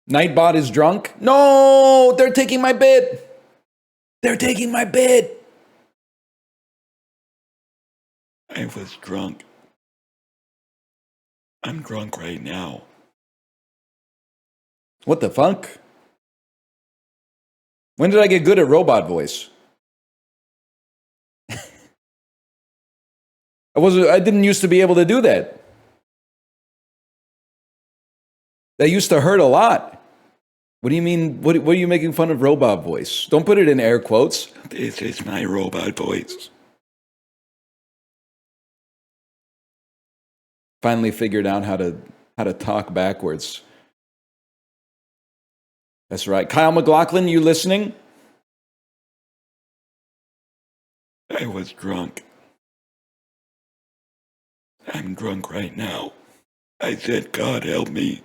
Nightbot is drunk. No, they're taking my bid. They're taking my bid. I was drunk. I'm drunk right now. What the fuck? When did I get good at robot voice? I didn't used to be able to do that. That used to hurt a lot. What do you mean? What are you making fun of robot voice? Don't put it in air quotes. This is my robot voice. Finally figured out how to talk backwards. That's right. Kyle McLaughlin, you listening? I was drunk. I'm drunk right now. I said, God help me.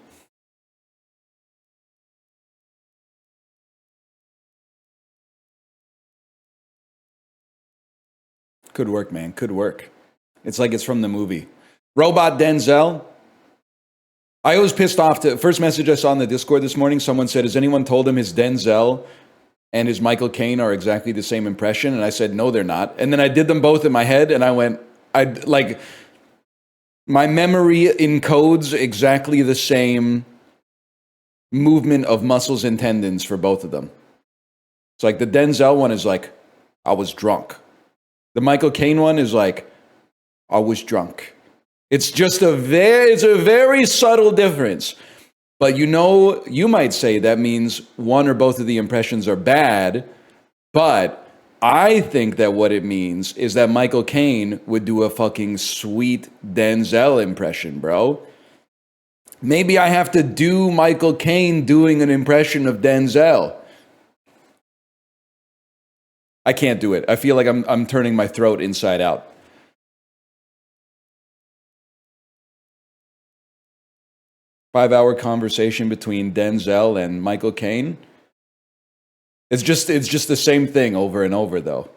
Could work, man. Could work. It's like it's from the movie. Robot Denzel. I was pissed off. First message I saw in the Discord this morning, someone said, has anyone told him his Denzel and his Michael Caine are exactly the same impression? And I said, no, they're not. And then I did them both in my head, and I went, my memory encodes exactly the same movement of muscles and tendons for both of them. It's like the Denzel one is like, I was drunk. The Michael Caine one is like, I was drunk. It's just a very subtle difference. But you might say that means one or both of the impressions are bad, but I think that what it means is that Michael Caine would do a fucking sweet Denzel impression, bro. Maybe I have to do Michael Caine doing an impression of Denzel. I can't do it. I feel like I'm turning my throat inside out. Five-hour conversation between Denzel and Michael Caine. It's just the same thing over and over, though.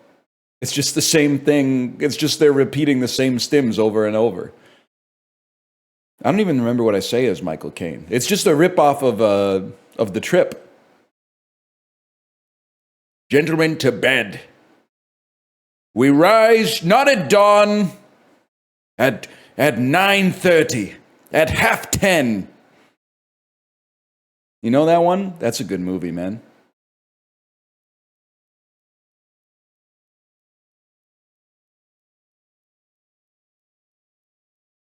It's just the same thing. It's just they're repeating the same stims over and over. I don't even remember what I say as Michael Caine. It's just a ripoff of The Trip. Gentlemen, to bed. We rise not at dawn, at 9:30, at 10:30. You know that one? That's a good movie, man.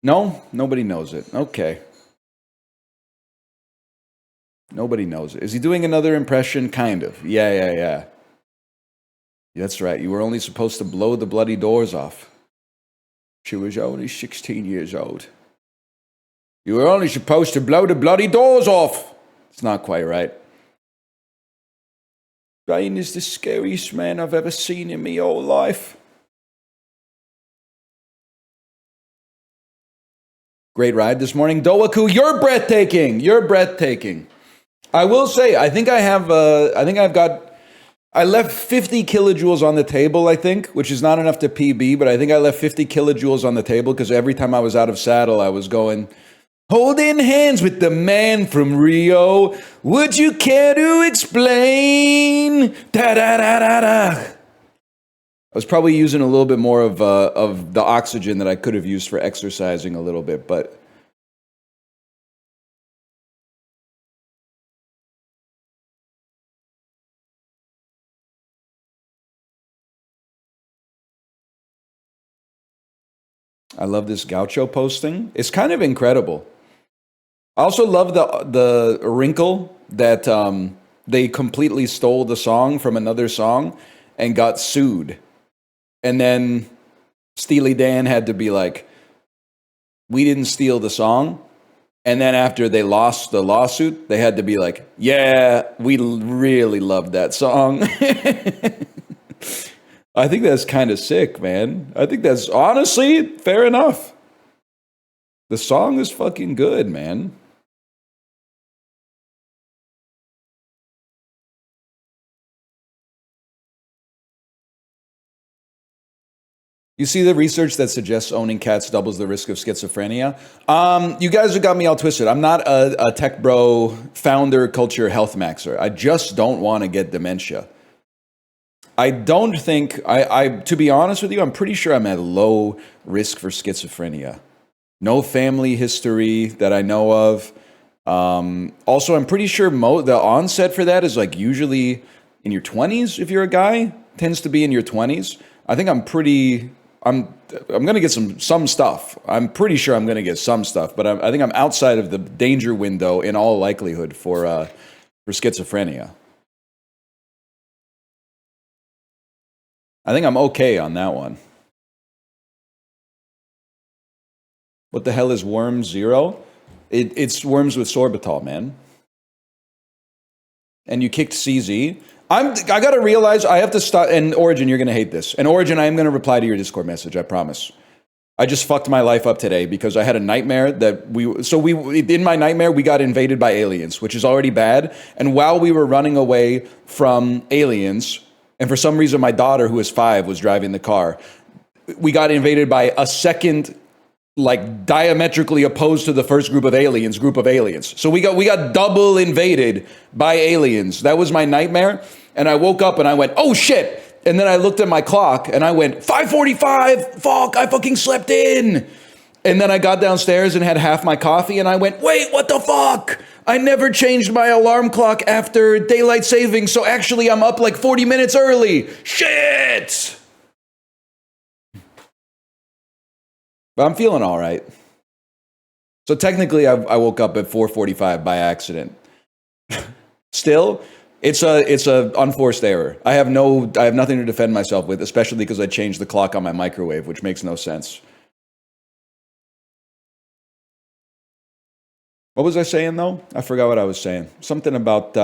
No? Nobody knows it. Okay. Nobody knows it. Is he doing another impression? Kind of. Yeah. That's right. You were only supposed to blow the bloody doors off. She was only 16 years old. You were only supposed to blow the bloody doors off. It's not quite right. Bane is the scariest man I've ever seen in my whole life. Great ride this morning. Doaku, you're breathtaking. You're breathtaking. I will say, I left 50 kilojoules on the table, I think, which is not enough to PB, but I think I left 50 kilojoules on the table because every time I was out of saddle, I was going, holding hands with the man from Rio. Would you care to explain? Da-da-da-da-da. I was probably using a little bit more of the oxygen that I could have used for exercising a little bit, but I love this Gaucho posting. It's kind of incredible. I also love the wrinkle that they completely stole the song from another song and got sued. And then Steely Dan had to be like, we didn't steal the song. And then after they lost the lawsuit, they had to be like, yeah, we really loved that song. I think that's kind of sick, man. I think that's honestly fair enough. The song is fucking good, man. You see the research that suggests owning cats doubles the risk of schizophrenia? You guys have got me all twisted. I'm not a tech bro, founder, culture, health maxer. I just don't want to get dementia. I don't think, to be honest with you, I'm pretty sure I'm at low risk for schizophrenia. No family history that I know of. Also, I'm pretty sure the onset for that is like usually in your 20s if you're a guy. Tends to be in your 20s. I think I'm gonna get some stuff. I'm pretty sure I'm gonna get some stuff, but I think I'm outside of the danger window in all likelihood for schizophrenia. I think I'm okay on that one. What the hell is Worm Zero? It's worms with sorbitol, man. And you kicked CZ. I gotta realize I have to stop. And Origin, you're gonna hate this. And Origin, I am gonna reply to your Discord message. I promise. I just fucked my life up today because I had a nightmare that in my nightmare we got invaded by aliens, which is already bad. And while we were running away from aliens, and for some reason my daughter, who is 5, was driving the car, we got invaded by a second, like diametrically opposed to the first group of aliens. So we got double invaded by aliens. That was my nightmare. And I woke up and I went, oh shit. And then I looked at my clock and I went, 5:45, fuck, I fucking slept in. And then I got downstairs and had half my coffee and I went, wait, what the fuck? I never changed my alarm clock after daylight saving, so actually I'm up like 40 minutes early. Shit! But I'm feeling all right. So technically I woke up at 4:45 by accident. Still, it's a unforced error. I have nothing to defend myself with, especially because I changed the clock on my microwave, which makes no sense. What was I saying though? I forgot what I was saying. Something about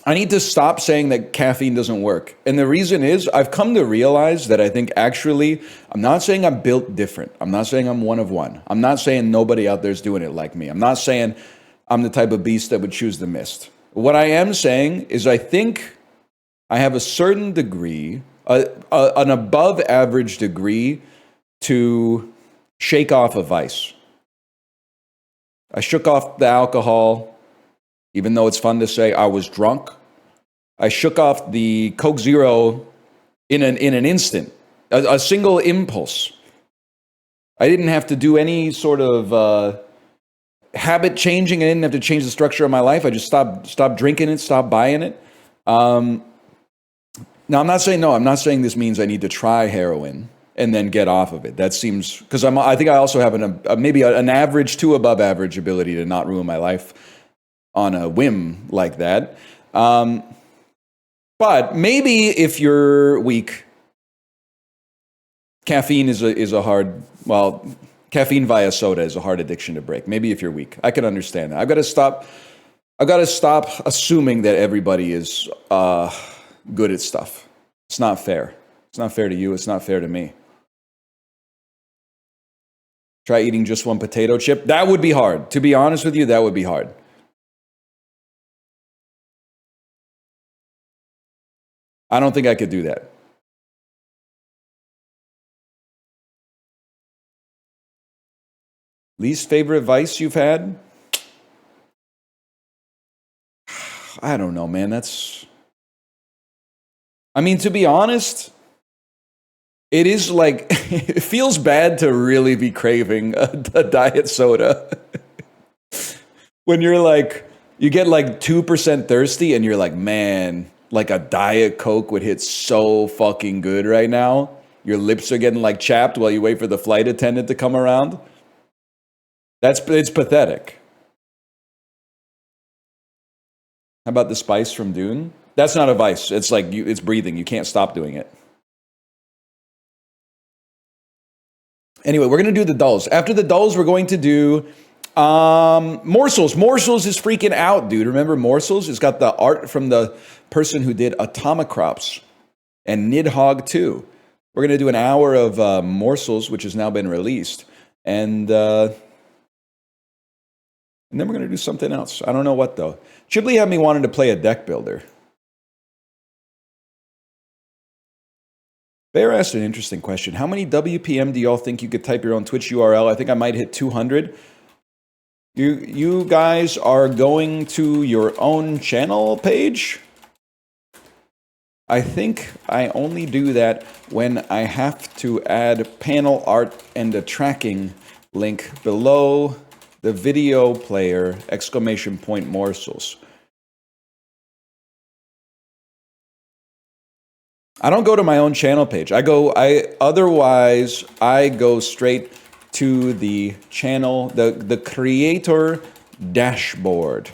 I need to stop saying that caffeine doesn't work. And the reason is I've come to realize that I think actually, I'm not saying I'm built different. I'm not saying I'm one of one. I'm not saying nobody out there is doing it like me. I'm not saying I'm the type of beast that would choose the mist. What I am saying is I think I have a certain degree, an above average degree to shake off a vice. I shook off the alcohol, even though it's fun to say I was drunk. I shook off the Coke Zero in an instant, a single impulse. I didn't have to do any sort of habit changing. I didn't have to change the structure of my life. I just stopped drinking it, stopped buying it. Now, I'm not saying this means I need to try heroin and then get off of it. That seems, because I think I also have maybe an average to above average ability to not ruin my life on a whim like that. But maybe if you're weak, caffeine caffeine via soda is a hard addiction to break. Maybe if you're weak, I can understand that. I've got to stop assuming that everybody is good at stuff. It's not fair. It's not fair to you. It's not fair to me. Try eating just one potato chip. That would be hard. To be honest with you, that would be hard. I don't think I could do that. Least favorite vice you've had? I don't know, man. To be honest, it is like, it feels bad to really be craving a diet soda. When you're like, you get like 2% thirsty and you're like, man, like a Diet Coke would hit so fucking good right now. Your lips are getting like chapped while you wait for the flight attendant to come around. It's pathetic. How about the spice from Dune? That's not a vice. It's like, it's breathing. You can't stop doing it. Anyway, we're going to do the dulls. After the dulls, we're going to do Morsels. Morsels is freaking out, dude. Remember Morsels? It's got the art from the person who did Atomicrops and Nidhogg 2. We're going to do an hour of Morsels, which has now been released. And then we're going to do something else. I don't know what, though. Chiblee had me wanting to play a deck builder. Bear asked an interesting question. How many WPM do y'all think you could type your own Twitch URL? I think I might hit 200. You guys are going to your own channel page? I think I only do that when I have to add panel art and a tracking link below the video player, ! Morsels. I don't go to my own channel page. Otherwise I go straight to the channel, the creator dashboard.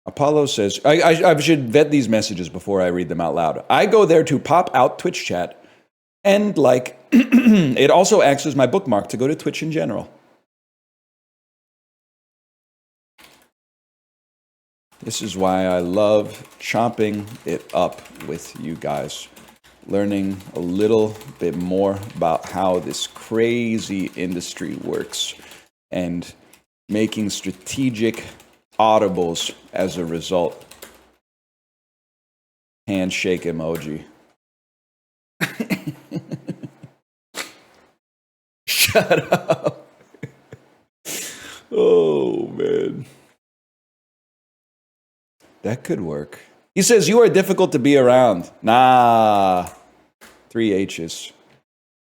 Apollo says, I should vet these messages before I read them out loud. I go there to pop out Twitch chat, and like, it also acts as my bookmark to go to Twitch in general. This is why I love chopping it up with you guys, learning a little bit more about how this crazy industry works, and making strategic audibles as a result. Handshake emoji. Shut up. Oh, man. That could work. He says, you are difficult to be around. Nah. 3 H's.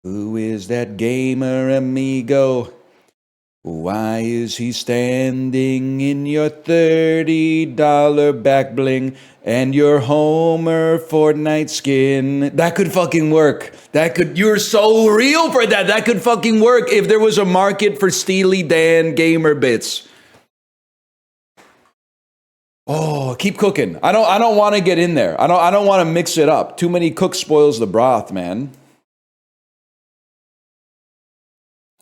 Who is that gamer amigo? Why is he standing in your $30 back bling and your Homer Fortnite skin? That could fucking work. You're so real for that. That could fucking work if there was a market for Steely Dan gamer bits. Oh, keep cooking. I don't want to get in there. I don't want to mix it up. Too many cooks spoils the broth, man.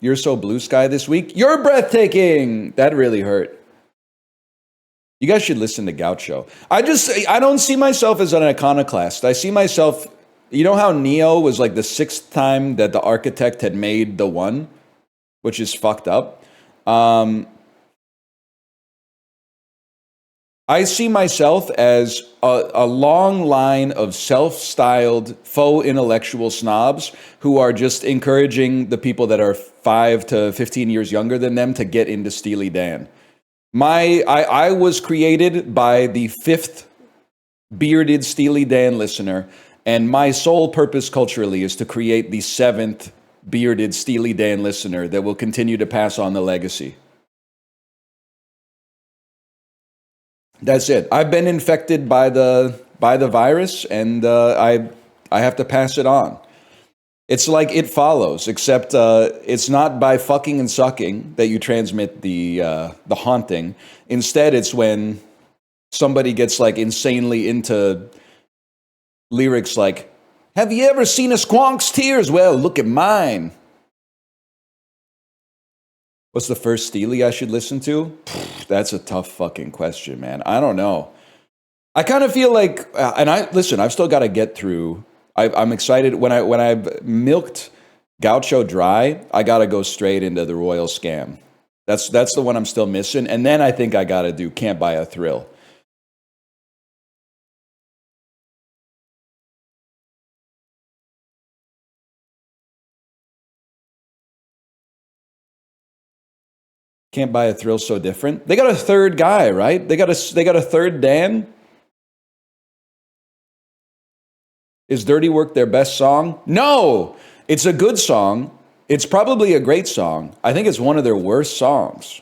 You're so blue sky this week. You're breathtaking. That really hurt. You guys should listen to Gaucho. I don't see myself as an iconoclast. I see myself, you know how Neo was like the 6th time that the architect had made the one, which is fucked up. I see myself as a long line of self-styled faux intellectual snobs who are just encouraging the people that are 5 to 15 years younger than them to get into Steely Dan. I was created by the 5th bearded Steely Dan listener, and my sole purpose culturally is to create the 7th bearded Steely Dan listener that will continue to pass on the legacy. That's it. I've been infected by the virus, and I have to pass it on. It's like It Follows, except it's not by fucking and sucking that you transmit the haunting. Instead, it's when somebody gets like insanely into lyrics like, "Have you ever seen a squonk's tears? Well, look at mine." What's the first Steely I should listen to? That's a tough fucking question, man. I don't know. I kind of feel like, I've still got to get through. I'm excited when I've milked Gaucho dry. I got to go straight into the Royal Scam. That's the one I'm still missing, and then I think I got to do Can't Buy a Thrill. Can't Buy a Thrill so different. They got a third guy, right? They got a third Dan. Is Dirty Work their best song? No, it's a good song. It's probably a great song. I think it's one of their worst songs.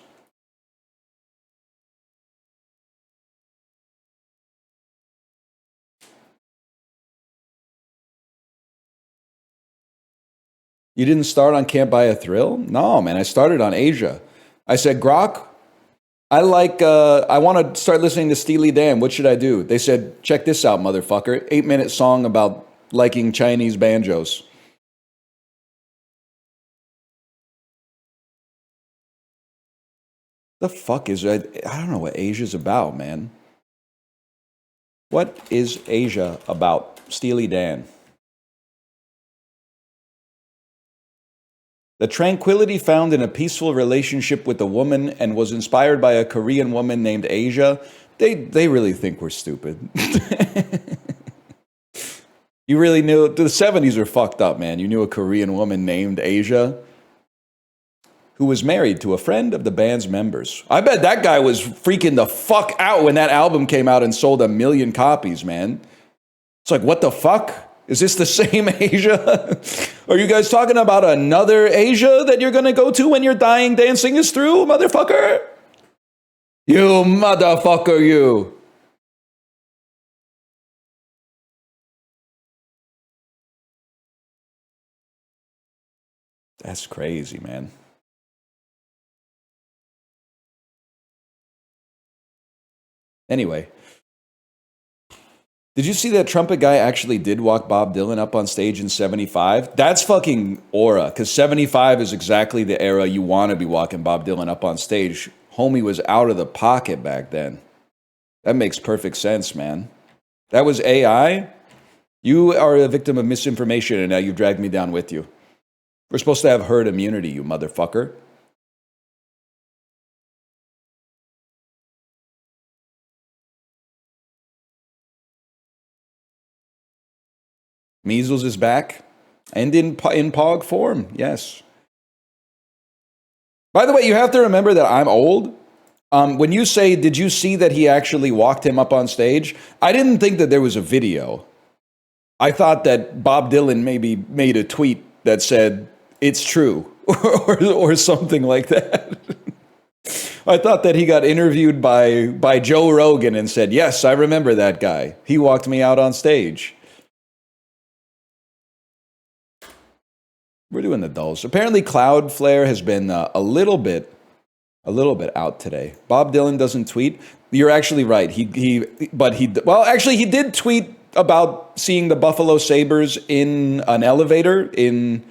You didn't start on Can't Buy a Thrill? No, man, I started on Asia. I said, Grok, I want to start listening to Steely Dan. What should I do? They said, check this out, motherfucker. 8-minute song about liking Chinese banjos. The fuck is that? I don't know what Asia's about, man. What is Asia about? Steely Dan. The tranquility found in a peaceful relationship with a woman and was inspired by a Korean woman named Asia. They really think we're stupid. You really knew the 70s are fucked up, man. You knew a Korean woman named Asia who was married to a friend of the band's members. I bet that guy was freaking the fuck out when that album came out and sold 1 million copies, man. It's like, what the fuck? Is this the same Asia? Are you guys talking about another Asia that you're gonna go to when your dying dancing is through, motherfucker? You motherfucker, you. That's crazy, man. Anyway, did you see that trumpet guy actually did walk Bob Dylan up on stage in 75? That's fucking aura, because 75 is exactly the era you want to be walking Bob Dylan up on stage. Homie was out of the pocket back then. That makes perfect sense, man. That was AI. You are a victim of misinformation, and now you've dragged me down with you. We're supposed to have herd immunity, you motherfucker. Measles is back, and in POG form, yes. By the way, you have to remember that I'm old. When you say, did you see that he actually walked him up on stage? I didn't think that there was a video. I thought that Bob Dylan maybe made a tweet that said, it's true, or something like that. I thought that he got interviewed by Joe Rogan and said, yes, I remember that guy. He walked me out on stage. We're doing the dulls. Apparently, Cloudflare has been a little bit out today. Bob Dylan doesn't tweet. You're actually right. He did tweet about seeing the Buffalo Sabres in an elevator in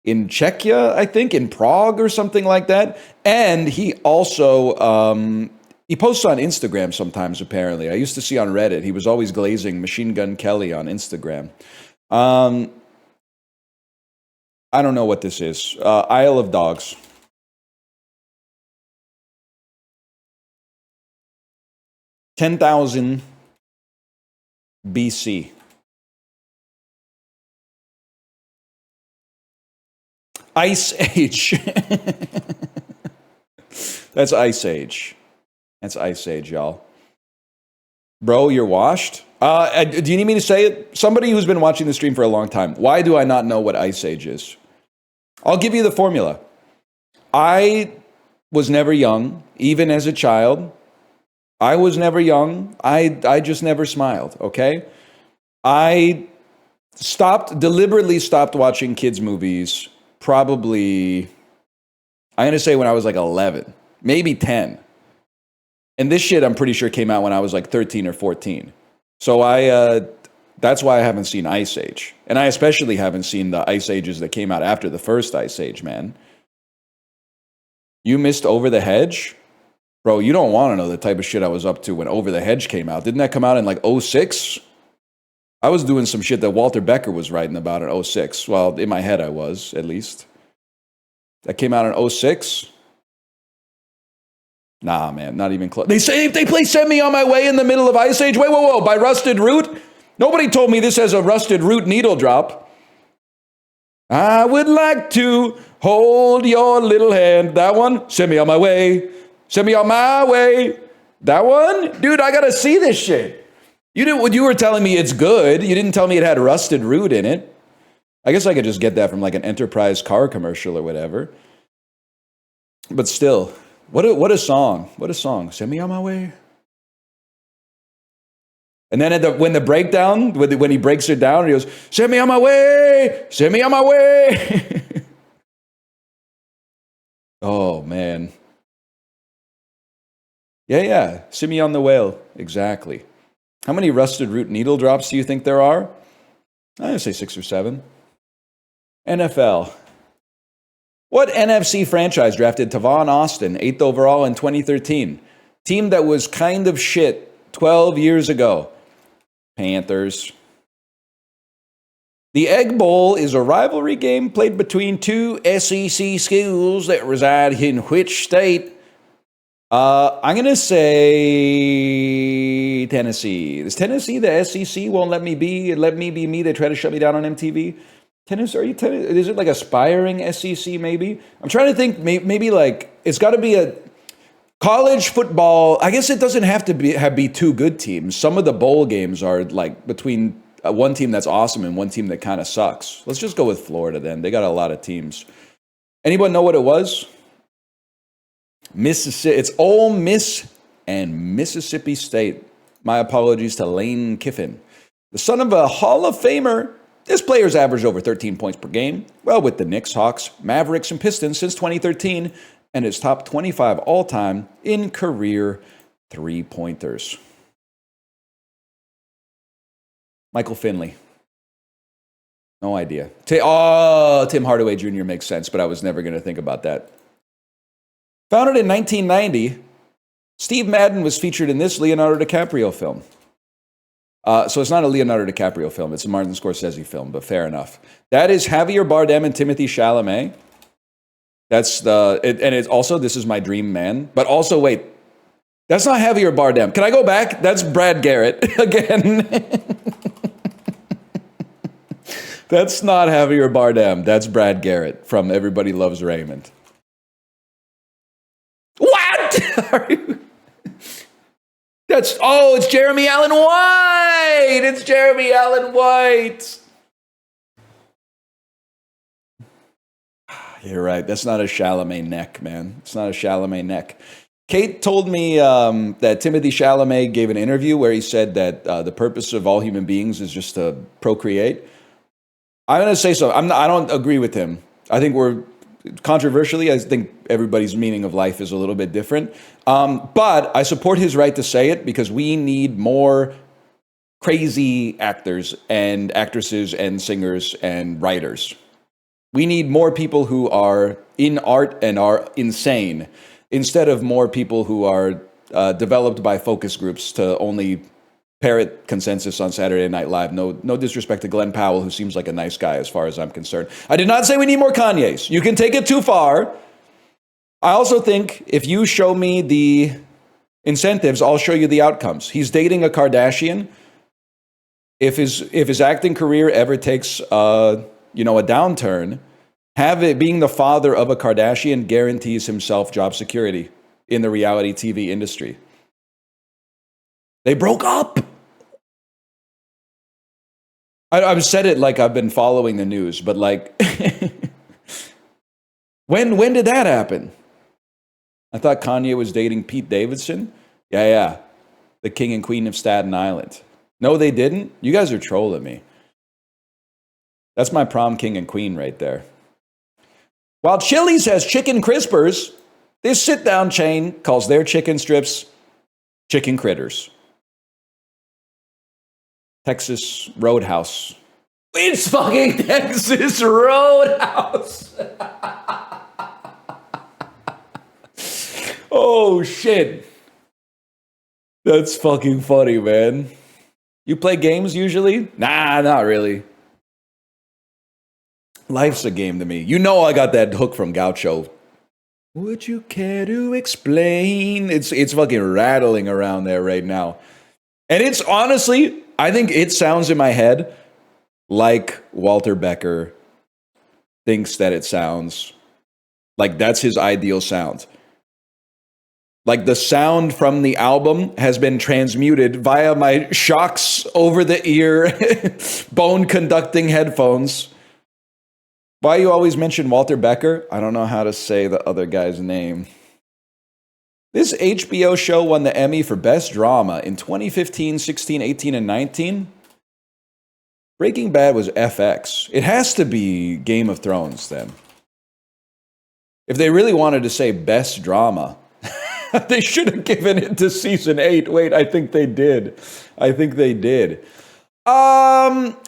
Czechia, I think, in Prague or something like that. And he also he posts on Instagram sometimes. Apparently, I used to see on Reddit. He was always glazing Machine Gun Kelly on Instagram. I don't know what this is. Isle of Dogs. $10,000 BC. Ice Age. That's Ice Age. That's Ice Age, y'all. Bro, you're washed? Do you need me to say it? Somebody who's been watching the stream for a long time. Why do I not know what Ice Age is? I'll give you the formula. I was never young, even as a child. I was never young. I just never smiled, okay? I deliberately stopped watching kids' movies probably, I'm going to say when I was like 11, maybe 10. And this shit, I'm pretty sure, came out when I was like 13 or 14. So that's why I haven't seen Ice Age. And I especially haven't seen the Ice Ages that came out after the first Ice Age, man. You missed Over the Hedge? Bro, you don't want to know the type of shit I was up to when Over the Hedge came out. Didn't that come out in like 06? I was doing some shit that Walter Becker was writing about in 06. Well, in my head I was, at least. That came out in 06? Nah, man, not even close. They play Send Me On My Way in the middle of Ice Age? Wait, whoa, by Rusted Root? Nobody told me this has a Rusted Root needle drop. I would like to hold your little hand. That one? Send me on my way. Send me on my way. That one? Dude, I gotta see this shit. You were telling me it's good. You didn't tell me it had Rusted Root in it. I guess I could just get that from like an Enterprise car commercial or whatever. But still, what a song. What a song. Send me on my way. And then when the breakdown, when he breaks it down, he goes, send me on my way. Send me on my way. Oh, man. Yeah. Send me on the whale. Exactly. How many Rusted Root needle drops do you think there are? I'd say 6 or 7. NFL. What NFC franchise drafted Tavon Austin, 8th overall in 2013? Team that was kind of shit 12 years ago. Panthers. The Egg Bowl is a rivalry game played between two SEC schools that reside in which state? I'm going to say Sorry, Tennessee. Is Tennessee the SEC won't let me be me? They try to shut me down on MTV. Tennessee, is it like aspiring SEC maybe? I'm trying to think, maybe like, it's got to be a college football. I guess it doesn't have to be two good teams. Some of the bowl games are like between one team that's awesome and one team that kind of sucks. Let's just go with Florida then. They got a lot of teams. Anyone know what it was? Mississippi. It's Ole Miss and Mississippi State. My apologies to Lane Kiffin. The son of a Hall of Famer, this player's averaged over 13 points per game, well, with the Knicks, Hawks, Mavericks, and Pistons since 2013, and is top 25 all-time in career three-pointers. Michael Finley. No idea. Tim Hardaway Jr. makes sense, but I was never going to think about that. Founded in 1990, Steve Madden was featured in this Leonardo DiCaprio film. So it's not a Leonardo DiCaprio film. It's a Martin Scorsese film, but fair enough. That is Javier Bardem and Timothée Chalamet. And it's also This Is My Dream Man. But also, wait, that's not Javier Bardem. Can I go back? That's Brad Garrett again. That's not Javier Bardem. That's Brad Garrett from Everybody Loves Raymond. What? It's Jeremy Allen White. It's Jeremy Allen White. You're right. That's not a Chalamet neck, man. It's not a Chalamet neck. Kate told me that Timothée Chalamet gave an interview where he said that the purpose of all human beings is just to procreate. I'm going to say so. I don't agree with him. I think controversially, I think everybody's meaning of life is a little bit different. But I support his right to say it because we need more crazy actors and actresses and singers and writers. We need more people who are in art and are insane instead of more people who are developed by focus groups to only parrot consensus on Saturday Night Live. No disrespect to Glenn Powell, who seems like a nice guy as far as I'm concerned. I did not say we need more Kanyes. You can take it too far. I also think if you show me the incentives, I'll show you the outcomes. He's dating a Kardashian. If his acting career ever takes a downturn, being the father of a Kardashian guarantees himself job security in the reality TV industry. They broke up. I've said it like I've been following the news, but like, when did that happen? I thought Kanye was dating Pete Davidson. Yeah. The king and queen of Staten Island. No, they didn't. You guys are trolling me. That's my prom king and queen right there. While Chili's has chicken crispers, this sit-down chain calls their chicken strips chicken critters. Texas Roadhouse. It's fucking Texas Roadhouse. Oh, shit. That's fucking funny, man. You play games usually? Nah, not really. Life's a game to me. You know I got that hook from Gaucho. Would you care to explain? It's fucking rattling around there right now. And it's honestly, I think it sounds in my head like Walter Becker thinks that it sounds. Like that's his ideal sound. Like the sound from the album has been transmuted via my shocks over the ear, bone conducting headphones. Why you always mention Walter Becker? I don't know how to say the other guy's name. This HBO show won the Emmy for Best Drama in 2015, 16, 18, and 19. Breaking Bad was FX. It has to be Game of Thrones then. If they really wanted to say Best Drama, they should have given it to season 8. Wait, I think they did.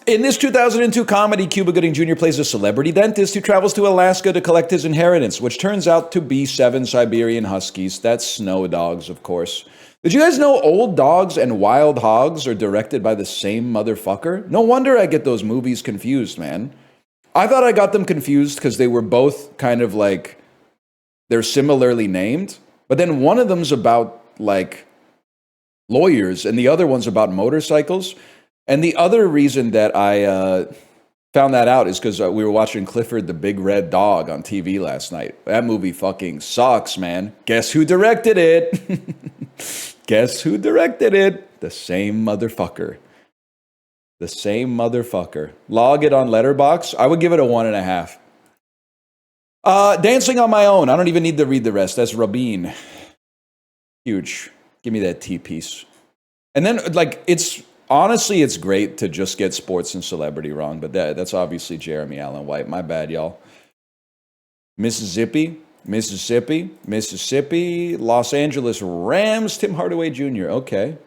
In this 2002 comedy, Cuba Gooding Jr. plays a celebrity dentist who travels to Alaska to collect his inheritance, which turns out to be 7 Siberian Huskies. That's snow dogs, of course. Did you guys know Old Dogs and Wild Hogs are directed by the same motherfucker? No wonder I get those movies confused, man. I thought I got them confused because they were both kind of like, they're similarly named. But then one of them's about like lawyers, and the other one's about motorcycles. And the other reason that I found that out is because we were watching Clifford the Big Red Dog on TV last night. That movie fucking sucks, man. Guess who directed it? Guess who directed it? The same motherfucker. The same motherfucker. Log it on Letterboxd. I would give it a 1.5. Dancing on My Own. I don't even need to read the rest. That's Rabin. Huge. Give me that T-piece. And then, like, it's great to just get sports and celebrity wrong, but that's obviously Jeremy Allen White. My bad, y'all. Mississippi, Los Angeles Rams, Tim Hardaway Jr. Okay.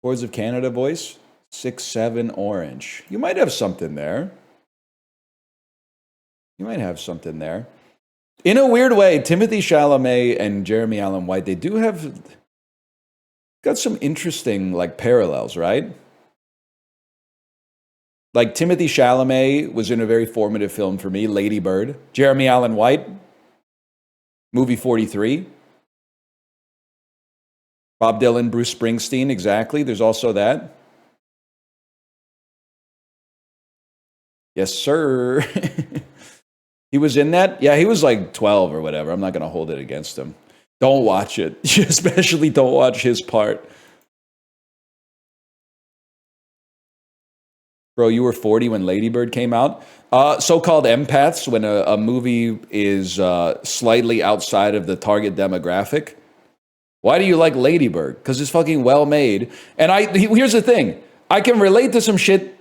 Boards of Canada voice, 6'7" orange. You might have something there. In a weird way, Timothée Chalamet and Jeremy Allen White, they do have got some interesting like parallels, right? Like Timothée Chalamet was in a very formative film for me, Lady Bird. Jeremy Allen White, movie 43. Bob Dylan, Bruce Springsteen, exactly. There's also that. Yes, sir. He was in that? Yeah, he was like 12 or whatever. I'm not going to hold it against him. Don't watch it. Especially don't watch his part. Bro, you were 40 when Lady Bird came out. So-called empaths, when a movie is slightly outside of the target demographic. Why do you like Lady Bird? Because it's fucking well made. And here's the thing. I can relate to some shit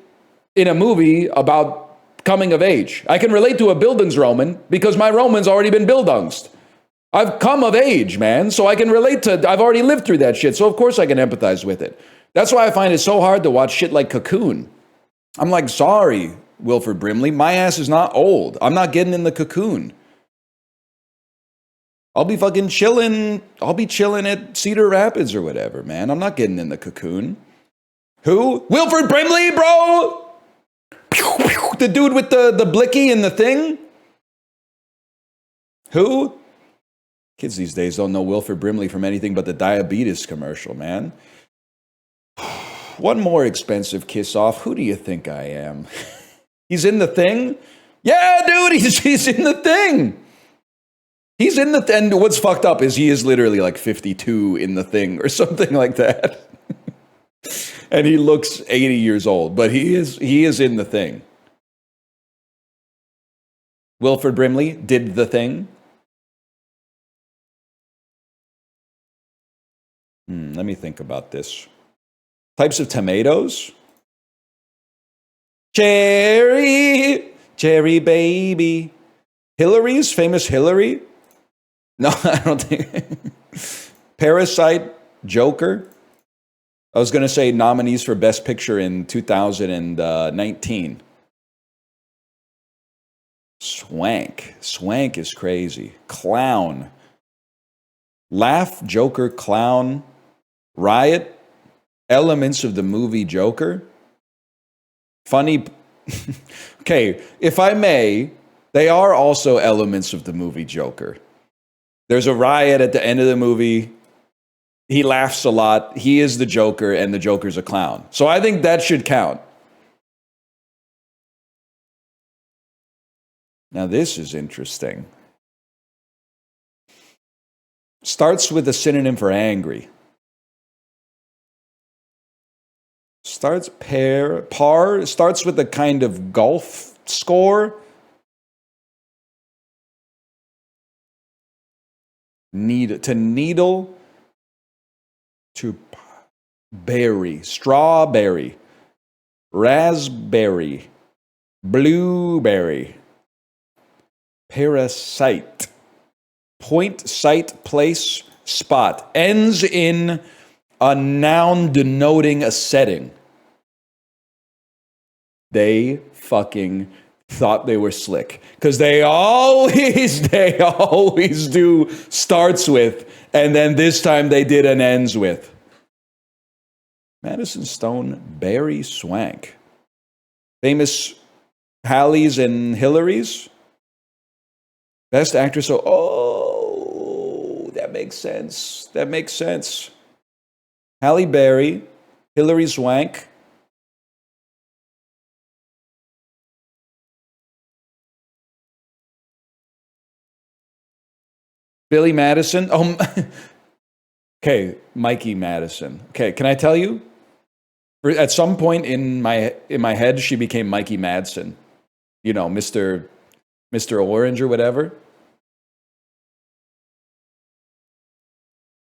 in a movie about coming of age. I can relate to a Bildungsroman because my Roman's already been Bildungst. I've come of age, man, so I can relate to, I've already lived through that shit, so of course I can empathize with it. That's why I find it so hard to watch shit like Cocoon. I'm like, sorry, Wilford Brimley, my ass is not old. I'm not getting in the Cocoon. I'll be fucking chilling. I'll be chilling at Cedar Rapids or whatever, man. I'm not getting in the Cocoon. Who? Wilford Brimley, bro! The dude with the blicky and the thing? Who? Kids these days don't know Wilford Brimley from anything but the diabetes commercial, man. One more expensive kiss off. Who do you think I am? He's in the thing? Yeah, dude, he's in the thing. He's in the thing. And what's fucked up is he is literally like 52 in the thing or something like that. And he looks 80 years old, but he is in the thing. Wilford Brimley did the thing. Let me think about this. Types of tomatoes. Cherry baby. Hillary's, famous Hillary. No, I don't think. Parasite, Joker. I was going to say nominees for Best Picture in 2019. Swank. Swank is crazy. Clown. Laugh, Joker, Clown. Riot. Elements of the movie Joker. Funny. Okay, if I may, they are also elements of the movie Joker. There's a riot at the end of the movie. He laughs a lot. He is the Joker, and the Joker's a clown. So I think that should count. Now this is interesting. Starts with a synonym for angry. Starts with a kind of golf score. Needle. To berry, strawberry, raspberry, blueberry, parasite, point, site, place, spot, ends in a noun denoting a setting. They fucking thought they were slick because they always do starts with, and then this time they did an ends with. Madison Stone, Barry Swank. Famous Halleys and Hillarys. Best actress. So, oh, that makes sense. That makes sense. Halle Berry, Hilary Swank. Billy Madison. Oh, okay, Mikey Madison. Okay, can I tell you? At some point in my head, she became Mikey Madsen. You know, Mr. Orange or whatever.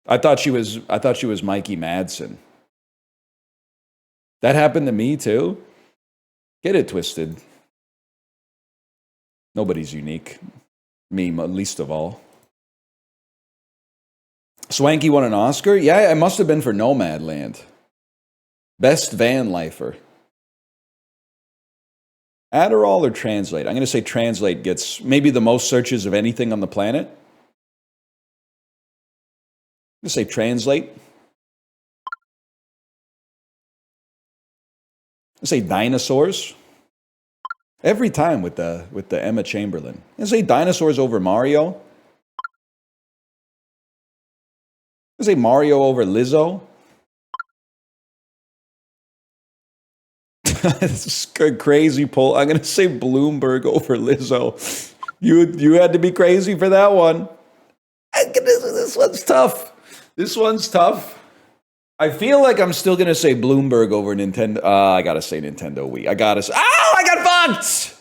I thought she was Mikey Madsen. That happened to me too. Get it twisted. Nobody's unique. Me, least of all. Swanky won an Oscar? Yeah, it must have been for Nomadland. Best van lifer. Adderall or Translate? I'm going to say Translate gets maybe the most searches of anything on the planet. I'm going to say Translate. I say dinosaurs. Every time with the Emma Chamberlain. I say dinosaurs over Mario. I say Mario over Lizzo. This is a crazy poll. I'm gonna say Bloomberg over Lizzo. You had to be crazy for that one. This one's tough. This one's tough. I feel like I'm still gonna say Bloomberg over Nintendo. I gotta say Nintendo Wii. I gotta say. Oh, I got fucked.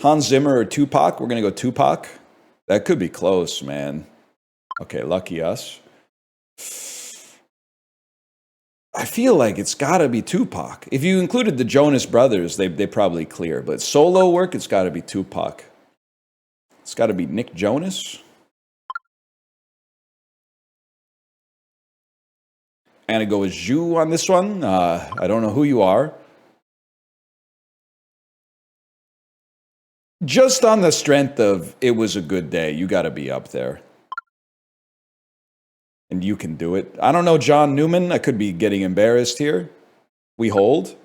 Hans Zimmer or Tupac? We're gonna go Tupac. That could be close, man. Okay, lucky us. I feel like it's gotta be Tupac. If you included the Jonas Brothers, they probably clear. But solo work, it's gotta be Tupac. It's gotta be Nick Jonas. And I go with Zhu on this one. I don't know who you are. Just on the strength of it was a good day, you gotta be up there. And you can do it. I don't know John Newman. I could be getting embarrassed here. We hold.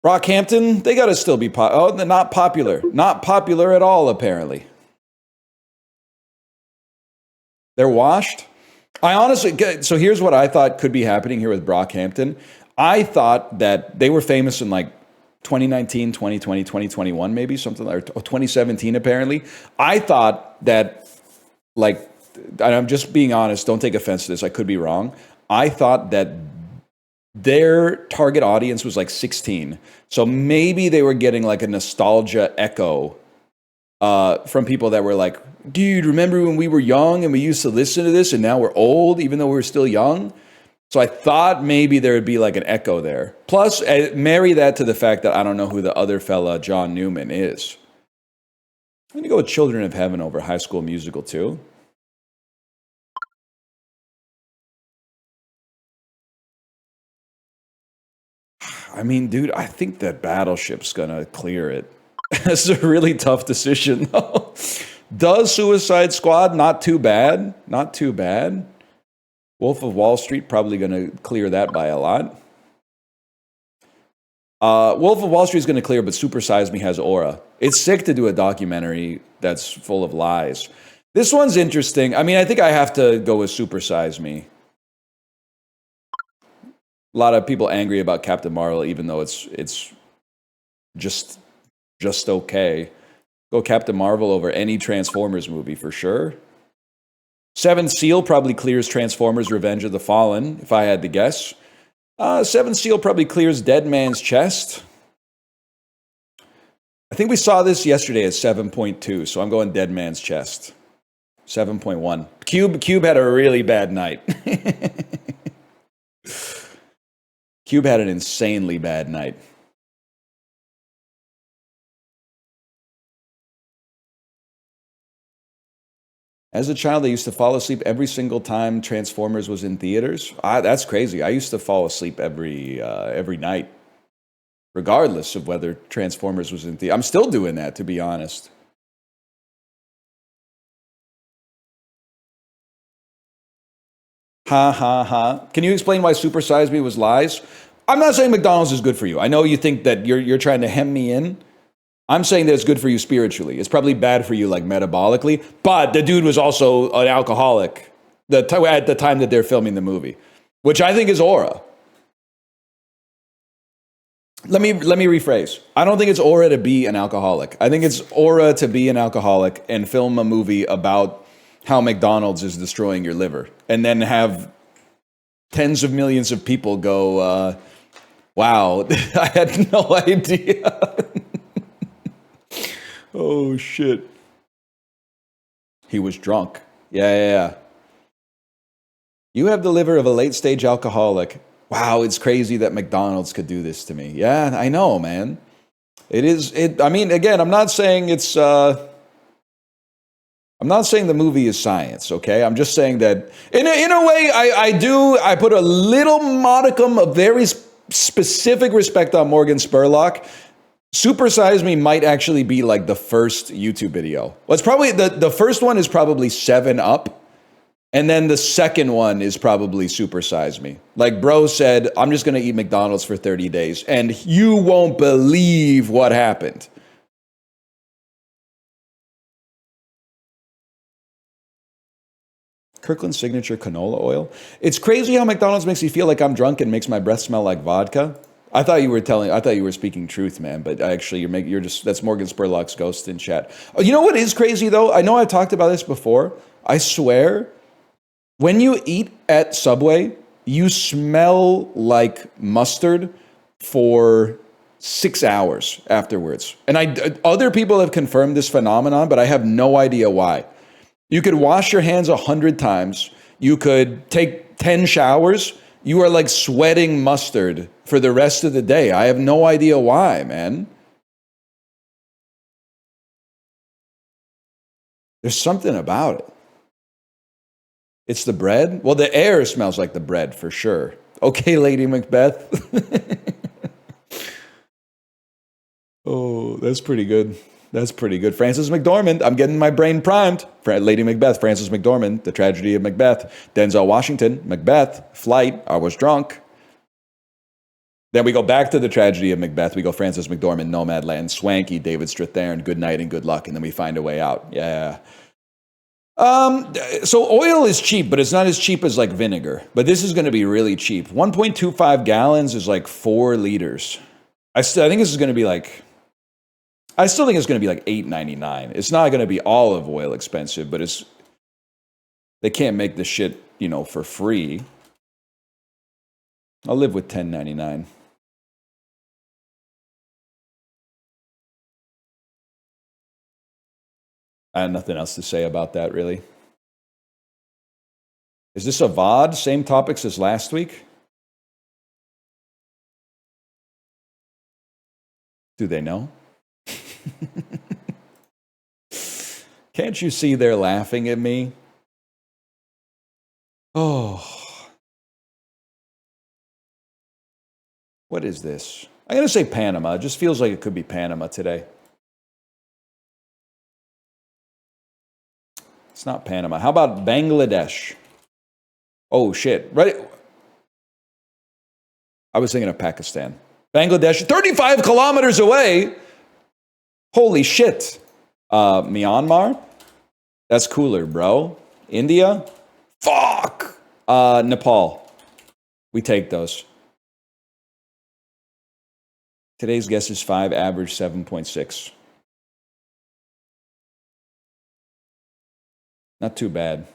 Brockhampton, they got to still be they're not popular. Not popular at all, apparently. They're washed. I honestly, so here's what I thought could be happening here with Brockhampton. I thought that they were famous in like 2019, 2020, 2021, maybe something like 2017, apparently. I thought that, like, and I'm just being honest, don't take offense to this, I could be wrong. I thought that their target audience was like 16. So maybe they were getting like a nostalgia echo from people that were like, dude, remember when we were young and we used to listen to this and now we're old, even though we're still young? So I thought maybe there would be like an echo there. Plus, marry that to the fact that I don't know who the other fella, John Newman, is. I'm going to go with Children of Heaven over High School Musical, too. I mean, dude, I think that Battleship's gonna clear it. It's a really tough decision, though. Does Suicide Squad? Not too bad. Not too bad. Wolf of Wall Street probably gonna clear that by a lot. Wolf of Wall Street is gonna clear, but Super Size Me has aura. It's sick to do a documentary that's full of lies. This one's interesting. I mean, I think I have to go with Super Size Me. A lot of people angry about Captain Marvel, even though it's just okay. Go Captain Marvel over any Transformers movie for sure. Seven Seal probably clears Transformers: Revenge of the Fallen, if I had to guess. Seven Seal probably clears Dead Man's Chest. I think we saw this yesterday at 7.2, so I'm going Dead Man's Chest. 7.1. Cube had a really bad night. Cube had an insanely bad night. As a child, I used to fall asleep every single time Transformers was in theaters. That's crazy. I used to fall asleep every night, regardless of whether Transformers was in theater. I'm still doing that, to be honest. Ha ha ha. Can you explain why Super Size Me was lies? I'm not saying McDonald's is good for you. I know you think that you're trying to hem me in. I'm saying that it's good for you spiritually. It's probably bad for you like metabolically. But the dude was also an alcoholic at the time that they're filming the movie, which I think is aura. Let me rephrase. I don't think it's aura to be an alcoholic. I think it's aura to be an alcoholic and film a movie about how McDonald's is destroying your liver, and then have tens of millions of people go, wow, I had no idea. Oh, shit. He was drunk. Yeah. You have the liver of a late-stage alcoholic. Wow, it's crazy that McDonald's could do this to me. Yeah, I know, man. I mean, again, I'm not saying it's... I'm not saying the movie is science, okay? I'm just saying that, in a way, I put a little modicum of very specific respect on Morgan Spurlock. Super Size Me might actually be like the first YouTube video. Well, it's probably, the first one is probably 7 Up, and then the second one is probably Super Size Me. Like, bro said, I'm just gonna eat McDonald's for 30 days, and you won't believe what happened. Kirkland's signature canola oil. It's crazy how McDonald's makes you feel like I'm drunk and makes my breath smell like vodka. I thought you were speaking truth, man, but actually that's Morgan Spurlock's ghost in chat. Oh, you know what is crazy though? I know I've talked about this before. I swear, when you eat at Subway, you smell like mustard for 6 hours afterwards. And other people have confirmed this phenomenon, but I have no idea why. You could wash your hands 100 times. You could take 10 showers. You are like sweating mustard for the rest of the day. I have no idea why, man. There's something about it. It's the bread? Well, the air smells like the bread for sure. Okay, Lady Macbeth. Oh, that's pretty good. That's pretty good. Frances McDormand. I'm getting my brain primed. Lady Macbeth, Frances McDormand, The Tragedy of Macbeth. Denzel Washington, Macbeth, Flight, I Was Drunk. Then we go back to The Tragedy of Macbeth. We go Frances McDormand, Nomadland, Swanky, David Strathairn, Good Night and Good Luck, and then we find a way out. Yeah. So oil is cheap, but it's not as cheap as like vinegar. But this is going to be really cheap. 1.25 gallons is like 4 liters. I think this is going to be like... I still think it's going to be like $8.99. It's not going to be olive oil expensive, but they can't make the shit, for free. I'll live with $10.99. I have nothing else to say about that, really. Is this a VOD? Same topics as last week? Do they know? Can't you see they're laughing at me? Oh. What is this? I'm going to say Panama. It just feels like it could be Panama today. It's not Panama. How about Bangladesh? Oh, shit. Right. I was thinking of Pakistan. Bangladesh, 35 kilometers away. Holy shit. Myanmar? That's cooler, bro. India? Fuck! Nepal. We take those. Today's guess is 5, average 7.6. Not too bad.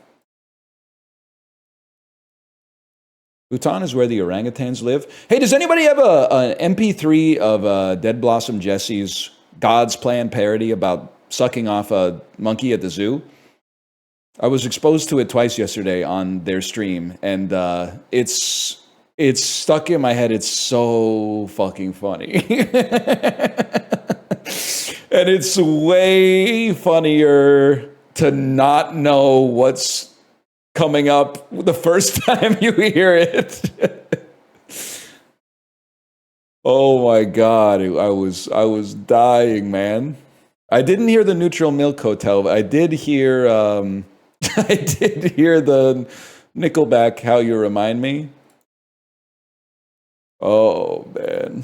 Bhutan is where the orangutans live. Hey, does anybody have an MP3 of Dead Blossom Jesse's God's Plan parody about sucking off a monkey at the zoo? I was exposed to it twice yesterday on their stream, and it's stuck in my head. It's so fucking funny. And it's way funnier to not know what's coming up the first time you hear it. Oh my God, I was dying, man. I didn't hear the Neutral Milk Hotel, but I did hear the Nickelback How You Remind Me. Oh, man.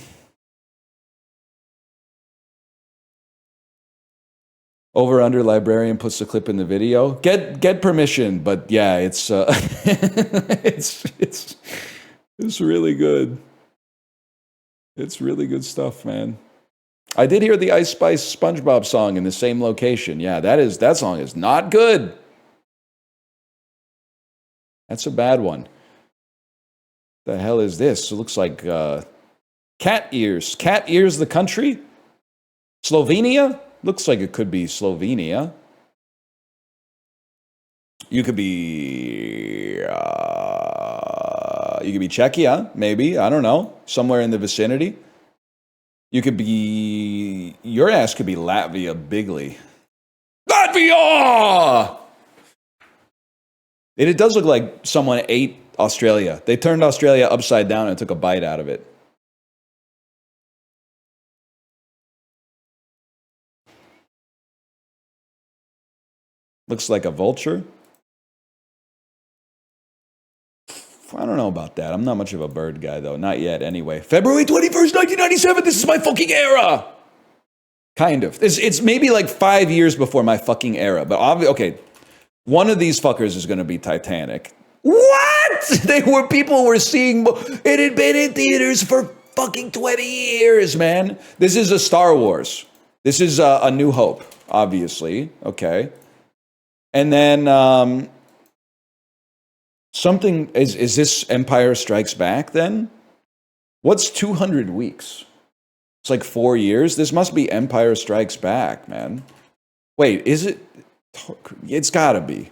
Over under librarian puts the clip in the video. Get permission, but yeah, it's it's really good. It's really good stuff, man. I did hear the Ice Spice SpongeBob song in the same location. Yeah, that song is not good. That's a bad one. The hell is this? It looks like cat ears. Cat ears, the country? Slovenia? Looks like it could be Slovenia. You could be Czechia, maybe. I don't know. Somewhere in the vicinity. You could be, your ass could be Latvia bigly. Latvia! It does look like someone ate Australia. They turned Australia upside down and took a bite out of it. Looks like a vulture. I don't know about that. I'm not much of a bird guy, though. Not yet, anyway. February 21st, 1997. This is my fucking era. Kind of. It's maybe like 5 years before my fucking era. But okay, one of these fuckers is going to be Titanic. What? People were seeing it had been in theaters for fucking 20 years, man. This is a Star Wars. This is a New Hope, obviously. Okay. And then something is this Empire Strikes Back then? What's 200 weeks? It's like 4 years. This must be Empire Strikes Back, man. Wait, is it? It's gotta be.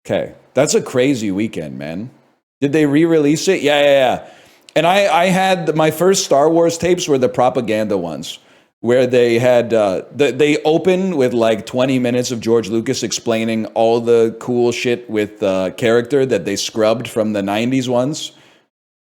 Okay, that's a crazy weekend, man. Did they re-release it? Yeah. And I had my first Star Wars tapes were the propaganda ones, where they had they open with like 20 minutes of George Lucas explaining all the cool shit with character that they scrubbed from the 90s ones.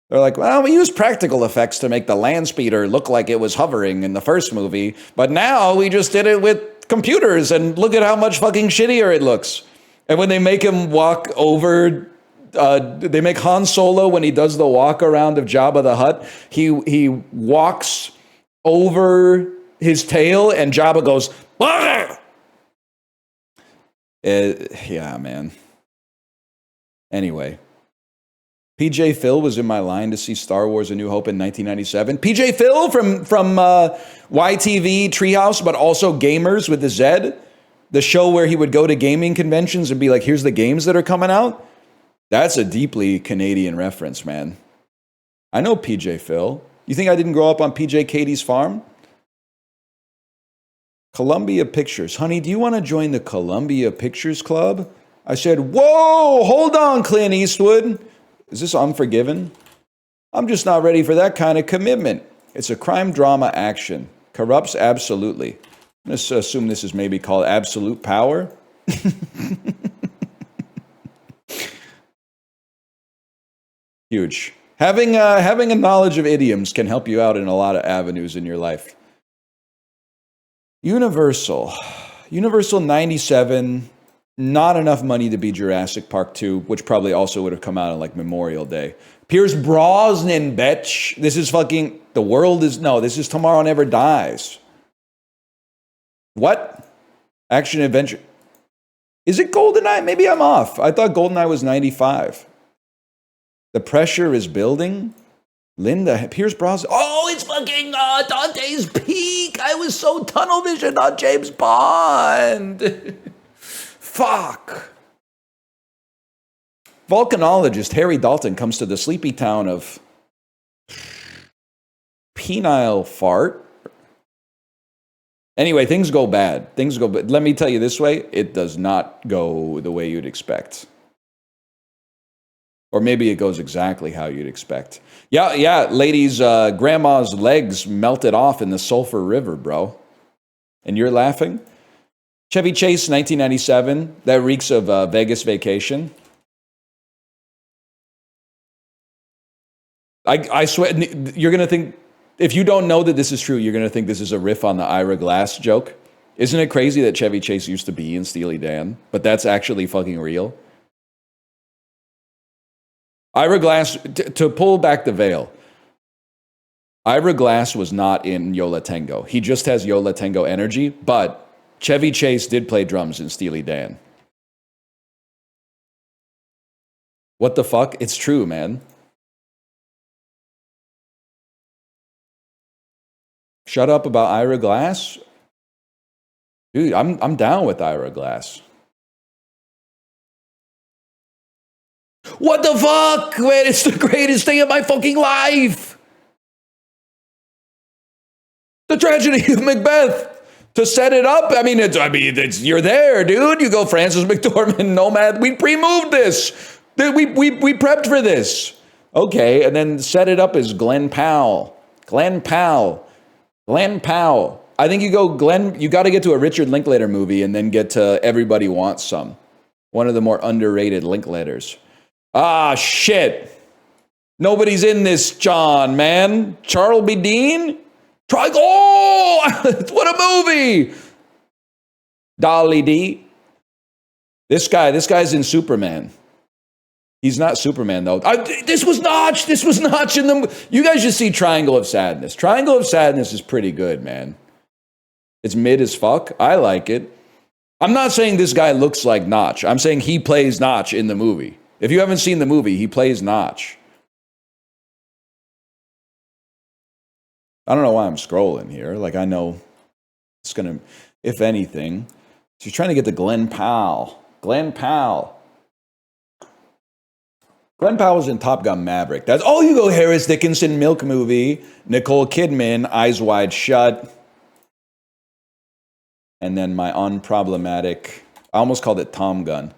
They're like, well, we used practical effects to make the land speeder look like it was hovering in the first movie, but now we just did it with computers, and look at how much fucking shittier it looks. And when they make him walk over, they make Han Solo, when he does the walk around of Jabba the Hutt, he walks over his tail, and Jabba goes, yeah, man. Anyway, PJ Phil was in my line to see Star Wars: A New Hope in 1997. PJ Phil from YTV Treehouse, but also Gamers with the Z, the show where he would go to gaming conventions and be like, here's the games that are coming out. That's a deeply Canadian reference, man. I know PJ Phil. You think I didn't grow up on PJ Katie's farm? Columbia Pictures. Honey, do you want to join the Columbia Pictures Club? I said, whoa, hold on, Clint Eastwood. Is this Unforgiven? I'm just not ready for that kind of commitment. It's a crime drama action. Corrupts absolutely. I'm going to assume this is maybe called Absolute Power. Huge. Having a knowledge of idioms can help you out in a lot of avenues in your life. Universal 97, not enough money to be Jurassic Park 2, which probably also would have come out on like Memorial Day. Pierce Brosnan, bitch. This is fucking, this is Tomorrow Never Dies. What? Action adventure. Is it GoldenEye? Maybe I'm off. I thought GoldenEye was 95. The pressure is building. Linda, Pierce Brosnan. Oh, it's fucking Dante's Peak. I was so tunnel vision on James Bond. Fuck. Volcanologist Harry Dalton comes to the sleepy town of Penile Fart. Anyway, things go bad. Let me tell you this way, it does not go the way you'd expect. Or maybe it goes exactly how you'd expect. Yeah, ladies, grandma's legs melted off in the Sulphur River, bro. And you're laughing? Chevy Chase, 1997. That reeks of Vegas Vacation. I swear, you're going to think, if you don't know that this is true, you're going to think this is a riff on the Ira Glass joke. Isn't it crazy that Chevy Chase used to be in Steely Dan? But that's actually fucking real. Ira Glass, to pull back the veil, Ira Glass was not in Yo La Tengo. He just has Yo La Tengo energy, but Chevy Chase did play drums in Steely Dan. What the fuck? It's true, man. Shut up about Ira Glass? Dude, I'm down with Ira Glass. What the fuck, man? It's the greatest thing of my fucking life. The tragedy of Macbeth. To set it up, you're there, dude. You go Francis McDormand, Nomad. We pre-moved this. We prepped for this. Okay, and then set it up as Glenn Powell. Glenn Powell. I think you got to get to a Richard Linklater movie and then get to Everybody Wants Some. One of the more underrated Linklaters. Ah, shit. Nobody's in this, John, man. Charles B. Dean? Oh, what a movie. Dolly D. This guy's in Superman. He's not Superman, though. This was Notch in the... You guys should see Triangle of Sadness. Triangle of Sadness is pretty good, man. It's mid as fuck. I like it. I'm not saying this guy looks like Notch. I'm saying he plays Notch in the movie. If you haven't seen the movie, he plays Notch. I don't know why I'm scrolling here. Like, I know it's going to... If anything... So you're trying to get to Glenn Powell. Glenn Powell was in Top Gun Maverick. That's all you go. Harris Dickinson, Milk Movie, Nicole Kidman, Eyes Wide Shut. And then my unproblematic, I almost called it Tom Gun.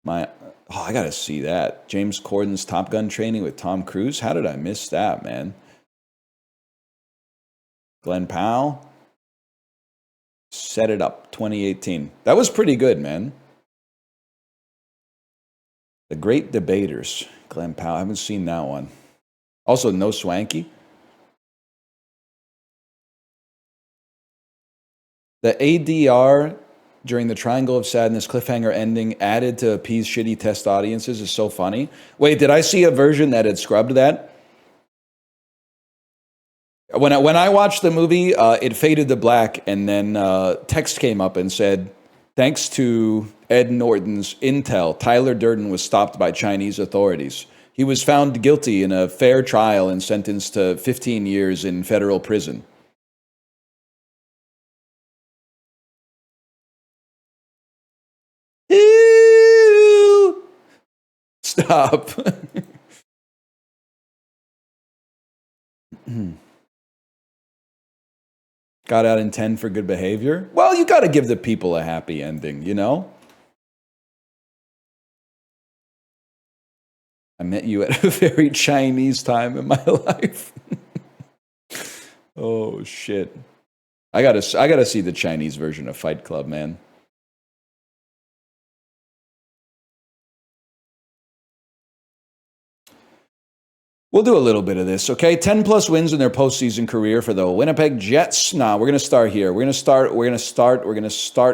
I got to see that. James Corden's Top Gun training with Tom Cruise. How did I miss that, man? Glenn Powell. Set It Up, 2018. That was pretty good, man. The Great Debaters. Glenn Powell. I haven't seen that one. Also, No Swanky. The ADR during the Triangle of Sadness cliffhanger ending added to appease shitty test audiences is so funny. Wait, did I see a version that had scrubbed that? When I watched the movie, it faded to black, and then text came up and said, thanks to Ed Norton's intel, Tyler Durden was stopped by Chinese authorities. He was found guilty in a fair trial and sentenced to 15 years in federal prison. Ew. Stop. Got out in 10 for good behavior? Well, you got to give the people a happy ending, you know? I met you at a very Chinese time in my life. Oh, shit. I gotta see the Chinese version of Fight Club, man. We'll do a little bit of this, okay? 10 plus wins in their postseason career for the Winnipeg Jets. Nah, we're gonna start here. We're gonna start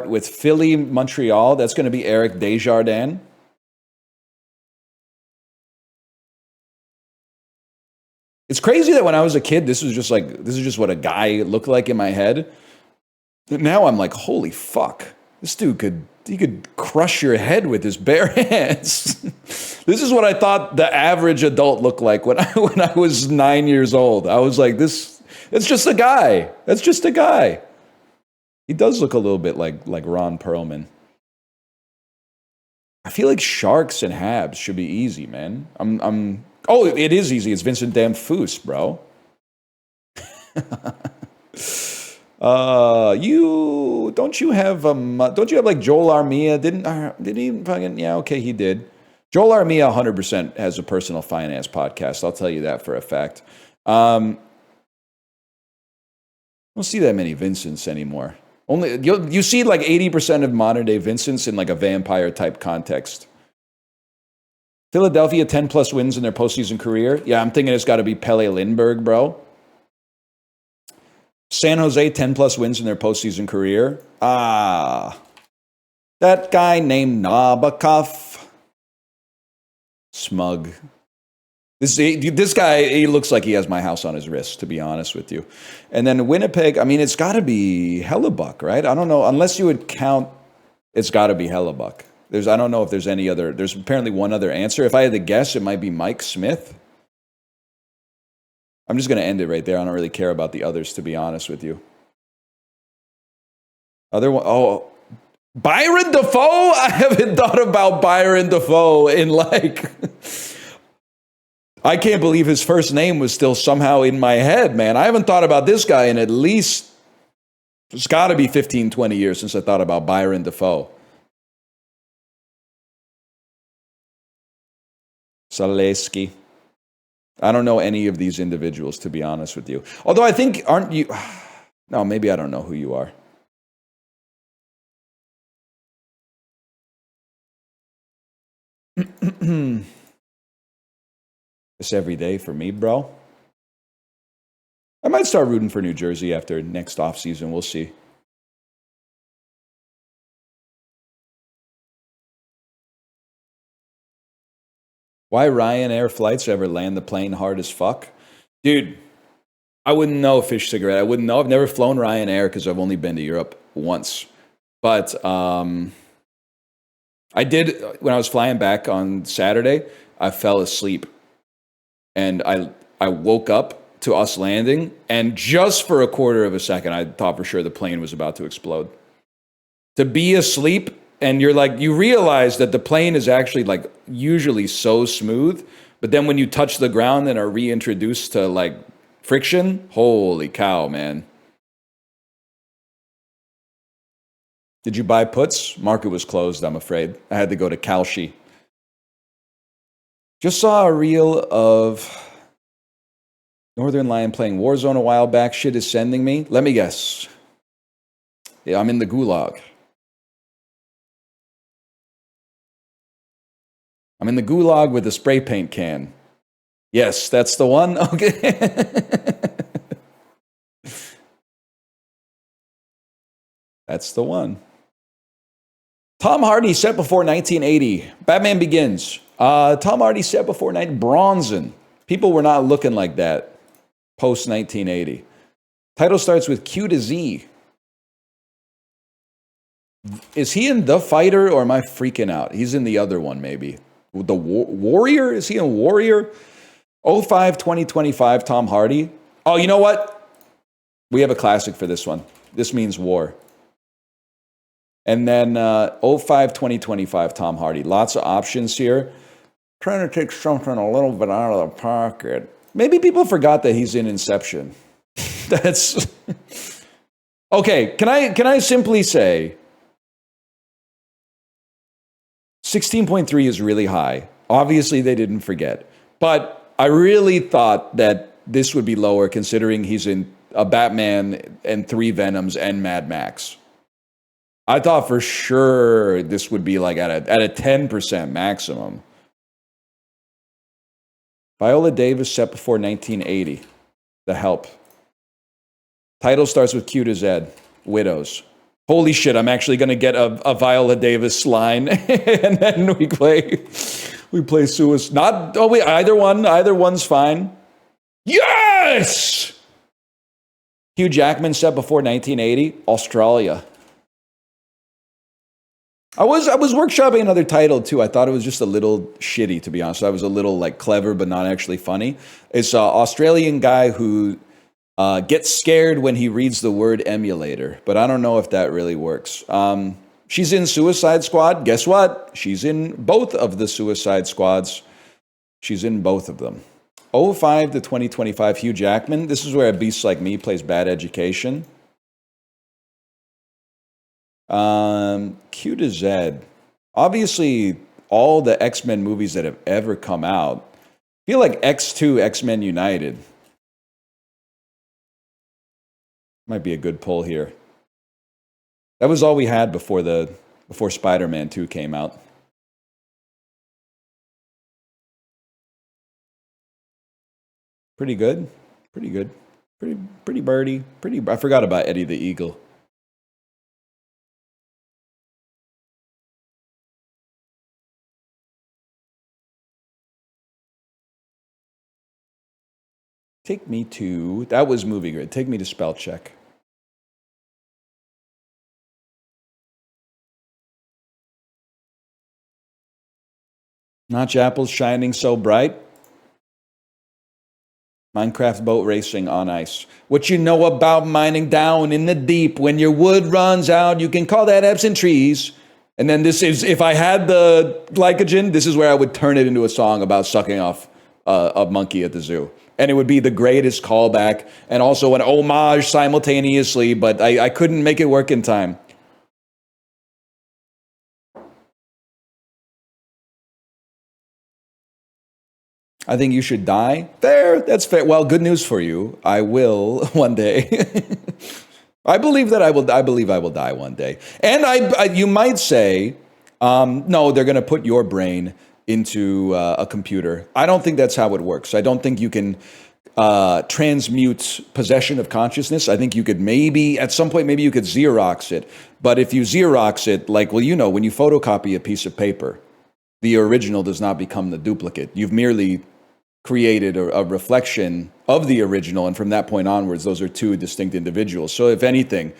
with Philly, Montreal. That's gonna be Eric Desjardins. It's crazy that when I was a kid, this is just what a guy looked like in my head. Now I'm like, holy fuck, this dude could crush your head with his bare hands. This is what I thought the average adult looked like when I was 9 years old. I was like, it's just a guy. That's just a guy. He does look a little bit like Ron Perlman. I feel like Sharks and Habs should be easy, man. Oh, it is easy. It's Vincent Damphousse, bro. Don't you have like Joel Armia? Did he fucking, yeah, okay, he did. Joel Armia 100% has a personal finance podcast. I'll tell you that for a fact. Don't see that many Vincents anymore. Only you see like 80% of modern day Vincents in like a vampire type context. Philadelphia 10 plus wins in their postseason career. Yeah, I'm thinking it's got to be Pele Lindbergh, bro. San Jose 10 plus wins in their postseason career. That guy named Nabokov. Smug. This guy, he looks like he has my house on his wrist, to be honest with you. And then Winnipeg, I mean, it's got to be Hellebuck, right? I don't know, unless you would count, it's got to be Hellebuck. I don't know if there's any other, there's apparently one other answer. If I had to guess, it might be Mike Smith. I'm just going to end it right there. I don't really care about the others, to be honest with you. Other one, oh, Byron Dafoe? I haven't thought about Byron Dafoe in like... I can't believe his first name was still somehow in my head, man. I haven't thought about this guy in at least, it's got to be 15, 20 years since I thought about Byron Dafoe. Zaleski. I don't know any of these individuals, to be honest with you. Although I think, aren't you... No, maybe I don't know who you are. It's every day for me, bro. I might start rooting for New Jersey after next offseason. We'll see. Why Ryanair flights ever land the plane hard as fuck? Dude, I wouldn't know, Fish Cigarette. I wouldn't know. I've never flown Ryanair because I've only been to Europe once. But I did, when I was flying back on Saturday, I fell asleep. And I woke up to us landing, and just for a quarter of a second, I thought for sure the plane was about to explode. To be asleep, and you're like, you realize that the plane is actually like usually so smooth, but then when you touch the ground and are reintroduced to like friction, holy cow, man. Did you buy puts? Market was closed, I'm afraid. I had to go to Kalshi. Just saw a reel of Northern Lion playing Warzone a while back. Shit is sending me. Let me guess. Yeah, I'm in the gulag. I'm in the gulag with a spray paint can. Yes, that's the one. Okay. That's the one. Tom Hardy set before 1980. Batman Begins. Tom Hardy set before Bronson. People were not looking like that post 1980. Title starts with Q to Z. Is he in The Fighter or am I freaking out? He's in the other one, maybe. The Warrior? Is he in Warrior? 05 2025 Tom Hardy. Oh, you know what? We have a classic for this one. This means war. And then 05 2025 Tom Hardy. Lots of options here. Trying to take something a little bit out of the pocket. Maybe people forgot that he's in Inception. That's okay. Can I simply say 16.3 is really high. Obviously, they didn't forget. But I really thought that this would be lower considering he's in a Batman and 3 Venoms and Mad Max. I thought for sure this would be like at a 10% maximum. Viola Davis set before 1980. The Help. Title starts with Q to Z. Widows. Holy shit, I'm actually going to get a Viola Davis line. And then we play Suicide. Not, oh wait, either one's fine. Yes! Hugh Jackman set before 1980. Australia. I was workshopping another title too. I thought it was just a little shitty, to be honest. I was a little like clever, but not actually funny. It's an Australian guy who gets scared when he reads the word emulator, but I don't know if that really works. She's in Suicide Squad. Guess what? She's in both of the Suicide Squads. She's in both of them. 05 to 2025 Hugh Jackman. This is where a beast like me plays Bad Education. Q to Z. Obviously, all the X-Men movies that have ever come out. I feel like X2, X-Men United. Might be a good pull here. That was all we had before Spider-Man 2 came out. Pretty good. Pretty good. Pretty birdie. I forgot about Eddie the Eagle. Take me to, that was movie grid. Take me to spell check. Notch apples shining so bright. Minecraft boat racing on ice. What you know about mining down in the deep? When your wood runs out, you can call that absent trees. And then this is, if I had the glycogen, this is where I would turn it into a song about sucking off a monkey at the zoo. And it would be the greatest callback and also an homage simultaneously, but I couldn't make it work in time. I think you should die. Fair, that's fair. Well, good news for you. I will one day. I believe that I will. I believe I will die one day. And you might say, no, they're going to put your brain into a computer. I don't think that's how it works. I don't think you can transmute possession of consciousness. I think you could maybe, at some point, maybe you could Xerox it. But if you Xerox it, like, well, you know, when you photocopy a piece of paper, the original does not become the duplicate. You've merely created a reflection of the original, and from that point onwards, those are two distinct individuals. So if anything,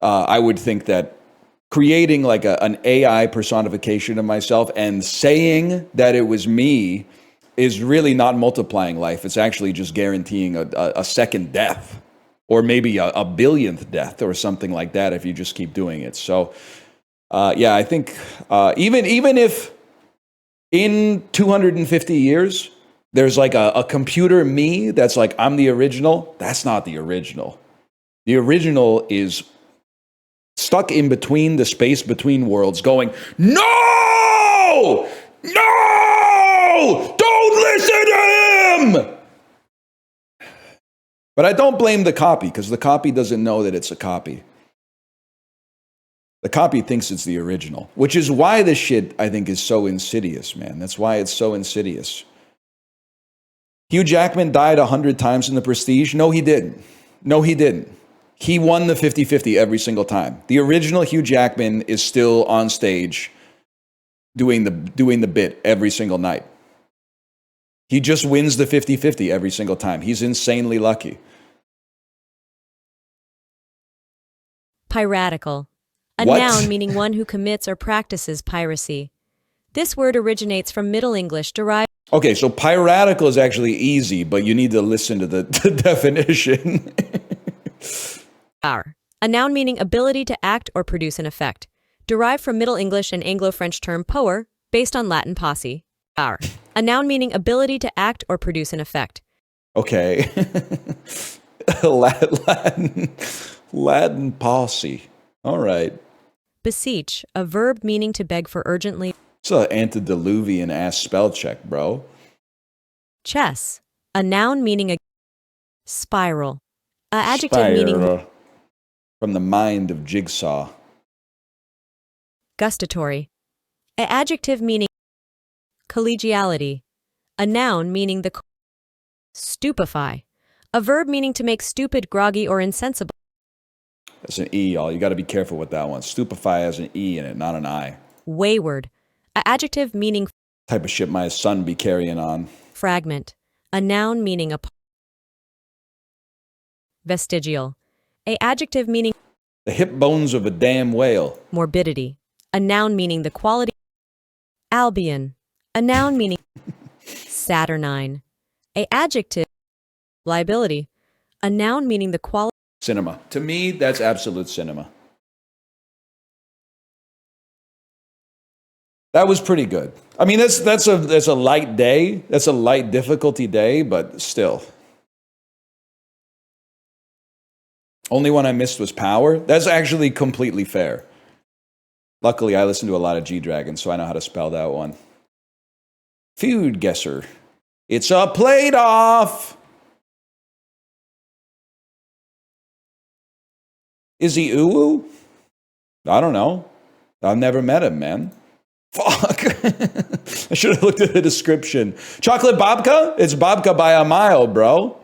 I would think that creating like an AI personification of myself and saying that it was me is really not multiplying life. It's actually just guaranteeing a second death, or maybe a billionth death, or something like that if you just keep doing it. So yeah, I think even if in 250 years, there's like a computer me that's like, I'm the original. That's not the original. The original is stuck in between the space between worlds going, no! No! Don't listen to him! But I don't blame the copy, because the copy doesn't know that it's a copy. The copy thinks it's the original, which is why this shit, I think, is so insidious, man. That's why it's so insidious. Hugh Jackman died 100 times in The Prestige. No, he didn't. No, he didn't. He won the 50-50 every single time. The original Hugh Jackman is still on stage doing the bit every single night. He just wins the 50-50 every single time. He's insanely lucky. Piratical. A What? noun meaning one who commits or practices piracy. This word originates from Middle English derived. Okay, so piratical is actually easy, but you need to listen to the definition. A noun meaning ability to act or produce an effect. Derived from Middle English and Anglo-French term poer, based on Latin posse. A noun meaning ability to act or produce an effect. Okay. Latin posse. All right. Beseech, a verb meaning to beg for urgently. It's an antediluvian ass spell check, bro. Chess, a noun meaning a spiral. A adjective meaning from the mind of Jigsaw. Gustatory. A adjective meaning collegiality. A noun meaning the stupefy. A verb meaning to make stupid, groggy, or insensible. That's an E, y'all. You got to be careful with that one. Stupefy has an E in it, not an I. Wayward. A adjective meaning Type of shit my son be carrying on. fragment. A noun meaning a vestigial. A adjective meaning The hip bones of a damn whale. morbidity. A noun meaning the quality. Albion. A noun meaning saturnine. A adjective liability. A noun meaning the quality. Cinema. To me, that's absolute cinema. That was pretty good. I mean, that's a light day. That's a light difficulty day, but still. Only one I missed was Power. That's actually completely fair. Luckily, I listen to a lot of G-Dragon, so I know how to spell that one. Feud guesser. It's a plate off. Is he uwu? I don't know. I've never met him, man. Fuck. I should have looked at the description. Chocolate babka? It's babka by a mile, bro.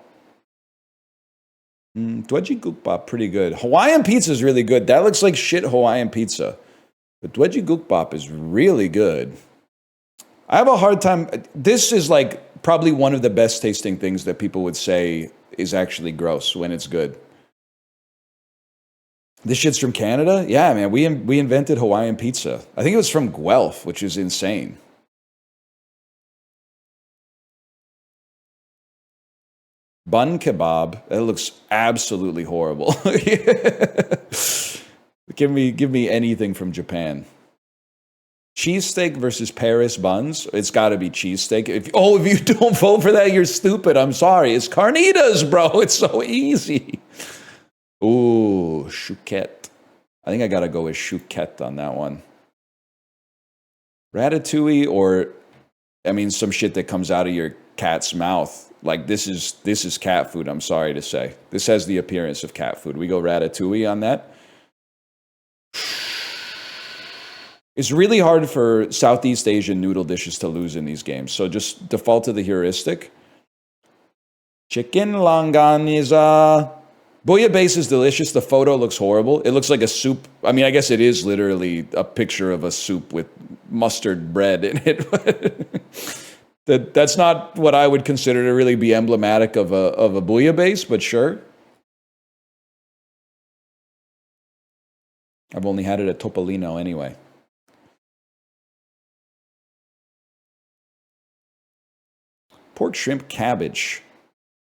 Dweji gukbap, pretty good. Hawaiian pizza is really good. That looks like shit Hawaiian pizza. But Dweji gukbap is really good. I have a hard time. This is like probably one of the best tasting things that people would say is actually gross when it's good. This shit's from Canada? Yeah, man, we invented Hawaiian pizza. I think it was from Guelph, which is insane. Bun kebab. That looks absolutely horrible. Give me anything from Japan. Cheesesteak versus Paris buns. It's got to be cheesesteak. If you don't vote for that, you're stupid. I'm sorry. It's carnitas, bro. It's so easy. Ooh, chouquette. I think I got to go with chouquette on that one. Ratatouille or, I mean, some shit that comes out of your cat's mouth. Like, this is cat food, I'm sorry to say. This has the appearance of cat food. We go ratatouille on that. It's really hard for Southeast Asian noodle dishes to lose in these games. So just default to the heuristic. Chicken longaniza. Bouillabaisse is delicious. The photo looks horrible. It looks like a soup. I mean, I guess it is literally a picture of a soup with mustard bread in it. That's not what I would consider to really be emblematic of a bouillabaisse, but sure. I've only had it at Topolino anyway. Pork, shrimp, cabbage.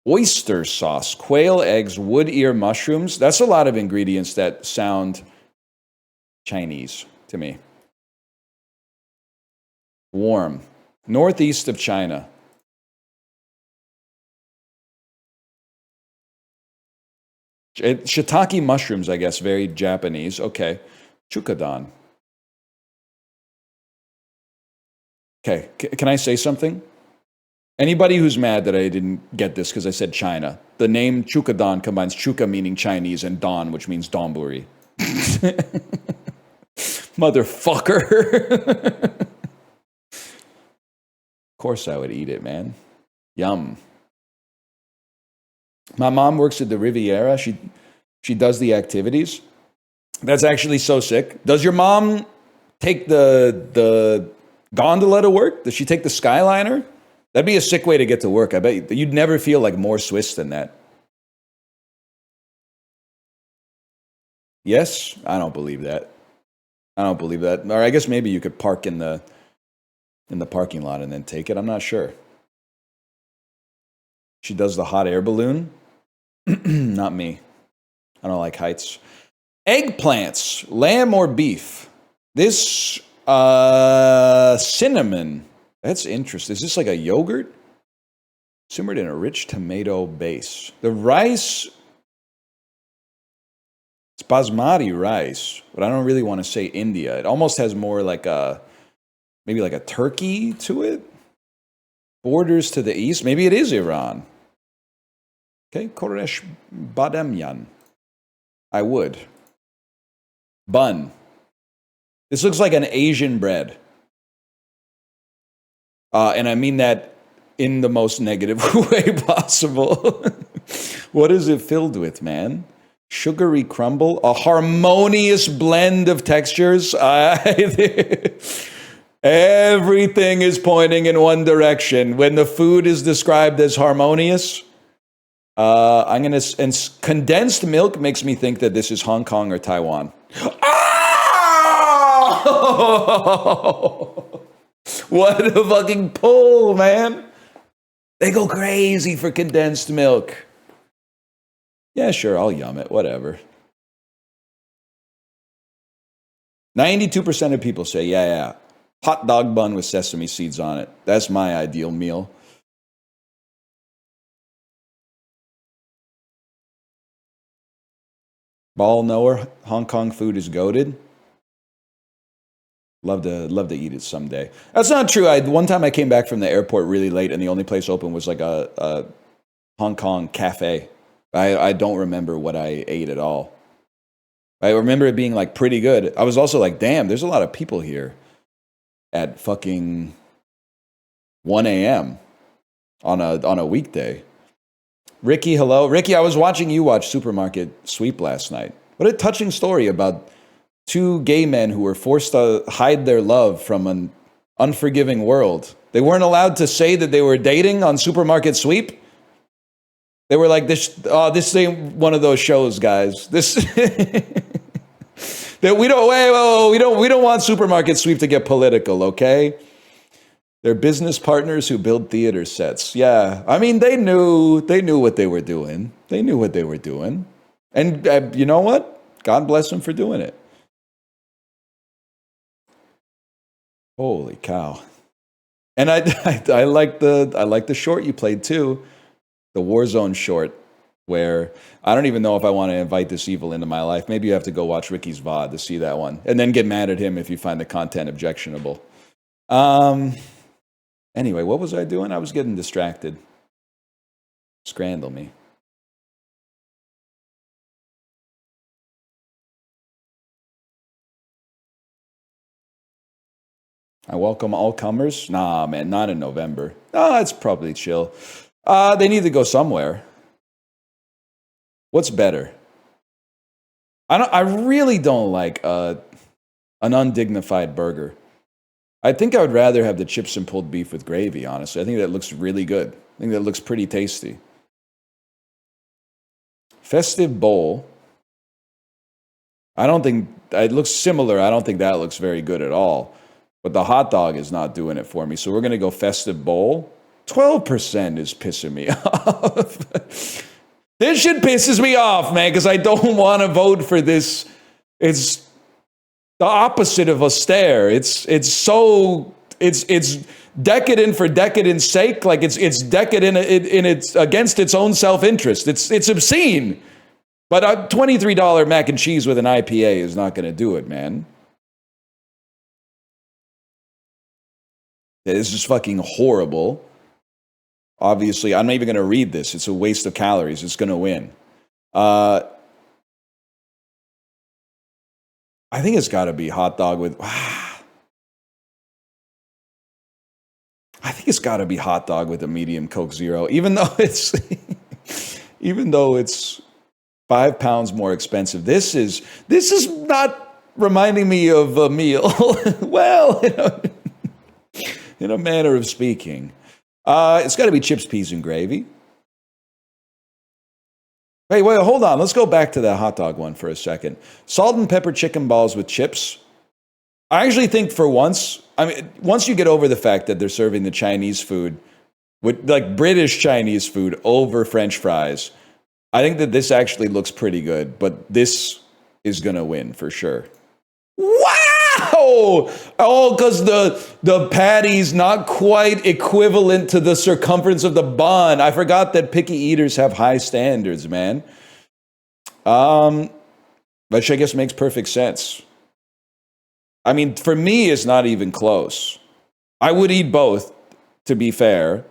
Oyster sauce, quail eggs, wood ear mushrooms. That's a lot of ingredients that sound Chinese to me. Warm. Northeast of China. Shiitake mushrooms, I guess, very Japanese. Okay. Chukadon. Okay, can I say something? Anybody who's mad that I didn't get this because I said China, the name Chukadon combines chuka meaning Chinese and don, which means donburi. Motherfucker. Of course I would eat it, man. Yum. My mom works at the Riviera. She does the activities. That's actually so sick. Does your mom take the gondola to work? Does she take the Skyliner? That'd be a sick way to get to work. I bet you'd never feel like more Swiss than that. Yes? I don't believe that. I don't believe that. Or I guess maybe you could park in the parking lot and then take it. I'm not sure. She does the hot air balloon. Not me. I don't like heights. Eggplants, lamb or beef? This cinnamon. That's interesting. Is this like a yogurt? Simmered in a rich tomato base. The rice, it's basmati rice, but I don't really want to say India. It almost has more like maybe like a turkey to it. Borders to the east. Maybe it is Iran. Okay, Koresh Badamyan. I would. Bun. This looks like an Asian bread. And I mean that in the most negative way possible. What is it filled with, man? Sugary crumble? A harmonious blend of textures? Everything is pointing in one direction. When the food is described as harmonious, and condensed milk makes me think that this is Hong Kong or Taiwan. Oh! What a fucking pull, man. They go crazy for condensed milk. Yeah, sure, I'll yum it, whatever. 92% of people say, yeah. Hot dog bun with sesame seeds on it. That's my ideal meal. Ball knower, Hong Kong food is goated. Love to eat it someday. That's not true. One time I came back from the airport really late, and the only place open was like a Hong Kong cafe. I don't remember what I ate at all. I remember it being like pretty good. I was also like, damn, there's a lot of people here at fucking 1 a.m. on a weekday. Ricky, hello. Ricky, I was watching you watch Supermarket Sweep last night. What a touching story about two gay men who were forced to hide their love from an unforgiving world. They weren't allowed to say that they were dating on Supermarket Sweep. They were like, this ain't one of those shows, guys. This that we don't want Supermarket Sweep to get political, okay? They're business partners who build theater sets. Yeah, I mean, they knew what they were doing. They knew what they were doing. And you know what? God bless them for doing it. Holy cow. And I like the short you played too, the Warzone short, where I don't even know if I want to invite this evil into my life. Maybe you have to go watch Ricky's VOD to see that one, and then get mad at him if you find the content objectionable. Anyway, what was I doing? I was getting distracted. Scrandle me. I welcome all comers. Nah, man, not in November. Ah, it's probably chill. They need to go somewhere. What's better? I really don't like an undignified burger. I think I would rather have the chips and pulled beef with gravy, honestly. I think that looks really good. I think that looks pretty tasty. Festive bowl. I don't think it looks similar. I don't think that looks very good at all. But the hot dog is not doing it for me. So we're going to go festive bowl. 12% is pissing me off. This shit pisses me off, man, because I don't want to vote for this. It's the opposite of austere. It's decadent for decadent's sake. Like it's decadent in its against its own self-interest. It's obscene. But a $23 mac and cheese with an IPA is not going to do it, man. This is fucking horrible. Obviously, I'm not even going to read this. It's a waste of calories. It's going to win. I think it's got to be hot dog with... I think it's got to be hot dog with a medium Coke Zero, even though it's 5 pounds more expensive. This is not reminding me of a meal. Well, in a manner of speaking. It's got to be chips, peas, and gravy. Hey, wait, hold on. Let's go back to that hot dog one for a second. Salt and pepper chicken balls with chips. I actually think for once, once you get over the fact that they're serving the Chinese food, with like British Chinese food over French fries, I think that this actually looks pretty good, but this is going to win for sure. Wow! Oh, because the patty's not quite equivalent to the circumference of the bun. I forgot that picky eaters have high standards, man. Which I guess makes perfect sense. I mean, for me, it's not even close. I would eat both, to be fair.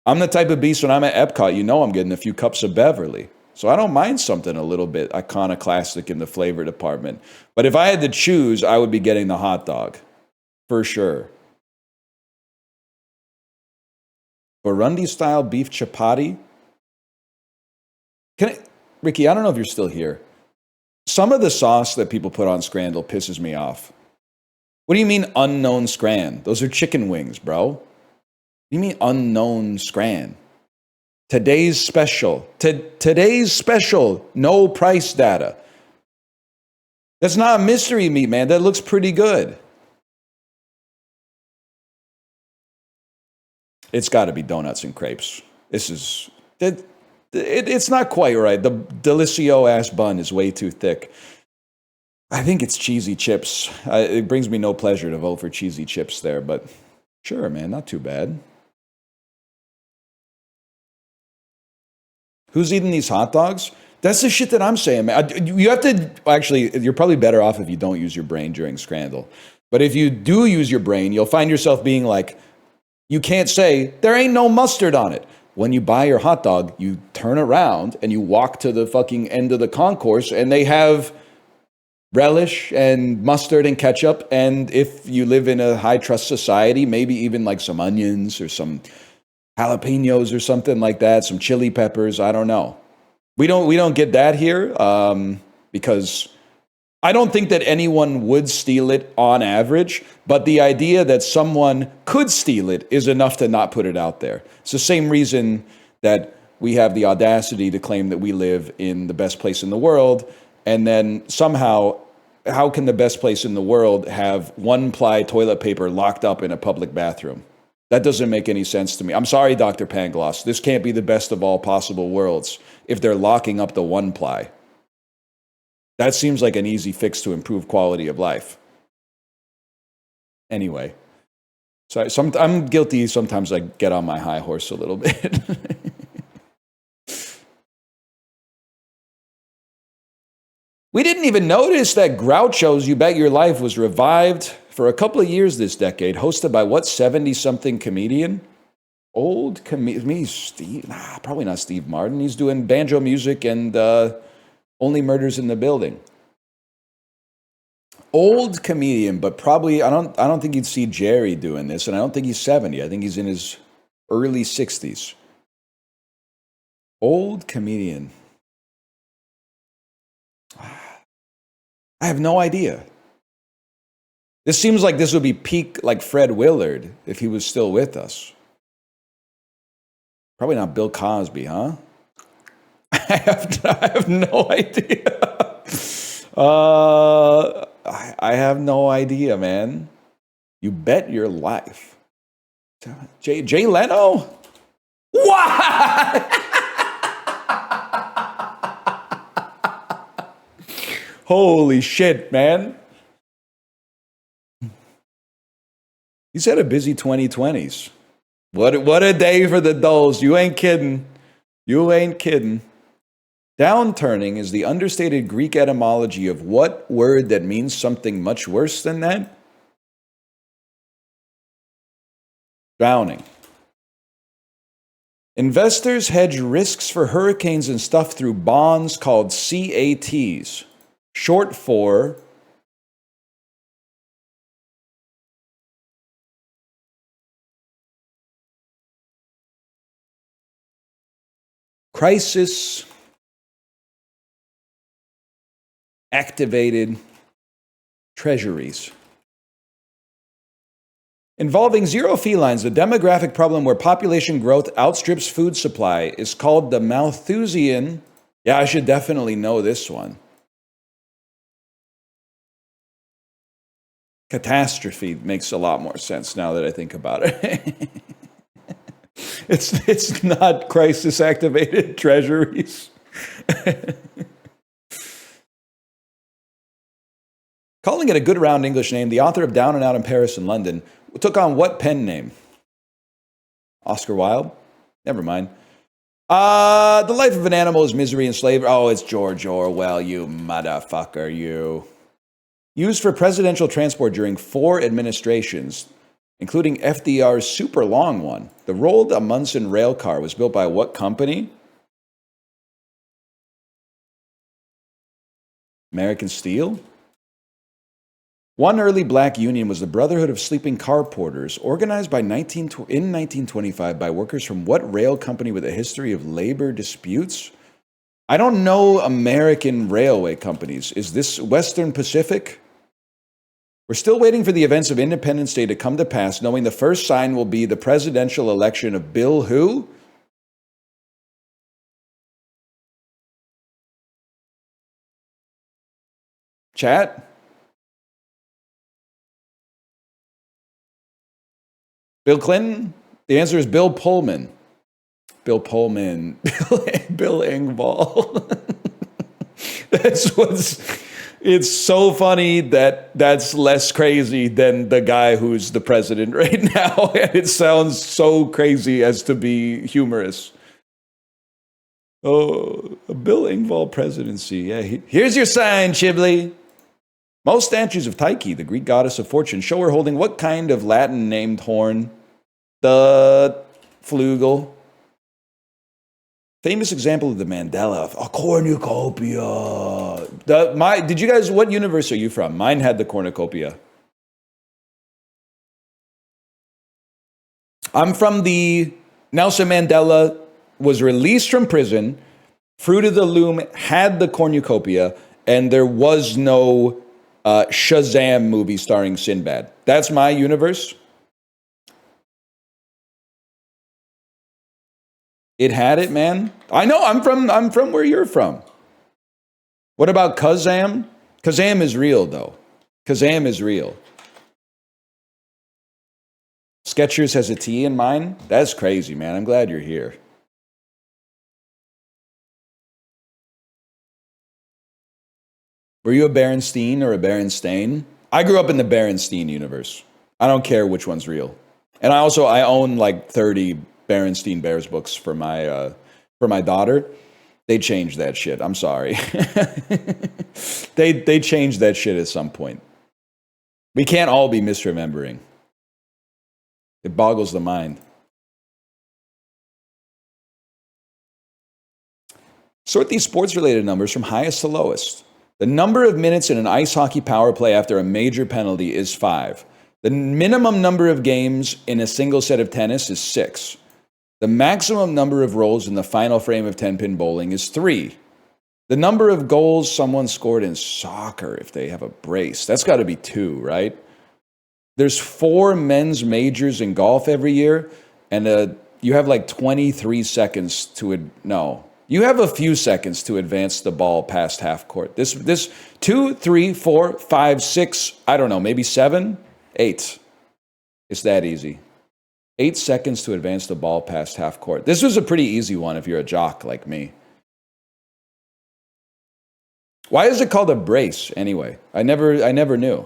I'm the type of beast when I'm at Epcot, you know I'm getting a few cups of Beverly. So I don't mind something a little bit iconoclastic in the flavor department. But if I had to choose, I would be getting the hot dog. For sure. Burundi-style beef chapati. Ricky, I don't know if you're still here. Some of the sauce that people put on Scrandle pisses me off. What do you mean unknown scran? Those are chicken wings, bro. What do you mean unknown scran? Today's special. Today's special. No price data. That's not a mystery meat, man. That looks pretty good. It's got to be donuts and crepes. It's not quite right. The Delicio ass bun is way too thick. I think it's cheesy chips. It brings me no pleasure to vote for cheesy chips there, but sure, man, not too bad. Who's eating these hot dogs? That's the shit that I'm saying, man. You have to, actually, you're probably better off if you don't use your brain during Scrandle. But if you do use your brain, you'll find yourself being like, you can't say, there ain't no mustard on it. When you buy your hot dog, you turn around and you walk to the fucking end of the concourse and they have relish and mustard and ketchup. And if you live in a high trust society, maybe even like some onions or some jalapenos or something like that, some chili peppers. I don't know. We don't get that here because I don't think that anyone would steal it on average, but the idea that someone could steal it is enough to not put it out there. It's the same reason that we have the audacity to claim that we live in the best place in the world, and then somehow, how can the best place in the world have one-ply toilet paper locked up in a public bathroom? That doesn't make any sense to me. I'm sorry, Dr. Pangloss. This can't be the best of all possible worlds if they're locking up the one-ply. That seems like an easy fix to improve quality of life. Anyway, so I'm guilty. Sometimes I get on my high horse a little bit. We didn't even notice that Groucho's You Bet Your Life was revived for a couple of years this decade, hosted by what 70-something comedian? Old comedian, Steve? Nah, probably not Steve Martin. He's doing banjo music and Only Murders in the Building. Old comedian, but probably I don't think you'd see Jerry doing this, and I don't think he's 70. I think he's in his early 60s. Old comedian. I have no idea. This seems like this would be peak like Fred Willard if he was still with us. Probably not Bill Cosby, huh? I have no idea. I have no idea, man. You bet your life. Jay Leno? What? Holy shit, man. He's had a busy 2020s. What a day for the Doles. You ain't kidding. You ain't kidding. Downturning is the understated Greek etymology of what word that means something much worse than that? Drowning. Investors hedge risks for hurricanes and stuff through bonds called CATs, short for crisis activated treasuries. Involving zero felines, the demographic problem where population growth outstrips food supply is called the Malthusian. Yeah, I should definitely know this one. Catastrophe makes a lot more sense now that I think about it. It's not crisis activated treasuries. Calling it a good round English name, the author of Down and Out in Paris and London took on what pen name? Oscar Wilde? Never mind. The life of an animal is misery and slavery. Oh, it's George Orwell, you motherfucker, you. Used for presidential transport during 4 administrations, including FDR's super long one. The Roald Amundsen rail car was built by what company? American Steel? One early black union was the Brotherhood of Sleeping Car Porters, organized in 1925 by workers from what rail company with a history of labor disputes? I don't know American railway companies. Is this Western Pacific? We're still waiting for the events of Independence Day to come to pass, knowing the first sign will be the presidential election of Bill who? Chat? Bill Clinton? The answer is Bill Pullman. Bill Pullman. Bill Engvall. It's so funny that that's less crazy than the guy who's the president right now. And it sounds so crazy as to be humorous. Oh, a Bill Engvall presidency. Yeah, here's your sign, Chiblee. Most statues of Tyche, the Greek goddess of fortune, show her holding what kind of Latin-named horn? The flugel. Famous example of the Mandela, a cornucopia. Did you guys, what universe are you from? Mine had the cornucopia. I'm from the Nelson Mandela was released from prison. Fruit of the Loom had the cornucopia, and there was no Shazam movie starring Sinbad. That's my universe. It had it, man. I know. I'm from where you're from. What about Kazam? Kazam is real, though. Kazam is real. Skechers has a T in mine? That's crazy, man. I'm glad you're here. Were you a Berenstein or a Berenstain? I grew up in the Berenstein universe. I don't care which one's real. And I own like 30 Berenstein Bears books for my daughter. They changed that shit. I'm sorry. they changed that shit at some point. We can't all be misremembering. It boggles the mind. Sort these sports-related numbers from highest to lowest. The number of minutes in an ice hockey power play after a major penalty is 5. The minimum number of games in a single set of tennis is 6. The maximum number of rolls in the final frame of 10-pin bowling is 3. The number of goals someone scored in soccer if they have a brace, that's got to be 2, right? There's 4 men's majors in golf every year, and you have like 23 seconds to you have a few seconds to advance the ball past half court. This 2, 3, 4, 5, 6, I don't know, maybe 7, 8. It's that easy. 8 seconds to advance the ball past half court. This was a pretty easy one if you're a jock like me. Why is it called a brace anyway? I never knew.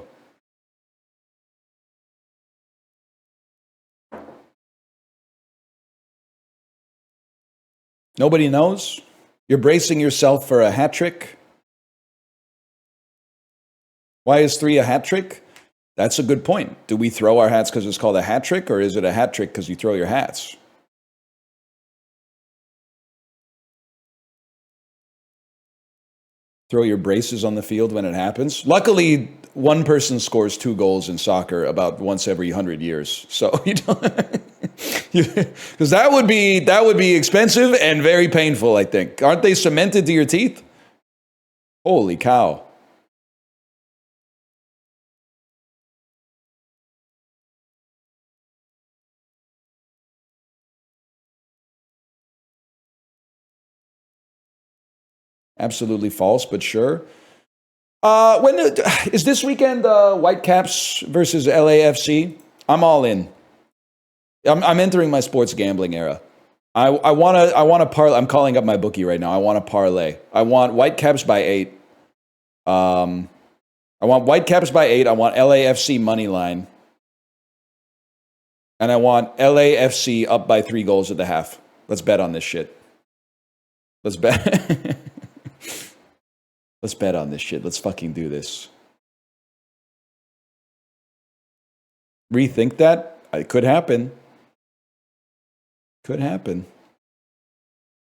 Nobody knows? You're bracing yourself for a hat trick? Why is 3 a hat trick? That's a good point. Do we throw our hats because it's called a hat trick, or is it a hat trick because you throw your hats? Throw your braces on the field when it happens. Luckily, one person scores 2 goals in soccer about once every 100 years. So you don't, because that would be expensive and very painful, I think. Aren't they cemented to your teeth? Holy cow. Absolutely false, but sure. Is this weekend Whitecaps versus LAFC? I'm all in. I'm entering my sports gambling era. I want to parlay. I'm calling up my bookie right now. I want to parlay. I want Whitecaps by 8. I want Whitecaps by 8. I want LAFC money line, and I want LAFC up by 3 goals at the half. Let's bet on this shit. Let's bet. Let's bet on this shit. Let's fucking do this. Rethink that? It could happen. Could happen.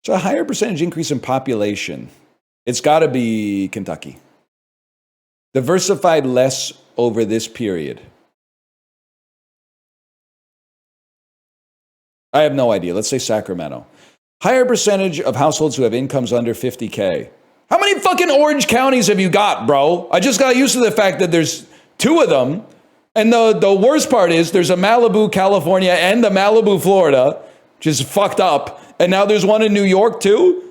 So a higher percentage increase in population. It's got to be Kentucky. Diversified less over this period. I have no idea. Let's say Sacramento. Higher percentage of households who have incomes under 50K. How many fucking orange counties have you got, bro? I just got used to the fact that there's 2 of them. And the worst part is there's a Malibu, California, and the Malibu, Florida, which is fucked up. And now there's one in New York, too?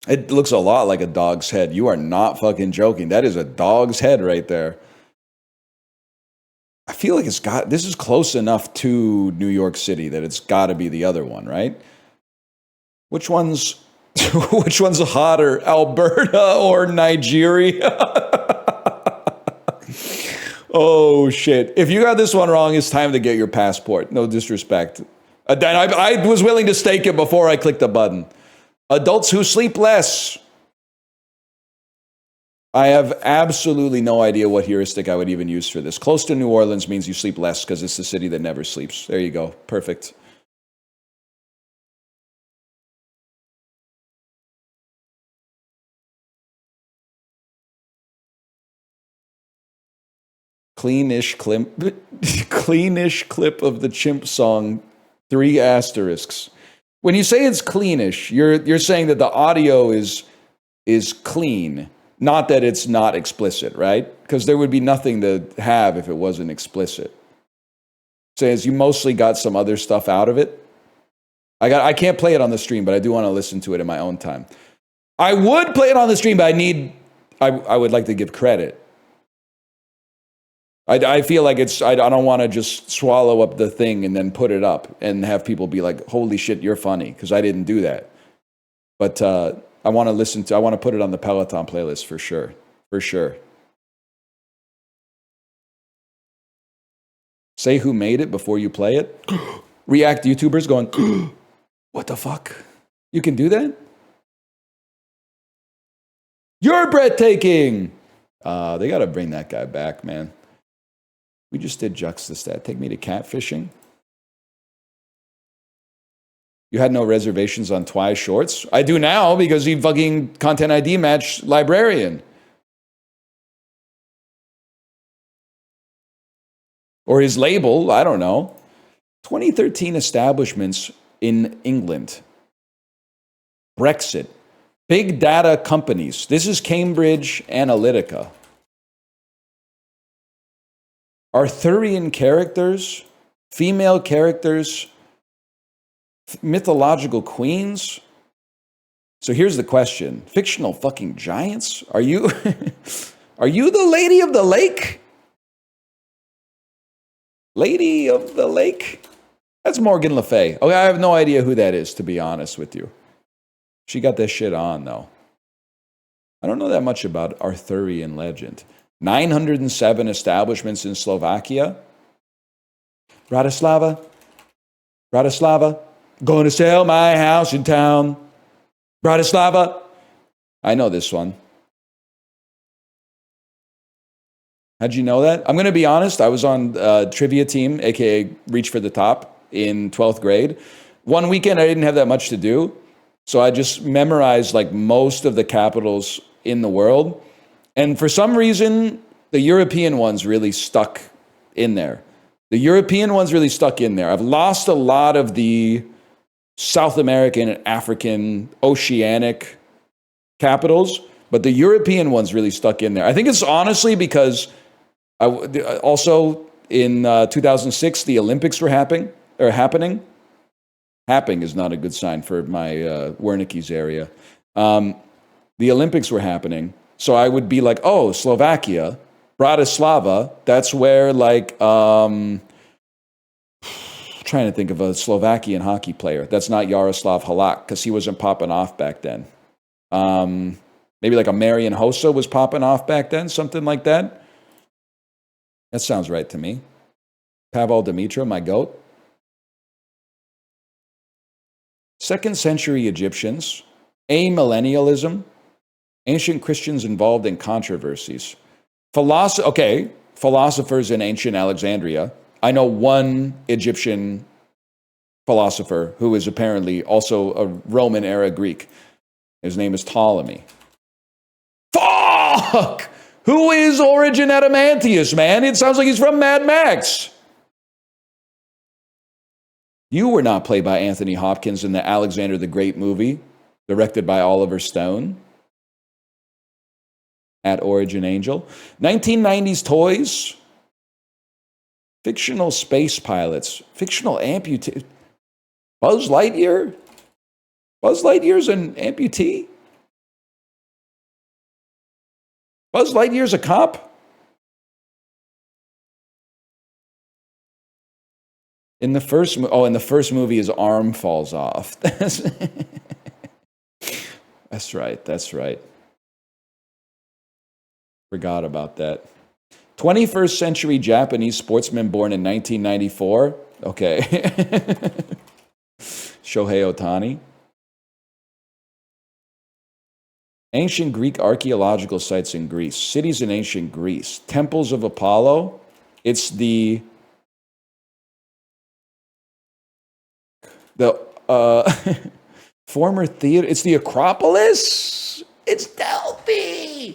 It looks a lot like a dog's head. You are not fucking joking. That is a dog's head right there. I feel like this is close enough to New York City that it's got to be the other one, right? Which one's hotter, Alberta or Nigeria? Oh, shit. If you got this one wrong, it's time to get your passport. No disrespect. I was willing to stake it before I clicked the button. Adults who sleep less. I have absolutely no idea what heuristic I would even use for this. Close to New Orleans means you sleep less because it's the city that never sleeps. There you go. Perfect. Cleanish clip of the chimp song, 3 asterisks. When you say it's cleanish, you're saying that the audio is clean. Not that it's not explicit, right? Because there would be nothing to have if it wasn't explicit. Says you mostly got some other stuff out of it. I can't play it on the stream, but I do want to listen to it in my own time. I would play it on the stream, but I would like to give credit. I feel like I don't want to just swallow up the thing and then put it up and have people be like, holy shit, you're funny, because I didn't do that. But I want to put it on the Peloton playlist for sure. For sure. Say who made it before you play it. React YouTubers going, what the fuck? You can do that? You're breathtaking. They got to bring that guy back, man. We just did Juxtastat. Take me to catfishing. You had no reservations on Twice Shorts? I do now because he fucking Content ID match librarian. Or his label, I don't know. 2013 establishments in England. Brexit. Big data companies. This is Cambridge Analytica. Arthurian characters, female characters, mythological queens. So here's the question. Fictional fucking giants? Are you are you the Lady of the Lake? Lady of the Lake? That's Morgan Le Fay. Okay, I have no idea who that is, to be honest with you. She got this shit on, though. I don't know that much about Arthurian legend. 907 establishments in Slovakia. Bratislava. Going to sell my house in town. Bratislava. I know this one. How'd you know that? I'm going to be honest. I was on trivia team, aka Reach for the Top, in 12th grade. One weekend, I didn't have that much to do. So I just memorized like most of the capitals in the world. And for some reason, the European ones really stuck in there. I've lost a lot of the South American, African, Oceanic capitals, but the European ones really stuck in there. I think it's honestly because also in 2006, the Olympics were happening. Happening is not a good sign for my Wernicke's area. The Olympics were happening. So I would be like, oh, Slovakia, Bratislava, that's where like, trying to think of a Slovakian hockey player. That's not Yaroslav Halak because he wasn't popping off back then. Maybe like a Marian Hossa was popping off back then, something like that. That sounds right to me. Pavel Dimitra, my goat. 2nd century Egyptians, amillennialism, ancient Christians involved in controversies. Philosophers in ancient Alexandria. I know one Egyptian philosopher who is apparently also a Roman era Greek. His name is Ptolemy. Fuck! Who is Origin Adamantius, man? It sounds like he's from Mad Max. You were not played by Anthony Hopkins in the Alexander the Great movie, directed by Oliver Stone. At Origin Angel. 1990s toys. Fictional space pilots. Fictional amputee. Buzz Lightyear? Buzz Lightyear's an amputee? Buzz Lightyear's a cop? In the first movie, his arm falls off. That's right. Forgot about that. 21st century Japanese sportsman born in 1994. Okay. Shohei Ohtani. Ancient Greek archaeological sites in Greece. Cities in ancient Greece. Temples of Apollo. It's the former theater. It's the Acropolis. It's Delphi.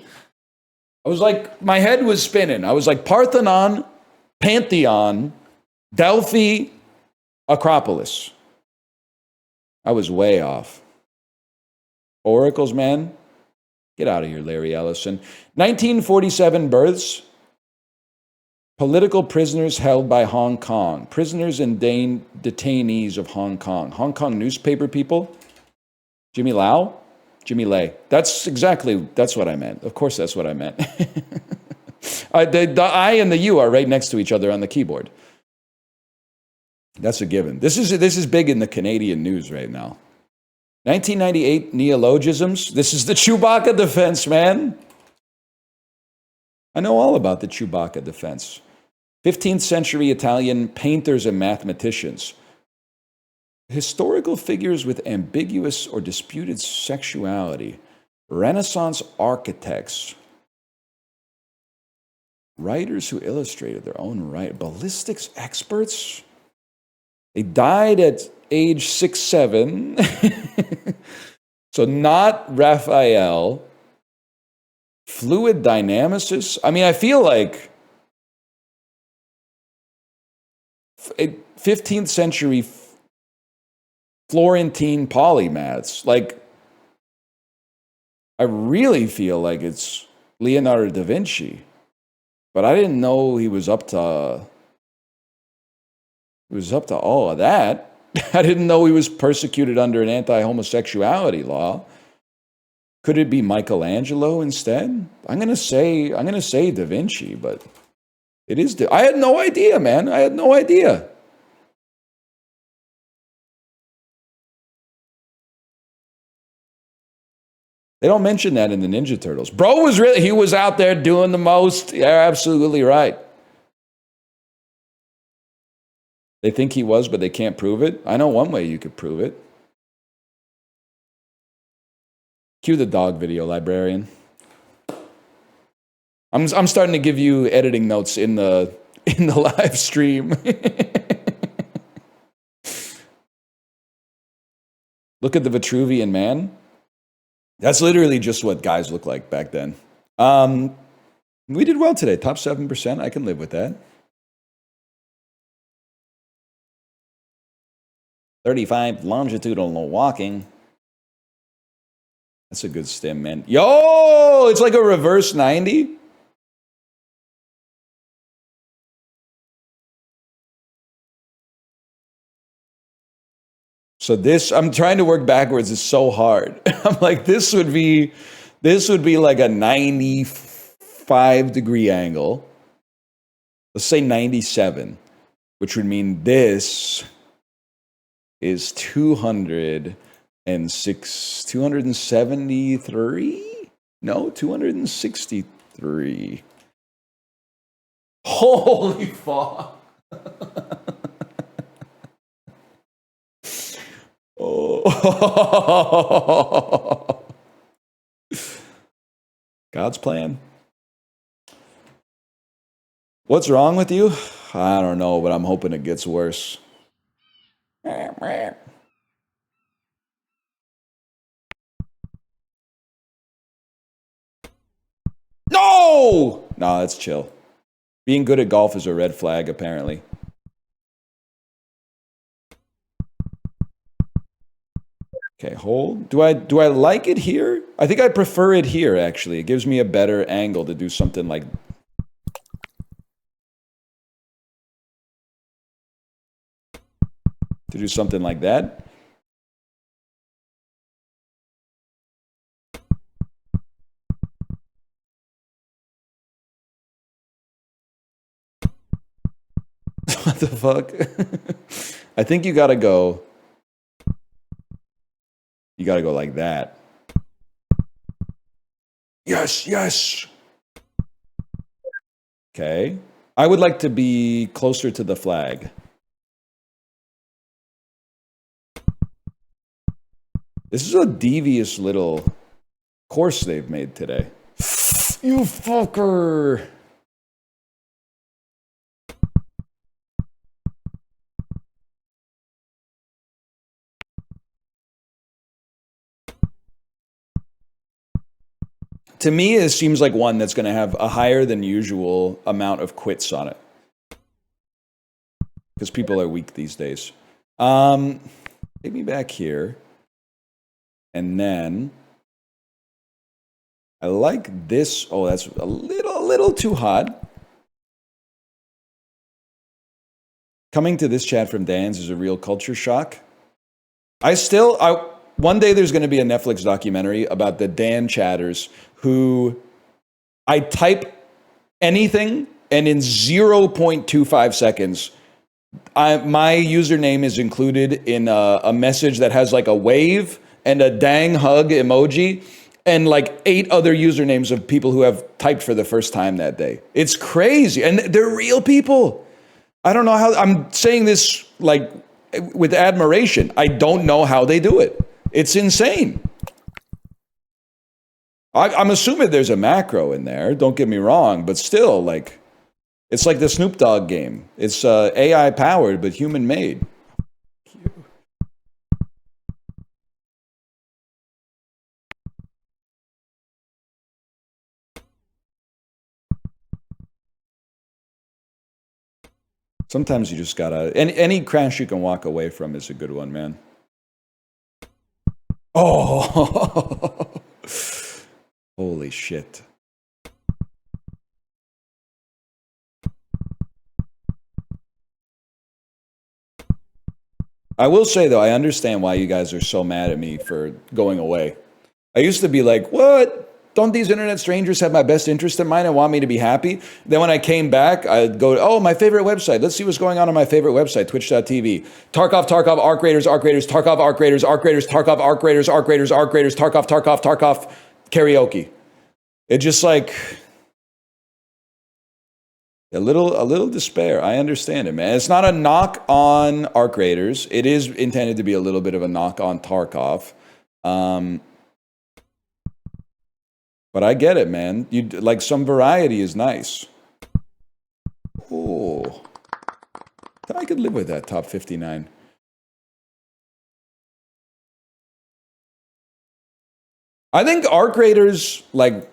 I was like, my head was spinning. I was like, Parthenon, Pantheon, Delphi, Acropolis. I was way off. Oracles, man. Get out of here, Larry Ellison. 1947 births. Political prisoners held by Hong Kong. Prisoners and detainees of Hong Kong. Hong Kong newspaper people. Jimmy Lau? Jimmy Lay. That's what I meant. Of course that's what I meant. The I and the U are right next to each other on the keyboard. That's a given. This is big in the Canadian news right now. 1998 neologisms. This is the Chewbacca defense, man. I know all about the Chewbacca defense. 15th century Italian painters and mathematicians. Historical figures with ambiguous or disputed sexuality. Renaissance architects. Writers who illustrated their own right. Ballistics experts. They died at age 6, 7. So not Raphael. Fluid dynamicists. I mean, I feel like 15th century Florentine polymaths. Like, I really feel like it's Leonardo da Vinci. But I didn't know he was up to all of that. I didn't know he was persecuted under an anti-homosexuality law. Could it be Michelangelo instead? I'm gonna say Da Vinci, but it is. I had no idea, man. I had no idea. They don't mention that in the Ninja Turtles. Bro he was out there doing the most. You're absolutely right. They think he was, but they can't prove it. I know one way you could prove it. Cue the dog video, librarian. I'm starting to give you editing notes in the live stream. Look at the Vitruvian Man. That's literally just what guys look like back then. We did well today. Top 7%. I can live with that. 35 longitudinal walking. That's a good stem, man. Yo, it's like a reverse 90. So this, I'm trying to work backwards. It's so hard. I'm like, this would be like a 95-degree angle. Let's say 97, which would mean this is 273? No, 263. Holy fuck. Oh. God's plan. What's wrong with you? I don't know, but I'm hoping it gets worse. No! No, that's chill. Being good at golf is a red flag, apparently. Okay, hold. Do I like it here? I think I prefer it here, actually. It gives me a better angle to do something like... To do something like that. What the fuck? I think you gotta go... You gotta go like that. Yes, yes. Okay. I would like to be closer to the flag. This is a devious little course they've made today. You fucker. To me, it seems like one that's going to have a higher than usual amount of quits on it. Because people are weak these days. Take me back here. And then I like this. Oh, that's a little too hot. Coming to this chat from Dan's is a real culture shock. One day there's going to be a Netflix documentary about the Dan chatters who I type anything and in 0.25 seconds, my username is included in a message that has like a wave and a dang hug emoji and like 8 other usernames of people who have typed for the first time that day. It's crazy. And they're real people. I don't know how, I'm saying this like with admiration. I don't know how they do it. It's insane. I'm assuming there's a macro in there. Don't get me wrong, but still, like, it's like the Snoop Dogg game. It's AI powered, but human made. Sometimes you just gotta. Any crash you can walk away from is a good one, man. Oh, holy shit. I will say, though, I understand why you guys are so mad at me for going away. I used to be like, what? Don't these internet strangers have my best interest in mind and want me to be happy? Then when I came back, I'd go, oh, my favorite website. Let's see what's going on my favorite website, twitch.tv. Tarkov, Arc Raiders, Tarkov, Arc Raiders, Tarkov, Arc Raiders, Tarkov, karaoke. It just like a little despair. I understand it, man. It's not a knock on Arc Raiders. It is intended to be a little bit of a knock on Tarkov. But I get it, man. You like some variety is nice. Oh, I could live with that top 59. I think Arc Raiders, like,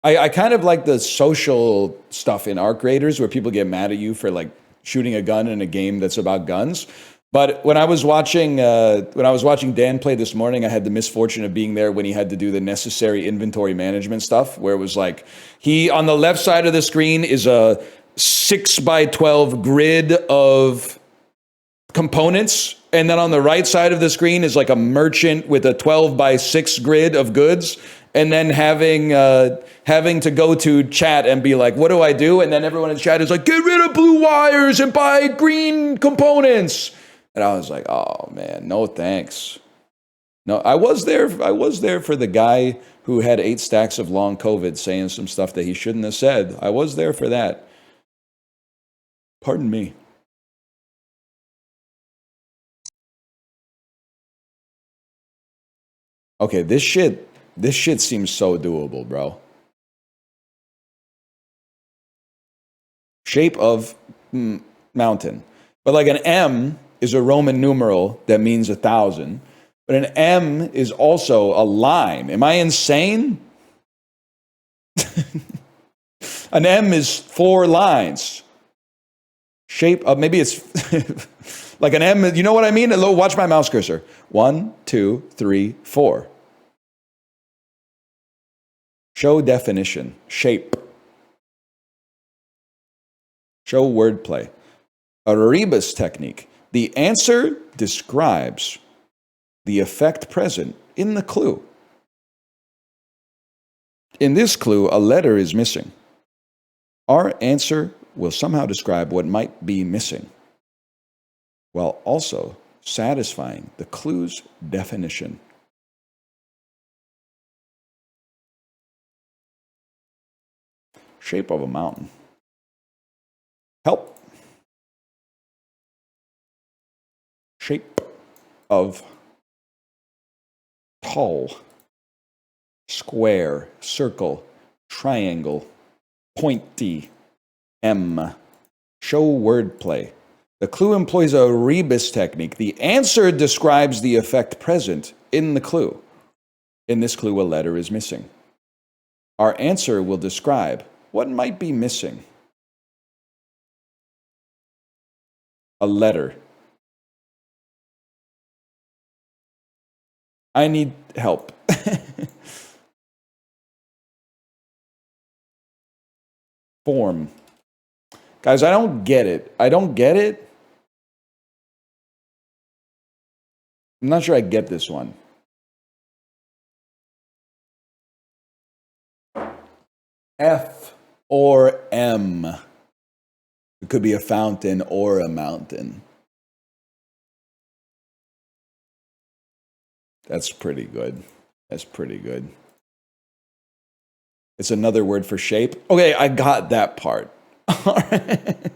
I kind of like the social stuff in Arc Raiders where people get mad at you for like shooting a gun in a game that's about guns. But when I was watching Dan play this morning, I had the misfortune of being there when he had to do the necessary inventory management stuff, where it was like on the left side of the screen is a 6x12 grid of components, and then on the right side of the screen is like a merchant with a 12x6 grid of goods, and then having to go to chat and be like, what do I do? And then everyone in chat is like, get rid of blue wires and buy green components. And I was like, oh man, no thanks. No, I was there for the guy who had 8 stacks of long COVID saying some stuff that he shouldn't have said. I was there for that. Pardon me. Okay, this shit seems so doable, bro. Shape of mountain. But like an M is a Roman numeral that means 1,000. But an M is also a line. Am I insane? An M is 4 lines. Shape of, maybe it's like an M, you know what I mean? Watch my mouse cursor. 1, 2, 3, 4. Show definition. Shape. Show wordplay. A rebus technique. The answer describes the effect present in the clue. In this clue, a letter is missing. Our answer will somehow describe what might be missing, while also satisfying the clue's definition. Shape of a mountain. Help. Shape of tall, square, circle, triangle, pointy, M. Show wordplay. The clue employs a rebus technique. The answer describes the effect present in the clue. In this clue, a letter is missing. Our answer will describe what might be missing. A letter. I need help. Form. Guys, I don't get it. I don't get it. I'm not sure I get this one. F or M. It could be a fountain or a mountain. That's pretty good. That's pretty good. It's another word for shape. Okay, I got that part. All right.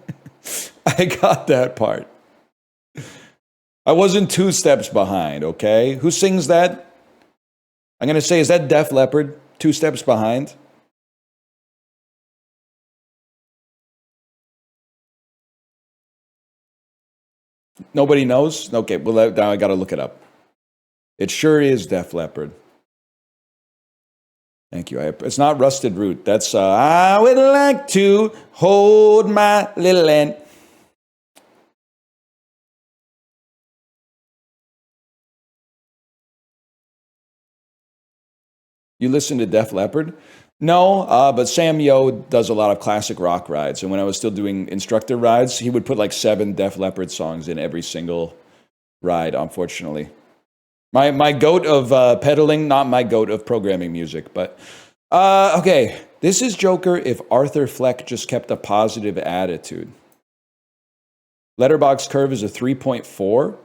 I got that part. I wasn't 2 steps behind, okay? Who sings that? I'm going to say, is that Def Leppard? 2 steps behind? Nobody knows? Okay, well, now I got to look it up. It sure is Def Leppard. Thank you. It's not Rusted Root. That's, I would like to hold my little hand. You listen to Def Leppard? No, but Sam Yo does a lot of classic rock rides. And when I was still doing instructor rides, he would put like 7 Def Leppard songs in every single ride, unfortunately. My goat of pedaling, not my goat of programming music. But, okay, this is Joker if Arthur Fleck just kept a positive attitude. Letterboxd curve is a 3.4.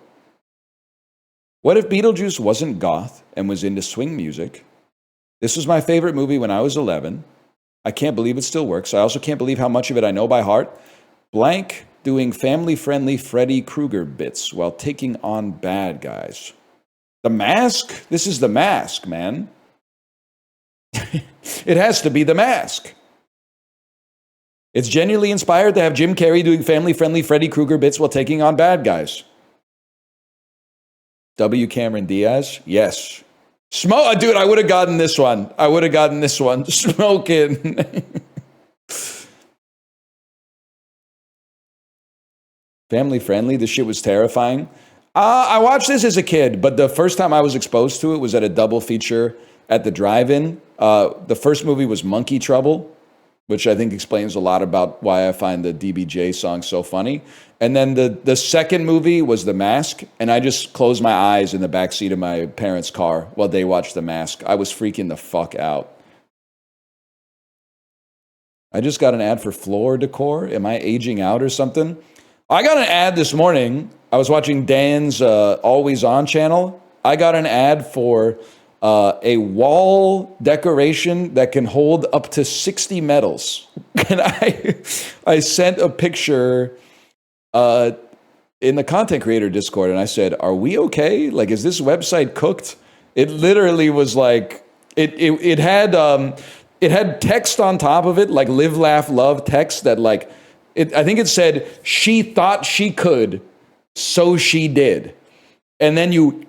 What if Beetlejuice wasn't goth and was into swing music? This was my favorite movie when I was 11. I can't believe it still works. I also can't believe how much of it I know by heart. Blank doing family-friendly Freddy Krueger bits while taking on bad guys. The Mask? This is The Mask, man. It has to be The Mask. It's genuinely inspired to have Jim Carrey doing family-friendly Freddy Krueger bits while taking on bad guys. W. Cameron Diaz? Yes. Smoke, dude, I would have gotten this one. Smoking. Family friendly. This shit was terrifying. I watched this as a kid, but the first time I was exposed to it was at a double feature at the drive-in. The first movie was Monkey Trouble, which I think explains a lot about why I find the DBJ song so funny. And then the second movie was The Mask, and I just closed my eyes in the backseat of my parents' car while they watched The Mask. I was freaking the fuck out. I just got an ad for floor decor. Am I aging out or something? I got an ad this morning. I was watching Dan's Always On channel. I got an ad for a wall decoration that can hold up to 60 medals. And I sent a picture in the content creator Discord, and I said, "Are we okay? Like, is this website cooked?" It literally was like it had text on top of it, like live, laugh, love text that like I think it said she thought she could, so she did, and then you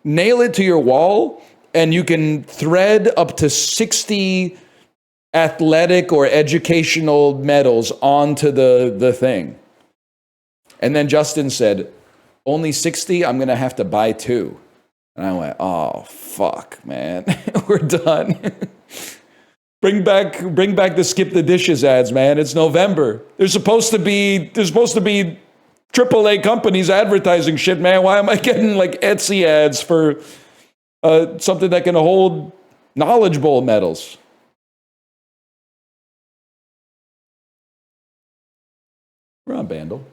nail it to your wall, and you can thread up to 60 athletic or educational medals onto the thing. And then Justin said, "Only 60? I'm going to have to buy 2. And I went, "Oh, fuck, man. We're done." Bring back the skip the dishes ads, man. It's November. There's supposed to be AAA companies advertising shit, man. Why am I getting like Etsy ads for something that can hold Knowledge Bowl medals? We're on Bandle.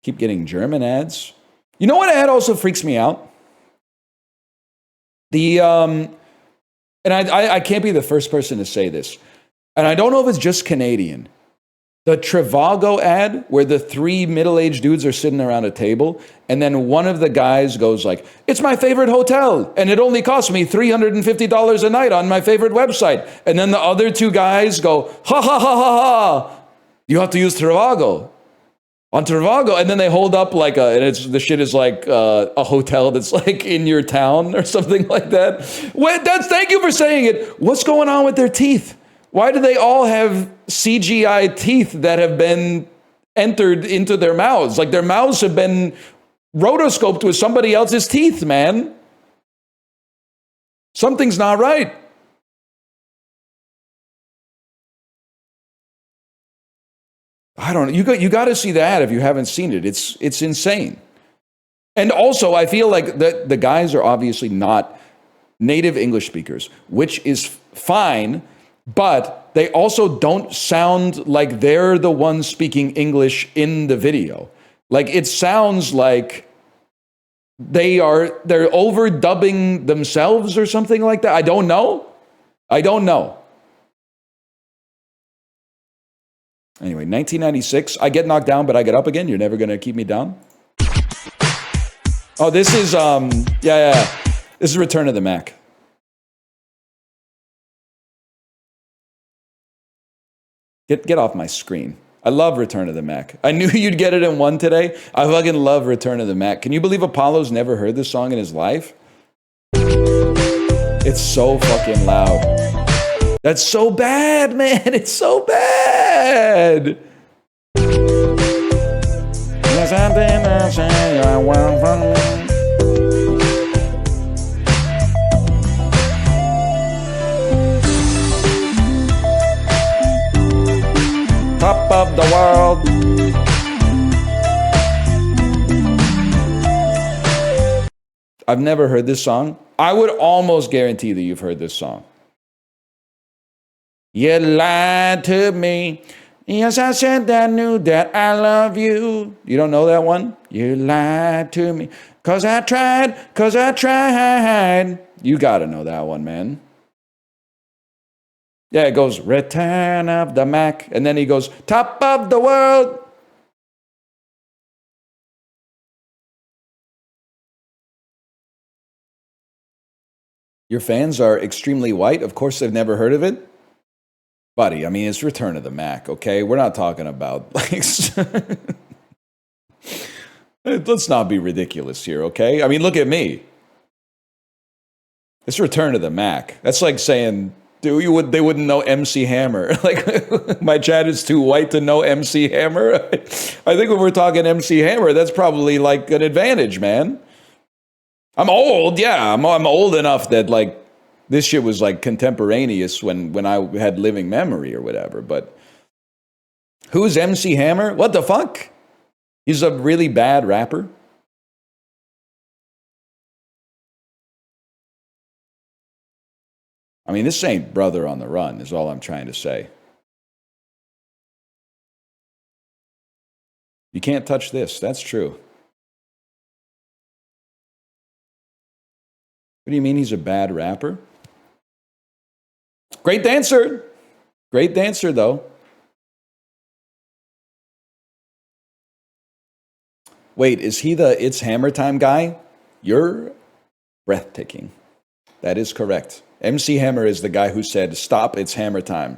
Keep getting German ads. You know what ad also freaks me out? And I can't be the first person to say this, and I don't know if it's just Canadian. The Trivago ad where the 3 middle-aged dudes are sitting around a table, and then one of the guys goes like, "It's my favorite hotel, and it only costs me $350 a night on my favorite website." And then the other 2 guys go, "Ha ha ha ha ha! You have to use Trivago." On Trivago, and then they hold up like the shit is like a hotel that's like in your town or something like that. Thank you for saying it. What's going on with their teeth? Why do they all have CGI teeth that have been entered into their mouths? Like their mouths have been rotoscoped with somebody else's teeth, man. Something's not right. I don't know. You got to see that if you haven't seen it. It's insane. And also, I feel like the guys are obviously not native English speakers, which is fine, but they also don't sound like they're the ones speaking English in the video. Like it sounds like they're overdubbing themselves or something like that. I don't know. Anyway, 1996, I get knocked down, but I get up again. You're never going to keep me down. Oh, this is, This is Return of the Mac. Get off my screen. I love Return of the Mac. I knew you'd get it in one today. I fucking love Return of the Mac. Can you believe Apollo's never heard this song in his life? It's so fucking loud. That's so bad, man. It's so bad. Top of the world. I've never heard this song. I would almost guarantee that you've heard this song. You lied to me. Yes, I said that I knew that I love you. You don't know that one? You lied to me. 'Cause I tried. You gotta know that one, man. Yeah, it goes, Return of the Mac. And then he goes, Top of the world. Your fans are extremely white. Of course, they've never heard of it. Buddy, I mean, it's Return of the Mac, okay? We're not talking about, like, let's not be ridiculous here, okay? I mean, look at me. It's Return of the Mac. That's like saying, dude, they wouldn't know MC Hammer. Like, my chat is too white to know MC Hammer. I think when we're talking MC Hammer, that's probably like an advantage, man. I'm old, yeah. I'm old enough that, like, this shit was like contemporaneous when I had living memory or whatever. But who's MC Hammer? What the fuck? He's a really bad rapper. I mean, this ain't Brother on the Run, is all I'm trying to say. You can't touch this. That's true. What do you mean he's a bad rapper? Great dancer. Great dancer, though. Wait, is he the It's Hammer Time guy? You're breathtaking. That is correct. MC Hammer is the guy who said, Stop, it's Hammer Time.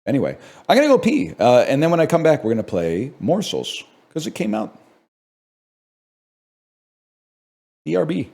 Anyway, I'm going to go pee. And then when I come back, we're going to play Morsels because it came out. BRB.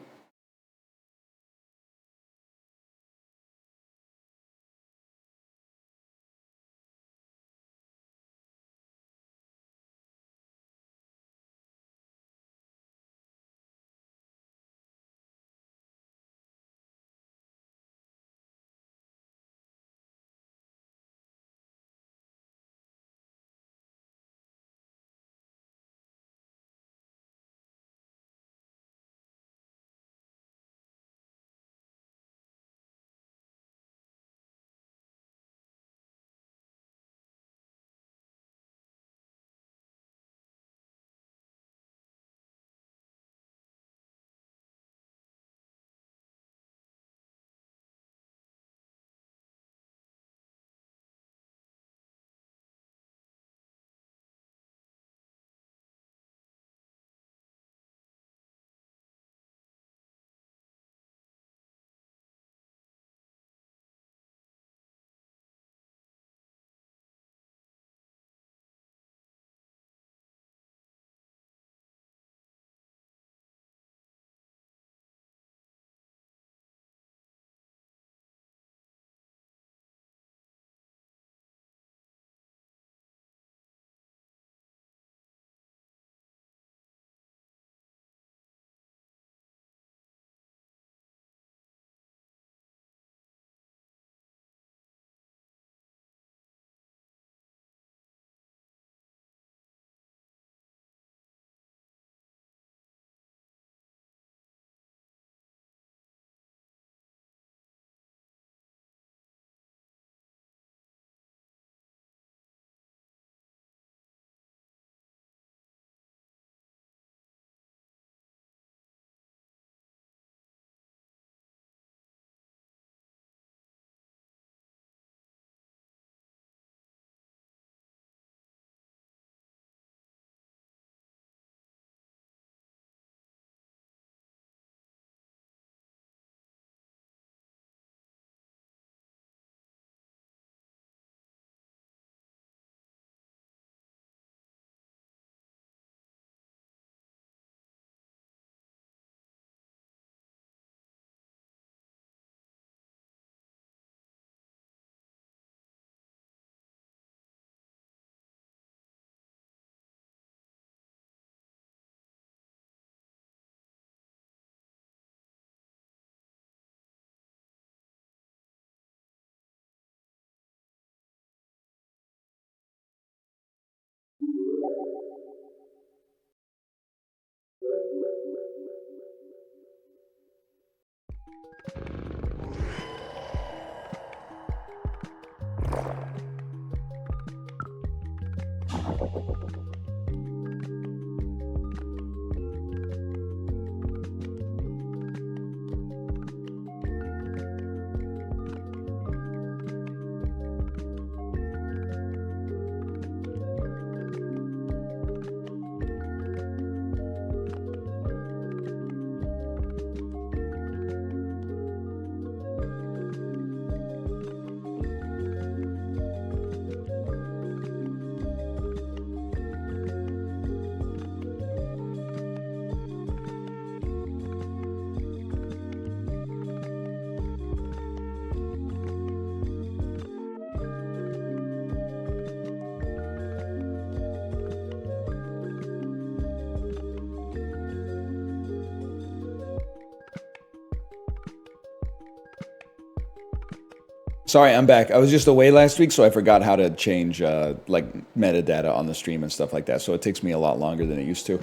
Sorry, I'm back. I was just away last week, so I forgot how to change like metadata on the stream and stuff like that. So it takes me a lot longer than it used to.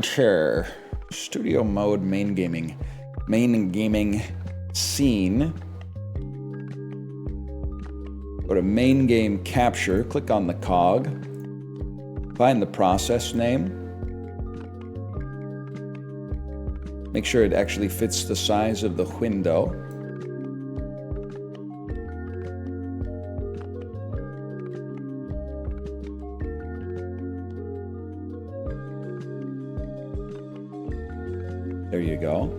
Sure. Studio mode, main gaming scene. Go to main game capture. Click on the cog. Find the process name. Make sure it actually fits the size of the window. There you go.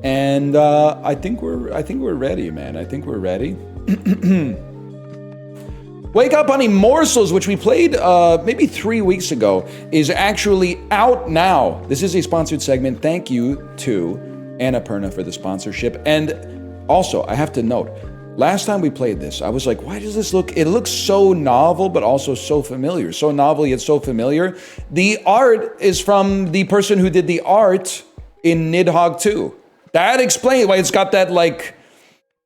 And I think we're ready, man. I think we're ready. Wake Up Honey Morsels, which we played maybe 3 weeks ago, is actually out now. This is a sponsored segment. Thank you to Annapurna for the sponsorship. And also, I have to note, last time we played this, I was like, why does this look... It looks so novel, but also so familiar. So novel, yet so familiar. The art is from the person who did the art in Nidhogg 2. That explains why it's got that, like...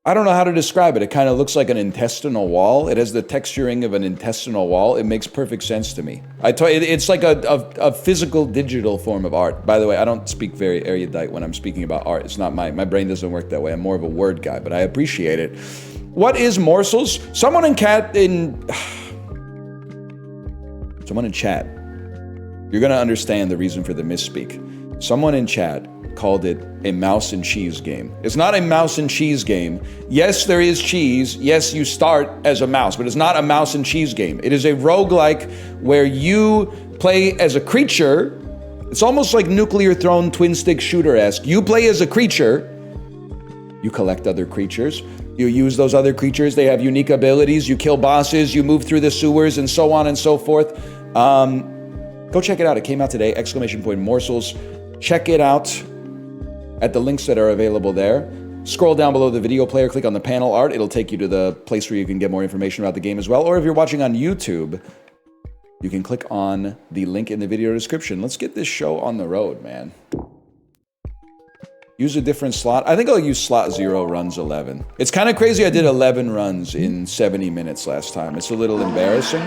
I don't know how to describe it. It kind of looks like an intestinal wall. It has the texturing of an intestinal wall. It makes perfect sense to me. It's like a physical digital form of art. By the way, I don't speak very erudite when I'm speaking about art. It's not my brain doesn't work that way. I'm more of a word guy, but I appreciate it. What is Morsels? Someone in chat. You're gonna understand the reason for the misspeak. Someone in chat called it a mouse and cheese game. It's not a mouse and cheese game. Yes, there is cheese. Yes, you start as a mouse, but it's not a mouse and cheese game. It is a roguelike where you play as a creature. It's almost like Nuclear Throne twin stick shooter-esque. You play as a creature. You collect other creatures. You use those other creatures. They have unique abilities. You kill bosses. You move through the sewers and so on and so forth. Go check it out. It came out today. ! Morsels. Check it out at the links that are available there. Scroll down below the video player, click on the panel art. It'll take you to the place where you can get more information about the game as well. Or if you're watching on YouTube, you can click on the link in the video description. Let's get this show on the road, man. Use a different slot. I think I'll use slot 0 runs 11. It's kind of crazy I did 11 runs in 70 minutes last time. It's a little embarrassing.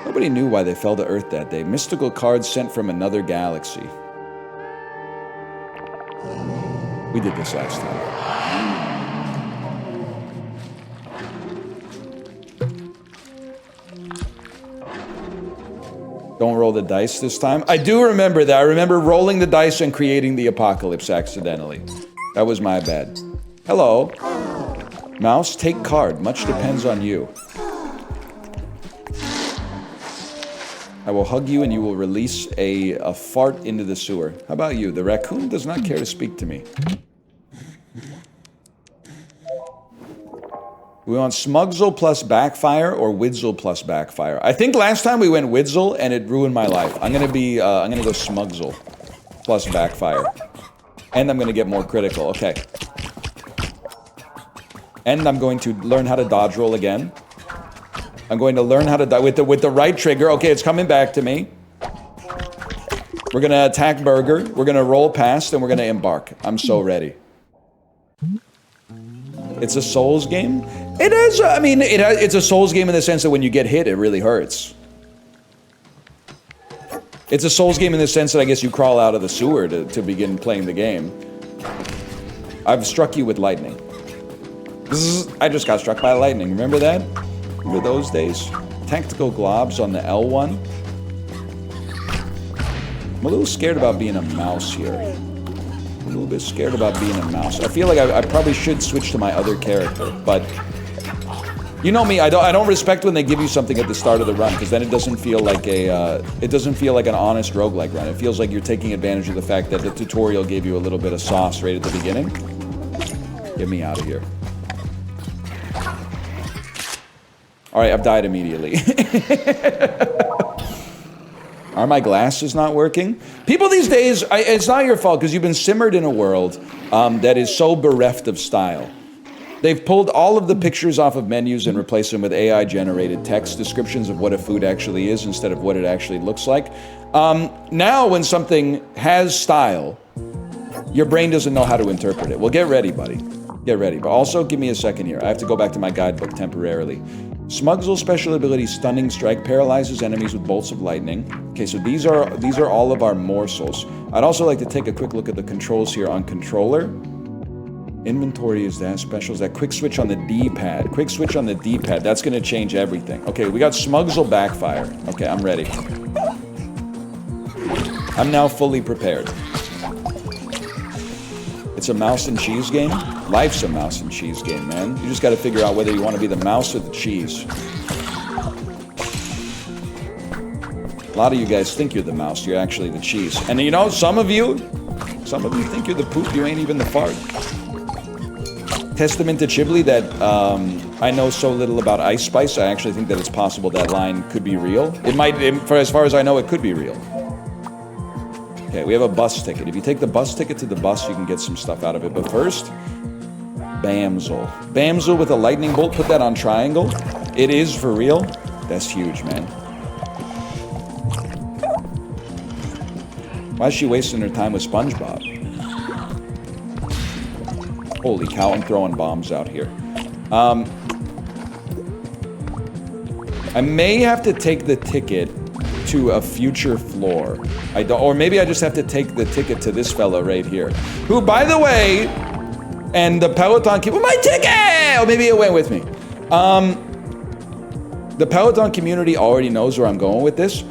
Nobody knew why they fell to Earth that day. Mystical cards sent from another galaxy. We did this last time. Don't roll the dice this time. I do remember that. I remember rolling the dice and creating the apocalypse accidentally. That was my bad. Hello. Mouse, take card. Much depends on you. I will hug you and you will release a fart into the sewer. How about you? The raccoon does not care to speak to me. We want Smugsle plus Backfire or Widzel plus Backfire. I think last time we went Widzel and it ruined my life. I'm gonna go Smugsle plus Backfire. And I'm gonna get more critical, okay. And I'm going to learn how to dodge roll again. I'm going to learn how to die with the right trigger. Okay, it's coming back to me. We're gonna attack Burger. We're gonna roll past and we're gonna embark. I'm so ready. It's a Souls game. It is. I mean, it's a Souls game in the sense that when you get hit, it really hurts. It's a Souls game in the sense that I guess you crawl out of the sewer to begin playing the game. I've struck you with lightning. I just got struck by lightning. Remember that? Remember those days? Tactical globs on the L1. I'm a little scared about being a mouse here. A little bit scared about being a mouse. I feel like I probably should switch to my other character, but you know me. I don't respect when they give you something at the start of the run because then it doesn't feel like an honest roguelike run. It feels like you're taking advantage of the fact that the tutorial gave you a little bit of sauce right at the beginning. Get me out of here. All right, I've died immediately. Are my glasses not working? People these days, it's not your fault because you've been simmered in a world that is so bereft of style. They've pulled all of the pictures off of menus and replaced them with AI-generated text descriptions of what a food actually is instead of what it actually looks like. Now, when something has style, Your brain doesn't know how to interpret it. Well, get ready, buddy. Get ready. But also, give me a second here. I have to go back to my guidebook temporarily. Smugsel's special ability, Stunning Strike, paralyzes enemies with bolts of lightning. Okay, so these are all of our morsels. I'd also like to take a quick look at the controls here on controller. Inventory is that, special is that, quick switch on the D-pad. Quick switch on the D-pad, that's gonna change everything. Okay, we got Smugsel Backfire. Okay, I'm ready. I'm now fully prepared. It's a mouse and cheese game? Life's a mouse and cheese game, man. You just gotta figure out whether you want to be the mouse or the cheese. A lot of you guys think you're the mouse, you're actually the cheese. And you know, some of you think you're the poop, you ain't even the fart. Testament to Chiblee that I know so little about Ice Spice, I actually think that it's possible that line could be real. It might, for as far as I know, it could be real. Okay, we have a bus ticket. If you take the bus ticket to the bus, you can get some stuff out of it. But first, Bamsel. Bamsel with a lightning bolt, put that on triangle. It is for real. That's huge, man. Why is she wasting her time with SpongeBob? Holy cow, I'm throwing bombs out here. I may have to take the ticket to a future floor. Or maybe I just have to take the ticket to this fella right here. Who, by the way, and the Peloton keep my ticket! Or maybe it went with me. The Peloton community already knows where I'm going with this.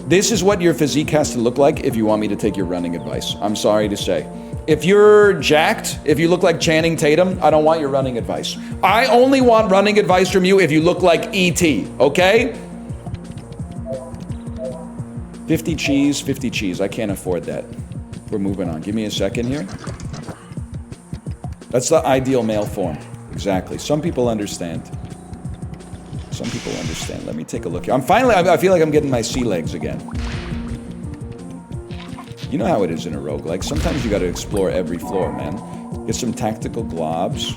This is what your physique has to look like if you want me to take your running advice. I'm sorry to say. If you're jacked, if you look like Channing Tatum, I don't want your running advice. I only want running advice from you if you look like E.T., okay? 50 cheese, 50 cheese. I can't afford that. We're moving on. Give me a second here. That's the ideal male form. Exactly. Some people understand. Some people understand. Let me take a look here. I feel like I'm getting my sea legs again. You know how it is in a roguelike. Sometimes you gotta explore every floor, man. Get some tactical globs.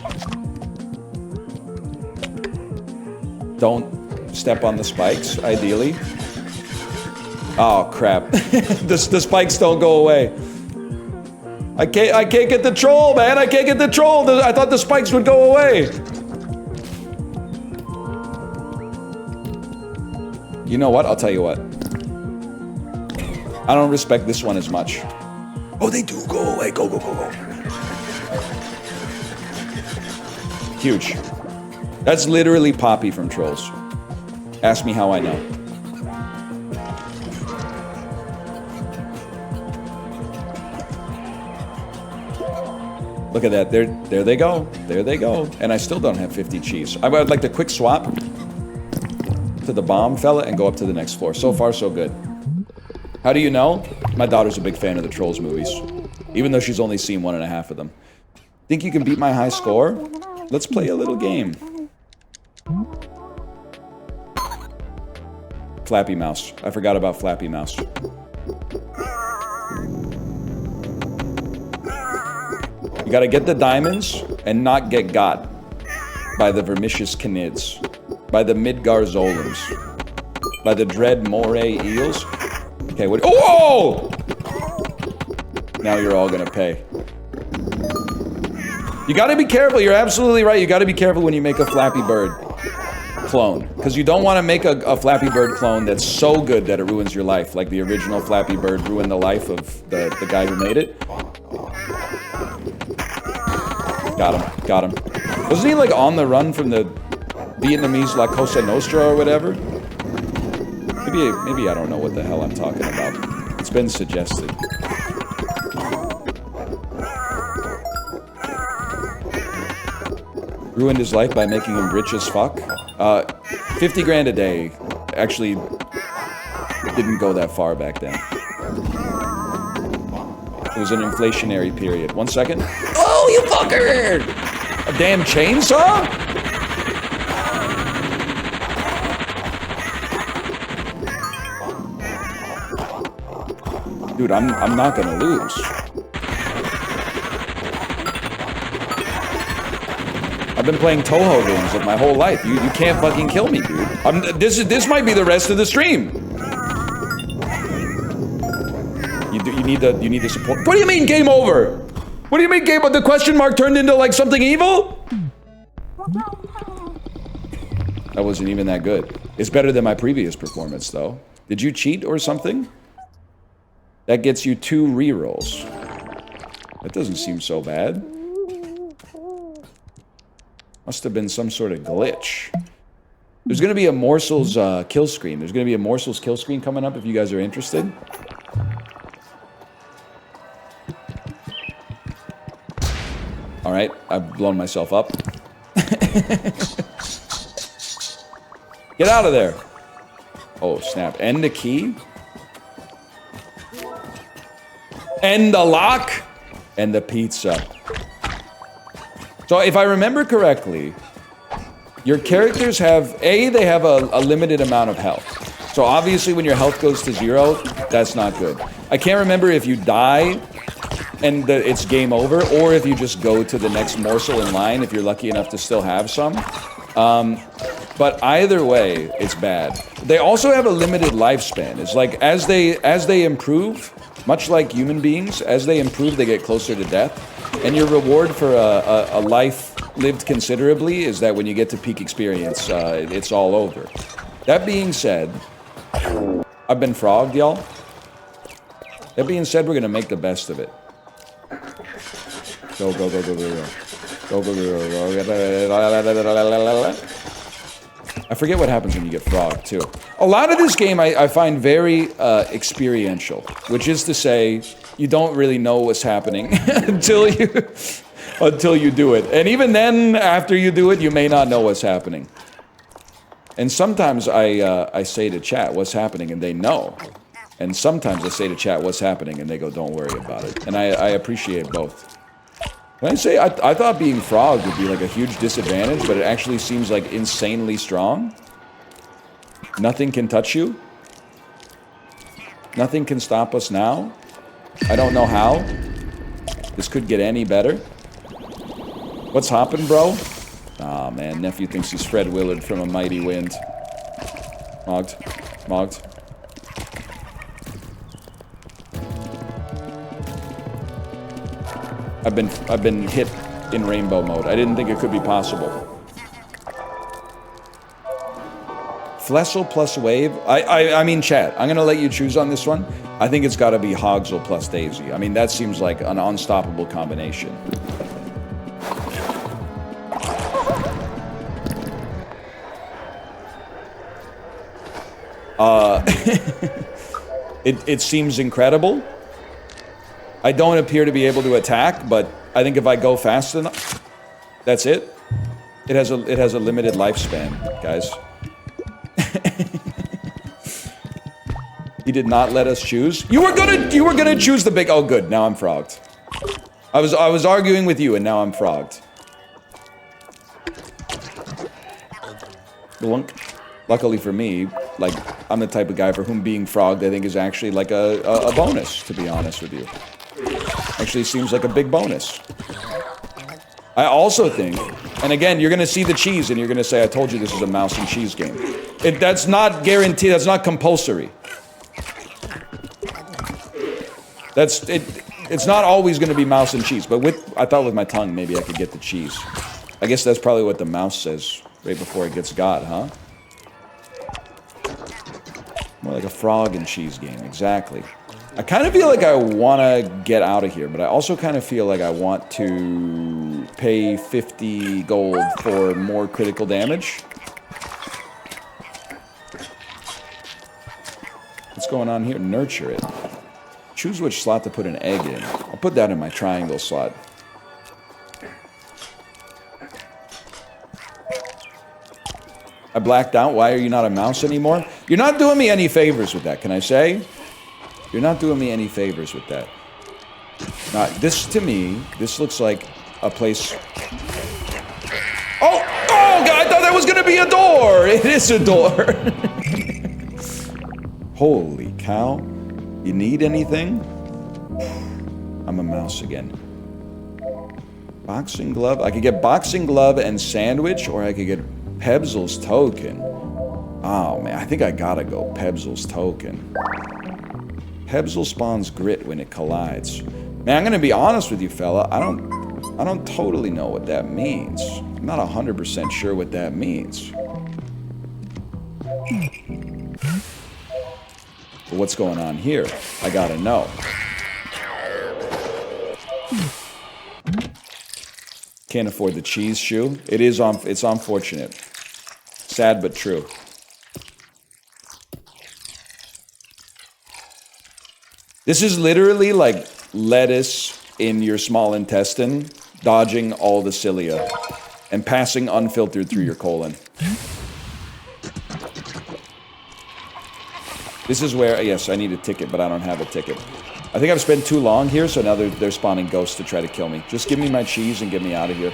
Don't step on the spikes, ideally. Oh, crap. the spikes don't go away. I can't get the troll, man. I can't get the troll. I thought the spikes would go away. You know what? I'll tell you what. I don't respect this one as much. Oh, they do go away. Go, go, go, go. Huge. That's literally Poppy from Trolls. Ask me how I know. Look at that. There they go. There they go. And I still don't have 50 cheese. I would like to quick swap to the bomb fella and go up to the next floor. So far, so good. How do you know? My daughter's a big fan of the Trolls movies, even though she's only seen 1.5 of them. Think you can beat my high score? Let's play a little game. Flappy Mouse. I forgot about Flappy Mouse. You gotta get the diamonds and not get got by the Vermicious Canids, by the Midgar Zolums, by the Dread Moray Eels. Okay, what? Oh! Now you're all gonna pay. You gotta be careful. You're absolutely right. You gotta be careful when you make a Flappy Bird clone, because you don't want to make a Flappy Bird clone that's so good that it ruins your life, like the original Flappy Bird ruined the life of the guy who made it. Got him. Got him. Wasn't he like on the run from the Vietnamese La Cosa Nostra or whatever? Maybe I don't know what the hell I'm talking about. It's been suggested. Ruined his life by making him rich as fuck. 50 grand a day. Actually, didn't go that far back then. It was an inflationary period. 1 second. Oh, you fucker! A damn chainsaw? Dude, I'm not gonna lose. I've been playing Toho games like my whole life. You can't fucking kill me, dude. This might be the rest of the stream. You you need the support. What do you mean game over? What do you mean game over? The question mark turned into like something evil? That wasn't even that good. It's better than my previous performance though. Did you cheat or something? That gets you 2 rerolls. That doesn't seem so bad. Must have been some sort of glitch. There's going to be a Morsels kill screen. There's going to be a Morsels kill screen coming up if you guys are interested. All right, I've blown myself up. Get out of there. Oh, snap. End the key. End the lock. And the pizza. So if I remember correctly, your characters have, they have a limited amount of health. So obviously when your health goes to 0, that's not good. I can't remember if you die and it's game over, or if you just go to the next morsel in line if you're lucky enough to still have some. But either way, it's bad. They also have a limited lifespan. It's like as they improve, much like human beings, as they improve, they get closer to death. And your reward for a life lived considerably is that when you get to peak experience, it's all over. That being said, I've been frogged, y'all. That being said, we're gonna make the best of it. Go, go, go, go, go, go. Go, go, go, go, go. I forget what happens when you get frogged, too. A lot of this game I find very experiential, which is to say, you don't really know what's happening until you do it. And even then, after you do it, you may not know what's happening. And sometimes I say to chat, what's happening, and they know. And sometimes I say to chat, what's happening, and they go, don't worry about it. And I appreciate both. Can I say, I thought being frogged would be like a huge disadvantage, but it actually seems like insanely strong. Nothing can touch you. Nothing can stop us now. I don't know how. This could get any better. What's hopping, bro? Aw, man, nephew thinks he's Fred Willard from A Mighty Wind. Mogged. Mogged. I've been hit in rainbow mode. I didn't think it could be possible. Flessel plus wave. I mean, chat. I'm gonna let you choose on this one. I think it's got to be Hogsel plus Daisy. I mean, that seems like an unstoppable combination. It seems incredible. I don't appear to be able to attack, but I think if I go fast enough, that's it. It has a limited lifespan, guys. He did not let us choose. You were gonna choose the big. Oh, good. Now I'm frogged. I was arguing with you, and now I'm frogged. Blunk. Luckily for me, like, I'm the type of guy for whom being frogged, I think, is actually like a bonus, to be honest with you. Actually seems like a big bonus. I also think, and again, you're gonna see the cheese and you're gonna say, I told you this is a mouse and cheese game. That's not guaranteed, that's not compulsory. It's not always gonna be mouse and cheese, but I thought with my tongue, maybe I could get the cheese. I guess that's probably what the mouse says right before it gets got, huh? More like a frog and cheese game, exactly. I kind of feel like I want to get out of here, but I also kind of feel like I want to pay 50 gold for more critical damage. What's going on here? Nurture it. Choose which slot to put an egg in. I'll put that in my triangle slot. I blacked out. Why are you not a mouse anymore? You're not doing me any favors with that, can I say? You're not doing me any favors with that. Now, this, to me, this looks like a place... Oh! Oh, God, I thought that was gonna be a door! It is a door! Holy cow. You need anything? I'm a mouse again. Boxing glove? I could get boxing glove and sandwich, or I could get Pebzel's token. Oh, man, I think I gotta go Pebzel's token. Hebzel spawns grit when it collides. Man, I'm gonna be honest with you, fella. I don't totally know what that means. I'm not 100% sure what that means. But what's going on here? I gotta know. Can't afford the cheese shoe. It's unfortunate. Sad but true. This is literally like lettuce in your small intestine, dodging all the cilia, and passing unfiltered through your colon. This is where, yes, I need a ticket, but I don't have a ticket. I think I've spent too long here, so now they're spawning ghosts to try to kill me. Just give me my cheese and get me out of here.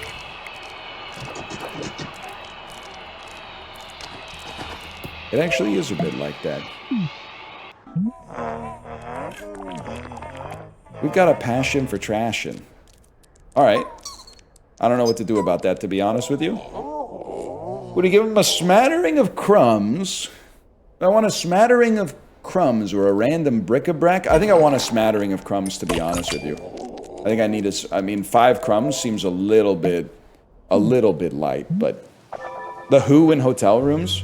It actually is a bit like that. We've got a passion for trashing. Alright. I don't know what to do about that, to be honest with you. Would you give him a smattering of crumbs? I want a smattering of crumbs or a random bric-a-brac. I think I want a smattering of crumbs, to be honest with you. I think I need I mean, 5 crumbs seems a little bit light, but the Who in hotel rooms?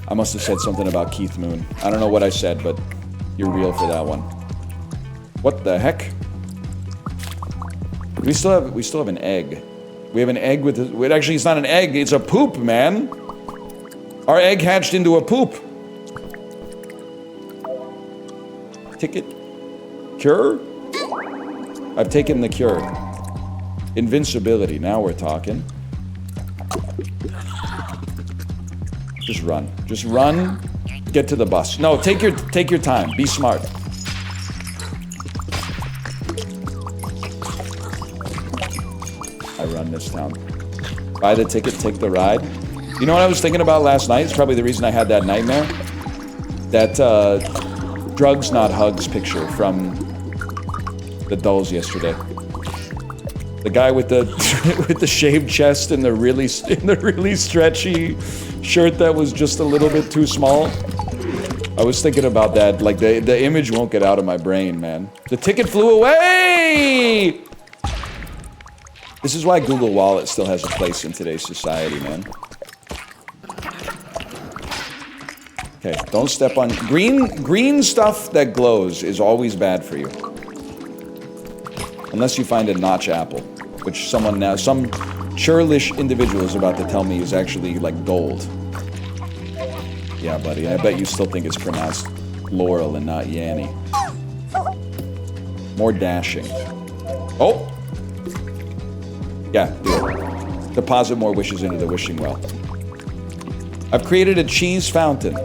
I must have said something about Keith Moon. I don't know what I said, but you're real for that one. What the heck? We still have an egg. We have an egg with actually, it's not an egg, it's a poop, man. Our egg hatched into a poop. Ticket? Cure? I've taken the cure. Invincibility, now we're talking. Just run. Just run. Get to the bus. No, take your time. Be smart. I run this town. Buy the ticket, take the ride. You know what I was thinking about last night? It's probably the reason I had that nightmare. That drugs not hugs picture from the dolls yesterday. The guy with the with the shaved chest and the really stretchy shirt that was just a little bit too small. I was thinking about that. Like the image won't get out of my brain, man. The ticket flew away. This is why Google Wallet still has a place in today's society, man. Okay, don't step on green stuff that glows is always bad for you. Unless you find a notch apple, which some churlish individual is about to tell me is actually like gold. Yeah, buddy, I bet you still think it's pronounced Laurel and not Yanny. More dashing. Oh! Yeah, do it. Deposit more wishes into the wishing well. I've created a cheese fountain.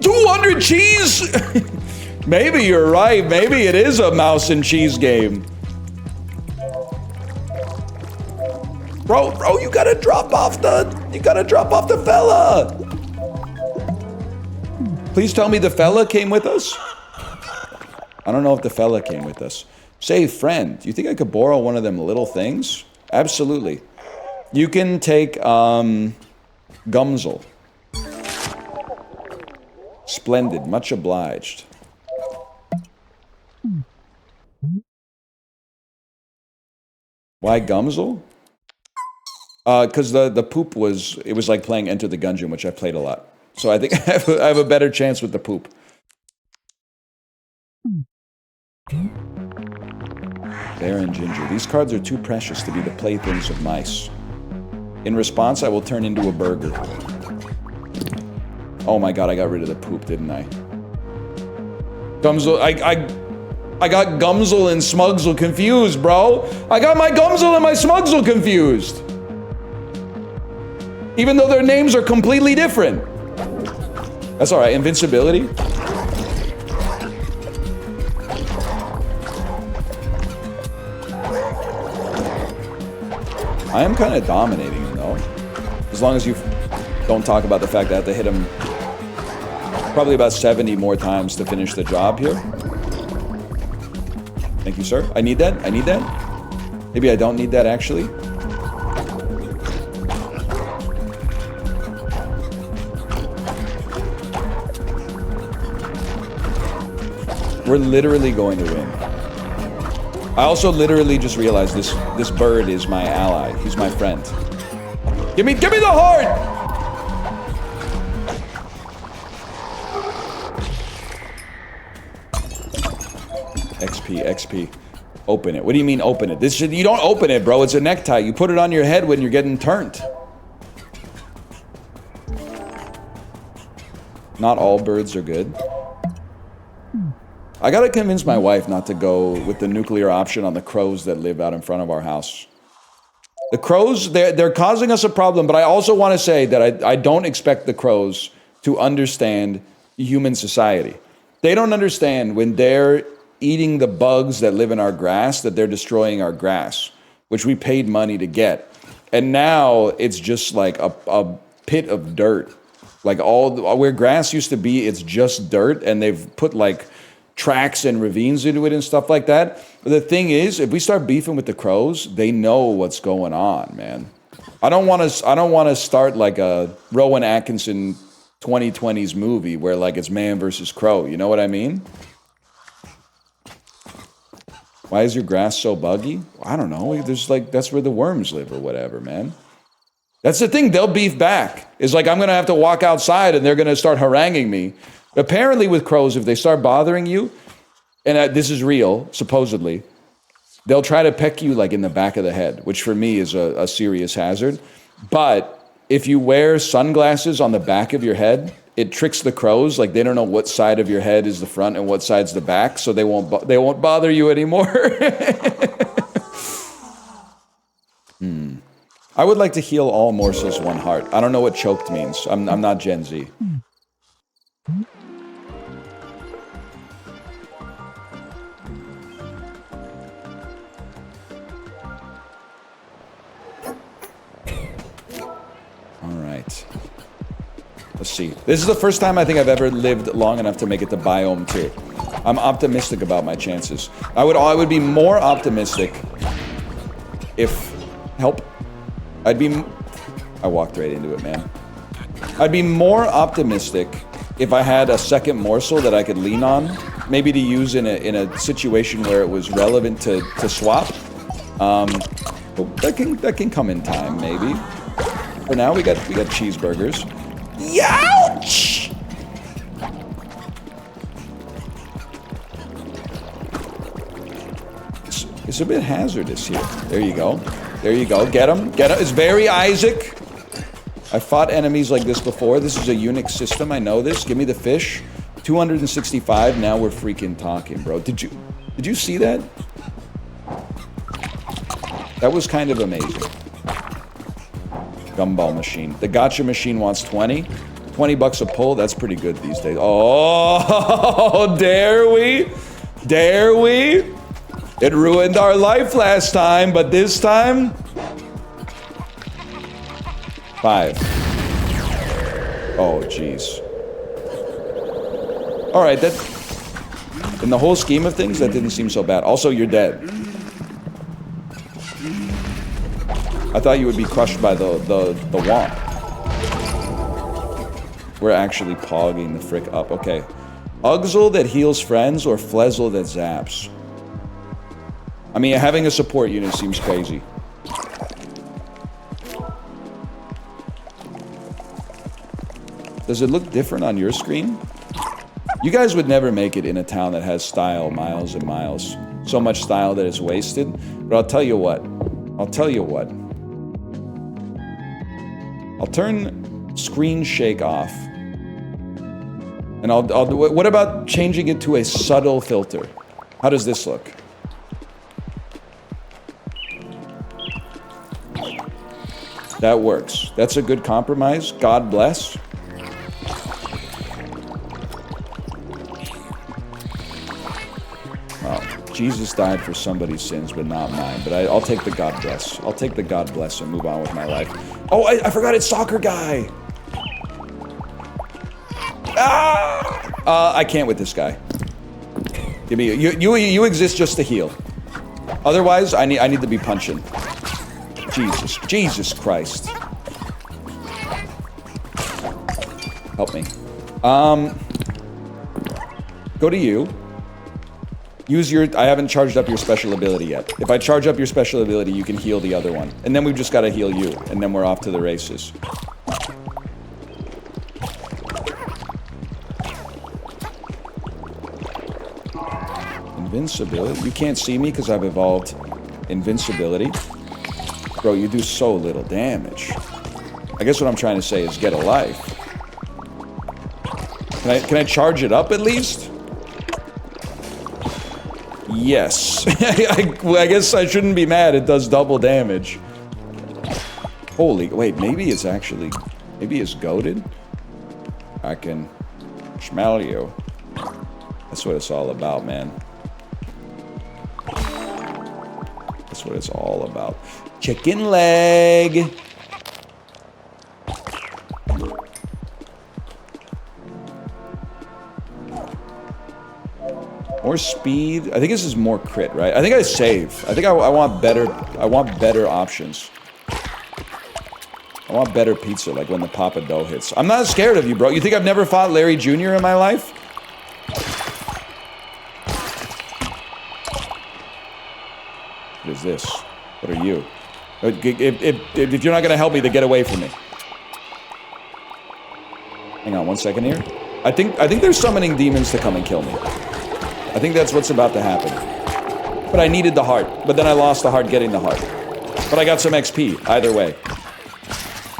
200 cheese?! Maybe you're right. Maybe it is a mouse and cheese game. Bro, you gotta drop off the fella. Please tell me the fella came with us. I don't know if the fella came with us. Say, friend, do you think I could borrow one of them little things? Absolutely. You can take, Gumsel. Splendid, much obliged. Why Gumsel? Because the poop was like playing Enter the Gungeon, which I played a lot. So I think I have a better chance with the poop. Bear and Ginger. These cards are too precious to be the playthings of mice. In response, I will turn into a burger. Oh my god, I got rid of the poop, didn't I? Gumsel, I got Gumsel and Smugsel confused, bro. I got my Gumsel and my Smugsel confused. Even though their names are completely different. That's alright, invincibility. I am kind of dominating him, though. As long as you don't talk about the fact that I have to hit him probably about 70 more times to finish the job here. Thank you, sir. I need that. I need that. Maybe I don't need that, actually. We're literally going to win. I also literally just realized this bird is my ally. He's my friend. Give me the heart! XP. Open it. What do you mean open it? You don't open it, bro. It's a necktie. You put it on your head when you're getting turned. Not all birds are good. I gotta convince my wife not to go with the nuclear option on the crows that live out in front of our house. The crows, they're causing us a problem, but I also want to say that I don't expect the crows to understand human society. They don't understand when they're eating the bugs that live in our grass, that they're destroying our grass, which we paid money to get. And now it's just like a pit of dirt. Like where grass used to be, it's just dirt, and they've put like tracks and ravines into it and stuff like that. But the thing is, if we start beefing with the crows, they know what's going on, man. I don't want to start like a Rowan Atkinson 2020s movie where like it's man versus crow. You know what I mean? Why is your grass so buggy? I don't know. There's like, that's where the worms live or whatever, man. That's the thing. They'll beef back. It's like I'm going to have to walk outside and they're going to start haranguing me. Apparently with crows, if they start bothering you, and this is real, supposedly, they'll try to peck you like in the back of the head, which for me is a serious hazard. But if you wear sunglasses on the back of your head, it tricks the crows. Like they don't know what side of your head is the front and what side's the back, so they won't bother you anymore. I would like to heal all morsels one heart. I don't know what choked means. I'm not Gen Z. Let's see. This is the first time I think I've ever lived long enough to make it to biome 2. I'm optimistic about my chances. I would be more optimistic if... Help. I walked right into it, man. I'd be more optimistic if I had a second morsel that I could lean on. Maybe to use in a situation where it was relevant to swap. But that can come in time, maybe. For now, we got cheeseburgers. Youch! It's a bit hazardous here. There you go. There you go. Get him. Get him. It's very Isaac. I fought enemies like this before. This is a Unix system. I know this. Give me the fish. 265. Now we're freaking talking, bro. Did you see that? That was kind of amazing. Gumball machine. The gotcha machine wants 20. 20 bucks a pull. That's pretty good these days. Oh, dare we? Dare we? It ruined our life last time, but this time... 5. Oh, jeez. Alright, that... In the whole scheme of things, that didn't seem so bad. Also, you're dead. I thought you would be crushed by the womp. We're actually pogging the frick up. Okay. Ugzel that heals friends or Flezzle that zaps? I mean, having a support unit seems crazy. Does it look different on your screen? You guys would never make it in a town that has style miles and miles. So much style that it's wasted. But I'll tell you what. I'll tell you what. I'll turn screen shake off. And I'll do, what about changing it to a subtle filter? How does this look? That works. That's a good compromise. God bless. Well, Jesus died for somebody's sins, but not mine. But I'll take the God bless. I'll take the God bless and move on with my life. Oh, I forgot it's soccer guy. I can't with this guy. Give me you exist just to heal. Otherwise, I need to be punching. Jesus Christ. Help me. Go to you. Use your... I haven't charged up your special ability yet. If I charge up your special ability, you can heal the other one. And then we've just got to heal you. And then we're off to the races. Invincibility? You can't see me because I've evolved invincibility. Bro, you do so little damage. I guess what I'm trying to say is get a life. Can I charge it up at least? Yes. I guess I shouldn't be mad. It does double damage. Holy... Wait, maybe it's actually... Maybe it's goated? I can smell you. That's what it's all about, man. That's what it's all about. Chicken leg! More speed. I think this is more crit, right? I think I save. I think I want better. I want better options. I want better pizza, like when the Papa Dough hits. I'm not scared of you, bro. You think I've never fought Larry Jr. in my life? What is this? What are you? If you're not gonna help me, then get away from me. Hang on 1 second here. I think they're summoning demons to come and kill me. I think that's what's about to happen. But I needed the heart. But then I lost the heart getting the heart. But I got some XP, either way.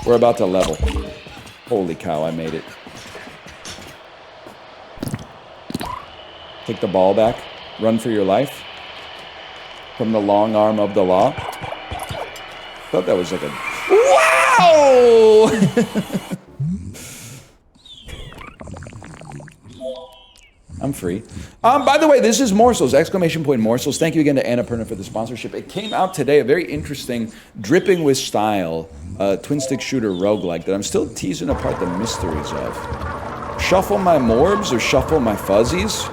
We're about to level. Holy cow, I made it. Take the ball back. Run for your life. From the long arm of the law. Thought that was like a... Wow! I'm free. By the way, this is Morsels, exclamation point Morsels. Thank you again to Annapurna for the sponsorship. It came out today, a very interesting, dripping with style, twin-stick shooter roguelike that I'm still teasing apart the mysteries of. Shuffle my morbs or shuffle my fuzzies?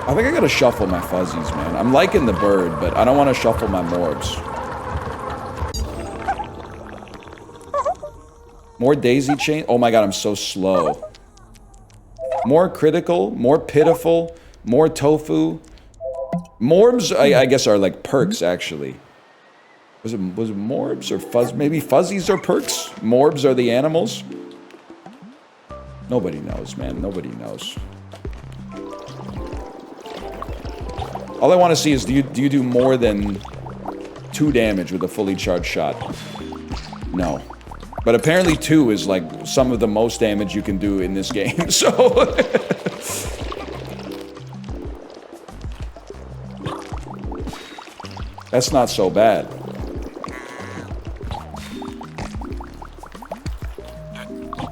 I think I gotta shuffle my fuzzies, man. I'm liking the bird, but I don't want to shuffle my morbs. More daisy chain? Oh my god, I'm so slow. More critical, more pitiful, more tofu. Morbs, I guess, are like perks, actually. Was it morbs or fuzz? Maybe fuzzies are perks? Morbs are the animals? Nobody knows, man. Nobody knows. All I want to see is do you do more than 2 damage with a fully charged shot? No. But apparently 2 is like some of the most damage you can do in this game, so... That's not so bad.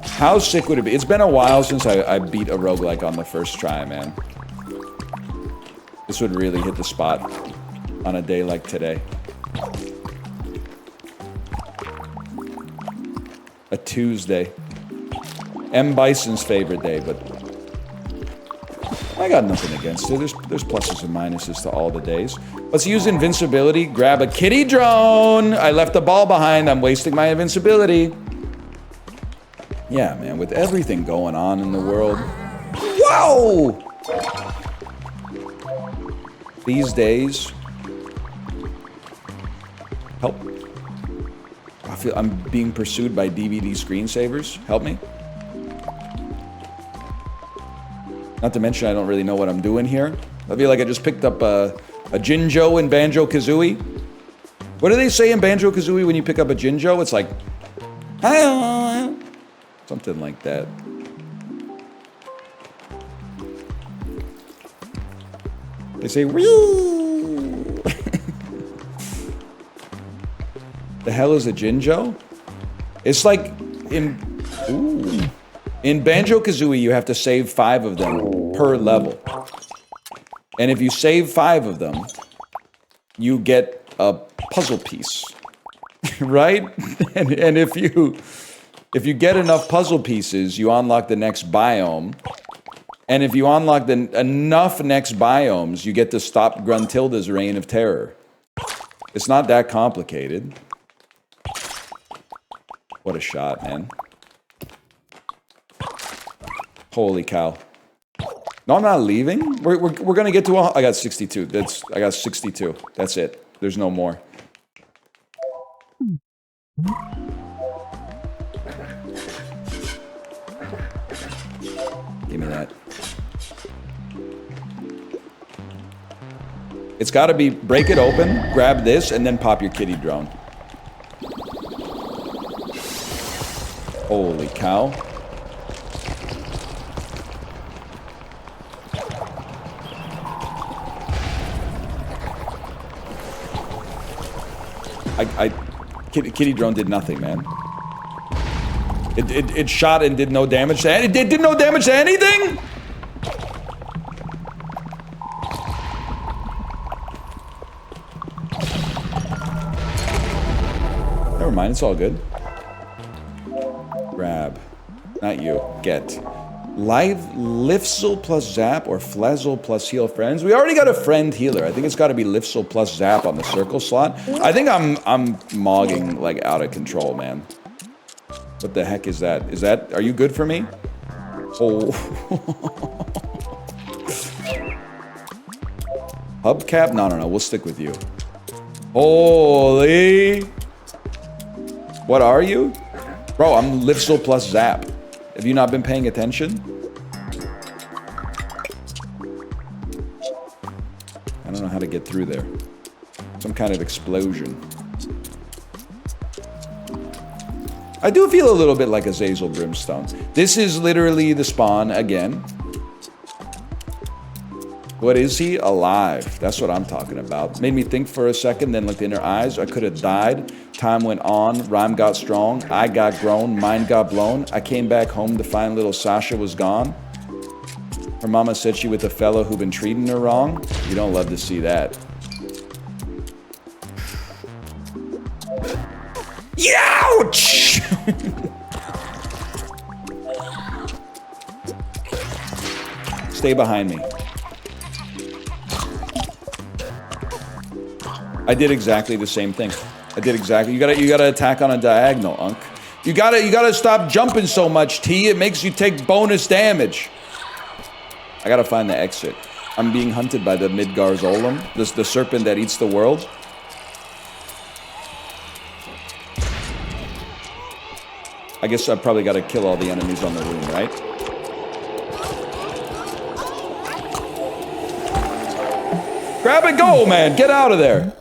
How sick would it be? It's been a while since I beat a roguelike on the first try, man. This would really hit the spot on a day like today. A Tuesday. M. Bison's favorite day, but I got nothing against it. There's pluses and minuses to all the days. Let's use invincibility. Grab a kitty drone. I left the ball behind. I'm wasting my invincibility. Yeah, man, with everything going on in the world. Whoa! These days. Help. I feel I'm being pursued by DVD screensavers. Help me. Not to mention I don't really know what I'm doing here. I feel like I just picked up a Jinjo in Banjo-Kazooie. What do they say in Banjo-Kazooie when you pick up a Jinjo? It's like... something like that. They say... The hell is a Jinjo? It's like in... Ooh. In Banjo-Kazooie, you have to save 5 of them per level. And if you save 5 of them, you get a puzzle piece. Right? And if you get enough puzzle pieces, you unlock the next biome. And if you unlock enough next biomes, you get to stop Gruntilda's reign of terror. It's not that complicated. What a shot, man. Holy cow. No, I'm not leaving. We're gonna get to I got 62. I got 62. That's it. There's no more. Give me that. It's got to be break it open, grab this, and then pop your kitty drone. Holy cow. Kitty drone did nothing, man. It shot and did no damage to it did no damage to anything? Never mind, it's all good. Grab. Not you. Get. Live Liftsel plus Zap or Flezzle plus Heal Friends. We already got a friend healer. I think it's got to be Liftsel plus Zap on the circle slot. I think I'm mogging like out of control, man. What the heck is that? Are you good for me? Oh. Hubcap? No. We'll stick with you. Holy. What are you? Bro, I'm Liftsel plus Zap. Have you not been paying attention? I don't know how to get through there. Some kind of explosion. I do feel a little bit like Azazel Brimstone. This is literally the spawn again. What is he? Alive. That's what I'm talking about. Made me think for a second, then looked in her eyes. I could have died. Time went on. Rhyme got strong. I got grown. Mind got blown. I came back home to find little Sasha was gone. Her mama said she with a fellow who been treating her wrong. You don't love to see that. Ouch! Stay behind me. I did exactly the same thing. I did exactly. You gotta attack on a diagonal, Unk. You gotta stop jumping so much, T. It makes you take bonus damage. I gotta find the exit. I'm being hunted by the Midgarzolum, the serpent that eats the world. I guess I probably gotta kill all the enemies on the room, right? Grab and go, man! Get out of there!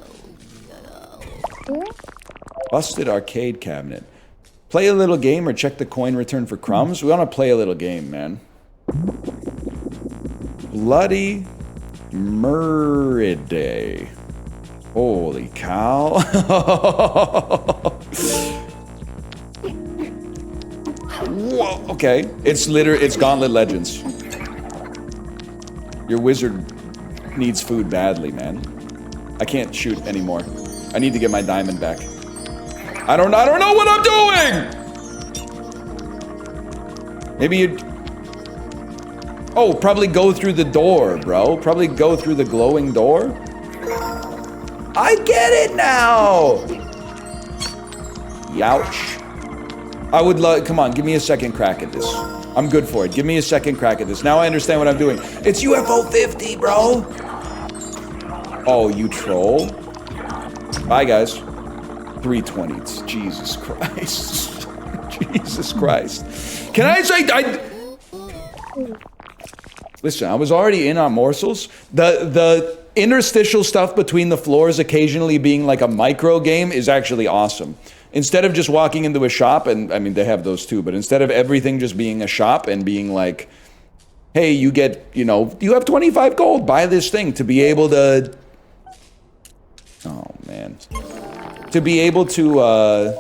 Busted arcade cabinet. Play a little game or check the coin return for crumbs? We want to play a little game, man. Bloody Murray. Holy cow. Whoa, okay. It's Gauntlet Legends. Your wizard needs food badly, man. I can't shoot anymore. I need to get my diamond back. I don't know what I'm doing! Maybe you'd... Oh, probably go through the door, bro. Probably go through the glowing door. I get it now! Youch. I would love... Come on, give me a second crack at this. I'm good for it. Give me a second crack at this. Now I understand what I'm doing. It's UFO 50, bro! Oh, you troll. Bye, guys. 320s. Jesus Christ. Jesus Christ. Can I say... Listen, I was already in on Morsels. The interstitial stuff between the floors occasionally being like a micro game is actually awesome. Instead of just walking into a shop, and I mean, they have those too, but instead of everything just being a shop and being like, hey, you get, you know, you have 25 gold, buy this thing, to be able to... Oh, man. To be able to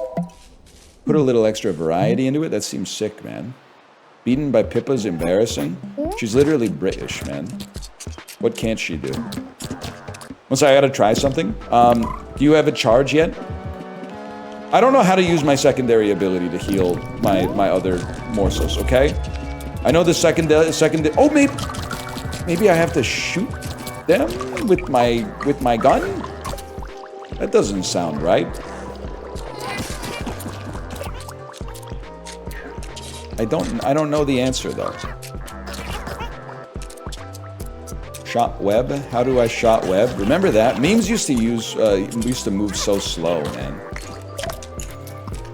put a little extra variety into it, that seems sick, man. Beaten by Pippa's embarrassing. She's literally British, man. What can't she do? Once I gotta try something. Do you have a charge yet? I don't know how to use my secondary ability to heal my other morsels, okay? I know the second... Oh, maybe I have to shoot them with my gun? That doesn't sound right. I don't know the answer though. shot web? How do I shot web? Remember that? Memes used to used to move so slow, man.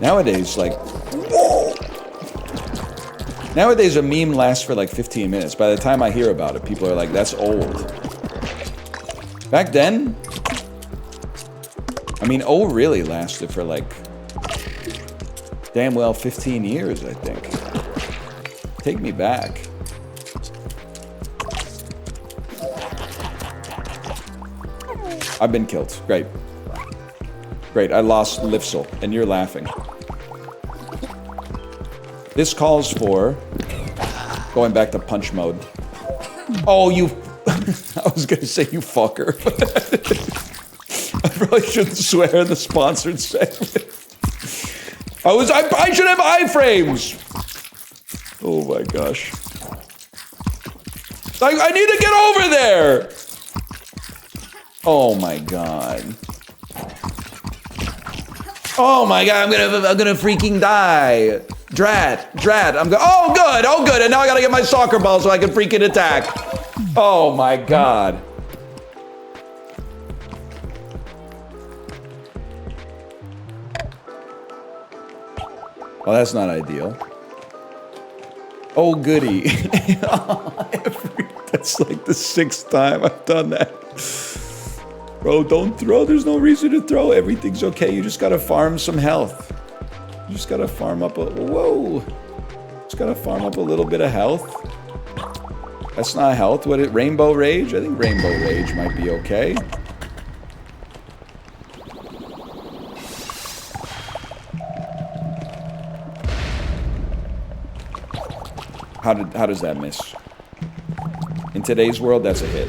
Nowadays, like, whoa! Nowadays a meme lasts for like 15 minutes. By the time I hear about it, people are like, that's old. Back then, I mean, oh really lasted for like, damn well 15 years, I think. Take me back. I've been killed. Great. Great, I lost Lifsel, and you're laughing. This calls for going back to punch mode. Oh, you... I was gonna say you fucker. I probably shouldn't swear in the sponsored segment. I should have iframes! Oh my gosh. I need to get over there! Oh my god. Oh my god, I'm gonna freaking die. Drat, oh good, and now I gotta get my soccer ball so I can freaking attack. Oh my god. Well, that's not ideal. Oh goody. That's like the 6th time I've done that. Bro, don't throw. There's no reason to throw. Everything's okay. You just gotta farm some health. You just gotta farm up a... Whoa. Just gotta farm up a little bit of health. That's not health. What, Rainbow Rage? I think Rainbow Rage might be okay. How does that miss? In today's world, that's a hit.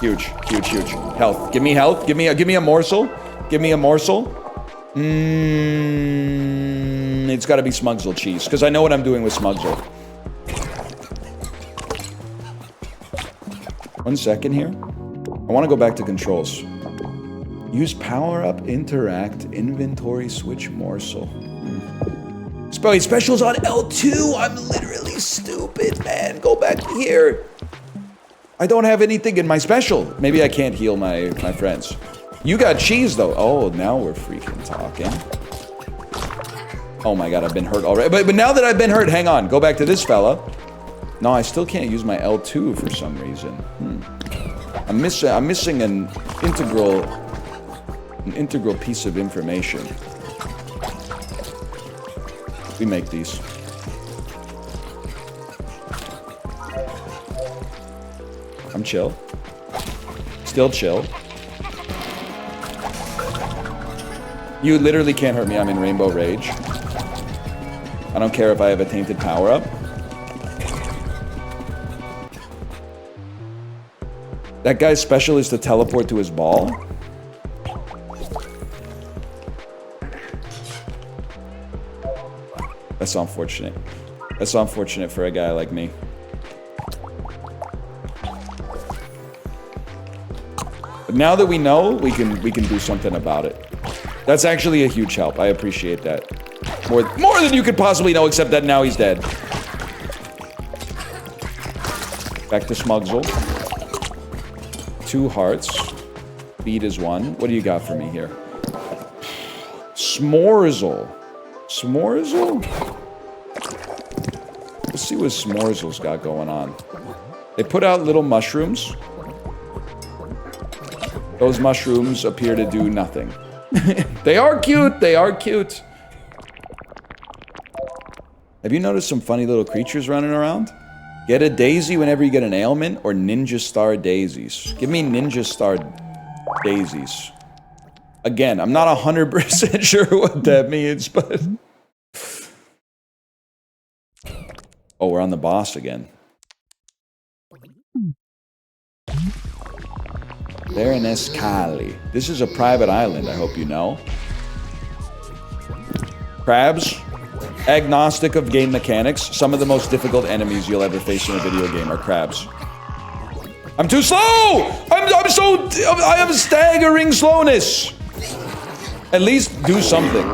Huge. Health. Give me health. Give me a morsel. Give me a morsel. It's got to be Smugsle cheese, because I know what I'm doing with Smugsle. 1 second here. I want to go back to controls. Use power up, interact, inventory, switch, morsel. Specials on L2. I'm literally stupid, man. Go back here. I don't have anything in my special. Maybe I can't heal my friends. You got cheese, though. Oh, now we're freaking talking. Oh my god, I've been hurt already. But now that I've been hurt, hang on. Go back to this fella. No, I still can't use my L2 for some reason. I'm missing an integral piece of information. We make these. I'm chill. Still chill. You literally can't hurt me. I'm in Rainbow Rage. I don't care if I have a tainted power-up. That guy's special is to teleport to his ball? That's unfortunate. That's unfortunate for a guy like me. But now that we know, we can do something about it. That's actually a huge help. I appreciate that. More than you could possibly know, except that now he's dead. Back to Smugsle. 2 hearts. Beat is 1. What do you got for me here? S'morsel. S'morsel? Let's see what Smorsel's got going on. They put out little mushrooms. Those mushrooms appear to do nothing. They are cute. They are cute. Have you noticed some funny little creatures running around? Get a daisy whenever you get an ailment, or ninja star daisies. Give me ninja star daisies. Again, I'm not 100% sure what that means, but... Oh, we're on the boss again. Veronescali. This is a private island, I hope you know. Crabs, agnostic of game mechanics, some of the most difficult enemies you'll ever face in a video game are crabs. I'm too slow! I have staggering slowness! At least do something.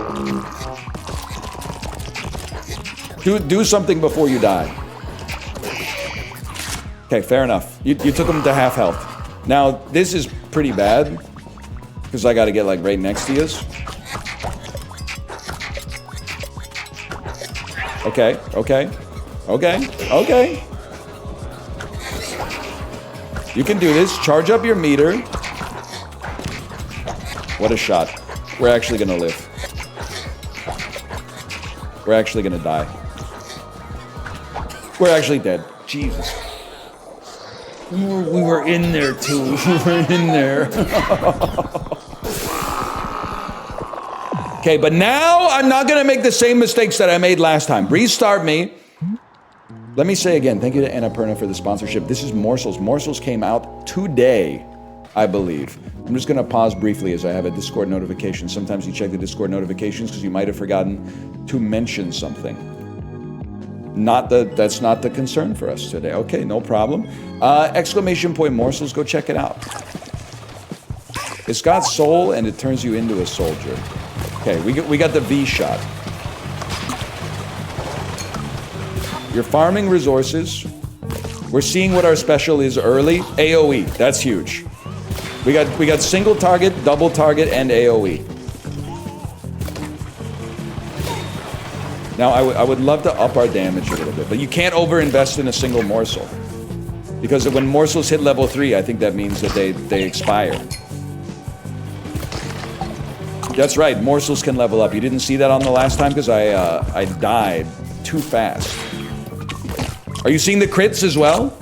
Do something before you die. Okay, fair enough. You took him to half health. Now, this is pretty bad. Because I gotta get, like, right next to you. Okay, okay. Okay, okay. You can do this. Charge up your meter. What a shot. We're actually gonna live. We're actually gonna die. We're actually dead. Jesus. We were in there, too. We were in there. Okay, but now I'm not gonna make the same mistakes that I made last time. Restart me. Let me say again, thank you to Annapurna for the sponsorship. This is Morsels. Morsels came out today, I believe. I'm just gonna pause briefly as I have a Discord notification. Sometimes you check the Discord notifications because you might have forgotten to mention something. That's not the concern for us today. Okay, no problem. Exclamation point Morsels, go check it out. It's got soul and it turns you into a soldier. Okay, we got the V shot. You're farming resources. We're seeing what our special is early. AoE, that's huge. We got single target, double target, and AoE. Now I would love to up our damage a little bit, but you can't overinvest in a single morsel. Because when morsels hit level 3, I think that means that they expire. That's right, morsels can level up. You didn't see that on the last time because I died too fast. Are you seeing the crits as well?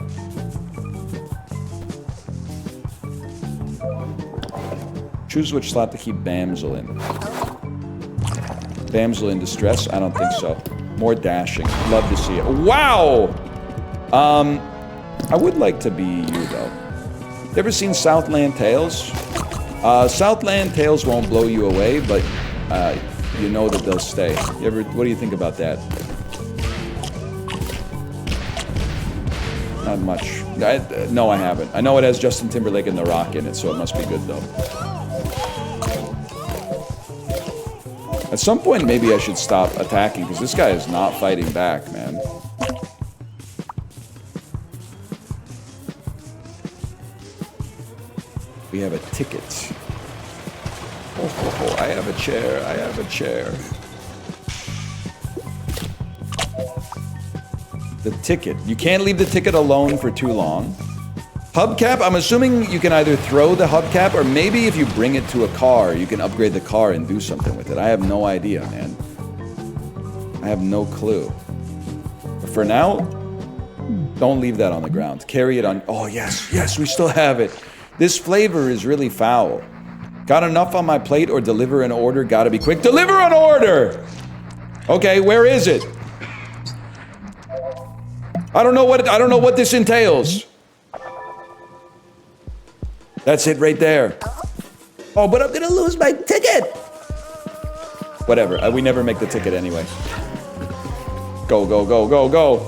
Choose which slot to keep Bamsel in. Bamsel in distress? I don't think so. More dashing. Love to see it. Wow! I would like to be you, though. You ever seen Southland Tales? Southland Tales won't blow you away, but you know that they'll stay. What do you think about that? Not much. No, I haven't. I know it has Justin Timberlake and The Rock in it, so it must be good, though. At some point, maybe I should stop attacking, because this guy is not fighting back, man. We have a ticket. Oh, I have a chair. I have a chair. The ticket. You can't leave the ticket alone for too long. Hubcap, I'm assuming you can either throw the hubcap or maybe if you bring it to a car, you can upgrade the car and do something with it. I have no idea, man. I have no clue. But for now, don't leave that on the ground. Carry it on. Oh, yes, yes, we still have it. This flavor is really foul. Got enough on my plate or deliver an order? Gotta be quick. Deliver an order! Okay, where is it? I don't know what this entails. That's it right there. Oh, but I'm gonna lose my ticket! Whatever, we never make the ticket anyway. Go, go, go, go, go.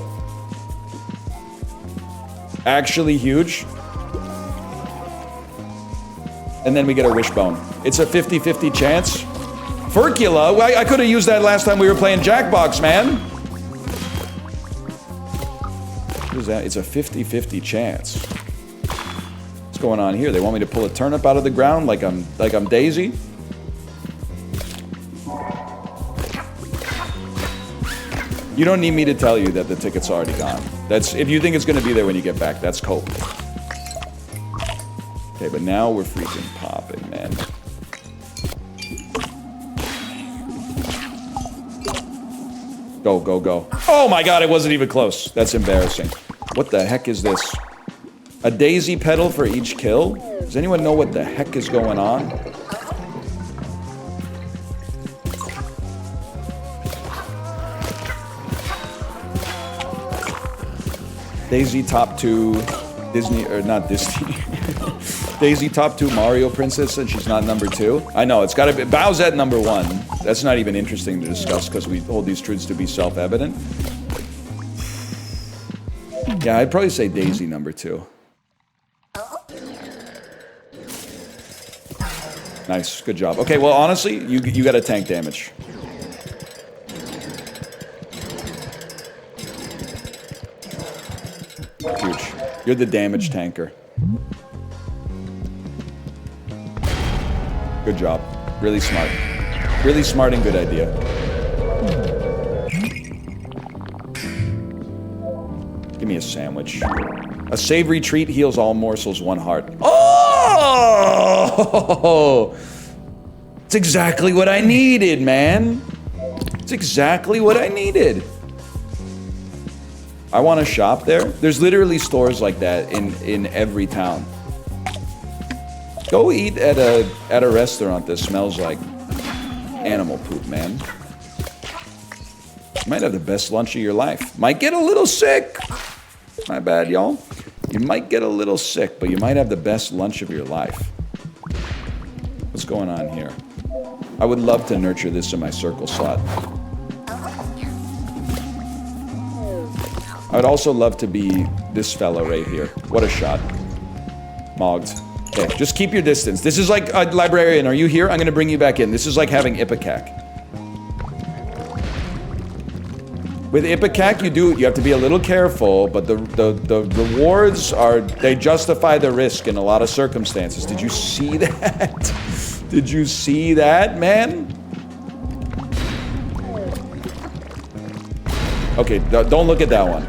Actually huge. And then we get a wishbone. It's a 50-50 chance. Furcula? Well, I could have used that last time we were playing Jackbox, man. What is that? It's a 50-50 chance. What's going on here? They want me to pull a turnip out of the ground like I'm Daisy? You don't need me to tell you that the ticket's already gone. That's if you think it's gonna be there when you get back, that's cope. Okay, but now we're freaking popping, man. Go, go, go. Oh my god, it wasn't even close. That's embarrassing. What the heck is this? A daisy petal for each kill? Does anyone know what the heck is going on? Daisy top 2 Disney, or not Disney. Daisy top 2 Mario Princess, and she's not number 2. I know, it's gotta be Bowsette number 1. That's not even interesting to discuss because we hold these truths to be self-evident. Yeah, I'd probably say Daisy number 2. Nice, good job. Okay, well, honestly, you got to tank damage. Huge. You're the damage tanker. Good job. Really smart. Really smart and good idea. Give me a sandwich. A savory treat heals all morsels, 1 heart. Oh! It's exactly what I needed, man. It's exactly what I needed. I want to shop there. There's literally stores like that in every town. Go eat at a restaurant that smells like animal poop, man. You might have the best lunch of your life. Might get a little sick. My bad, y'all. You might get a little sick, but you might have the best lunch of your life. What's going on here? I would love to nurture this in my circle slot. I would also love to be this fella right here. What a shot. Mogged. Okay, just keep your distance. This is like, librarian, are you here? I'm gonna bring you back in. This is like having Ipecac. With Ipecac, you have to be a little careful, but the rewards they justify the risk in a lot of circumstances. Did you see that? Did you see that, man? Okay, don't look at that one.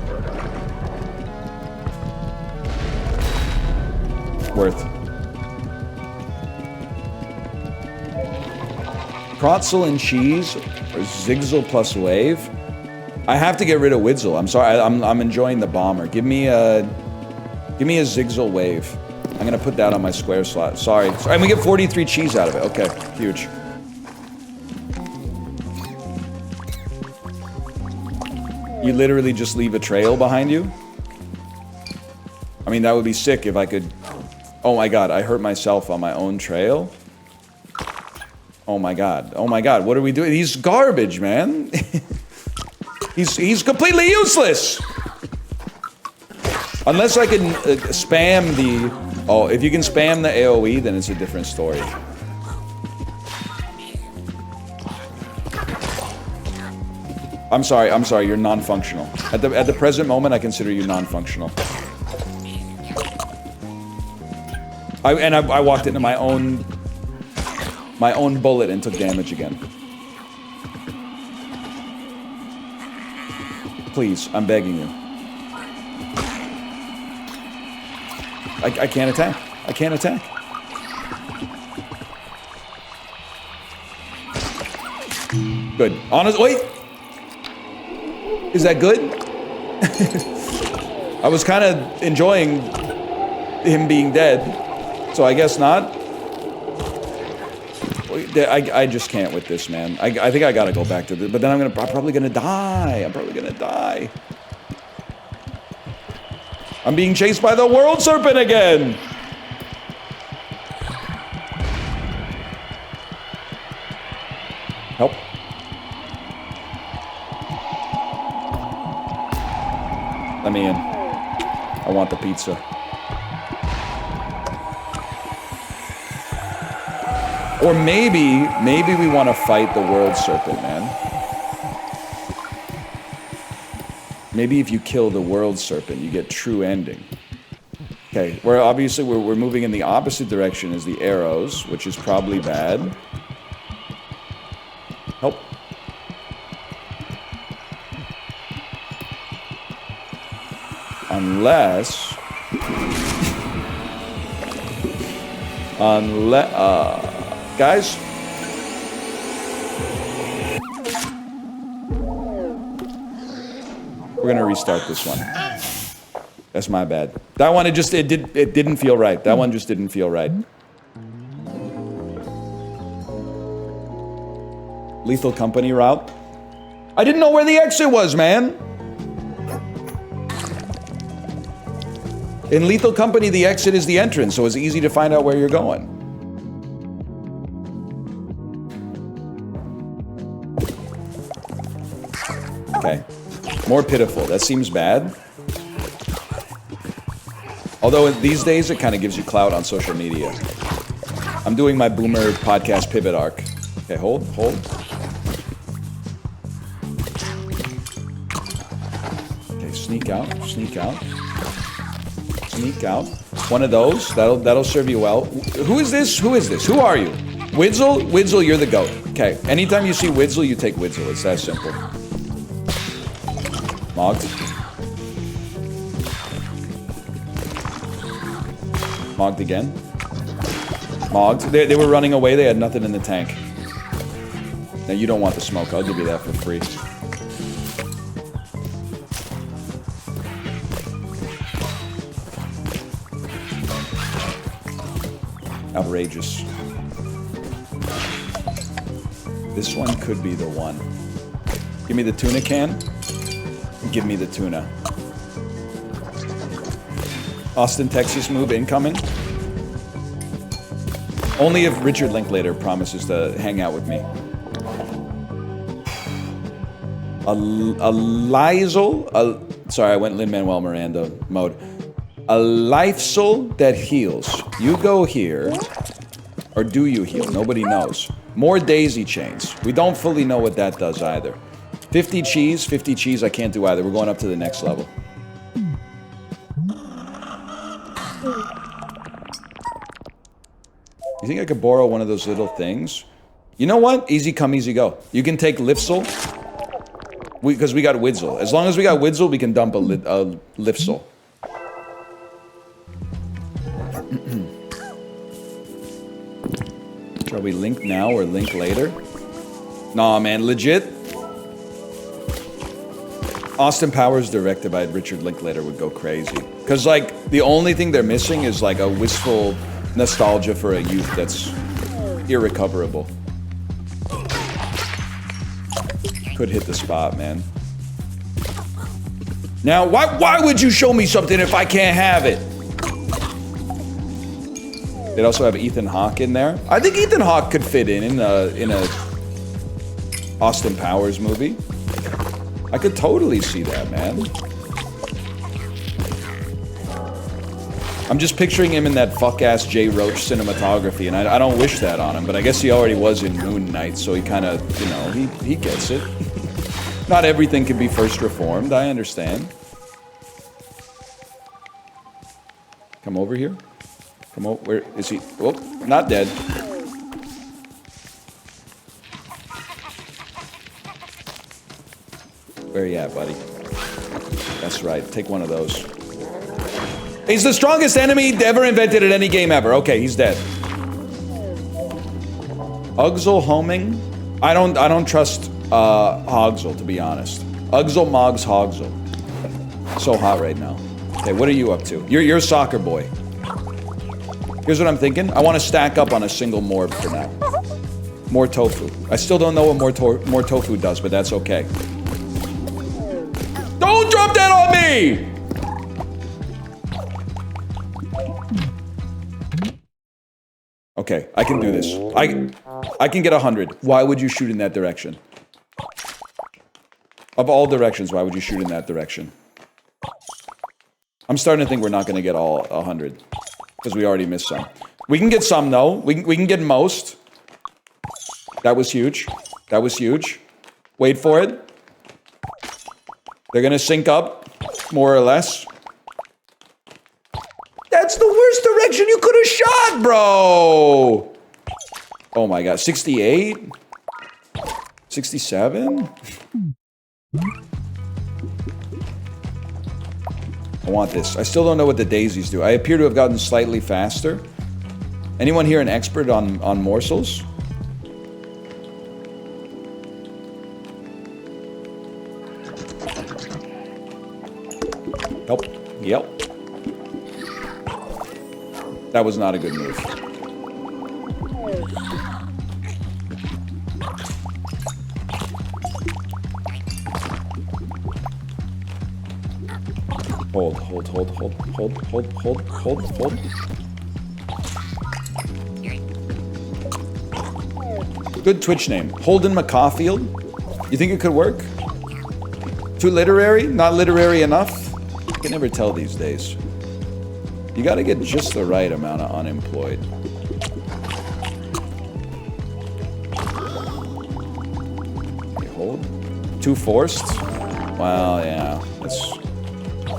Worth. Krotzel and cheese, or Zigzel plus wave. I have to get rid of Widzel. I'm sorry. I'm enjoying the bomber. Give me a Zigzel wave. I'm gonna put that on my square slot. Sorry. And we get 43 cheese out of it. Okay, huge. You literally just leave a trail behind you? I mean, that would be sick if I could... Oh my god, I hurt myself on my own trail? Oh my god. Oh my god, what are we doing? He's garbage, man. He's completely useless! Unless I can spam the... Oh, if you can spam the AoE, then it's a different story. I'm sorry, you're non-functional. At the present moment, I consider you non-functional. I walked into my own bullet and took damage again. Please, I'm begging you. I can't attack. I can't attack. Good. Honest. Wait. Is that good? I was kind of enjoying him being dead, so I guess not. I just can't with this, man. I think I gotta go back to this, but then I'm probably gonna die. I'm probably gonna die. I'm being chased by the world serpent again. Help. Let me in. I want the pizza. Or maybe we want to fight the world serpent, man. Maybe if you kill the world serpent, you get true ending. Okay, we're moving in the opposite direction as the arrows, which is probably bad. Help. Unless... guys? We're gonna restart this one. That's my bad. That one, it didn't feel right. That one just didn't feel right. Lethal Company route. I didn't know where the exit was, man. In Lethal Company, the exit is the entrance, so it's easy to find out where you're going. Okay. More pitiful. That seems bad. Although these days, it kind of gives you clout on social media. I'm doing my boomer podcast pivot arc. Okay, hold. Okay, sneak out. sneak out. One of those. That'll serve you well. Who is this? Who is this? Who are you? Widsel? Widsel, you're the goat. Okay. Anytime you see Widsel, you take Widsel. It's that simple. Mogged. Mogged again. Mogged. They were running away. They had nothing in the tank. Now, you don't want the smoke. I'll give you that for free. Outrageous. This one could be the one. Give me the tuna can. Give me the tuna. Austin, Texas move incoming. Only if Richard Linklater promises to hang out with me. A Lysol? Sorry, I went Lin-Manuel Miranda mode. A Lifesol that heals. You go here. Or do you heal? Nobody knows. More daisy chains. We don't fully know what that does either. 50 cheese, I can't do either. We're going up to the next level. You think I could borrow one of those little things? You know what? Easy come, easy go. You can take Lifsol. Because we got Widsel. As long as we got Widsel, we can dump a Lifsol. Shall we link now or link later? Nah, man, legit. Austin Powers directed by Richard Linklater would go crazy. Because, like, the only thing they're missing is, like, a wistful nostalgia for a youth that's irrecoverable. Could hit the spot, man. Now, why would you show me something if I can't have it? They'd also have Ethan Hawke in there. I think Ethan Hawke could fit in a Austin Powers movie. I could totally see that, man. I'm just picturing him in that fuck-ass Jay Roach cinematography, and I don't wish that on him, but I guess he already was in Moon Knight, so he kind of, you know, he gets it. Not everything can be first reformed, I understand. Come over here. Come over, where is he? Oh, not dead. Where you at, buddy? That's right, take one of those. He's the strongest enemy ever invented in any game ever. Okay, he's dead. Ugzel homing? I don't trust Hogsel, to be honest. Ugzel Moggs Hogsel. So hot right now. Okay, what are you up to? You're a soccer boy. Here's what I'm thinking. I want to stack up on a single morb for now. More tofu. I still don't know what more tofu does, but that's okay. Don't drop that on me! Okay, I can do this. I can get 100. Why would you shoot in that direction? Of all directions, why would you shoot in that direction? I'm starting to think we're not going to get all 100. Because we already missed some. We can get some, though. We can get most. That was huge. That was huge. Wait for it. They're going to sync up, more or less. That's the worst direction you could have shot, bro! Oh my god, 68? 67? I want this. I still don't know what the daisies do. I appear to have gotten slightly faster. Anyone here an expert on morsels? Help. Yep. That was not a good move. Hold. Good Twitch name. Holden McCawfield. You think it could work? Too literary? Not literary enough? You can never tell these days. You gotta get just the right amount of unemployed. Okay, hold. Too forced? Well, yeah. That's...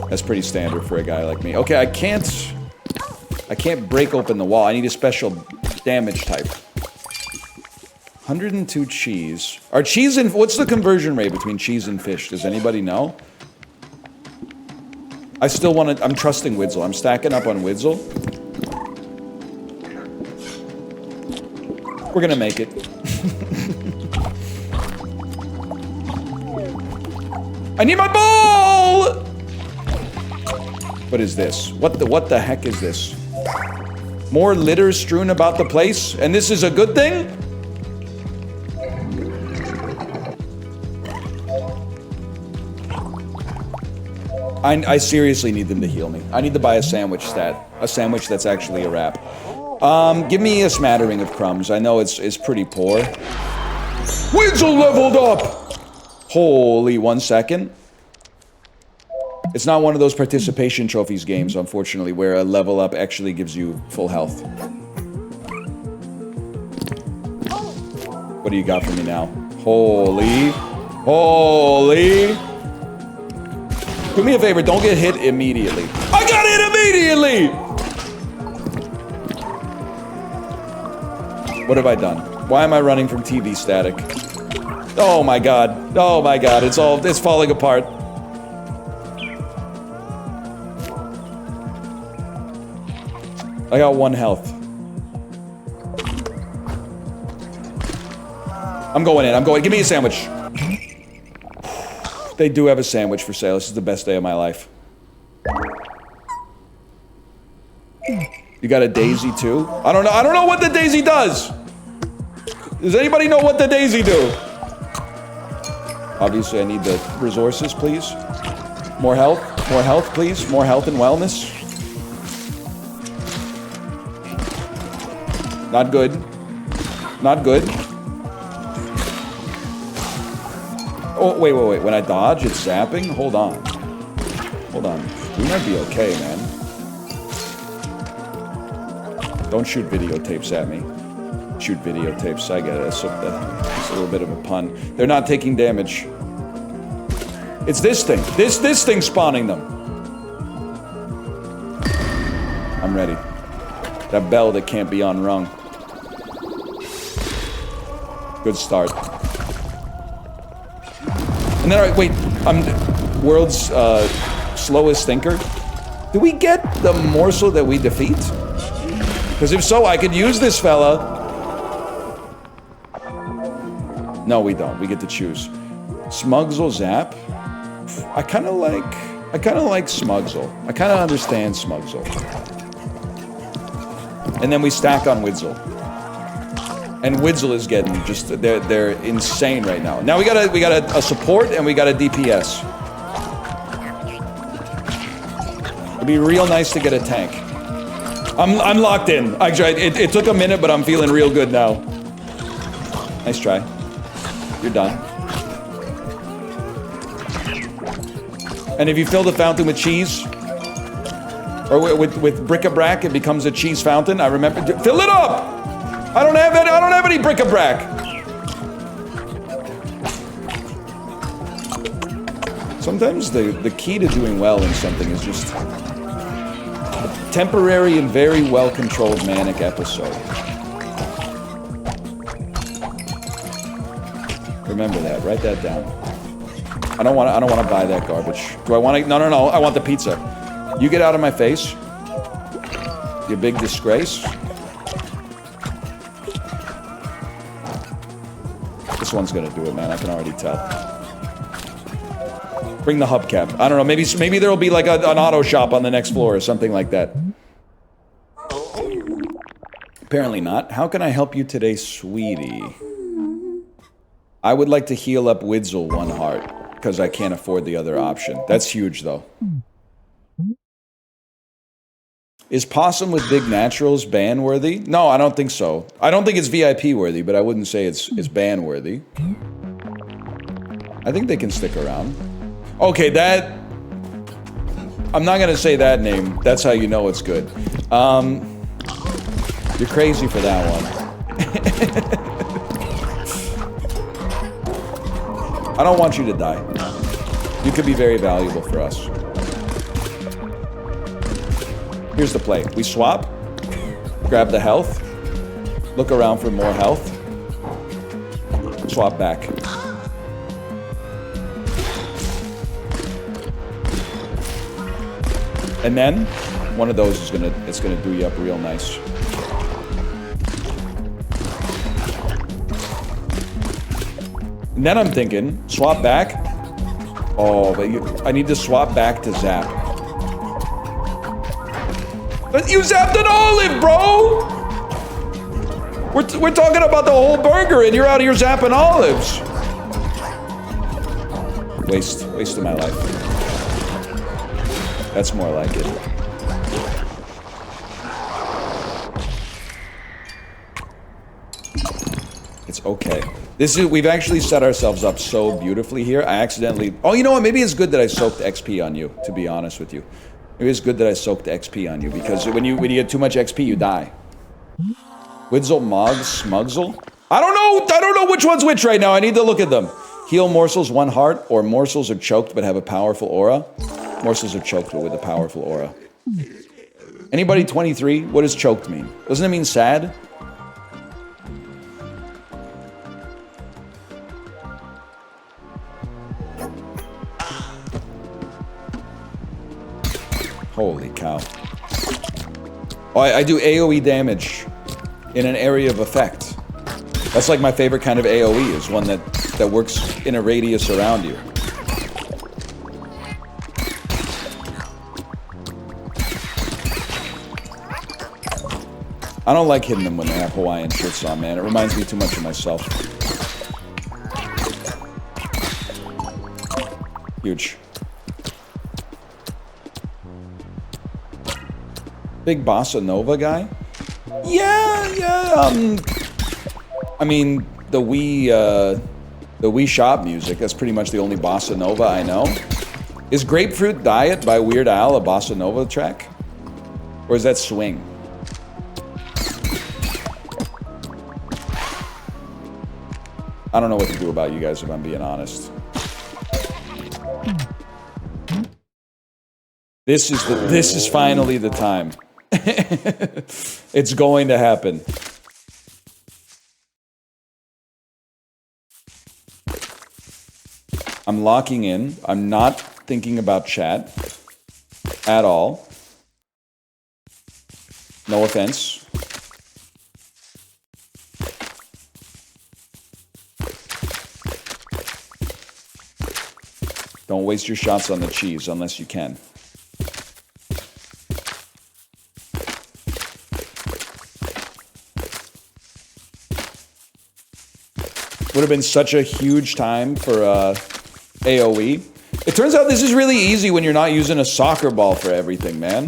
That's pretty standard for a guy like me. Okay, I can't break open the wall. I need a special damage type. 102 cheese. Are cheese and... What's the conversion rate between cheese and fish? Does anybody know? I still want to... I'm trusting Widsel. I'm stacking up on Widsel. We're gonna make it. I need my ball! What is this? What the heck is this? More litter strewn about the place? And this is a good thing? I seriously need them to heal me. I need to buy a sandwich stat. A sandwich that's actually a wrap. Give me a smattering of crumbs. I know it's pretty poor. Widsel leveled up! Holy, 1 second. It's not one of those participation trophies games, unfortunately, where a level up actually gives you full health. What do you got for me now? Holy. Holy. Do me a favor, don't get hit immediately. I got hit immediately! What have I done? Why am I running from TV static? Oh my god. Oh my god, it's falling apart. I got 1 health. I'm going in, give me a sandwich. They do have a sandwich for sale. This is the best day of my life. You got a daisy too? I don't know what the daisy does! Does anybody know what the daisy do? Obviously I need the resources, please. More health, please. More health and wellness. Not good. Not good. Oh, wait. When I dodge, it's zapping? Hold on. Hold on. We might be okay, man. Don't shoot videotapes at me. Shoot videotapes. I get it. It's a little bit of a pun. They're not taking damage. It's this thing. This thing spawning them. I'm ready. That bell that can't be unrung. Good start. And then, wait, I'm world's slowest thinker. Do we get the morsel that we defeat? Because if so, I could use this fella. No, we don't. We get to choose. Smugsel Zap. I kind of like Smugsel. I kind of understand Smugsel. And then we stack on Widsel. And Widsel is getting just, they're insane right now. Now we got a support and we got a DPS. It'd be real nice to get a tank. I'm locked in. Actually, it took a minute, but I'm feeling real good now. Nice try. You're done. And if you fill the fountain with cheese, or with bric-a-brac, it becomes a cheese fountain. I remember, fill it up! I don't have any bric-a-brac. Sometimes the key to doing well in something is just a temporary and very well-controlled manic episode. Remember that. Write that down. I don't want to buy that garbage. Do I want to? No. I want the pizza. You get out of my face. You big disgrace. This one's gonna do it, man. I can already tell. Bring the hubcap. I don't know. Maybe there'll be like an auto shop on the next floor or something like that. Apparently not. How can I help you today, sweetie? I would like to heal up Widsel 1 heart because I can't afford the other option. That's huge, though. Is Possum with big naturals ban worthy? No, I don't think so. I don't think it's VIP worthy, but I wouldn't say it's ban worthy. I think they can stick around. Okay, that... I'm not gonna say that name. That's how you know it's good. You're crazy for that one. I don't want you to die. You could be very valuable for us. Here's the play. We swap, grab the health, look around for more health, swap back. And then one of those is gonna do you up real nice. And then I'm thinking, swap back. Oh, but I need to swap back to zap. But you zapped an olive, bro! We're talking about the whole burger and you're out here zapping olives. Waste of my life. That's more like it. It's okay. We've actually set ourselves up so beautifully here. I accidentally... Oh, you know what? Maybe it's good that I soaked XP on you, to be honest with you. Maybe it's good that I soaked XP on you, because when you get too much XP, you die. Widzel, Mog, Smugzel? I don't know which one's which right now. I need to look at them. Heal Morsels, 1 heart, or Morsels are choked but have a powerful aura. Morsels are choked but with a powerful aura. Anybody 23? What does choked mean? Doesn't it mean sad? Holy cow. Oh, I do AoE damage in an area of effect. That's like my favorite kind of AoE, is one that works in a radius around you. I don't like hitting them when they have Hawaiian shirts on, man. It reminds me too much of myself. Huge. Big bossa nova guy? Yeah. I mean, the Wii Shop music, that's pretty much the only bossa nova I know. Is Grapefruit Diet by Weird Al a bossa nova track? Or is that swing? I don't know what to do about you guys, if I'm being honest. This is finally the time. It's going to happen. I'm locking in. I'm not thinking about chat at all. No offense. Don't waste your shots on the cheese unless you can. Would have been such a huge time for AoE. It turns out this is really easy when you're not using a soccer ball for everything, man.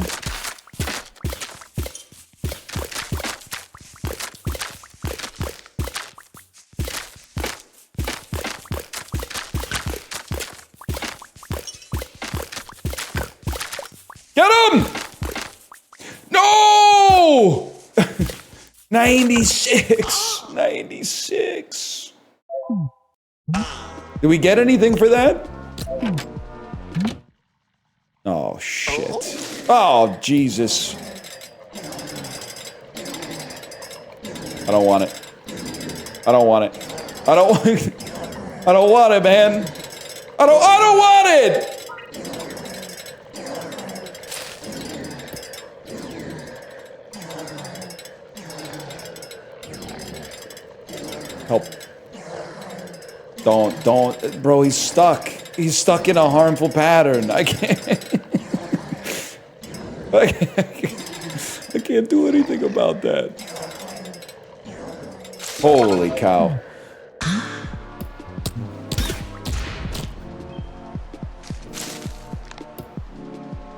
Get him! No! 96. 96. Did we get anything for that? Oh, shit. Oh, Jesus. I don't want it. I don't want it. I don't want it. I don't want it, man. I don't want it! Help. Don't, bro, he's stuck. He's stuck in a harmful pattern. I can't. I can't do anything about that. Holy cow.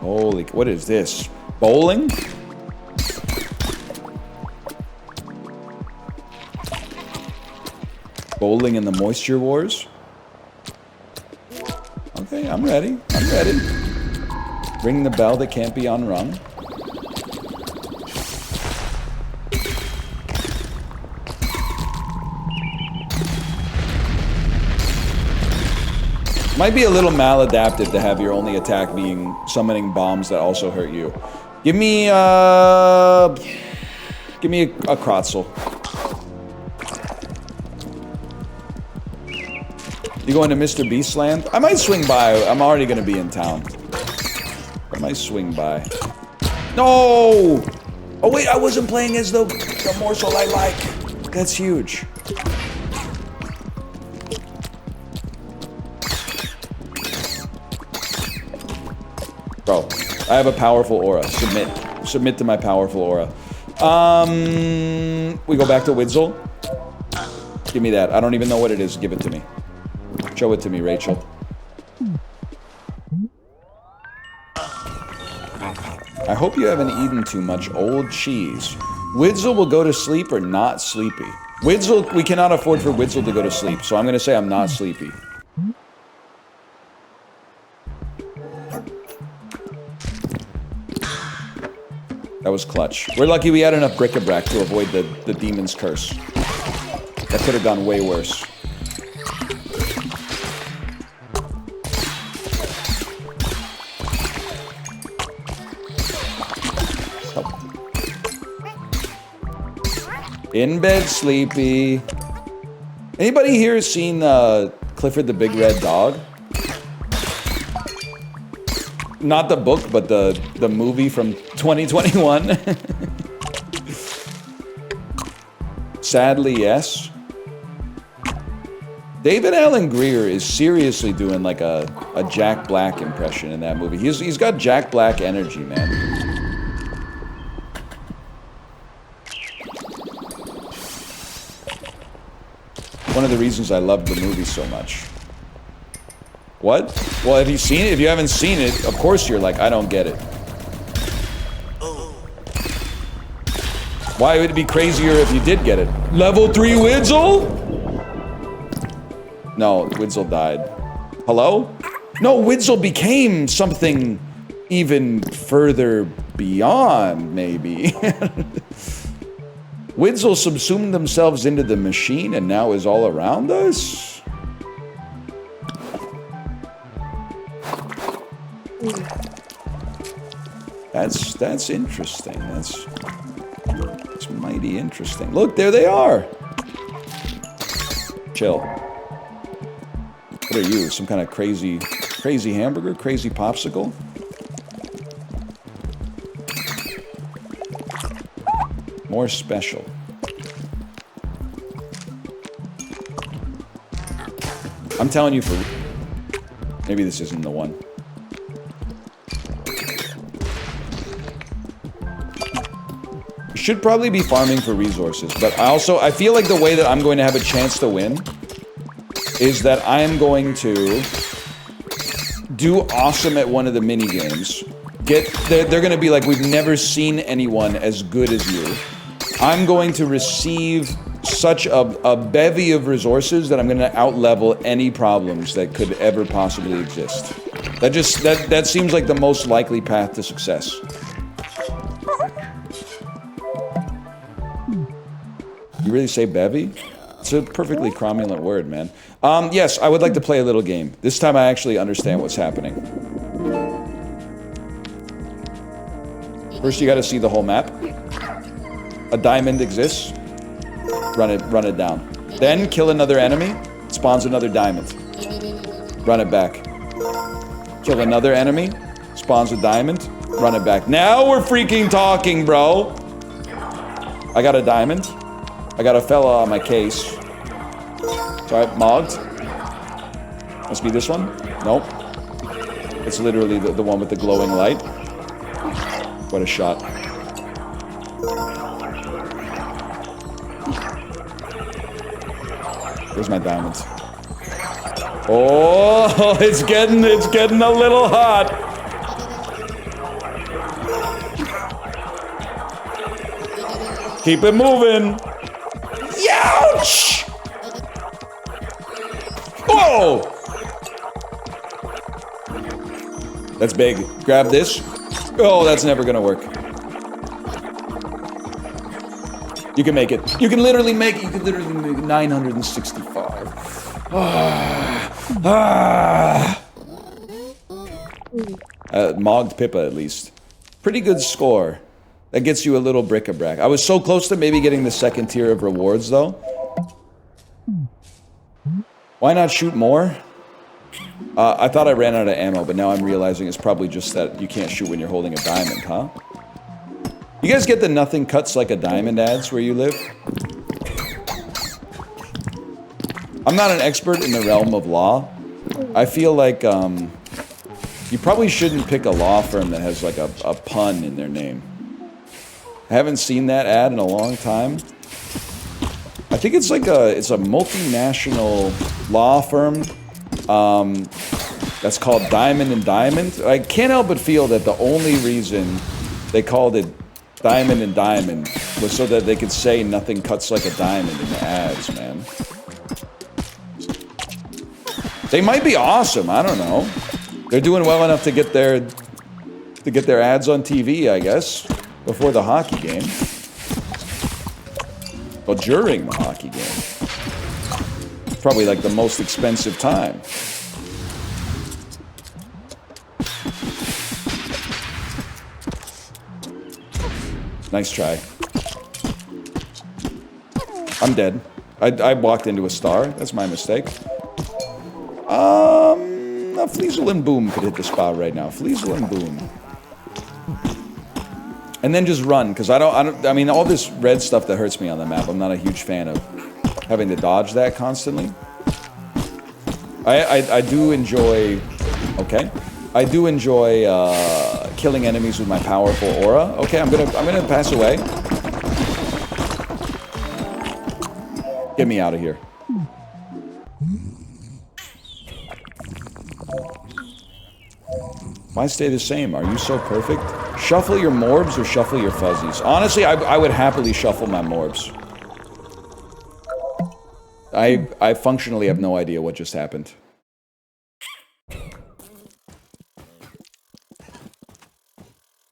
Holy, what is this? Bowling? Bowling in the Moisture Wars? Okay, I'm ready. I'm ready. Ring the bell that can't be unrung. Might be a little maladaptive to have your only attack being summoning bombs that also hurt you. Give me a Kratzel. You going to Mr. Beast land? I might swing by. I'm already gonna be in town. I might swing by. No! Oh wait, I wasn't playing as the morsel I like. That's huge. Bro, I have a powerful aura. Submit. Submit to my powerful aura. We go back to Widzel. Give me that. I don't even know what it is. Give it to me. Show it to me, Rachel. I hope you haven't eaten too much old cheese. Widzel will go to sleep or not sleepy. Widzel, we cannot afford for Widzel to go to sleep, so I'm gonna say I'm not sleepy. That was clutch. We're lucky we had enough bric-a-brac to avoid the demon's curse. That could have gone way worse. In bed, sleepy. Anybody here seen Clifford the Big Red Dog? Not the book, but the movie from 2021. Sadly, yes. David Alan Grier is seriously doing like a Jack Black impression in that movie. He's got Jack Black energy, man. One of the reasons I love the movie so much. What? Well, have you seen it? If you haven't seen it, of course you're like, I don't get it. Why would it be crazier if you did get it? Level 3 Widzel? No, Widzel died. Hello? No, Widzel became something even further beyond, maybe. Widzel subsumed themselves into the machine and now is all around us? That's interesting. That's mighty interesting. Look, there they are. Chill. What are you? Some kind of crazy hamburger? Crazy popsicle? More special. I'm telling you for... Maybe this isn't the one. Should probably be farming for resources, but I feel like the way that I'm going to have a chance to win is that I am going to do awesome at one of the mini games. They're going to be like, we've never seen anyone as good as you. I'm going to receive such a bevy of resources that I'm going to out-level any problems that could ever possibly exist. That seems like the most likely path to success. You really say bevy? It's a perfectly cromulent word, man. Yes, I would like to play a little game. This time I actually understand what's happening. First you gotta see the whole map. A diamond exists. Run it down. Then kill another enemy. Spawns another diamond. Run it back. Kill another enemy. Spawns a diamond. Run it back. Now we're freaking talking, bro! I got a diamond. I got a fella on my case. Sorry, mogged. Must be this one? Nope. It's literally the one with the glowing light. What a shot. Where's my diamond? Oh, it's getting a little hot. Keep it moving. Youch! Whoa! That's big. Grab this. Oh, that's never gonna work. You can make it. You can literally make 965. Mogged Pippa, at least. Pretty good score. That gets you a little bric-a-brac. I was so close to maybe getting the second tier of rewards, though. Why not shoot more? I thought I ran out of ammo, but now I'm realizing it's probably just that you can't shoot when you're holding a diamond, huh? You guys get the nothing cuts like a diamond ads where you live? I'm not an expert in the realm of law. I feel like you probably shouldn't pick a law firm that has like a pun in their name. I haven't seen that ad in a long time. I think it's like it's a multinational law firm that's called Diamond and Diamond. I can't help but feel that the only reason they called it Diamond and Diamond was so that they could say nothing cuts like a diamond in the ads, man. They might be awesome, I don't know. They're doing well enough to get their ads on TV, I guess, before the hockey game. Well, during the hockey game. Probably like the most expensive time. Nice try. I'm dead. I walked into a star. That's my mistake. A Fleasel and Boom could hit the spot right now. Fleasel and Boom. And then just run, because I mean, all this red stuff that hurts me on the map, I'm not a huge fan of having to dodge that constantly. I do enjoy, okay. I do enjoy killing enemies with my powerful aura. Okay, I'm gonna pass away. Get me out of here. Why stay the same? Are you so perfect? Shuffle your morbs or shuffle your fuzzies? Honestly, I would happily shuffle my morbs. I functionally have no idea what just happened.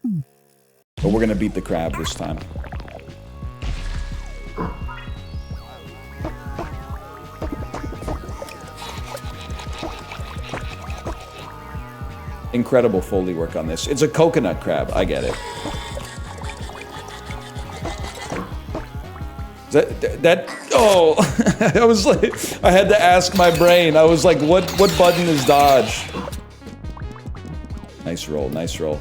But we're gonna beat the crab this time. Incredible Foley work on this. It's a coconut crab. I get it. Oh, I was like, I had to ask my brain. I was like, what button is dodge? Nice roll, nice roll.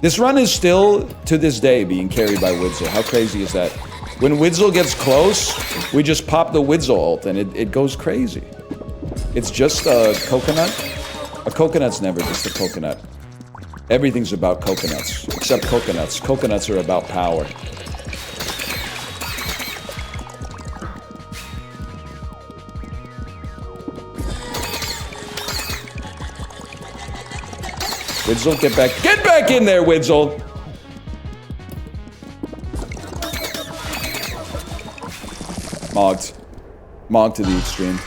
This run is still, to this day, being carried by Widzel. How crazy is that? When Widzel gets close, we just pop the Widzel ult and it goes crazy. It's just a coconut. A coconut's never just a coconut. Everything's about coconuts, except coconuts. Coconuts are about power. Widzel, get back in there, Widzel! Mogged. Mogged to the extreme.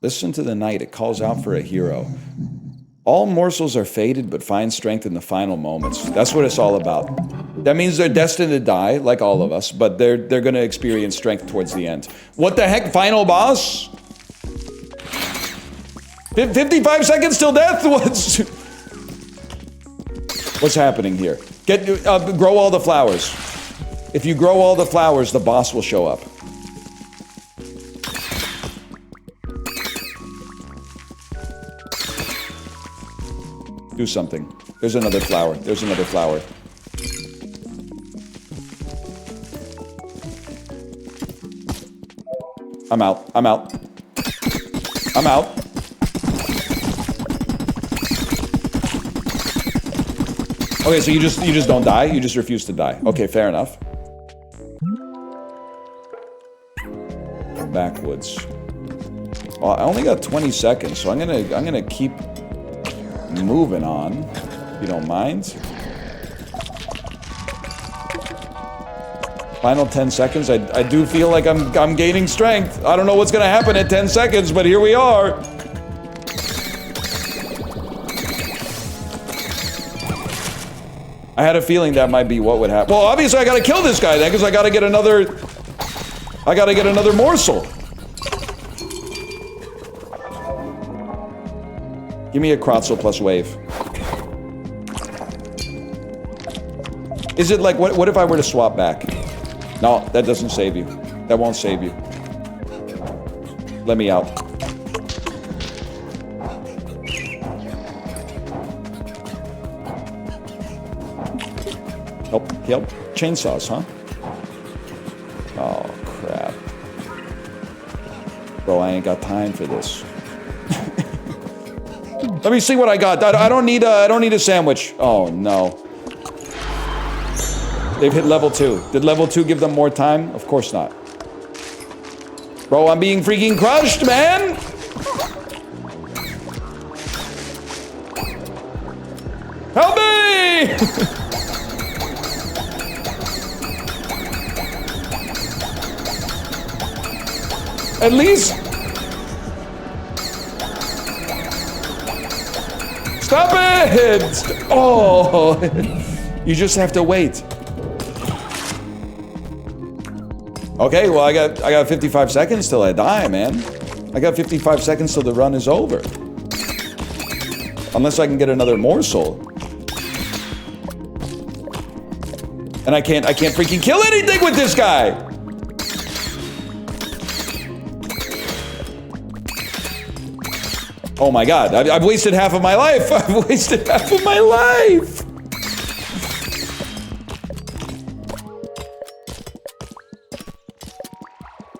Listen to the night, it calls out for a hero. All morsels are fated but find strength in the final moments. That's what it's all about. That means they're destined to die, like all of us, but they're gonna experience strength towards the end. What the heck, final boss? 55 seconds till death? What's happening here? Grow all the flowers. If you grow all the flowers, the boss will show up. Do something. There's another flower. There's another flower. I'm out. I'm out. I'm out. Okay, so you just don't die? You just refuse to die. Okay, fair enough. Backwoods. Well, I only got 20 seconds, so I'm gonna keep moving on, if you don't mind. Final 10 seconds. I do feel like I'm gaining strength. I don't know what's gonna happen at 10 seconds, but here we are. I had a feeling that might be what would happen. Well, obviously I gotta kill this guy then, because I gotta get another... I gotta get another morsel. Give me a Krotzel plus wave. Is it like, what if I were to swap back? No, that doesn't save you. That won't save you. Let me out. Help. Chainsaws, huh? Oh, crap. Bro, I ain't got time for this. Let me see what I got. I don't need a sandwich. Oh, no. They've hit level 2. Did level 2 give them more time? Of course not. Bro, I'm being freaking crushed, man! Help me! At least... Stop it! Oh! You just have to wait. Okay, well, I got 55 seconds till I die, man. I got 55 seconds till the run is over. Unless I can get another morsel. And I can't freaking kill anything with this guy! Oh my god, I've wasted half of my life! I've wasted half of my life!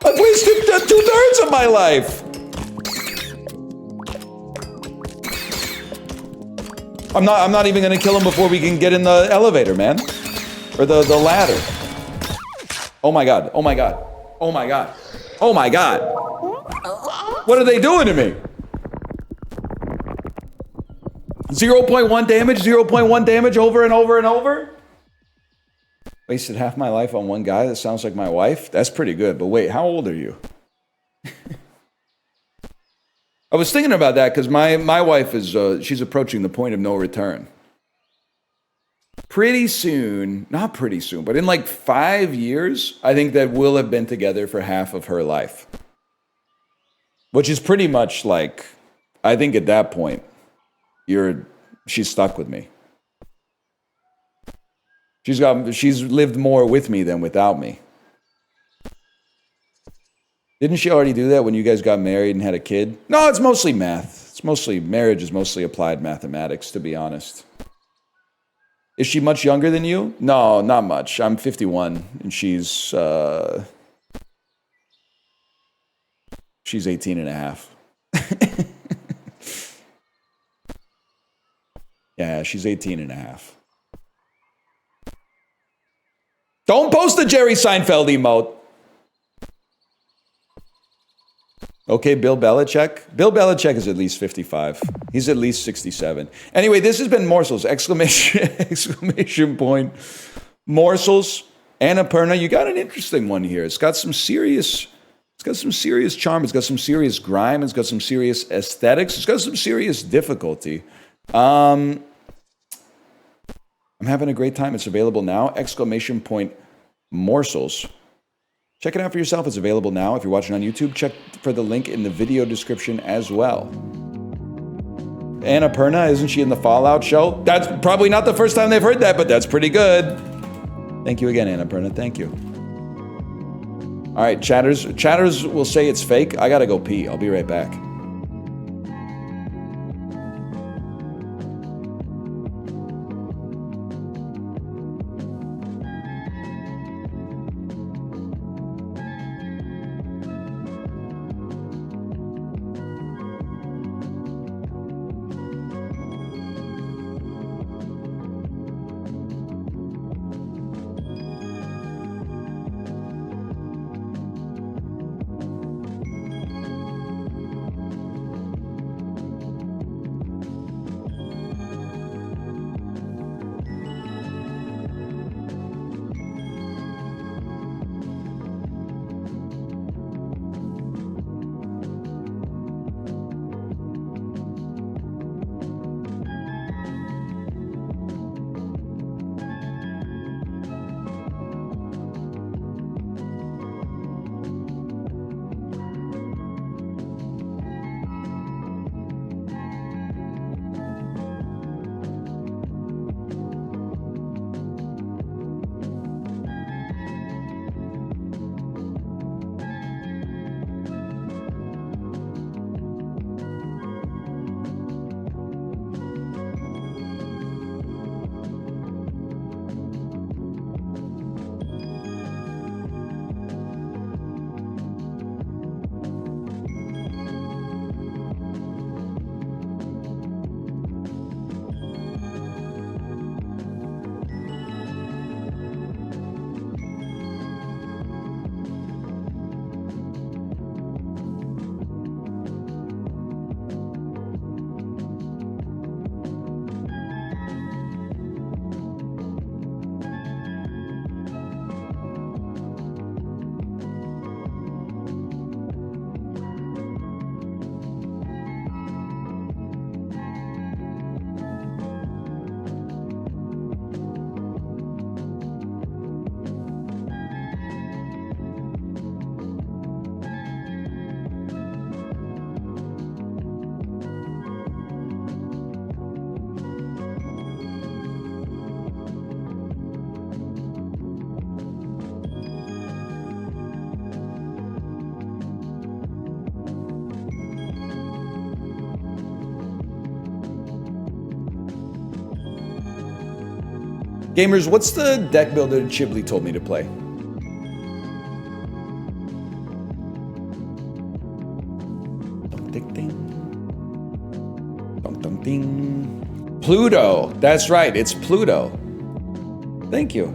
I've wasted 2/3 of my life! I'm not even gonna kill him before we can get in the elevator, man. Or the ladder. Oh my god, oh my god. Oh my god. Oh my god! What are they doing to me? 0.1 damage, 0.1 damage over and over and over? Wasted half my life on one guy that sounds like my wife? That's pretty good, but wait, how old are you? I was thinking about that because my wife is, she's approaching the point of no return. Pretty soon, not pretty soon, but in like 5 years, I think that we'll have been together for half of her life. Which is pretty much like, I think at that point, she's stuck with me. She's lived more with me than without me. Didn't she already do that when you guys got married and had a kid? No, it's mostly math. Marriage is mostly applied mathematics, to be honest. Is she much younger than you? No, not much. I'm 51 and she's 18 and a half. Yeah, she's 18 and a half. Don't post the Jerry Seinfeld emote. Okay, Bill Belichick. Bill Belichick is at least 55. He's at least 67. Anyway, this has been Morsels. Exclamation point. Morsels. Annapurna. You got an interesting one here. It's got some serious charm. It's got some serious grime. It's got some serious aesthetics. It's got some serious difficulty. I'm having a great time. It's available now. Exclamation point. Morsels. Check it out for yourself. It's available now. If you're watching on YouTube, check for the link in the video description as well. Annapurna, isn't she in the Fallout show? That's probably not the first time they've heard that, but that's pretty good. Thank you again, Annapurna. Thank you. All right, chatters will say it's fake. I gotta go pee. I'll be right back. Gamers, what's the deck builder Chibli told me to play? Ding, ding. Ding, ding, ding. Pluto. That's right. It's Pluto. Thank you.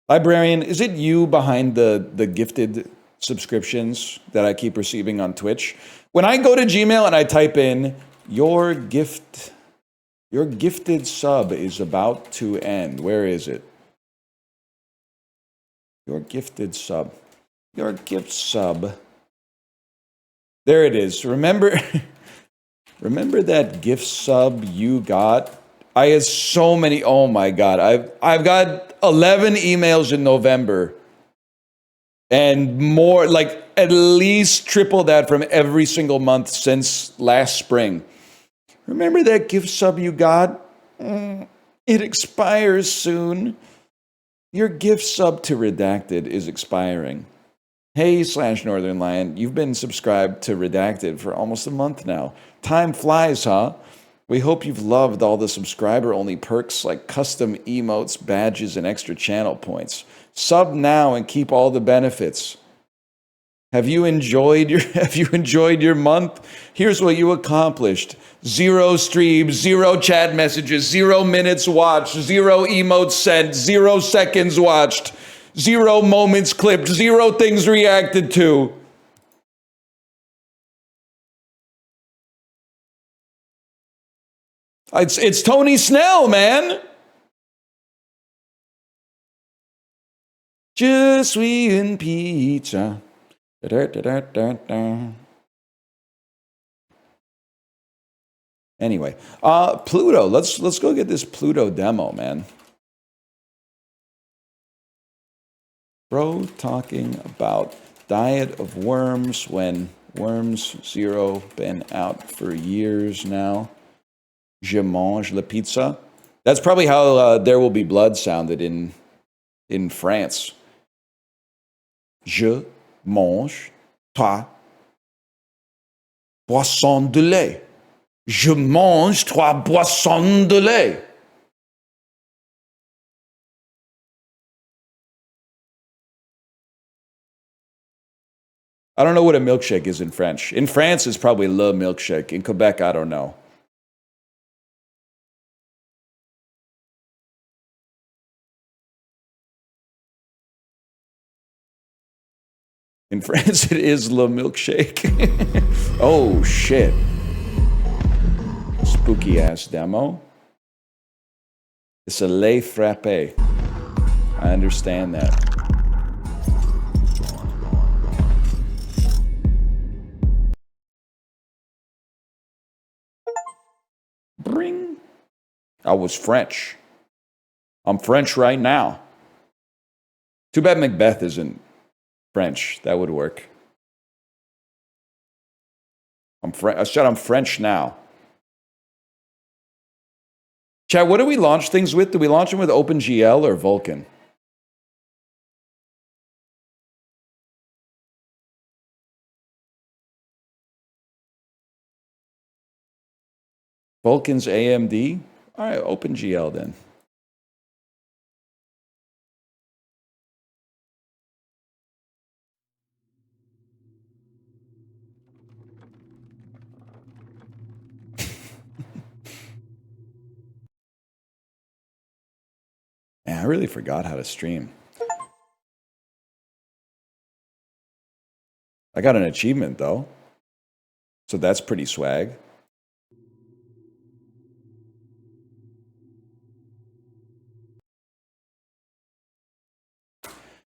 Librarian, is it you behind the gifted subscriptions that I keep receiving on Twitch? When I go to Gmail and I type in your gifted sub is about to end. Where is it? Your gifted sub. Your gift sub. There it is. Remember that gift sub you got? I had so many. Oh my God. I've got 11 emails in November and more, like at least triple that from every single month since last spring. Remember that gift sub you got? It expires soon. Your gift sub to Redacted is expiring. Hey /Northern Lion, you've been subscribed to Redacted for almost a month now. Time flies, huh? We hope you've loved all the subscriber-only perks like custom emotes, badges, and extra channel points. Sub now and keep all the benefits. Have you enjoyed your month? Here's what you accomplished. 0 streams, 0 chat messages, 0 minutes watched, 0 emotes sent, 0 seconds watched, 0 moments clipped, 0 things reacted to. It's Tony Snell, man. Just sweet and pizza. Da, da, da, da, da. Anyway, Pluto. Let's go get this Pluto demo, man. Bro talking about diet of worms when Worms Zero been out for years now. Je mange la pizza. That's probably how There Will Be Blood sounded in France. Je mange 3 boissons de lait. Je mange 3 boissons de lait. I don't know what a milkshake is in French. In France, it's probably le milkshake. In Quebec, I don't know. In France, it is le milkshake. Oh, shit. Spooky ass demo. It's a lait frappé. I understand that. Bring. I was French. I'm French right now. Too bad Macbeth isn't French. That would work. I said I'm French now. Chad, what do we launch things with? Do we launch them with OpenGL or Vulkan? Vulkan's AMD? All right, OpenGL then. Man, I really forgot how to stream. I got an achievement though. So that's pretty swag.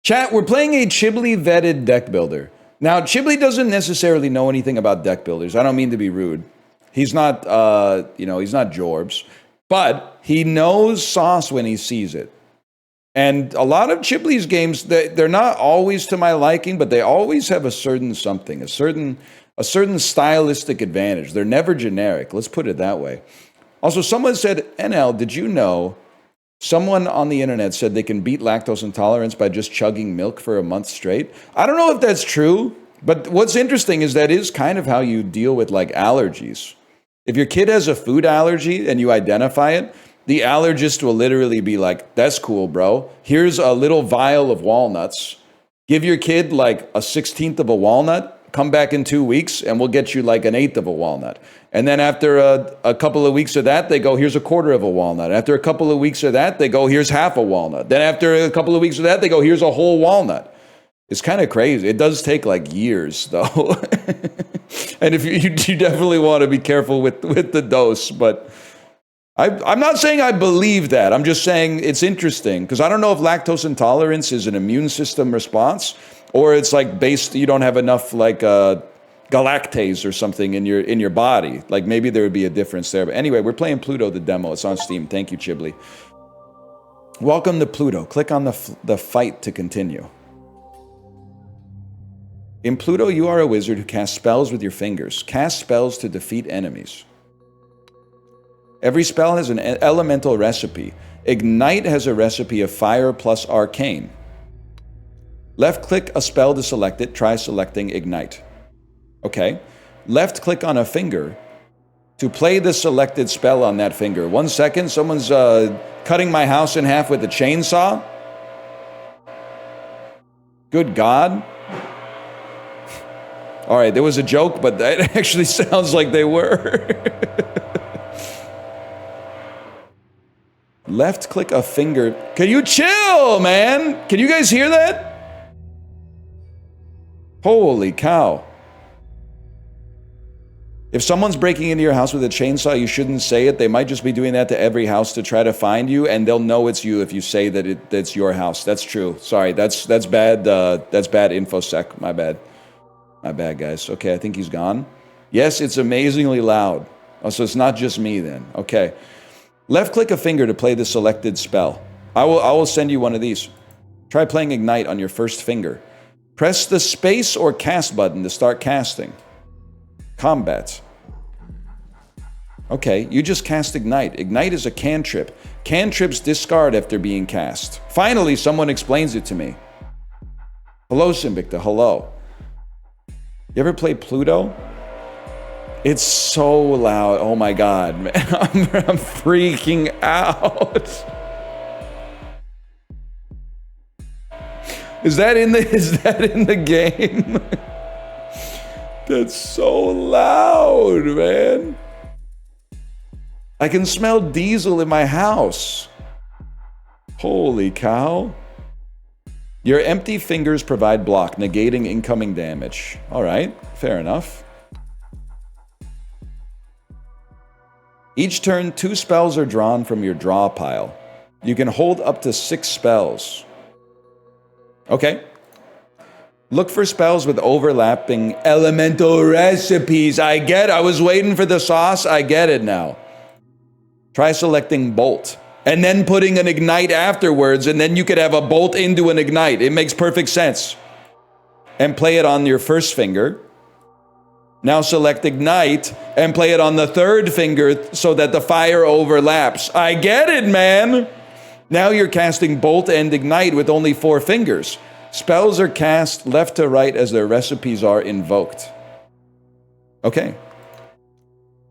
Chat, we're playing a Chibli vetted deck builder. Now, Chibli doesn't necessarily know anything about deck builders. I don't mean to be rude. He's not, he's not Jorbs. But he knows sauce when he sees it. And a lot of Chibli's games, they're not always to my liking, but they always have a certain something, a certain stylistic advantage. They're never generic. Let's put it that way. Also, someone said, NL, did you know Someone on the internet said they can beat lactose intolerance by just chugging milk for a month straight. I don't know if that's true, but what's interesting is that is kind of how you deal with like allergies. If your kid has a food allergy and you identify it, the allergist will literally be like, that's cool, bro. Here's a little vial of walnuts. Give your kid like a 16th of a walnut. Come back in 2 weeks and we'll get you like an 1/8 of a walnut. And then after a couple of weeks of that, they go, here's a 1/4 of a walnut. After a couple of weeks of that, they go, here's half a walnut. Then after a couple of weeks of that, they go, here's a whole walnut. It's kind of crazy. It does take like years though. And if you definitely want to be careful with the dose, but I'm not saying I believe that. I'm just saying it's interesting because I don't know if lactose intolerance is an immune system response or it's like you don't have enough like galactase or something in your body. Like maybe there would be a difference there. But anyway, we're playing Pluto, the demo. It's on Steam. Thank you, Chibli. Welcome to Pluto. Click on the fight to continue. In Pluto, you are a wizard who casts spells with your fingers. Cast spells to defeat enemies. Every spell has an elemental recipe. Ignite has a recipe of fire plus arcane. Left-click a spell to select it. Try selecting Ignite. Okay. Left-click on a finger to play the selected spell on that finger. 1 second. Someone's cutting my house in half with a chainsaw. Good God. All right, there was a joke, but that actually sounds like they were. Left-click a finger. Can you chill, man? Can you guys hear that? Holy cow. If someone's breaking into your house with a chainsaw, you shouldn't say it. They might just be doing that to every house to try to find you, and they'll know it's you if you say that that's your house. That's true. Sorry, that's bad. That's bad infosec. My bad. My bad, guys. Okay, I think he's gone. Yes, it's amazingly loud. Oh, so it's not just me then. Okay. Left-click a finger to play the selected spell. I will send you one of these. Try playing Ignite on your first finger. Press the space or cast button to start casting. Combat. Okay, you just cast Ignite. Ignite is a cantrip. Cantrips discard after being cast. Finally, someone explains it to me. Hello, Sinvicta. Hello. You ever play Pluto? It's so loud. Oh my God, man. I'm freaking out. Is that in the game? That's so loud, man. I can smell diesel in my house. Holy cow. Your empty fingers provide block, negating incoming damage. All right, fair enough. Each turn, 2 spells are drawn from your draw pile. You can hold up to 6 spells. Okay. Look for spells with overlapping elemental recipes. I was waiting for the sauce. I get it now. Try selecting Bolt. And then putting an Ignite afterwards, and then you could have a Bolt into an Ignite. It makes perfect sense. And play it on your first finger. Now select Ignite, and play it on the third finger so that the fire overlaps. I get it, man! Now you're casting Bolt and Ignite with only 4 fingers. Spells are cast left to right as their recipes are invoked. Okay.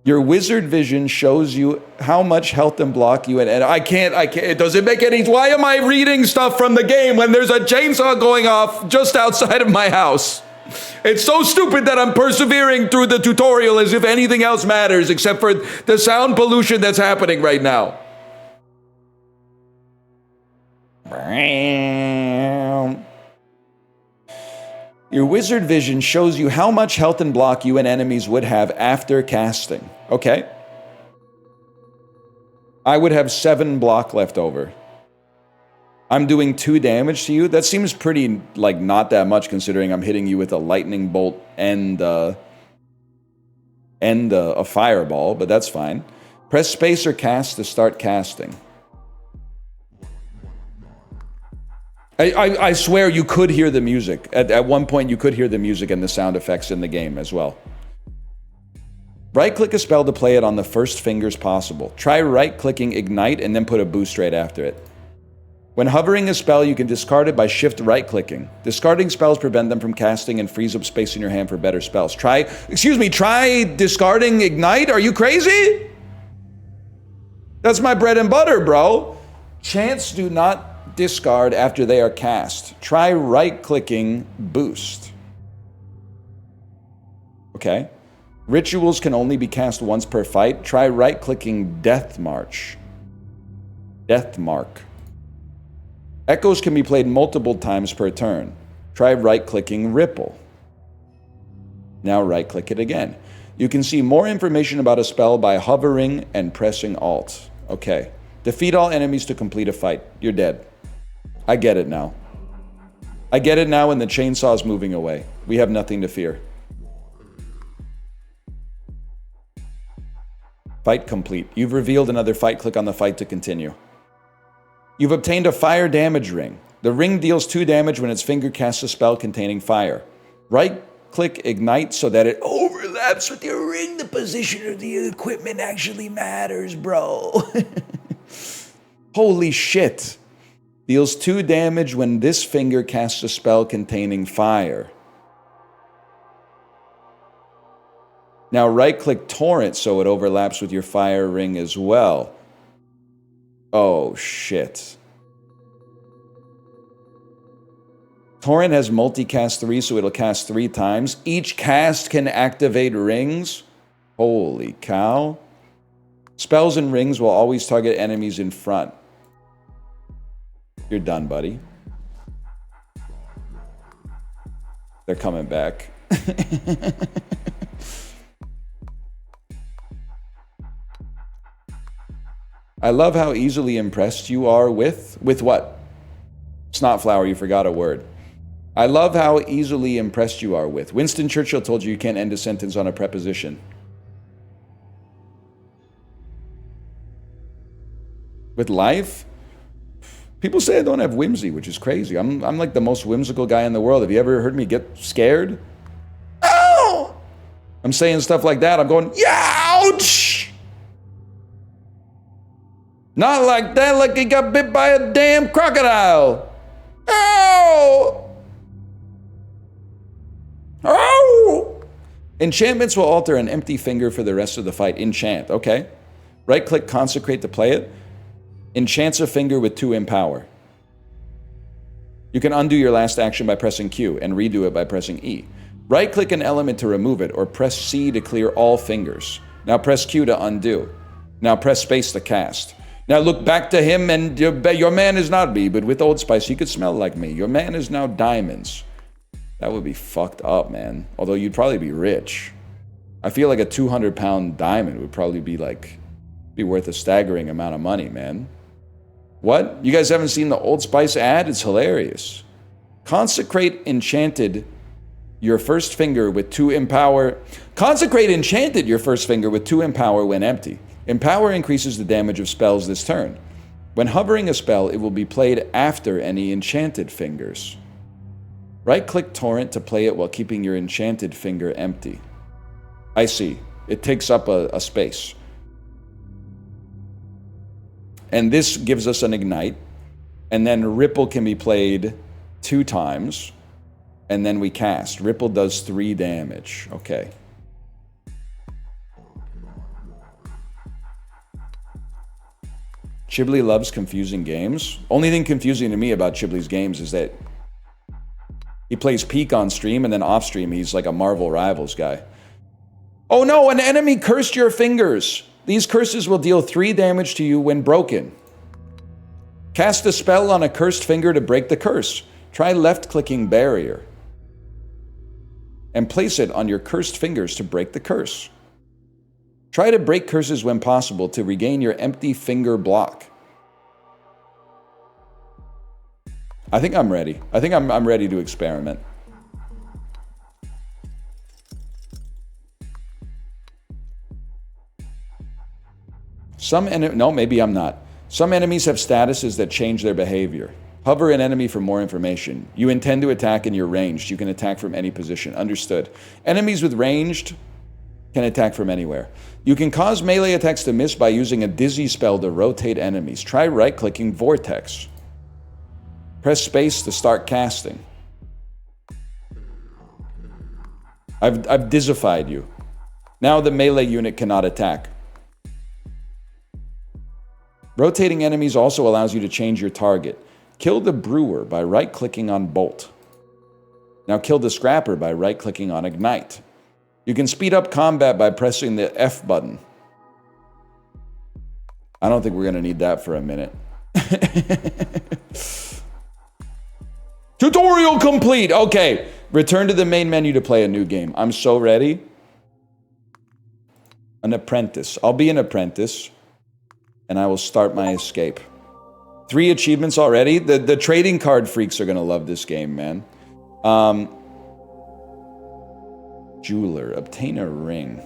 Your wizard vision shows you how much health and block you and I can't, it doesn't make any, why am I reading stuff from the game when there's a chainsaw going off just outside of my house? It's so stupid that I'm persevering through the tutorial as if anything else matters except for the sound pollution that's happening right now. Your wizard vision shows you how much health and block you and enemies would have after casting. Okay. I would have 7 block left over. I'm doing 2 damage to you. That seems pretty, like, not that much considering I'm hitting you with a lightning bolt and a fireball, but that's fine. Press space or cast to start casting. I swear you could hear the music. At one point you could hear the music and the sound effects in the game as well. Right-click a spell to play it on the first fingers possible. Try right-clicking Ignite and then put a boost right after it. When hovering a spell, you can discard it by shift right-clicking. Discarding spells prevent them from casting and frees up space in your hand for better spells. Try discarding Ignite? Are you crazy? That's my bread and butter, bro. Chants do not discard after they are cast. Try right-clicking Boost. Okay. Rituals can only be cast once per fight. Try right-clicking Death March. Death Mark. Echoes can be played multiple times per turn. Try right-clicking Ripple. Now right-click it again. You can see more information about a spell by hovering and pressing Alt. Okay. Defeat all enemies to complete a fight. You're dead. I get it now. I get it now, and the chainsaw is moving away. We have nothing to fear. Fight complete. You've revealed another fight. Click on the fight to continue. You've obtained a fire damage ring. The ring deals 2 damage when its finger casts a spell containing fire. Right-click Ignite so that it overlaps with your ring. The position of the equipment actually matters, bro. Holy shit. Deals 2 damage when this finger casts a spell containing fire. Now right-click Torrent so it overlaps with your fire ring as well. Oh, shit. Torrent has multicast 3, so it'll cast 3 times. Each cast can activate rings. Holy cow. Spells and rings will always target enemies in front. You're done, buddy. They're coming back. I love how easily impressed you are with what? Snotflower, you forgot a word. I love how easily impressed you are with. Winston Churchill told you can't end a sentence on a preposition. With life? People say I don't have whimsy, which is crazy. I'm like the most whimsical guy in the world. Have you ever heard me get scared? Oh! I'm saying stuff like that. I'm going, ouch! Not like that, like he got bit by a damn crocodile. Ow! Oh! Enchantments will alter an empty finger for the rest of the fight. Enchant, okay. Right-click Consecrate to play it. Enchants a finger with 2 Empower. You can undo your last action by pressing Q and redo it by pressing E. Right-click an element to remove it or press C to clear all fingers. Now press Q to undo. Now press space to cast. Now look back to him and your man is not me, but with Old Spice he could smell like me. Your man is now diamonds. That would be fucked up, man. Although you'd probably be rich. I feel like a 200-pound diamond would probably be worth a staggering amount of money, man. What? You guys haven't seen the Old Spice ad? It's hilarious. Consecrate Enchanted your first finger with 2 Empower. Consecrate Enchanted your first finger with 2 Empower when empty. Empower increases the damage of spells this turn. When hovering a spell, it will be played after any enchanted fingers. Right-click Torrent to play it while keeping your enchanted finger empty. I see. It takes up a space. And this gives us an Ignite. And then Ripple can be played 2 times. And then we cast. Ripple does 3 damage. Okay. Chiblee loves confusing games. Only thing confusing to me about Chiblee's games is that he plays Peak on stream and then off stream he's like a Marvel Rivals guy. Oh no, an enemy cursed your fingers. These curses will deal 3 damage to you when broken. Cast a spell on a cursed finger to break the curse. Try left-clicking Barrier. And place it on your cursed fingers to break the curse. Try to break curses when possible to regain your empty finger block. I think I'm ready. I think I'm ready to experiment. No, maybe I'm not. Some enemies have statuses that change their behavior. Hover an enemy for more information. You intend to attack and you're ranged. You can attack from any position. Understood. Enemies with ranged Can attack from anywhere. You can cause melee attacks to miss by using a dizzy spell to rotate enemies. Try right-clicking Vortex. Press space to start casting. I've dizzified you. Now the melee unit cannot attack. Rotating enemies also allows you to change your target. Kill the brewer by right-clicking on Bolt. Now kill the scrapper by right-clicking on Ignite. You can speed up combat by pressing the F button. I don't think we're going to need that for a minute. Tutorial complete! Okay, return to the main menu to play a new game. I'm so ready. An apprentice. I'll be an apprentice. And I will start my escape. 3 achievements already. The trading card freaks are going to love this game, man. Jeweler. Obtain a ring.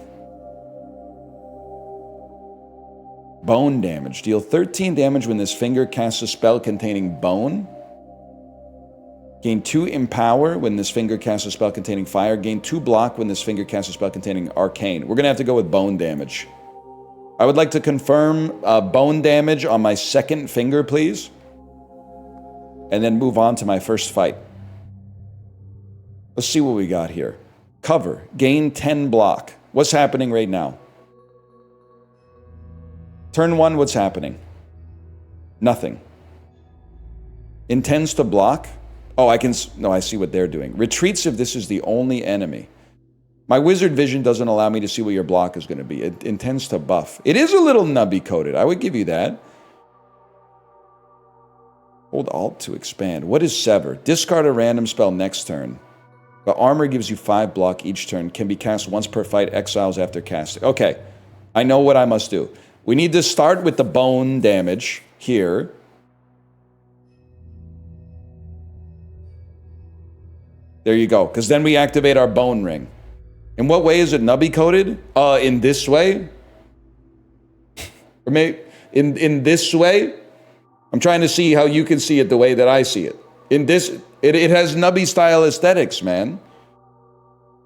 Bone damage. Deal 13 damage when this finger casts a spell containing bone. Gain 2 empower when this finger casts a spell containing fire. Gain 2 block when this finger casts a spell containing arcane. We're going to have to go with bone damage. I would like to confirm bone damage on my second finger, please. And then move on to my first fight. Let's see what we got here. Cover. Gain 10 block. What's happening right now? Turn 1, what's happening? Nothing. Intends to block. Oh, no, I see what they're doing. Retreats if this is the only enemy. My wizard vision doesn't allow me to see what your block is going to be. It intends to buff. It is a little nubby coded. I would give you that. Hold Alt to expand. What is Sever? Discard a random spell next turn. The armor gives you 5 block each turn. Can be cast once per fight. Exiles after casting. Okay. I know what I must do. We need to start with the bone damage here. There you go. Because then we activate our bone ring. In what way is it nubby coded? In this way? Or maybe in this way? I'm trying to see how you can see it the way that I see it. In this, it has nubby style aesthetics, man.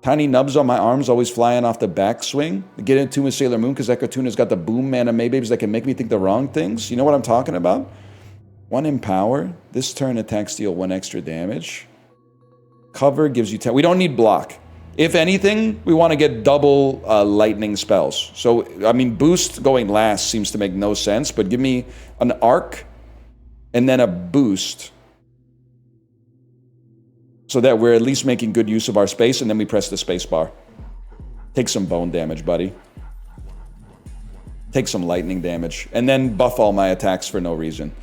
Tiny nubs on my arms always flying off the backswing. Get into with Sailor Moon because that cartoon has got the boom man and Maybabes that can make me think the wrong things. You know what I'm talking about? 1 empower. This turn attacks deal 1 extra damage. Cover gives you 10. We don't need block. If anything, we want to get double lightning spells. So, I mean, boost going last seems to make no sense, but give me an arc and then a boost so that we're at least making good use of our space, and then we press the space bar. Take some bone damage, buddy. Take some lightning damage, and then buff all my attacks for no reason.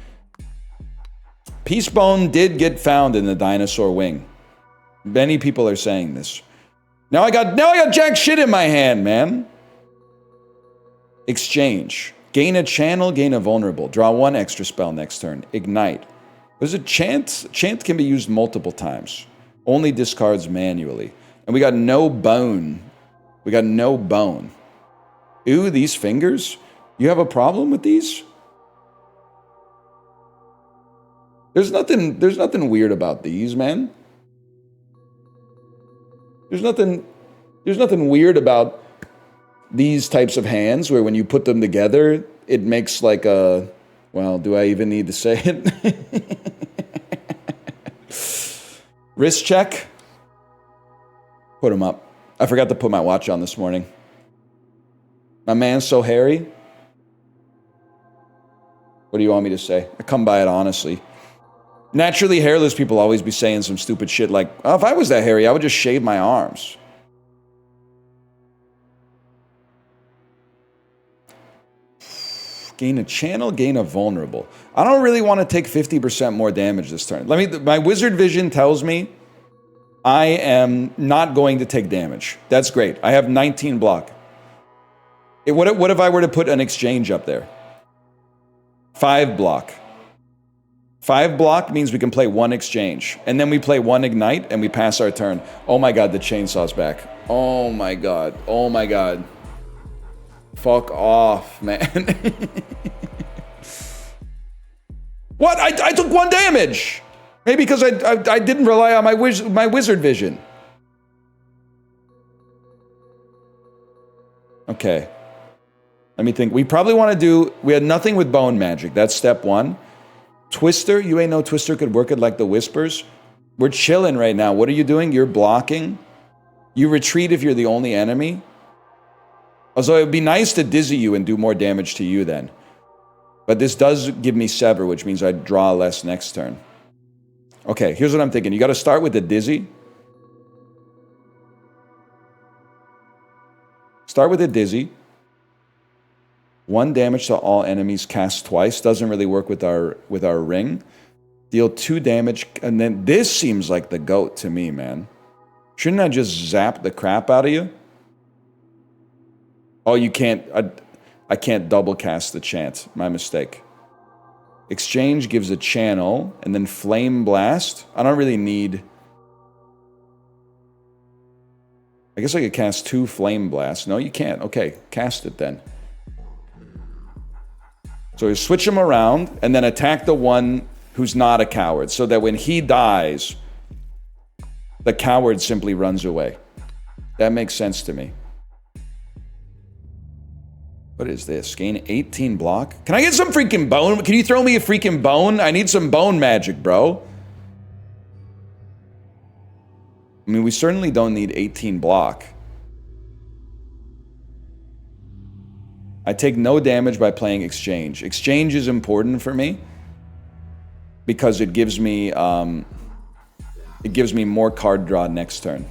Peace Bone did get found in the dinosaur wing. Many people are saying this. Now I got jack shit in my hand, man. Exchange. Gain a channel, gain a vulnerable. Draw 1 extra spell next turn. Ignite. What is it? Chant? Chant can be used multiple times. Only discards manually. And we got no bone. We got no bone. Ew, these fingers? You have a problem with these? There's nothing weird about these, man. There's nothing weird about these types of hands where when you put them together, it makes like a, well, do I even need to say it? Wrist check. Put him up. I forgot to put my watch on this morning. My man's so hairy. What do you want me to say? I come by it honestly. Naturally hairless people always be saying some stupid shit like, oh, if I was that hairy, I would just shave my arms. Gain a channel, gain a vulnerable. I don't really want to take 50% more damage this turn. My wizard vision tells me I am not going to take damage. That's great. I have 19 block. What if I were to put an exchange up there? 5 block. 5 block means we can play 1 exchange. And then we play 1 ignite and we pass our turn. Oh my god, the chainsaw's back. Oh my god. Oh my god. Fuck off, man. What? I took 1 damage! Maybe because I didn't rely on my, my wizard vision. My wizard vision tells me I am not going to take 50% more damage this turn. My wizard vision tells me I am not going to take 50% more damage this turn. 5 block. 5 block means we can play 1 exchange. And then we play 1 ignite and we pass our turn. Oh my god. Oh my god. Fuck off, man. What? I took 1 damage! Maybe because I didn't rely on my wizard vision. Okay. Let me think. We probably want to do... We had nothing with bone magic. That's step one. Twister. You ain't know Twister could work it like the Whispers. We're chilling right now. What are you doing? You're blocking. You retreat if you're the only enemy. Also, it would be nice to dizzy you and do more damage to you then. But this does give me Sever, which means I draw less next turn. Okay, here's what I'm thinking. You got to start with the dizzy. Start with a dizzy. 1 damage to all enemies cast twice. Doesn't really work with our ring. Deal 2 damage. And then this seems like the GOAT to me, man. Shouldn't I just zap the crap out of you? Oh, you can't. I can't double cast the chant. My mistake. Exchange gives a channel. And then Flame Blast. I don't really need... I guess I could cast 2 Flame Blasts. No, you can't. Okay, cast it then. So you switch him around and then attack the one who's not a coward, so that when he dies, the coward simply runs away. That makes sense to me. What is this? Gain 18 block? Can I get some freaking bone? Can you throw me a freaking bone? I need some bone magic, bro. I mean, we certainly don't need 18 block. I take no damage by playing Exchange. Exchange is important for me because it gives me more card draw next turn.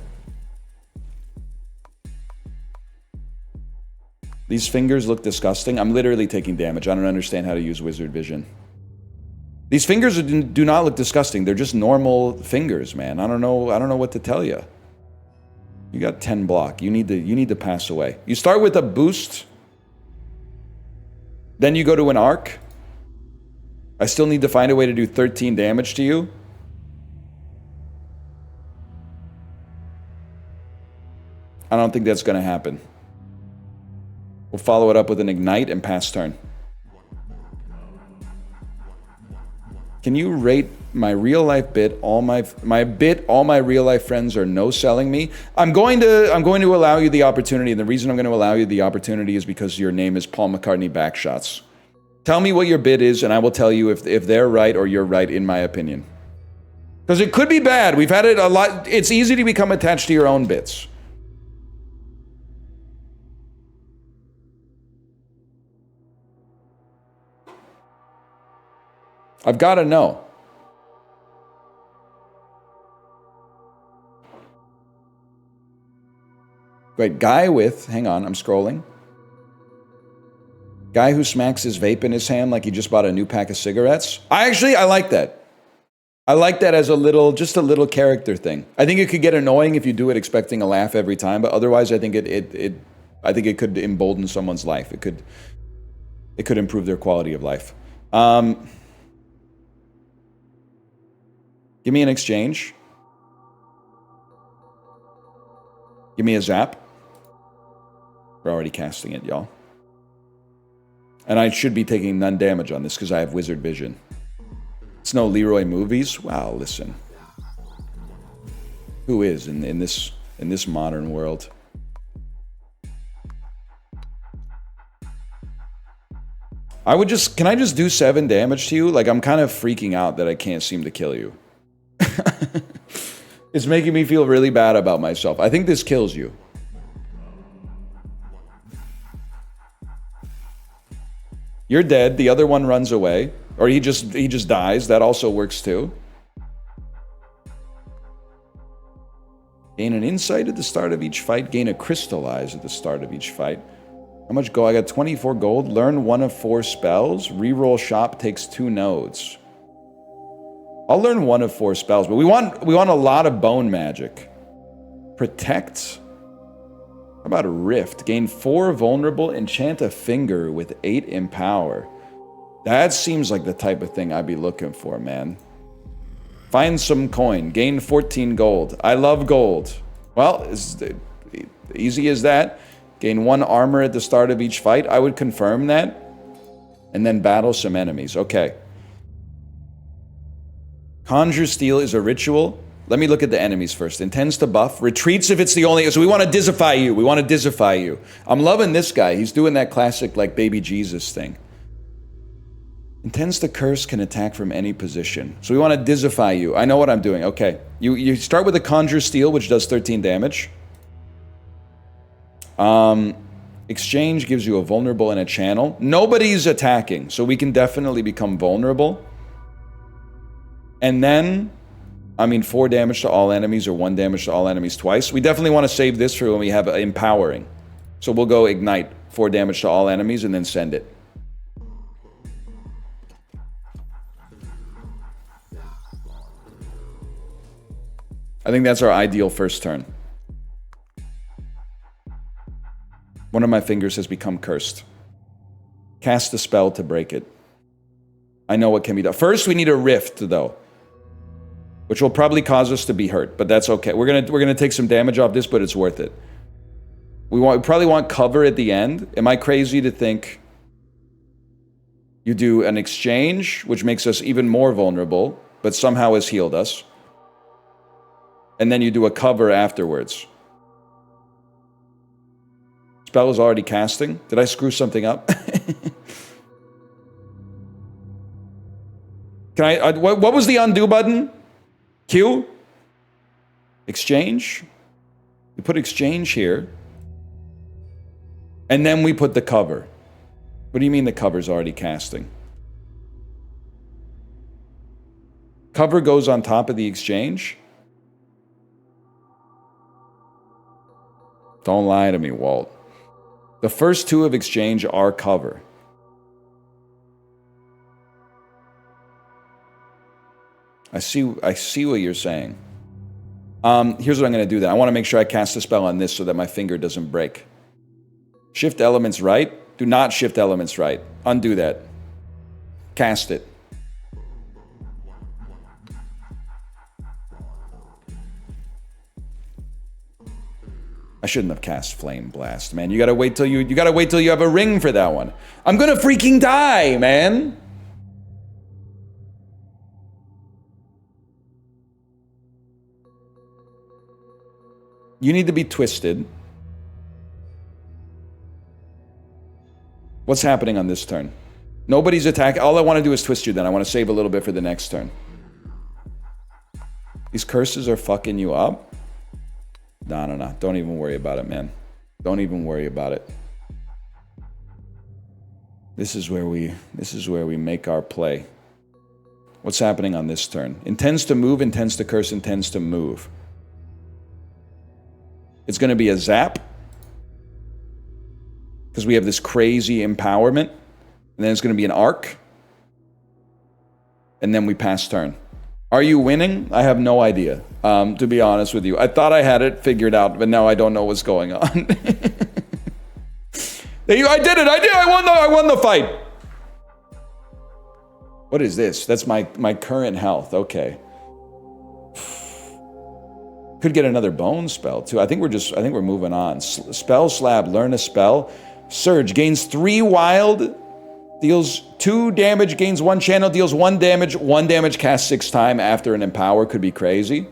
These fingers look disgusting. I'm literally taking damage. I don't understand how to use Wizard Vision. These fingers do not look disgusting. They're just normal fingers, man. I don't know what to tell you. You got 10 block. You need to pass away. You start with a boost. Then you go to an arc. I still need to find a way to do 13 damage to you. I don't think that's going to happen. We'll follow it up with an ignite and pass turn. Can you rate my real life bit? All my real life friends are no selling me. I'm going to allow you the opportunity, and the reason I'm going to allow you the opportunity is because your name is Paul McCartney Backshots. Tell me what your bid is, and I will tell you if they're right or you're right, in my opinion. Because it could be bad. We've had it a lot. It's easy to become attached to your own bits. I've got to know. Wait, guy with, hang on, I'm scrolling. Guy who smacks his vape in his hand like he just bought a new pack of cigarettes. I like that. I like that as just a little character thing. I think it could get annoying if you do it expecting a laugh every time, but otherwise I think it could embolden someone's life. It could improve their quality of life. Give me an exchange. Give me a zap. We're already casting it, y'all. And I should be taking none damage on this because I have Wizard Vision. It's no Leroy Movies. Wow, listen. Who is in this modern world? Can I just do 7 damage to you? Like, I'm kind of freaking out that I can't seem to kill you. It's making me feel really bad about myself. I think this kills you. You're dead. The other one runs away. Or he just dies. That also works too. Gain an insight at the start of each fight. Gain a crystallize at the start of each fight. How much gold? I got 24 gold. Learn 1 of 4 spells. Reroll shop takes 2 nodes. I'll learn 1 of 4 spells, but we want a lot of bone magic. Protect. How about a rift? Gain 4 vulnerable, enchant a finger with 8 empower. That seems like the type of thing I'd be looking for, man. Find some coin. Gain 14 gold. I love gold. Well, it's easy as that. Gain 1 armor at the start of each fight. I would confirm that. And then battle some enemies. Okay. Conjure Steel is a ritual. Let me look at the enemies first. Intends to buff. Retreats if it's the only... So we want to Dizify you. We want to Dizify you. I'm loving this guy. He's doing that classic, like, baby Jesus thing. Intends to curse, can attack from any position. So we want to Dizify you. I know what I'm doing. Okay. You start with a Conjure Steel, which does 13 damage. Exchange gives you a vulnerable and a channel. Nobody's attacking, so we can definitely become vulnerable. And then... 4 damage to all enemies or 1 damage to all enemies twice. We definitely want to save this for when we have Empowering. So we'll go Ignite, 4 damage to all enemies, and then send it. I think that's our ideal first turn. One of my fingers has become cursed. Cast a spell to break it. I know what can be done. First, we need a Rift, though. Which will probably cause us to be hurt, but that's okay. We're gonna take some damage off this, but it's worth it. We probably want cover at the end. Am I crazy to think you do an exchange, which makes us even more vulnerable, but somehow has healed us, and then you do a cover afterwards? Spell is already casting. Did I screw something up? Can I? What was the undo button? Q? Exchange? We put exchange here. And then we put the cover. What do you mean the cover's already casting? Cover goes on top of the exchange? Don't lie to me, Walt. The first 2 of exchange are cover. I see what you're saying. Here's what I'm going to do then. I want to make sure I cast a spell on this so that my finger doesn't break. Shift elements right. Do not shift elements right. Undo that. Cast it. I shouldn't have cast Flame Blast, man. You gotta wait till you have a ring for that one. I'm gonna freaking die, man. You need to be twisted. What's happening on this turn? Nobody's attacking. All I want to do is twist you then. I want to save a little bit for the next turn. These curses are fucking you up? No. Don't even worry about it, man. Don't even worry about it. This is where we make our play. What's happening on this turn? Intends to move, intends to curse, intends to move. It's going to be a zap. Because we have this crazy empowerment. And then it's going to be an arc. And then we pass turn. Are you winning? I have no idea, to be honest with you. I thought I had it figured out, but now I don't know what's going on. I did it! I won the fight! What is this? That's my current health. Okay. Could get another bone spell too. I think we're moving on. Spell slab, learn a spell. Surge gains 3 wild, deals 2 damage, gains 1 channel, deals 1 damage, 1 damage cast 6 times after an empower. Could be crazy.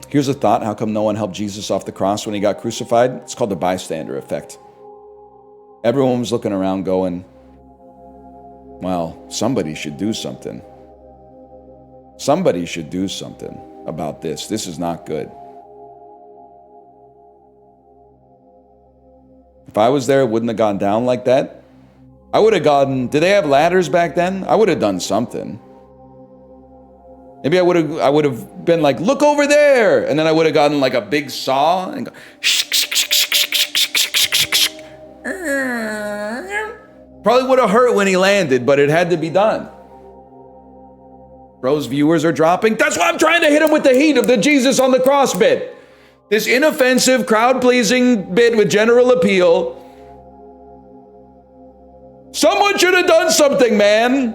Here's a thought. How come no one helped Jesus off the cross when he got crucified? It's called the bystander effect. Everyone was looking around going, well, somebody should do something. Somebody should do something about this. This is not good. If I was there, it wouldn't have gone down like that. I would have gotten... Did they have ladders back then? I would have done something. Maybe I would have been like, look over there! And then I would have gotten like a big saw and go... Probably would have hurt when he landed, but it had to be done. Bro's viewers are dropping. That's why I'm trying to hit him with the heat of the Jesus on the cross bit. This inoffensive, crowd-pleasing bit with general appeal. Someone should have done something, man.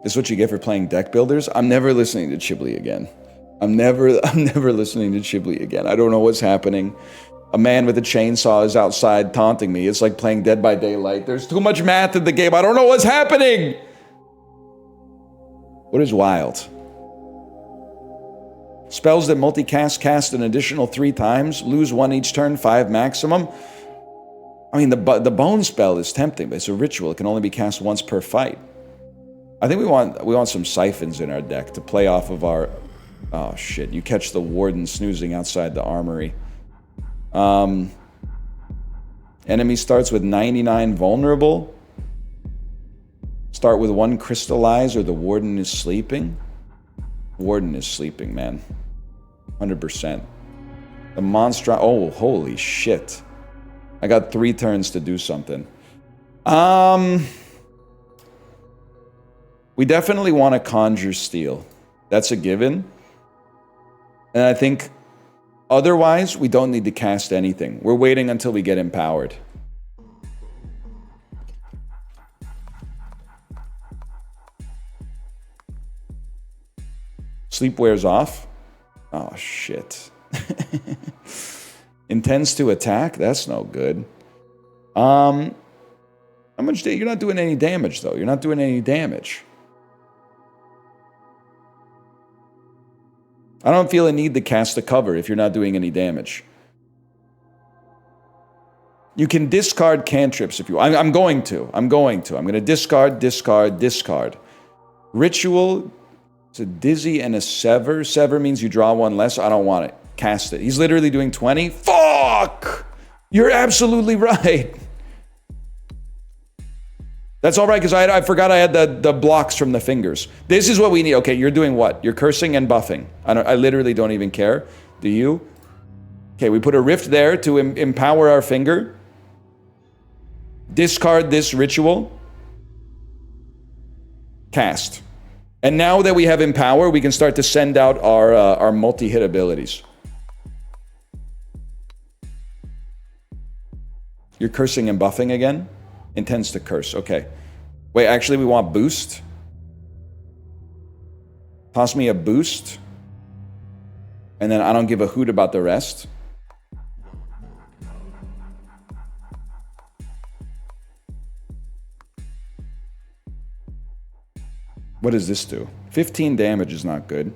This is what you get for playing deck builders? I'm never listening to Chiblee again. I'm never listening to Chiblee again. I don't know what's happening. A man with a chainsaw is outside taunting me. It's like playing Dead by Daylight. There's too much math in the game. I don't know what's happening. What is wild? Spells that multicast cast an additional 3 times, lose 1 each turn, 5 maximum. I mean, the bone spell is tempting, but it's a ritual. It can only be cast once per fight. I think we want some siphons in our deck to play off of our... Oh shit, you catch the warden snoozing outside the armory. Enemy starts with 99 vulnerable. Start with 1 crystallize or the warden is sleeping. Warden is sleeping, man. 100%. The monster... Oh, holy shit. I got 3 turns to do something. We definitely want to conjure steel. That's a given. And I think otherwise, we don't need to cast anything. We're waiting until we get empowered. Sleep wears off. Oh, shit. Intends to attack? That's no good. How much you're not doing any damage, though. You're not doing any damage. I don't feel a need to cast a cover if you're not doing any damage. You can discard cantrips if you... I'm going to. I'm going to discard, discard, discard. Ritual... It's a dizzy and a sever. Sever means you draw 1 less. I don't want it. Cast it. He's literally doing 20. Fuck! You're absolutely right. That's all right, because I forgot I had the blocks from the fingers. This is what we need. Okay, you're doing what? You're cursing and buffing. I literally don't even care. Do you? Okay, we put a rift there to empower our finger. Discard this ritual. Cast. And now that we have Empower, we can start to send out our multi-hit abilities. You're cursing and buffing again? Intends to curse. Okay. Wait, actually, we want boost. Toss me a boost. And then I don't give a hoot about the rest. What does this do? 15 damage is not good.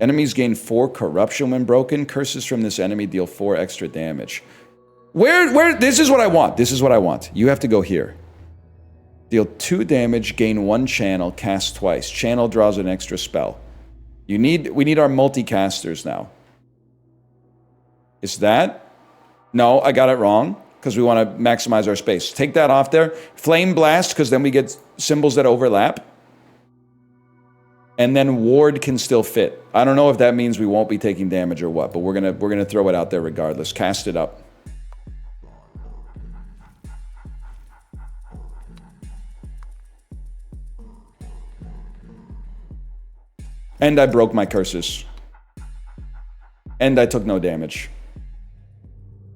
Enemies gain 4 corruption when broken. Curses from this enemy deal 4 extra damage. Where, this is what I want. This is what I want. You have to go here. Deal 2 damage, gain 1 channel, cast twice. Channel draws an extra spell. We need our multicasters now. Is that? No, I got it wrong, because we want to maximize our space. Take that off there. Flame Blast, because then we get symbols that overlap. And then Ward can still fit. I don't know if that means we won't be taking damage or what, but we're gonna throw it out there regardless. Cast it up. And I broke my curses. And I took no damage.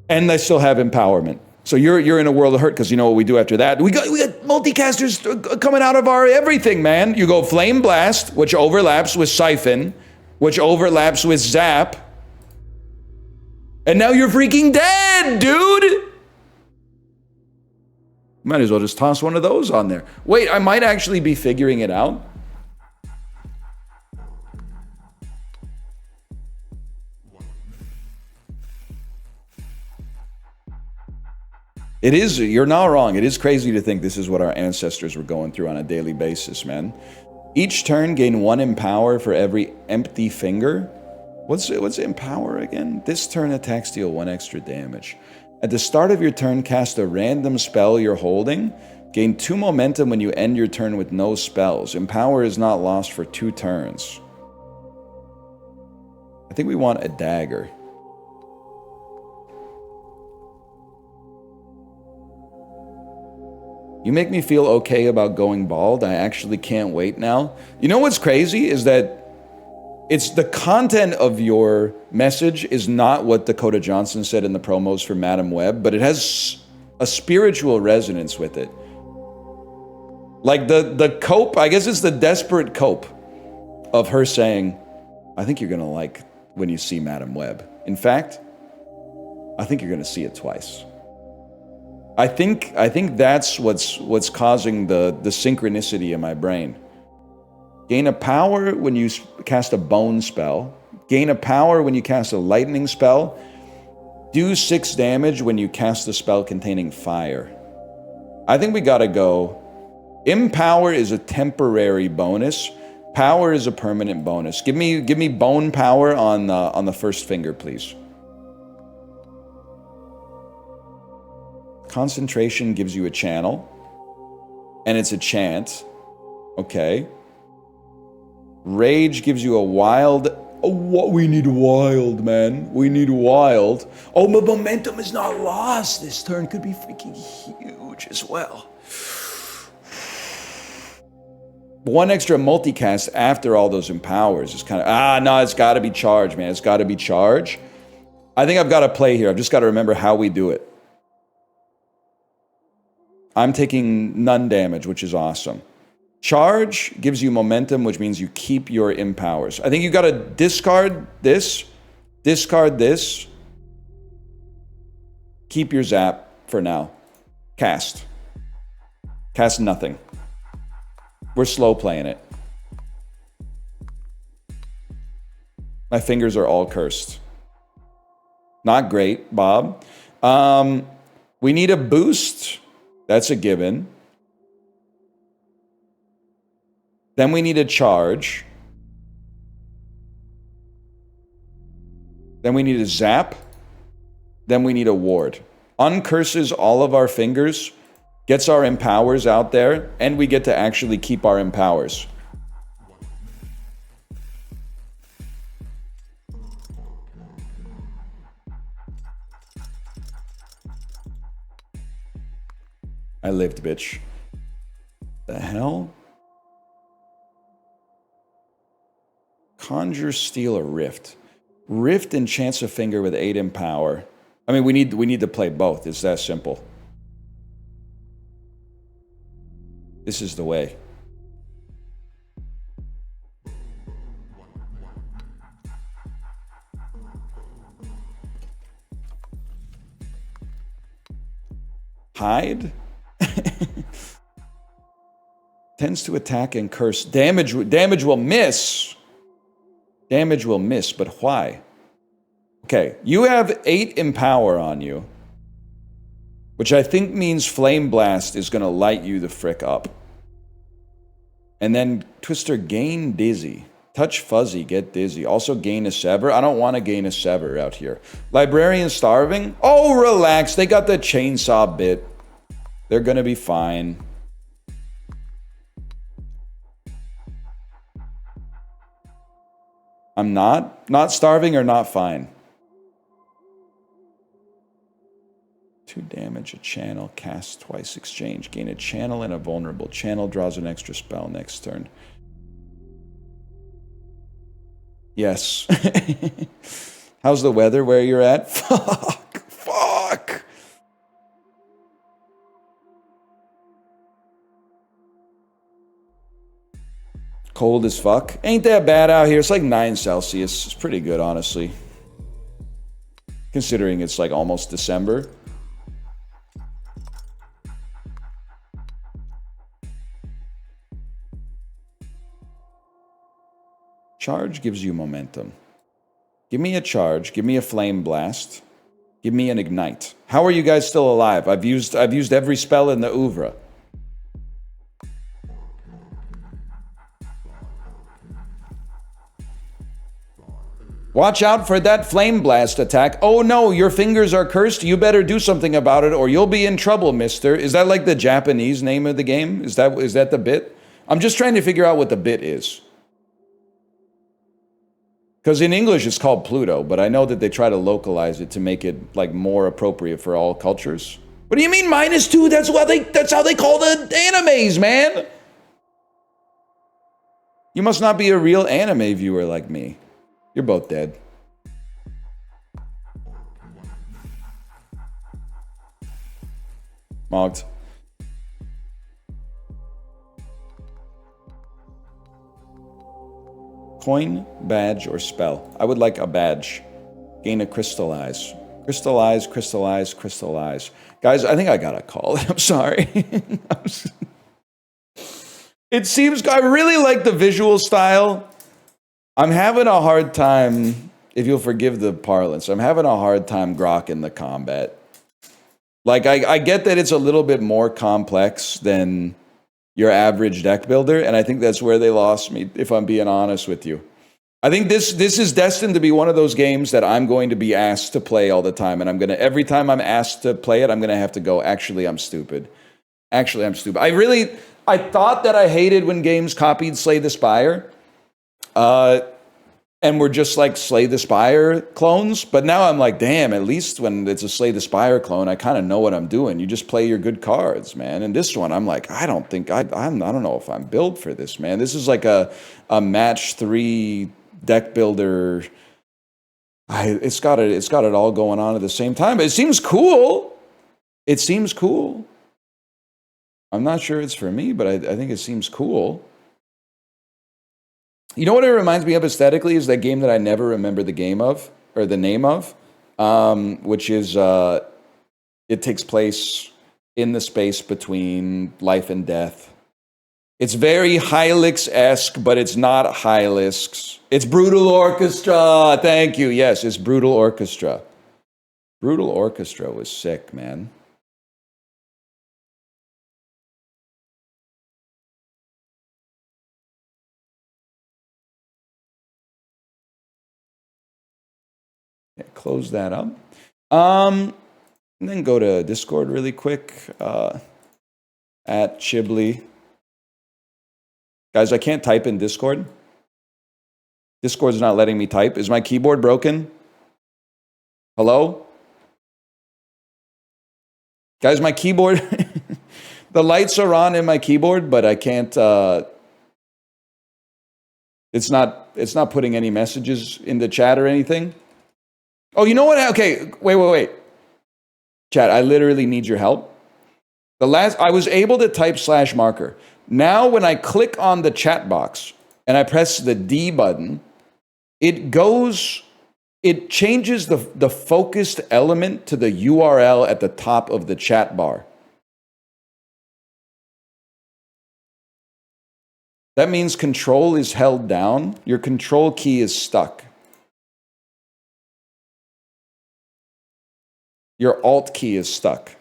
And I still have empowerment. So you're in a world of hurt, because you know what we do after that? We got multicasters coming out of our everything, man. You go Flame Blast, which overlaps with Siphon, which overlaps with Zap. And now you're freaking dead, dude! Might as well just toss one of those on there. Wait, I might actually be figuring it out. It is, you're not wrong. It is crazy to think this is what our ancestors were going through on a daily basis, man. Each turn, gain 1 Empower for every empty finger. What's Empower again? This turn, attacks deal 1 extra damage. At the start of your turn, cast a random spell you're holding. Gain 2 momentum when you end your turn with no spells. Empower is not lost for 2 turns. I think we want a dagger. You make me feel okay about going bald. I actually can't wait now. You know what's crazy is that it's the content of your message is not what Dakota Johnson said in the promos for Madam Web, but it has a spiritual resonance with it. Like the cope, I guess it's the desperate cope of her saying, I think you're going to like when you see Madam Web. In fact, I think you're going to see it twice. I think that's what's causing the synchronicity in my brain. Gain a power when you cast a bone spell. Gain a power when you cast a lightning spell. Do 6 damage when you cast a spell containing fire. I think we gotta go. Empower is a temporary bonus. Power is a permanent bonus. Give me bone power on the first finger, please. Concentration gives you a channel. And it's a chant. Okay. Rage gives you a wild. Oh, what we need wild, man. We need wild. Oh, my momentum is not lost. This turn could be freaking huge as well. 1 extra multicast after all those empowers is kind of no, it's got to be charge, man. It's got to be charge. I think I've got to play here. I've just got to remember how we do it. I'm taking none damage, which is awesome. Charge gives you momentum, which means you keep your empowers. I think you got to discard this, keep your zap for now. Cast nothing. We're slow playing it. My fingers are all cursed. Not great, Bob. We need a boost. That's a given. Then we need a charge. Then we need a zap. Then we need a ward. Uncurses all of our fingers, gets our empowers out there, and we get to actually keep our empowers. I lived, bitch. The hell? Conjure, steal, a rift. Rift enchants a finger with 8 empower. I mean, we need to play both. It's that simple. This is the way. Hide? Tends to attack and curse. Damage will miss. Damage will miss, but why? Okay, you have 8 empower on you, which I think means Flame Blast is going to light you the frick up. And then Twister, gain dizzy. Touch Fuzzy, get dizzy. Also gain a Sever. I don't want to gain a Sever out here. Librarian starving? Oh, relax. They got the chainsaw bit. They're going to be fine. I'm not starving or not fine. 2 damage, a channel, cast twice, exchange. Gain a channel and a vulnerable. Channel draws an extra spell next turn. Yes. How's the weather where you're at? Fuck. Cold as fuck. Ain't that bad out here. It's like 9 Celsius. It's pretty good, honestly. Considering it's like almost December. Charge gives you momentum. Give me a charge. Give me a flame blast. Give me an ignite. How are you guys still alive? I've used every spell in the oeuvre. Watch out for that flame blast attack. Oh no, your fingers are cursed. You better do something about it or you'll be in trouble, mister. Is that like the Japanese name of the game? Is that the bit? I'm just trying to figure out what the bit is. Because in English it's called Pluto, but I know that they try to localize it to make it like more appropriate for all cultures. What do you mean -2? That's how they call the animes, man. You must not be a real anime viewer like me. You're both dead. Mogged. Coin, badge, or spell. I would like a badge. Gain a crystallize. Crystallize, crystallize, crystallize. Guys, I think I gotta call it. I'm sorry. It seems, I really like the visual style. I'm having a hard time, if you'll forgive the parlance, I'm having a hard time grokking the combat. Like, I get that it's a little bit more complex than your average deck builder, and I think that's where they lost me, if I'm being honest with you. I think this is destined to be one of those games that I'm going to be asked to play all the time, and every time I'm asked to play it, I'm gonna have to go, actually, I'm stupid. Actually, I'm stupid. I thought that I hated when games copied Slay the Spire, and were just like Slay the Spire clones. But now I'm like, damn, at least when it's a Slay the Spire clone, I kind of know what I'm doing. You just play your good cards, man. And this one, I'm like, I don't know if I'm built for this, man. This is like a match 3 deck builder. It's got it all going on at the same time. It seems cool. It seems cool. I'm not sure it's for me, but I think it seems cool. You know what it reminds me of aesthetically is that game that I never remember the game of, or the name of, which is, it takes place in the space between life and death. It's very Hylics-esque, but it's not Hylics. It's Brutal Orchestra. Thank you. Yes, it's Brutal Orchestra. Brutal Orchestra was sick, man. Yeah, close that up. And then go to Discord really quick. At Chiblee. Guys, I can't type in Discord. Discord's not letting me type. Is my keyboard broken? Hello? Guys, my keyboard, the lights are on in my keyboard, but I can't, it's not putting any messages in the chat or anything. Oh, you know what? Okay, wait. Chat, I literally need your help. I was able to type /marker. Now when I click on the chat box and I press the D button, it changes the focused element to the URL at the top of the chat bar. That means control is held down. Your control key is stuck. Your alt key is stuck.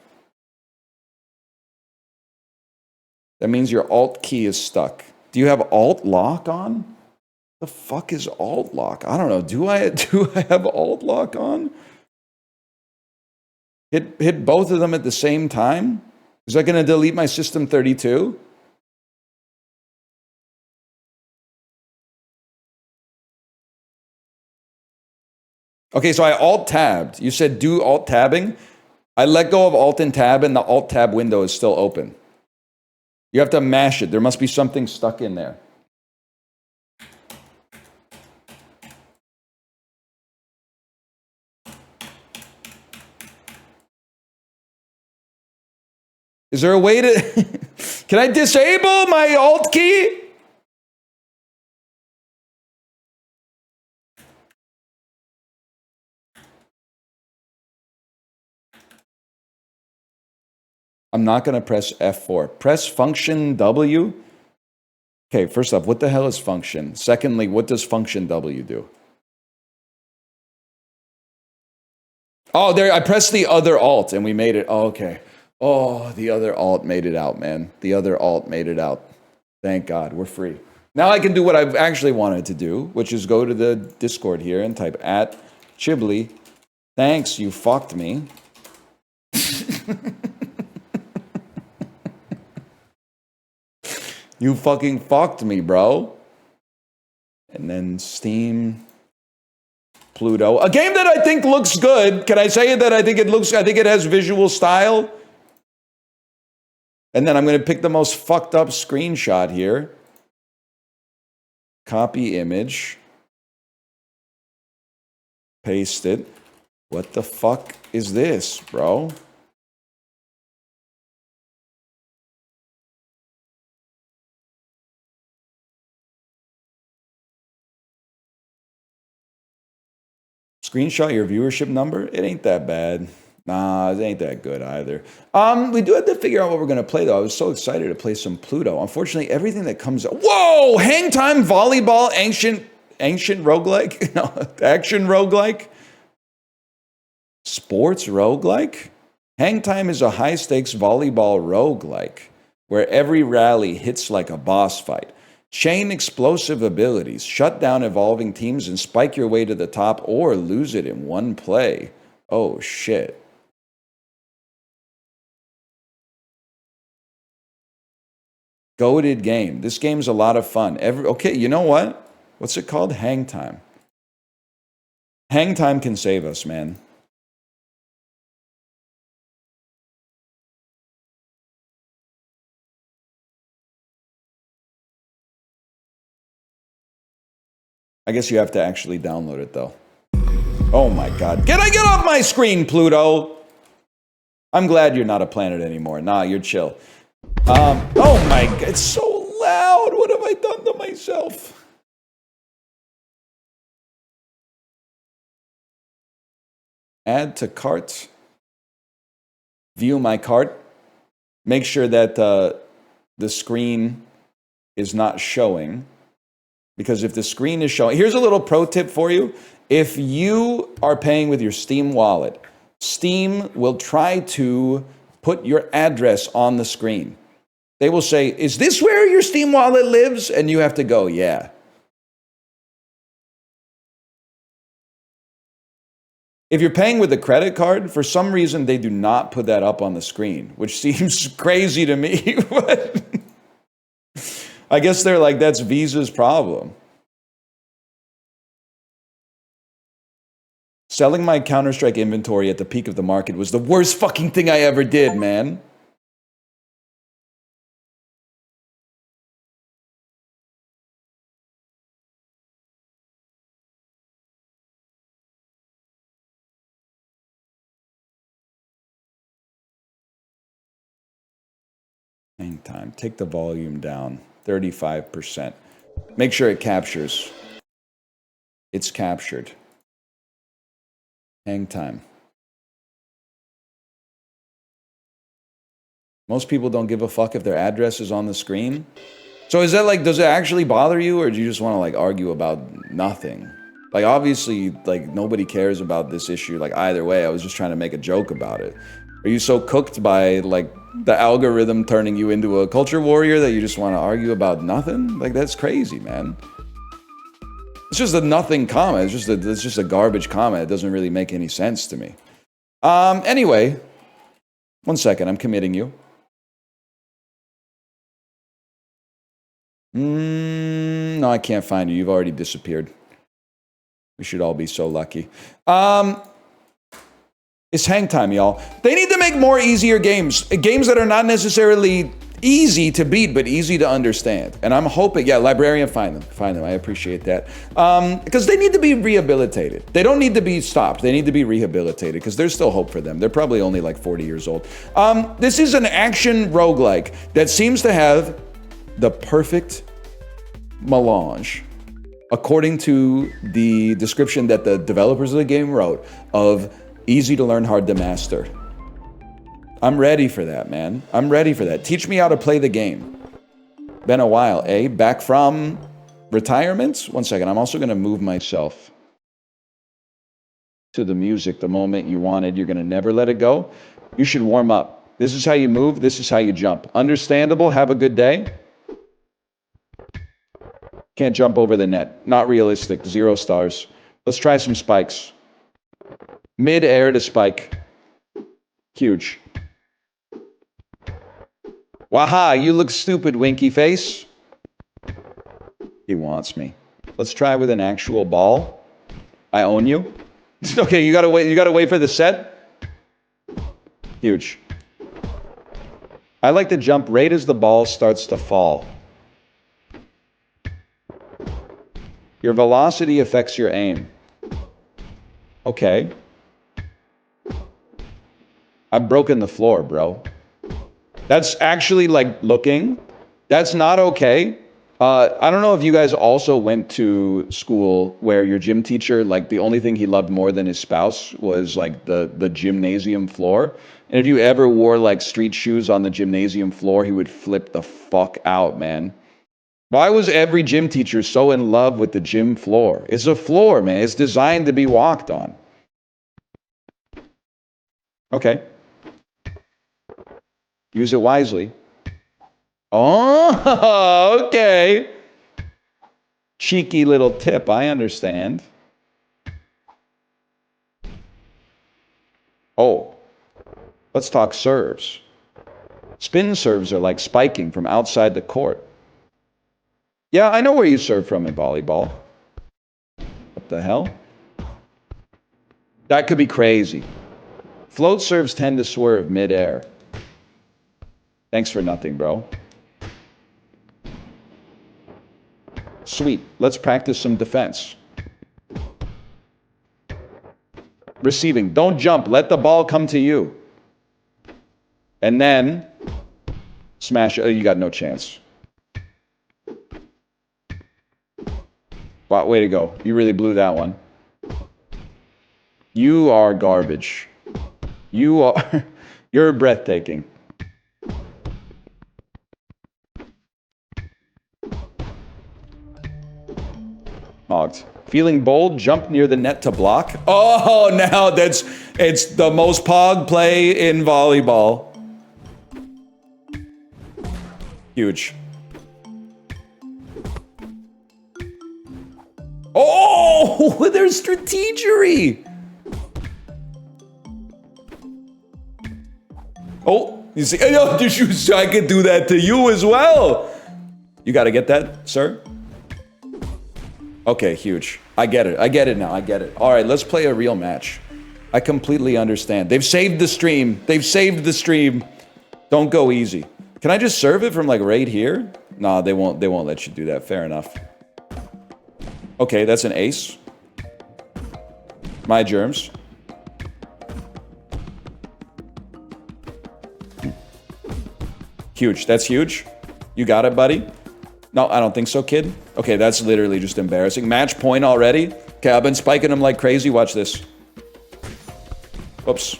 That means your alt key is stuck. Do you have alt lock on? The fuck is alt lock? I don't know. Do I have alt lock on? Hit both of them at the same time? Is that going to delete my system 32? Okay, so I alt tabbed. You said do alt tabbing. I let go of alt and tab, and the alt tab window is still open. You have to mash it. There must be something stuck in there. Is there a way to... Can I disable my alt key? I'm not going to press F4. Press function W. Okay, first off, what the hell is function? Secondly, what does function W do? Oh, there, I pressed the other alt and we made it. Oh, okay. Oh, the other alt made it out, man. The other alt made it out. Thank God, we're free. Now I can do what I've actually wanted to do, which is go to the Discord here and type at Chiblee. Thanks, you fucked me. You fucking fucked me, bro. And then Steam, Pluto. A game that I think looks good. Can I say that I think it has visual style? And then I'm going to pick the most fucked up screenshot here. Copy image. Paste it. What the fuck is this, bro? Screenshot your viewership number? It ain't that bad. Nah, it ain't that good either. We do have to figure out what we're gonna play though. I was so excited to play some Pluto. Unfortunately, everything that comes up. Whoa! Hang time volleyball, ancient roguelike? No, action roguelike? Sports roguelike? Hang time is a high stakes volleyball roguelike where every rally hits like a boss fight. Chain explosive abilities, shut down evolving teams and spike your way to the top or lose it in one play. Oh shit. Goated game. This game's a lot of fun. Okay, you know what? What's it called? Hang time. Hang time can save us, man. I guess you have to actually download it though. Oh my god. Can I get off my screen, Pluto? I'm glad you're not a planet anymore. Nah, you're chill. Oh my god, it's so loud. What have I done to myself? Add to cart. View my cart. Make sure that the screen is not showing. Because if the screen is showing, here's a little pro tip for you. If you are paying with your Steam wallet, Steam will try to put your address on the screen. They will say, is this where your Steam wallet lives? And you have to go, yeah. If you're paying with a credit card, for some reason, they do not put that up on the screen, which seems crazy to me. But I guess they're like, that's Visa's problem. Selling my Counter-Strike inventory at the peak of the market was the worst fucking thing I ever did, man. Hang time. Take the volume down. 35%. Make sure it captures. It's captured. Hang time. Most people don't give a fuck if their address is on the screen. So is that like, does it actually bother you, or do you just want to like argue about nothing? Like obviously, like nobody cares about this issue. Like either way, I was just trying to make a joke about it. Are you so cooked by like the algorithm turning you into a culture warrior that you just want to argue about nothing? Like that's crazy, man. It's just a nothing comment. It's just a garbage comment. It doesn't really make any sense to me. Anyway, 1 second. I'm committing you. No, I can't find you. You've already disappeared. We should all be so lucky. It's hang time, y'all. They need to make more easier games. Games that are not necessarily easy to beat, but easy to understand. And I'm hoping, yeah, Librarian, find them. Find them. I appreciate that. Because they need to be rehabilitated. They don't need to be stopped. They need to be rehabilitated because there's still hope for them. They're probably only like 40 years old. This is an action roguelike that seems to have the perfect melange, according to the description that the developers of the game wrote, of easy to learn, hard to master. I'm ready for that, man. I'm ready for that. Teach me how to play the game. Been a while, eh? Back from retirement? 1 second, I'm also gonna move myself to the music the moment you wanted. You're gonna never let it go. You should warm up. This is how you move, this is how you jump. Understandable, have a good day. Can't jump over the net. Not realistic, 0 stars. Let's try some spikes. Mid-air to spike. Huge. Waha, you look stupid, winky face. He wants me. Let's try with an actual ball. I own you. Okay, you gotta wait for the set. Huge. I like to jump right as the ball starts to fall. Your velocity affects your aim. Okay. I've broken the floor, bro. That's actually like looking. That's not okay. I don't know if you guys also went to school where your gym teacher, like the only thing he loved more than his spouse was like the gymnasium floor. And if you ever wore like street shoes on the gymnasium floor, he would flip the fuck out, man. Why was every gym teacher so in love with the gym floor? It's a floor, man. It's designed to be walked on. Okay. Use it wisely. Oh, okay. Cheeky little tip, I understand. Oh, let's talk serves. Spin serves are like spiking from outside the court. Yeah, I know where you serve from in volleyball. What the hell? That could be crazy. Float serves tend to swerve midair. Thanks for nothing, bro. Sweet. Let's practice some defense. Receiving. Don't jump. Let the ball come to you. And then smash. Oh, you got no chance. Wow, way to go. You really blew that one. You are garbage. You are... You're breathtaking. Hogged. Feeling bold, jump near the net to block. Oh, now it's the most pog play in volleyball. Huge. Oh, there's strategery. Oh, you see, I could do that to you as well. You got to get that, sir. Okay, huge. I get it. I get it now. I get it. All right, let's play a real match. I completely understand. They've saved the stream. They've saved the stream. Don't go easy. Can I just serve it from like right here? Nah, they won't let you do that. Fair enough. Okay, that's an ace. My germs. Huge. That's huge. You got it, buddy. No, I don't think so, kid. Okay, that's literally just embarrassing. Match point already. Okay, I've been spiking him like crazy. Watch this. Oops.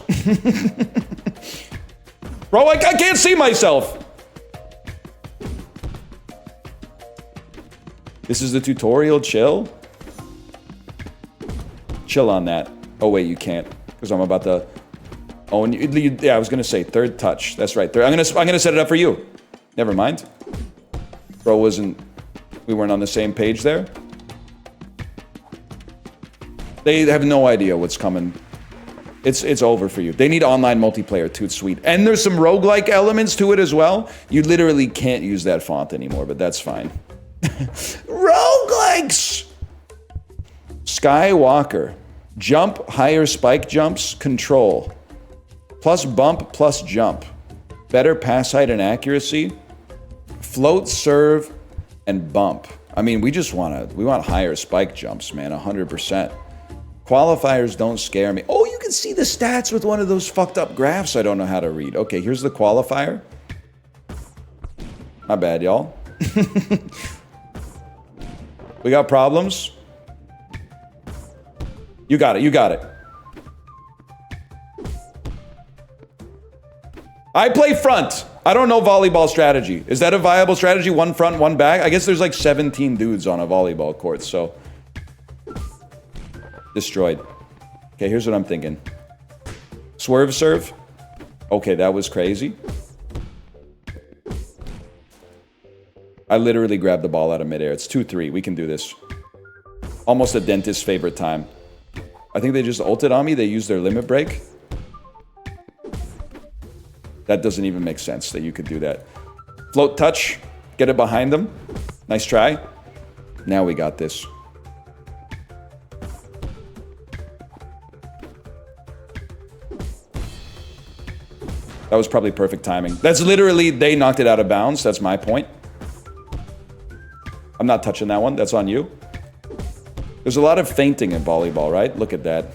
Bro, I can't see myself. This is the tutorial. Chill. Chill on that. Oh, wait, you can't. Because I'm about to... Oh, and yeah, I was going to say third touch. That's right. I'm gonna set it up for you. Never mind. Bro we weren't on the same page there. They have no idea what's coming. It's over for you. They need online multiplayer, toot sweet. And there's some roguelike elements to it as well. You literally can't use that font anymore, but that's fine. Roguelikes! Skywalker. Jump, higher spike jumps, control. Plus bump, plus jump. Better pass height and accuracy. Float, serve, and bump. I mean, we want higher spike jumps, man, 100%. Qualifiers don't scare me. Oh, you can see the stats with one of those fucked up graphs I don't know how to read. Okay, here's the qualifier. My bad, y'all. We got problems. You got it, you got it. I play front. I don't know volleyball strategy. Is that a viable strategy? One front, one back? I guess there's like 17 dudes on a volleyball court, so... Destroyed. Okay, here's what I'm thinking. Swerve serve. Okay, that was crazy. I literally grabbed the ball out of midair. It's 2-3. We can do this. Almost a dentist's favorite time. I think they just ulted on me. They used their limit break. That doesn't even make sense that you could do that. Float touch. Get it behind them. Nice try. Now we got this. That was probably perfect timing. That's literally, they knocked it out of bounds. That's my point. I'm not touching that one. That's on you. There's a lot of feinting in volleyball, right? Look at that.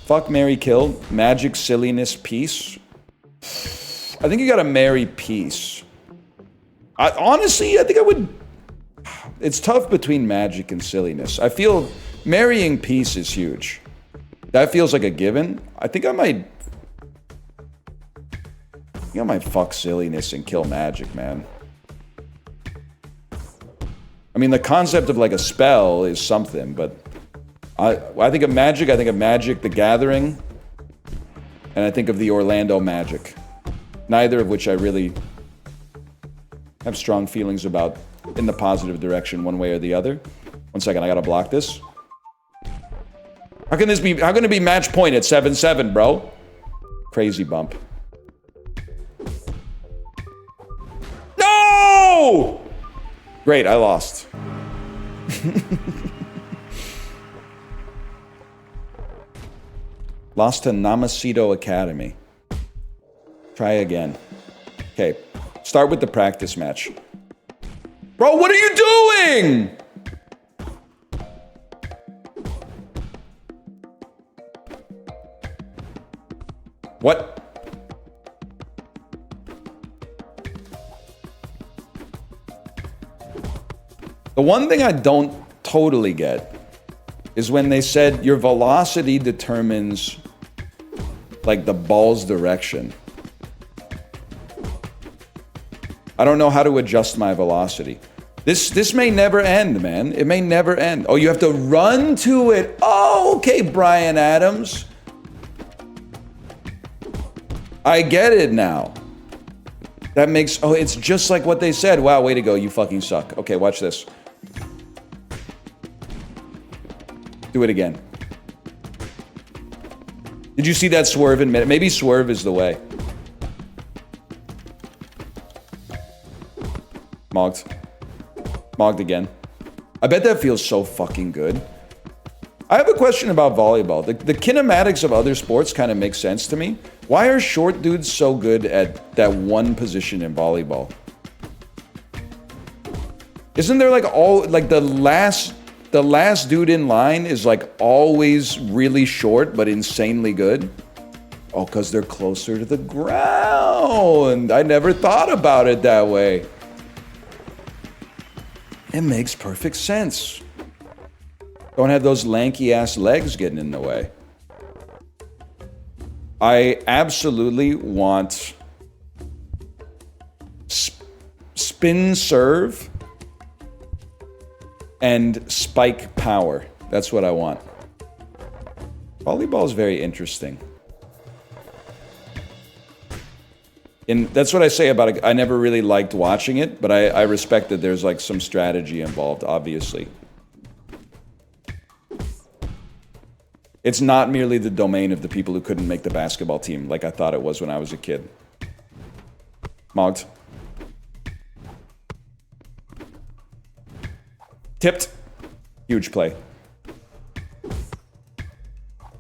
Fuck, marry, kill. Magic, silliness, peace. I think you gotta marry peace. Honestly, I think I would... It's tough between magic and silliness. I feel marrying peace is huge. That feels like a given. I think I might fuck silliness and kill magic, man. I mean, the concept of like a spell is something, but I think of Magic, The Gathering, and I think of the Orlando Magic. Neither of which I really have strong feelings about in the positive direction one way or the other. 1 second, I gotta block this. How can it be match point at 7-7, bro? Crazy bump. No! Great, I lost. Lost to Namasito Academy. Try again. Okay, start with the practice match. Bro, what are you doing? What? The one thing I don't totally get is when they said your velocity determines like the ball's direction. I don't know how to adjust my velocity. This may never end, man. It may never end. Oh, you have to run to it. Oh, okay, Brian Adams. I get it now. That makes... Oh, it's just like what they said. Wow, way to go. You fucking suck. Okay, watch this. Do it again. Did you see that swerve in mid? Maybe swerve is the way. Mogged. Mogged again. I bet that feels so fucking good. I have a question about volleyball. The kinematics of other sports kind of make sense to me. Why are short dudes so good at that one position in volleyball? Isn't there like the last dude in line is like always really short but insanely good? Oh, because they're closer to the ground. I never thought about it that way. It makes perfect sense. Don't have those lanky ass legs getting in the way. I absolutely want spin serve and spike power. That's what I want. Volleyball is very interesting. And that's what I say about it. I never really liked watching it, but I respect that there's like some strategy involved, obviously. It's not merely the domain of the people who couldn't make the basketball team like I thought it was when I was a kid. Mogged. Tipped. Huge play.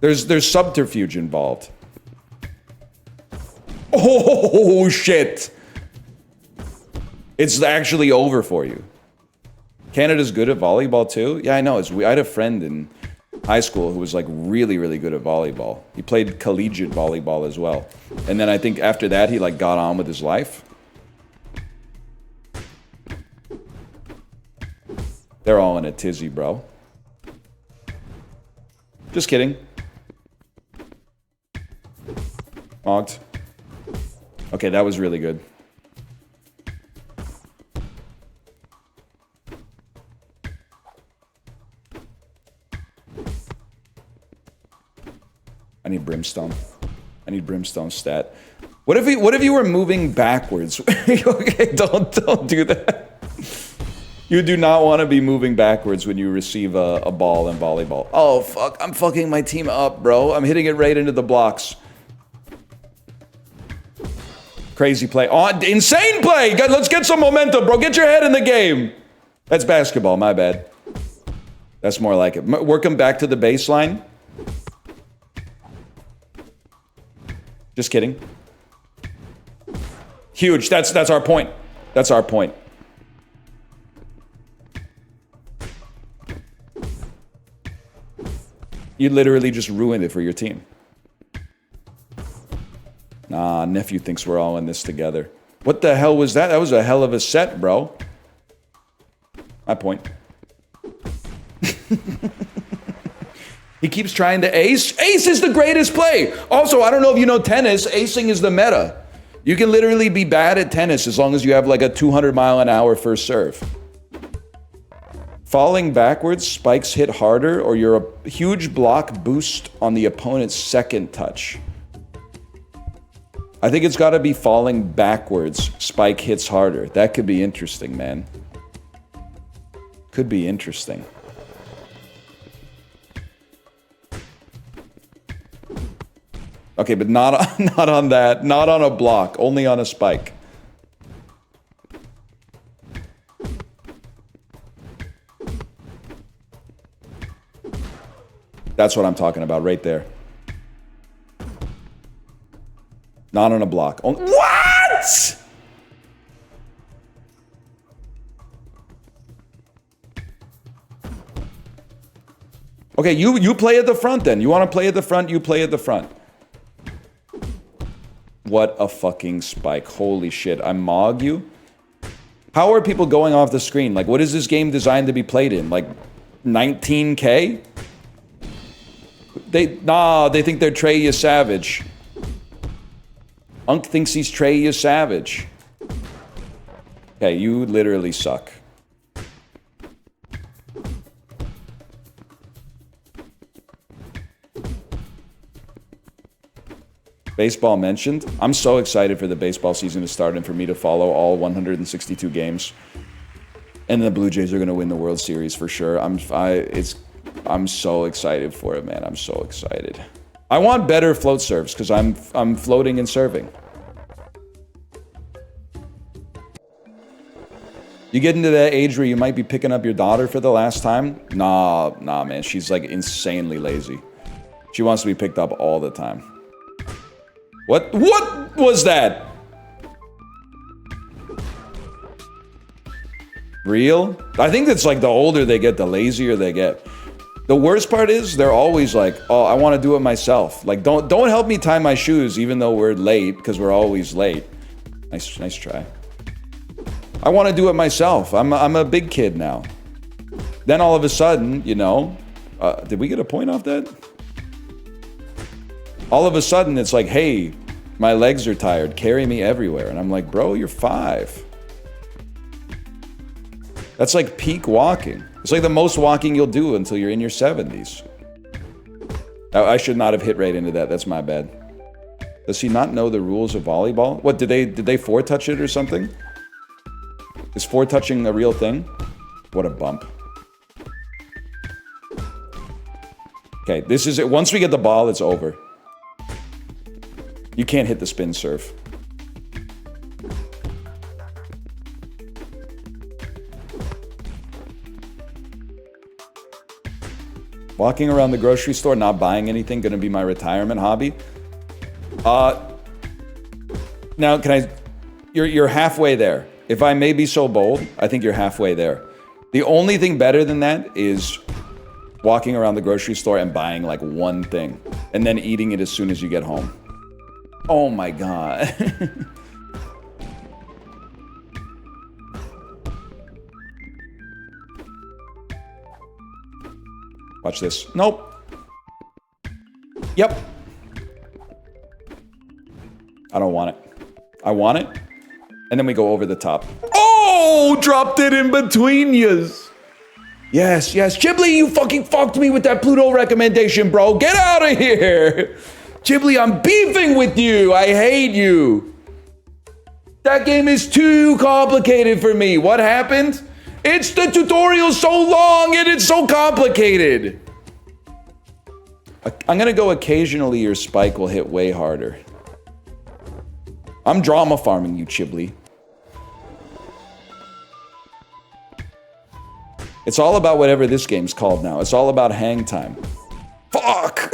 There's subterfuge involved. Oh, shit. It's actually over for you. Canada's good at volleyball, too? Yeah, I know. I had a friend in high school who was, like, really, really good at volleyball. He played collegiate volleyball as well. And then I think after that, he, like, got on with his life. They're all in a tizzy, bro. Just kidding. Mogged. Okay, that was really good. I need brimstone. I need brimstone stat. What if you were moving backwards? Okay, don't do that. You do not want to be moving backwards when you receive a ball in volleyball. Oh fuck, I'm fucking my team up, bro. I'm hitting it right into the blocks. Crazy play. Oh, insane play! Let's get some momentum, bro. Get your head in the game. That's basketball, my bad. That's more like it. Work them back to the baseline. Just kidding. Huge. That's our point. That's our point. You literally just ruined it for your team. Nah, nephew thinks we're all in this together. What the hell was that? That was a hell of a set, bro. My point. He keeps trying to ace. Ace is the greatest play. Also, I don't know if you know tennis, acing is the meta. You can literally be bad at tennis as long as you have like a 200-mile-an-hour first serve. Falling backwards, spikes hit harder, or you're a huge block boost on the opponent's second touch. I think it's got to be falling backwards, spike hits harder. That could be interesting, man. Could be interesting. Okay, but not on that. Not on a block. Only on a spike. That's what I'm talking about right there. Not on a block. What? Okay, you play at the front then. You want to play at the front, you play at the front. What a fucking spike. Holy shit. I mog you? How are people going off the screen? Like, what is this game designed to be played in? Like, 19K? They think they're Trey you savage. Unk thinks he's Trey you savage. Okay, you literally suck. Baseball mentioned. I'm so excited for the baseball season to start and for me to follow all 162 games. And the Blue Jays are going to win the World Series for sure. I'm so excited for it, man. I'm so excited. I want better float serves because I'm floating and serving. You get into that age where you might be picking up your daughter for the last time? Nah, man. She's like insanely lazy. She wants to be picked up all the time. What was that? Real? I think that's like the older they get, the lazier they get. The worst part is they're always like, oh, I want to do it myself. Like, don't help me tie my shoes even though we're late because we're always late. Nice try. I want to do it myself. I'm a big kid now. Then all of a sudden, you know, did we get a point off that? All of a sudden, it's like, hey, my legs are tired. Carry me everywhere. And I'm like, bro, you're 5. That's like peak walking. It's like the most walking you'll do until you're in your 70s. I should not have hit right into that. That's my bad. Does he not know the rules of volleyball? What, did they four-touch it or something? Is four-touching a real thing? What a bump. Okay, this is it. Once we get the ball, it's over. You can't hit the spin serve. Walking around the grocery store, not buying anything, gonna be my retirement hobby. Now, you're halfway there. If I may be so bold, I think you're halfway there. The only thing better than that is walking around the grocery store and buying like one thing and then eating it as soon as you get home. Oh my God. Watch this. Nope. Yep. I don't want it. I want it. And then we go over the top. Oh, dropped it in between yous. Yes. Ghibli, you fucking fucked me with that Pluto recommendation, bro. Get out of here. Ghibli, I'm beefing with you. I hate you. That game is too complicated for me. What happened? It's the tutorial so long and it's so complicated. I'm gonna go occasionally your spike will hit way harder. I'm drama farming you, Ghibli. It's all about whatever this game's called now. It's all about hang time. Fuck!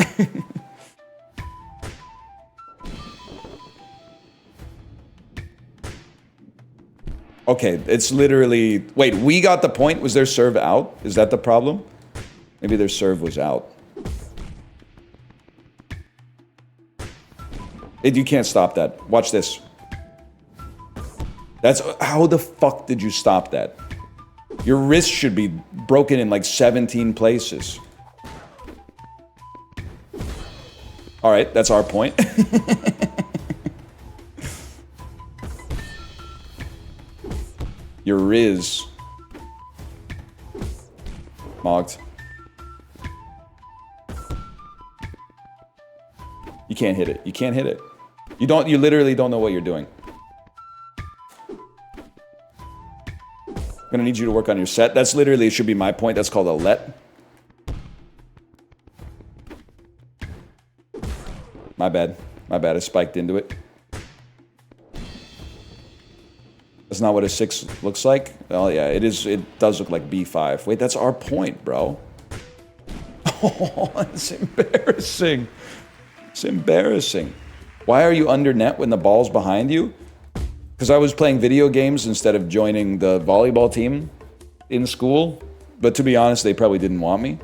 Okay, it's literally... Wait, we got the point? Was their serve out? Is that the problem? Maybe their serve was out. You can't stop that. Watch this. That's how the fuck did you stop that? Your wrist should be broken in like 17 places. All right, that's our point. Your Riz. Mogged. You can't hit it. You can't hit it. You literally don't know what you're doing. I'm gonna need you to work on your set. That's literally, it should be my point. That's called a let. My bad. My bad. I spiked into it. That's not what a 6 looks like. Oh yeah, it is. It does look like B5. Wait, that's our point, bro. Oh, that's embarrassing. It's embarrassing. Why are you under net when the ball's behind you? Because I was playing video games instead of joining the volleyball team in school. But to be honest, they probably didn't want me.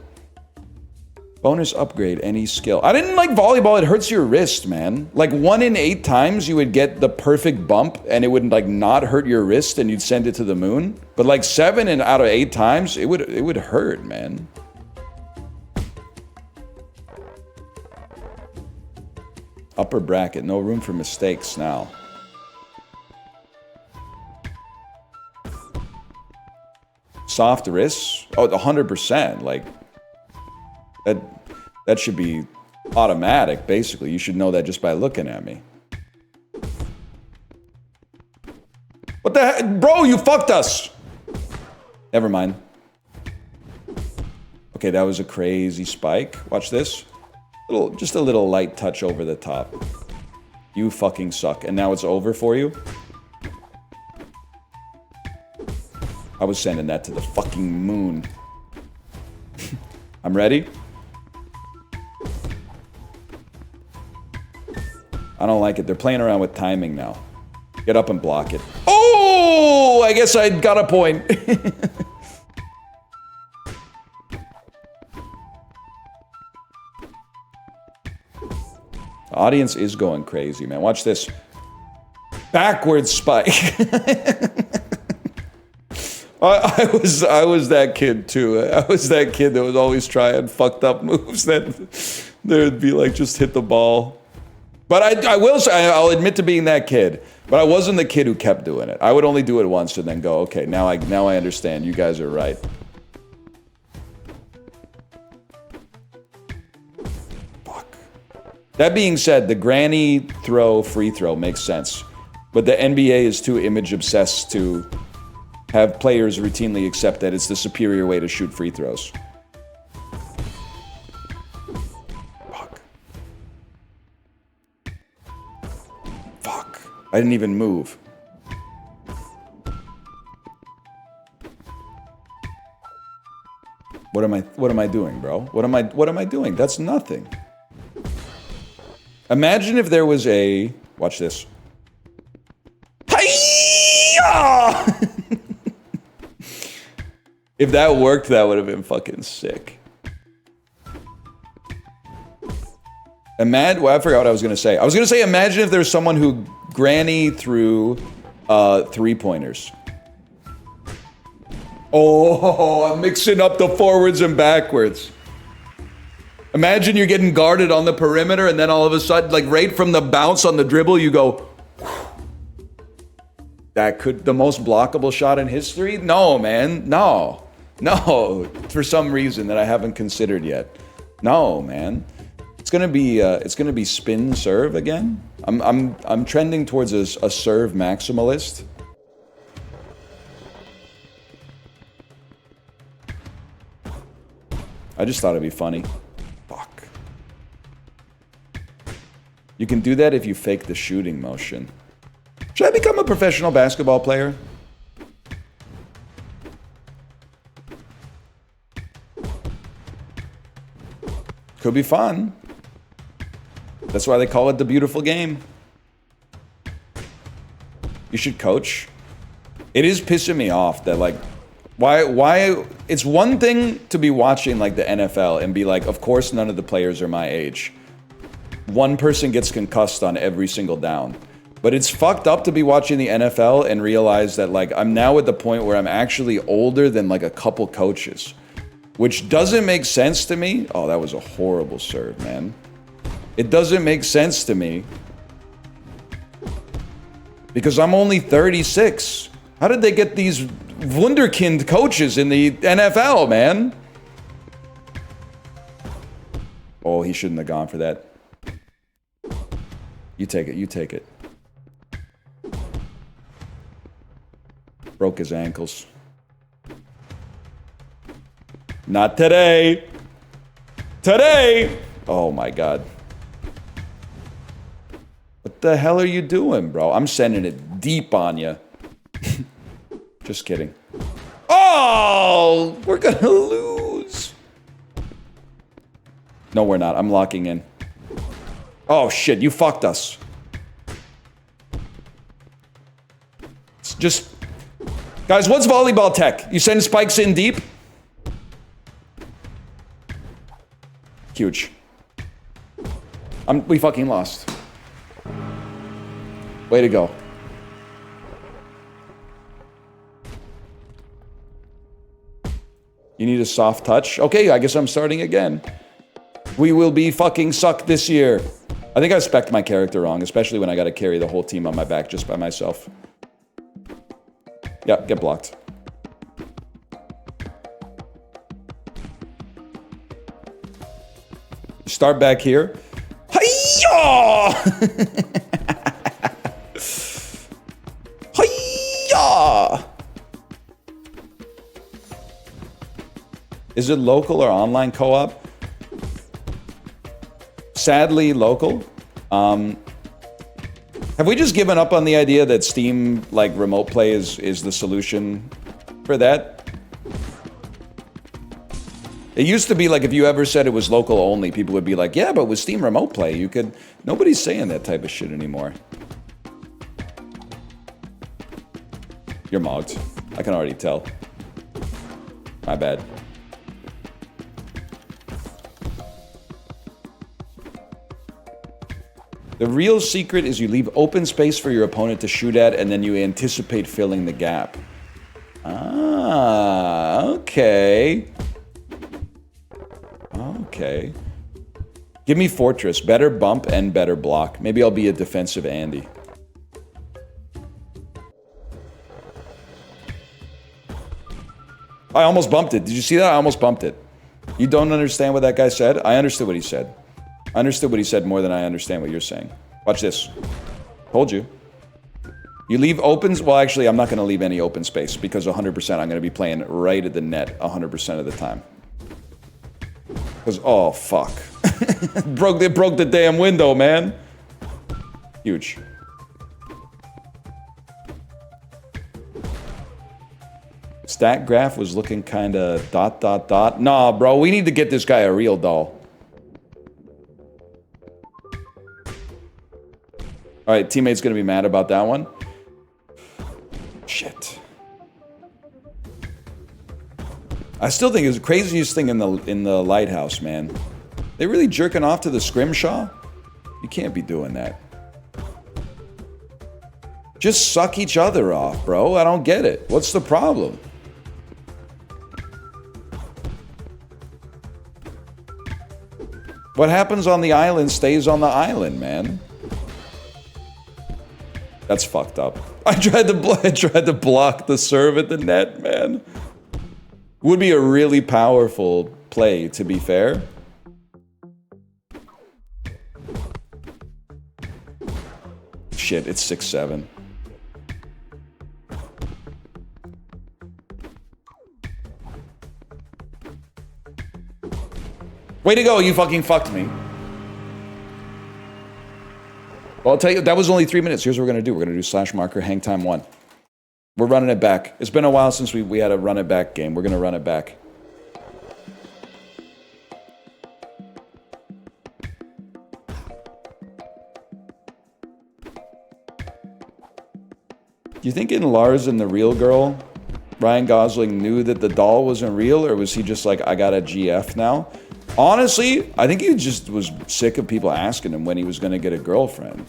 Bonus upgrade, any skill. I didn't like volleyball, it hurts your wrist, man. Like 1 in 8 times you would get the perfect bump and it would like not hurt your wrist and you'd send it to the moon. But like 7 out of 8 times, it would hurt, man. Upper bracket, no room for mistakes now. Soft wrists? Oh, 100%. Like, that should be automatic, basically. You should know that just by looking at me. What the heck? Bro, you fucked us! Never mind. Okay, that was a crazy spike. Watch this. Just a little light touch over the top. You fucking suck. And now it's over for you? I was sending that to the fucking moon. I'm ready. I don't like it. They're playing around with timing now. Get up and block it. Oh! I guess I got a point. The audience is going crazy, man. Watch this. Backwards spike. I was that kid too. I was that kid that was always trying fucked up moves that there'd be like just hit the ball. But I will say, I'll admit to being that kid. But I wasn't the kid who kept doing it. I would only do it once and then go, okay, now I understand. You guys are right. Fuck. That being said, the granny throw free throw makes sense. But the NBA is too image obsessed to have players routinely accept that it's the superior way to shoot free throws. Fuck. Fuck. I didn't even move. What am I doing, bro? What am I doing? That's nothing. Imagine if there was a, watch this. Hi-ya! If that worked, that would have been fucking sick. Well, I forgot what I was gonna say. I was gonna say, imagine if there's someone who granny threw 3-pointers. Oh, I'm mixing up the forwards and backwards. Imagine you're getting guarded on the perimeter and then all of a sudden, like right from the bounce on the dribble, you go, that could, the most blockable shot in history? No, man, no. No, for some reason that I haven't considered yet. No, man. It's gonna be spin serve again. I'm trending towards a serve maximalist. I just thought it'd be funny. Fuck. You can do that if you fake the shooting motion. Should I become a professional basketball player? Could be fun. That's why they call it the beautiful game. You should coach. It is pissing me off that like, why, it's one thing to be watching like the NFL and be like, of course none of the players are my age. One person gets concussed on every single down. But it's fucked up to be watching the NFL and realize that, like, I'm now at the point where I'm actually older than, like, a couple coaches. Which doesn't make sense to me. Oh, that was a horrible serve, man. It doesn't make sense to me. Because I'm only 36. How did they get these wunderkind coaches in the NFL, man? Oh, he shouldn't have gone for that. You take it, you take it. Broke his ankles. Not today. Today! Oh my god. What the hell are you doing, bro? I'm sending it deep on you. Just kidding. Oh! We're gonna lose. No, we're not. I'm locking in. Oh shit, you fucked us. It's just... Guys, what's volleyball tech? You send spikes in deep? Huge. We fucking lost. Way to go. You need a soft touch? Okay, I guess I'm starting again. We will be fucking sucked this year. I think I spec'd my character wrong, especially when I gotta carry the whole team on my back just by myself. Yeah, get blocked. Start back here. Hi-ya! Hi-ya! Is it local or online co-op? Sadly, local. Have we just given up on the idea that Steam, like, remote play is the solution for that? It used to be like if you ever said it was local only, people would be like, yeah, but with Steam remote play, you could... Nobody's saying that type of shit anymore. You're mogged. I can already tell. My bad. The real secret is you leave open space for your opponent to shoot at, and then you anticipate filling the gap. Ah, okay. Okay. Give me Fortress. Better bump and better block. Maybe I'll be a defensive Andy. I almost bumped it. Did you see that? I almost bumped it. You don't understand what that guy said? I understood what he said. I understood what he said more than I understand what you're saying. Watch this. Told you. You leave opens... Well, actually, I'm not going to leave any open space because 100% I'm going to be playing right at the net 100% of the time. Because, oh, fuck. It broke the damn window, man. Huge. Stat graph was looking kind of ... Nah, bro, we need to get this guy a real doll. Alright, teammate's gonna be mad about that one. Shit. I still think it's the craziest thing in the lighthouse, man. They really jerking off to the scrimshaw? You can't be doing that. Just suck each other off, bro. I don't get it. What's the problem? What happens on the island stays on the island, man. That's fucked up. I tried to block the serve at the net, man. Would be a really powerful play, to be fair. Shit, it's 6-7. Way to go, you fucking fucked me. Well, I'll tell you, that was only 3 minutes. Here's what we're gonna do. We're gonna do slash marker, HangTime 1. We're running it back. It's been a while since we had a run it back game. We're gonna run it back. Do you think in Lars and the Real Girl, Ryan Gosling knew that the doll wasn't real, or was he just like, I got a GF now? Honestly, I think he just was sick of people asking him when he was going to get a girlfriend.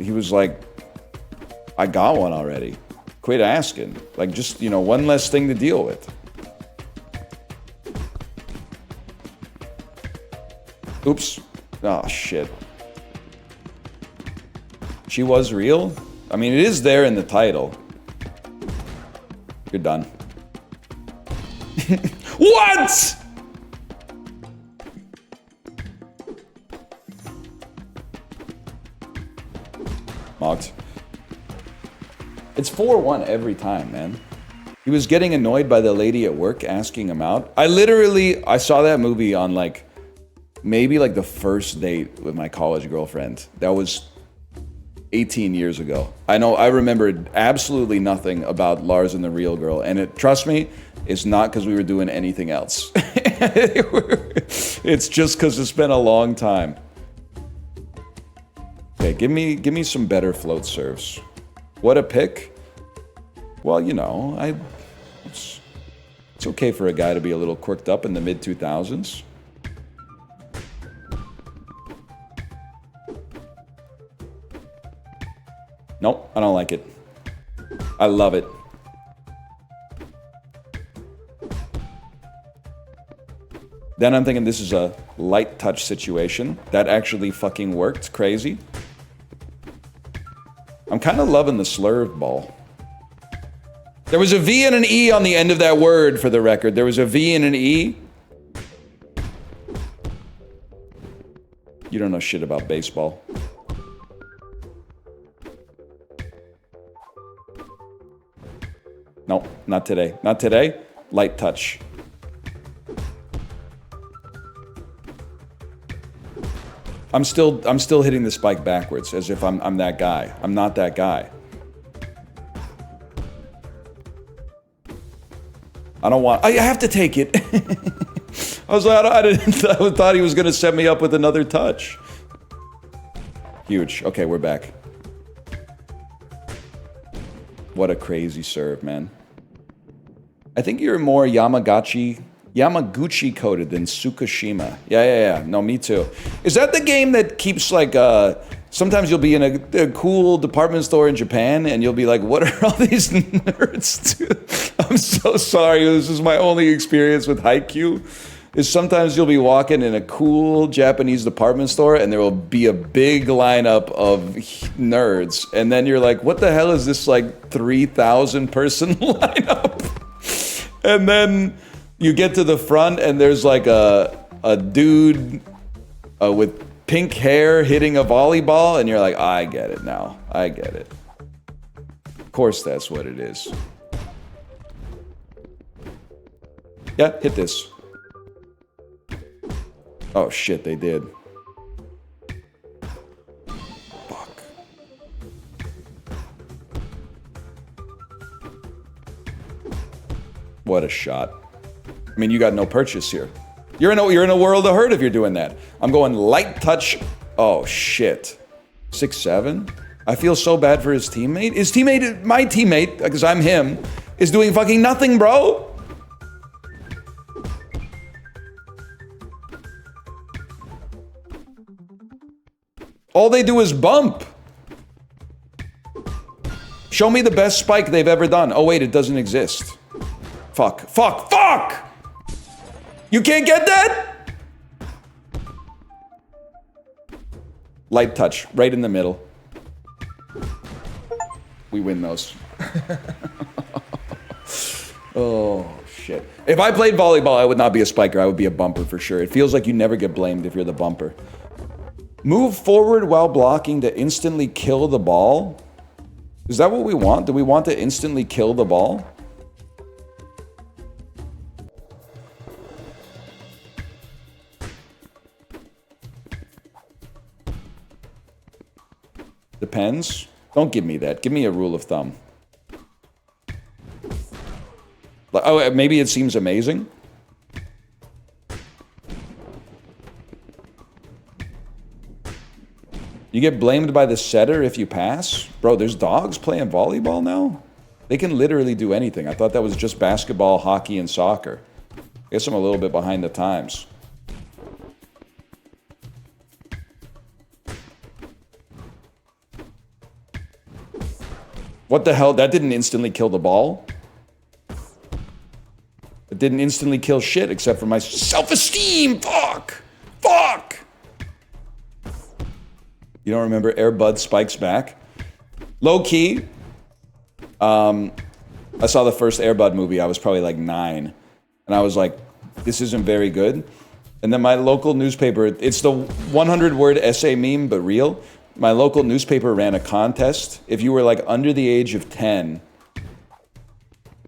he was like, I got one already. Quit asking. Like, just, you know, one less thing to deal with. Oops. Oh, shit. She was real? I mean, it is there in the title. You're done. What?! Mocked. It's 4-1 every time, man. He was getting annoyed by the lady at work asking him out. I saw that movie on like, maybe like the first date with my college girlfriend. That was 18 years ago. I remembered absolutely nothing about Lars and the Real Girl. And trust me, it's not because we were doing anything else. It's just because it's been a long time. Okay, give me some better float serves. What a pick. Well, you know, it's okay for a guy to be a little quirked up in the mid-2000s. Nope, I don't like it. I love it. Then I'm thinking this is a light touch situation. That actually fucking worked. Crazy. I'm kind of loving the slurve ball. There was a V and an E on the end of that word, for the record. There was a V and an E. You don't know shit about baseball. No, not today. Not today. Light touch. I'm still hitting the spike backwards as if I'm that guy. I'm not that guy. I have to take it. I was like, I thought he was gonna set me up with another touch. Huge. Okay, we're back. What a crazy serve, man. I think you're more Yamaguchi coded than Tsukushima. Yeah. No, me too. Is that the game that keeps like, sometimes you'll be in a cool department store in Japan and you'll be like, what are all these nerds doing? I'm so sorry. This is my only experience with Haikyuu. Is sometimes you'll be walking in a cool Japanese department store and there will be a big lineup of nerds. And then you're like, what the hell is this like 3,000 person lineup? And then you get to the front and there's like a dude with pink hair hitting a volleyball and you're like, I get it now. I get it. Of course that's what it is. Yeah, hit this. Oh shit, they did. Fuck. What a shot. I mean, you got no purchase here. You're in a world of hurt if you're doing that. I'm going light touch. Oh shit. 6-7? I feel so bad for his teammate. My teammate, because I'm him, is doing fucking nothing, bro. All they do is bump. Show me the best spike they've ever done. Oh wait, it doesn't exist. Fuck. You can't get that? Light touch, right in the middle. We win those. Oh, shit. If I played volleyball, I would not be a spiker. I would be a bumper for sure. It feels like you never get blamed if you're the bumper. Move forward while blocking to instantly kill the ball? Is that what we want? Do we want to instantly kill the ball? Depends. Don't give me that. Give me a rule of thumb. Oh, maybe it seems amazing. You get blamed by the setter if you pass? Bro, there's dogs playing volleyball now? They can literally do anything. I thought that was just basketball, hockey, and soccer. I guess I'm a little bit behind the times. What the hell? That didn't instantly kill the ball. It didn't instantly kill shit except for my self-esteem. Fuck. Fuck. You don't remember Air Bud Spikes Back? Low key. I saw the first Air Bud movie. I was probably like 9. And I was like, this isn't very good. And then my local newspaper, it's the 100-word essay meme, but real. My local newspaper ran a contest. If you were like under the age of 10,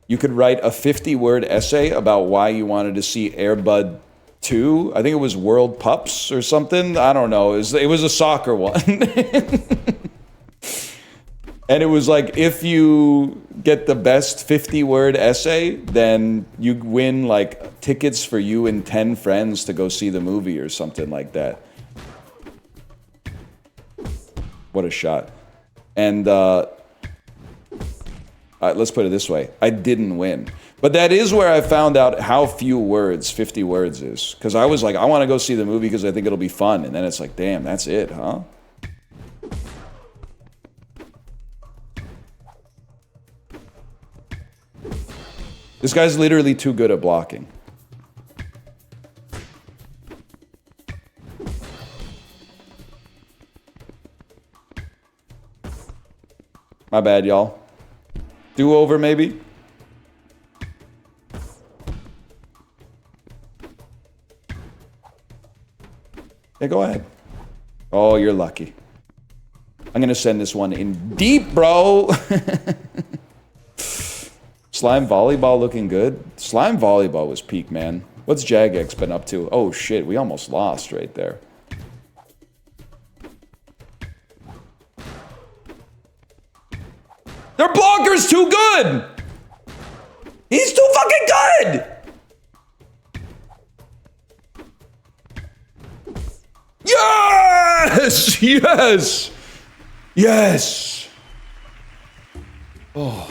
you could write a 50-word essay about why you wanted to see Air Bud 2. I think it was World Pups or something. I don't know. It was a soccer one. And it was like, if you get the best 50-word essay, then you win like tickets for you and 10 friends to go see the movie or something like that. What a shot. And let's put it this way. I didn't win. But that is where I found out how few words 50 words is. Because I was like, I want to go see the movie because I think it'll be fun. And then it's like, damn, that's it, huh? This guy's literally too good at blocking. My bad, y'all. Do-over, maybe? Yeah, go ahead. Oh, you're lucky. I'm gonna send this one in deep, bro. Slime volleyball looking good. Slime volleyball was peak, man. What's Jagex been up to? Oh shit, we almost lost right there. Their blocker's too good! He's too fucking good! Yes! Yes! Yes! Oh.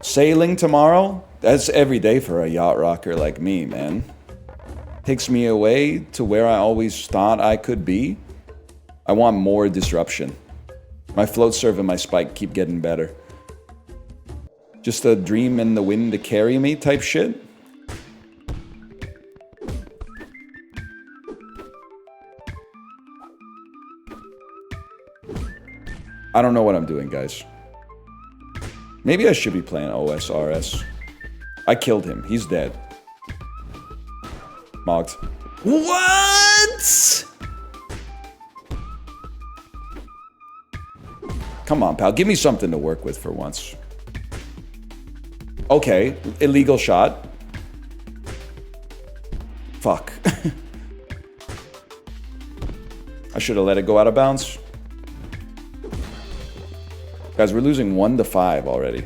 Sailing tomorrow? That's every day for a yacht rocker like me, man. Takes me away to where I always thought I could be. I want more disruption. My float serve and my spike keep getting better. Just a dream in the wind to carry me type shit. I don't know what I'm doing, guys. Maybe I should be playing OSRS. I killed him. He's dead. Mogged. What? Come on, pal. Give me something to work with for once. Okay. Illegal shot. Fuck. I should have let it go out of bounds. Guys, we're losing 1-5 already.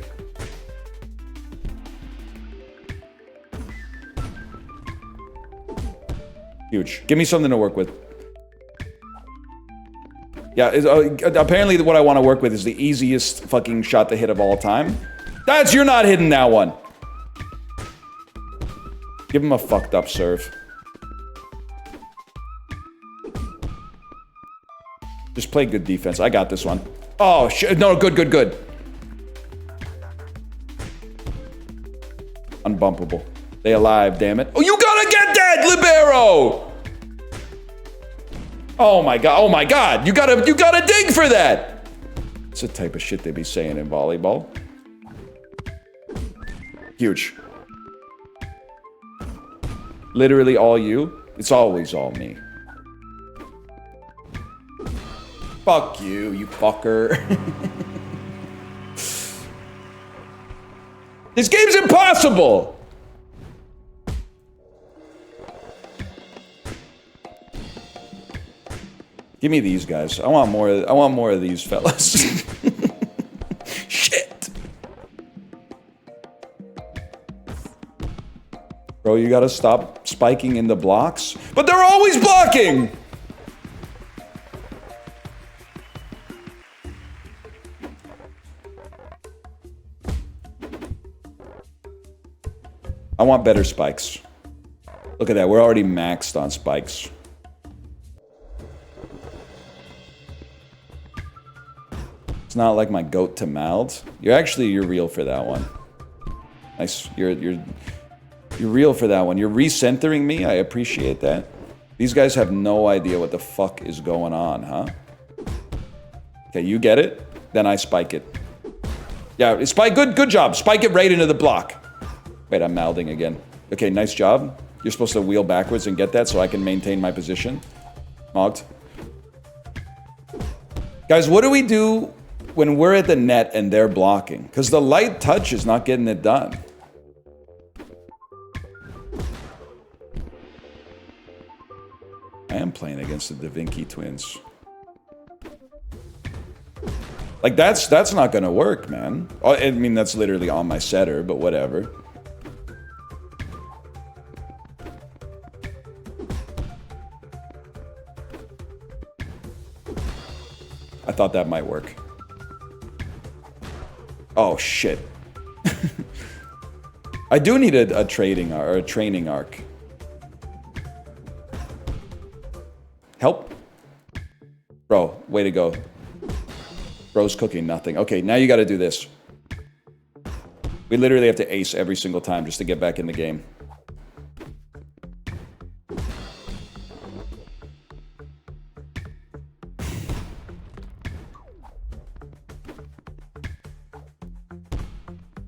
Huge. Give me something to work with. Yeah, apparently what I want to work with is the easiest fucking shot to hit of all time. You're not hitting that one. Give him a fucked up serve. Just play good defense. I got this one. Oh, shit. No, good. Unbumpable. Stay alive, damn it. Oh, you gotta get that, libero! Oh my god. You gotta dig for that! It's the type of shit they be saying in volleyball. Huge. Literally all you. It's always all me. Fuck you, you fucker. This game's impossible! Give me these guys. I want more of these fellas. Shit. Bro, you gotta stop spiking in the blocks. But they're always blocking! I want better spikes. Look at that, we're already maxed on spikes. It's not like my goat to mouth. You're real for that one. Nice. You're real for that one. You're recentering me. I appreciate that. These guys have no idea what the fuck is going on, huh? Okay, you get it. Then I spike it. Yeah, spike. Good job. Spike it right into the block. Wait, I'm mouthing again. Okay, nice job. You're supposed to wheel backwards and get that so I can maintain my position. Mogged. Guys, what do we do when we're at the net and they're blocking? Because the light touch is not getting it done. I am playing against the Da Vinci twins. Like, that's not gonna work, man. I mean, that's literally on my setter, but whatever. I thought that might work. Oh, shit. I do need a trading or a training arc. Help. Bro, way to go. Bro's cooking nothing. Okay, now you gotta do this. We literally have to ace every single time just to get back in the game.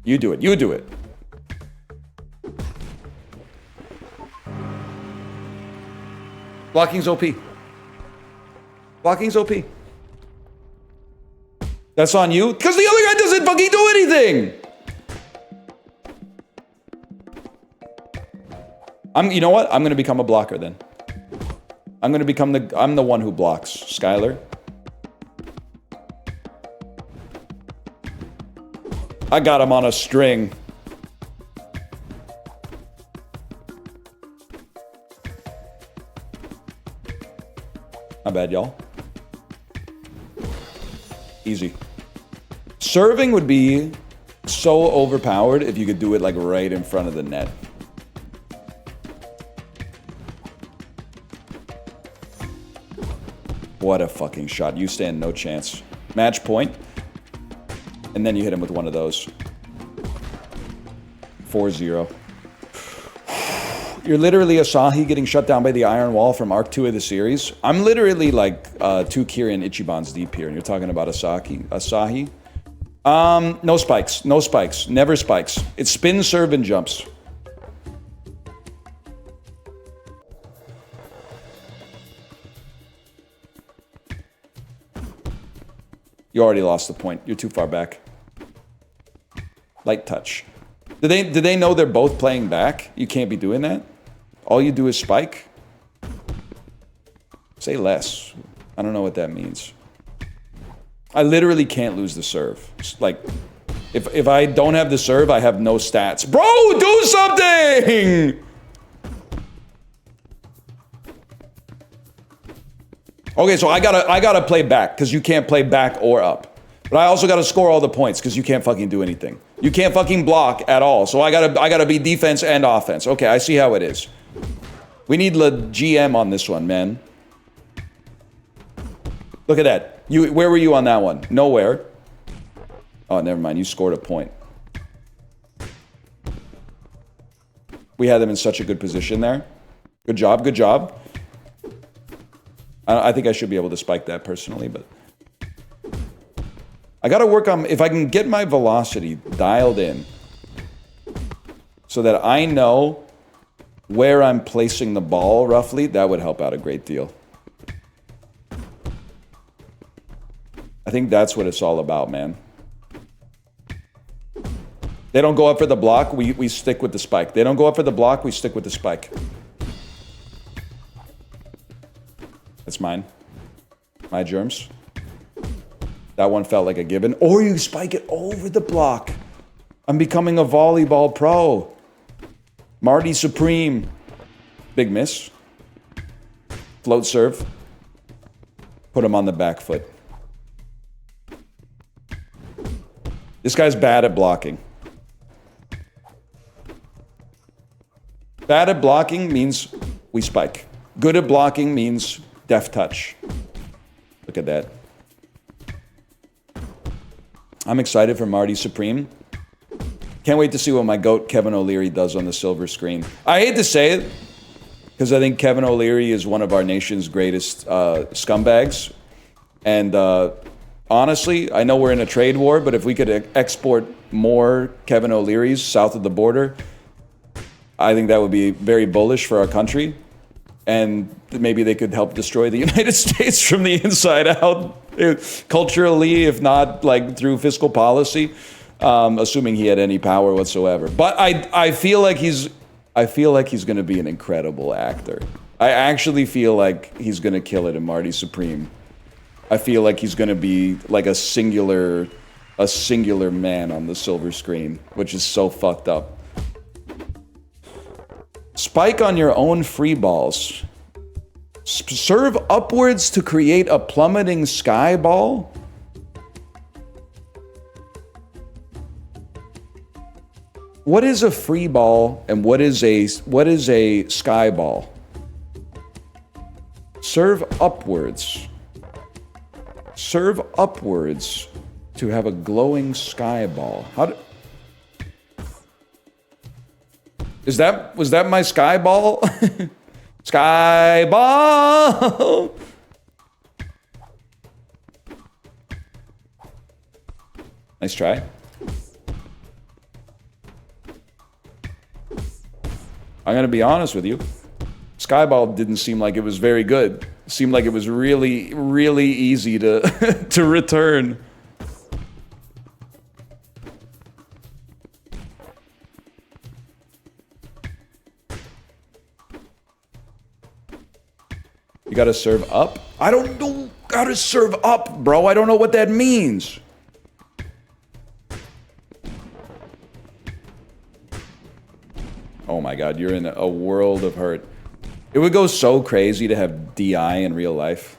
You do it. You do it. Blocking's OP. Blocking's OP. That's on you? Because the other guy doesn't fucking do anything! You know what? I'm gonna become a blocker then. I'm the one who blocks. Skylar. I got him on a string. Not bad, y'all. Easy. Serving would be so overpowered if you could do it like right in front of the net. What a fucking shot. You stand no chance. Match point. And then you hit him with one of those. 4-0. You're literally Asahi getting shut down by the Iron Wall from Arc 2 of the series. I'm literally like 2 Kirin Ichibans deep here, and you're talking about Asahi. No spikes. No spikes. Never spikes. It's spin, serve, and jumps. You already lost the point. You're too far back. Light touch. Did they know they're both playing back? You can't be doing that. All you do is spike. Say less. I don't know what that means. I literally can't lose the serve. Like, if I don't have the serve, I have no stats. Bro, do something! Okay, so I gotta play back, because you can't play back or up. But I also gotta score all the points, because you can't fucking do anything. You can't fucking block at all. So I gotta be defense and offense. Okay, I see how it is. We need the GM on this one, man. Look at that. Where were you on that one? Nowhere. Oh, never mind. You scored a point. We had them in such a good position there. Good job, good job. I think I should be able to spike that personally, but... I gotta work on... If I can get my velocity dialed in so that I know where I'm placing the ball, roughly, that would help out a great deal. I think that's what it's all about, man. They don't go up for the block, we stick with the spike. They don't go up for the block, we stick with the spike. That's mine. My germs. That one felt like a given. Or you spike it over the block. I'm becoming a volleyball pro. Marty Supreme. Big miss. Float serve. Put him on the back foot. This guy's bad at blocking. Bad at blocking means we spike. Good at blocking means deft touch. Look at that. I'm excited for Marty Supreme. Can't wait to see what my GOAT Kevin O'Leary does on the silver screen. I hate to say it, because I think Kevin O'Leary is one of our nation's greatest scumbags. And honestly, I know we're in a trade war, but if we could export more Kevin O'Learys south of the border, I think that would be very bullish for our country. And maybe they could help destroy the United States from the inside out, culturally, if not like through fiscal policy, assuming he had any power whatsoever. But I feel like he's going to be an incredible actor. I actually feel like he's going to kill it in Marty Supreme. I feel like he's going to be like a singular man on the silver screen, which is so fucked up. Spike on your own free balls. Serve upwards to create a plummeting sky ball? What is a free ball and what is a sky ball? Serve upwards. Serve upwards to have a glowing sky ball. Was that my sky ball? Sky ball! Nice try. I'm gonna be honest with you. Skyball didn't seem like it was very good. It seemed like it was really, really easy to to return. You gotta serve up? I don't know how to serve up, bro. I don't know what that means. Oh my god, you're in a world of hurt. It would go so crazy to have DI in real life.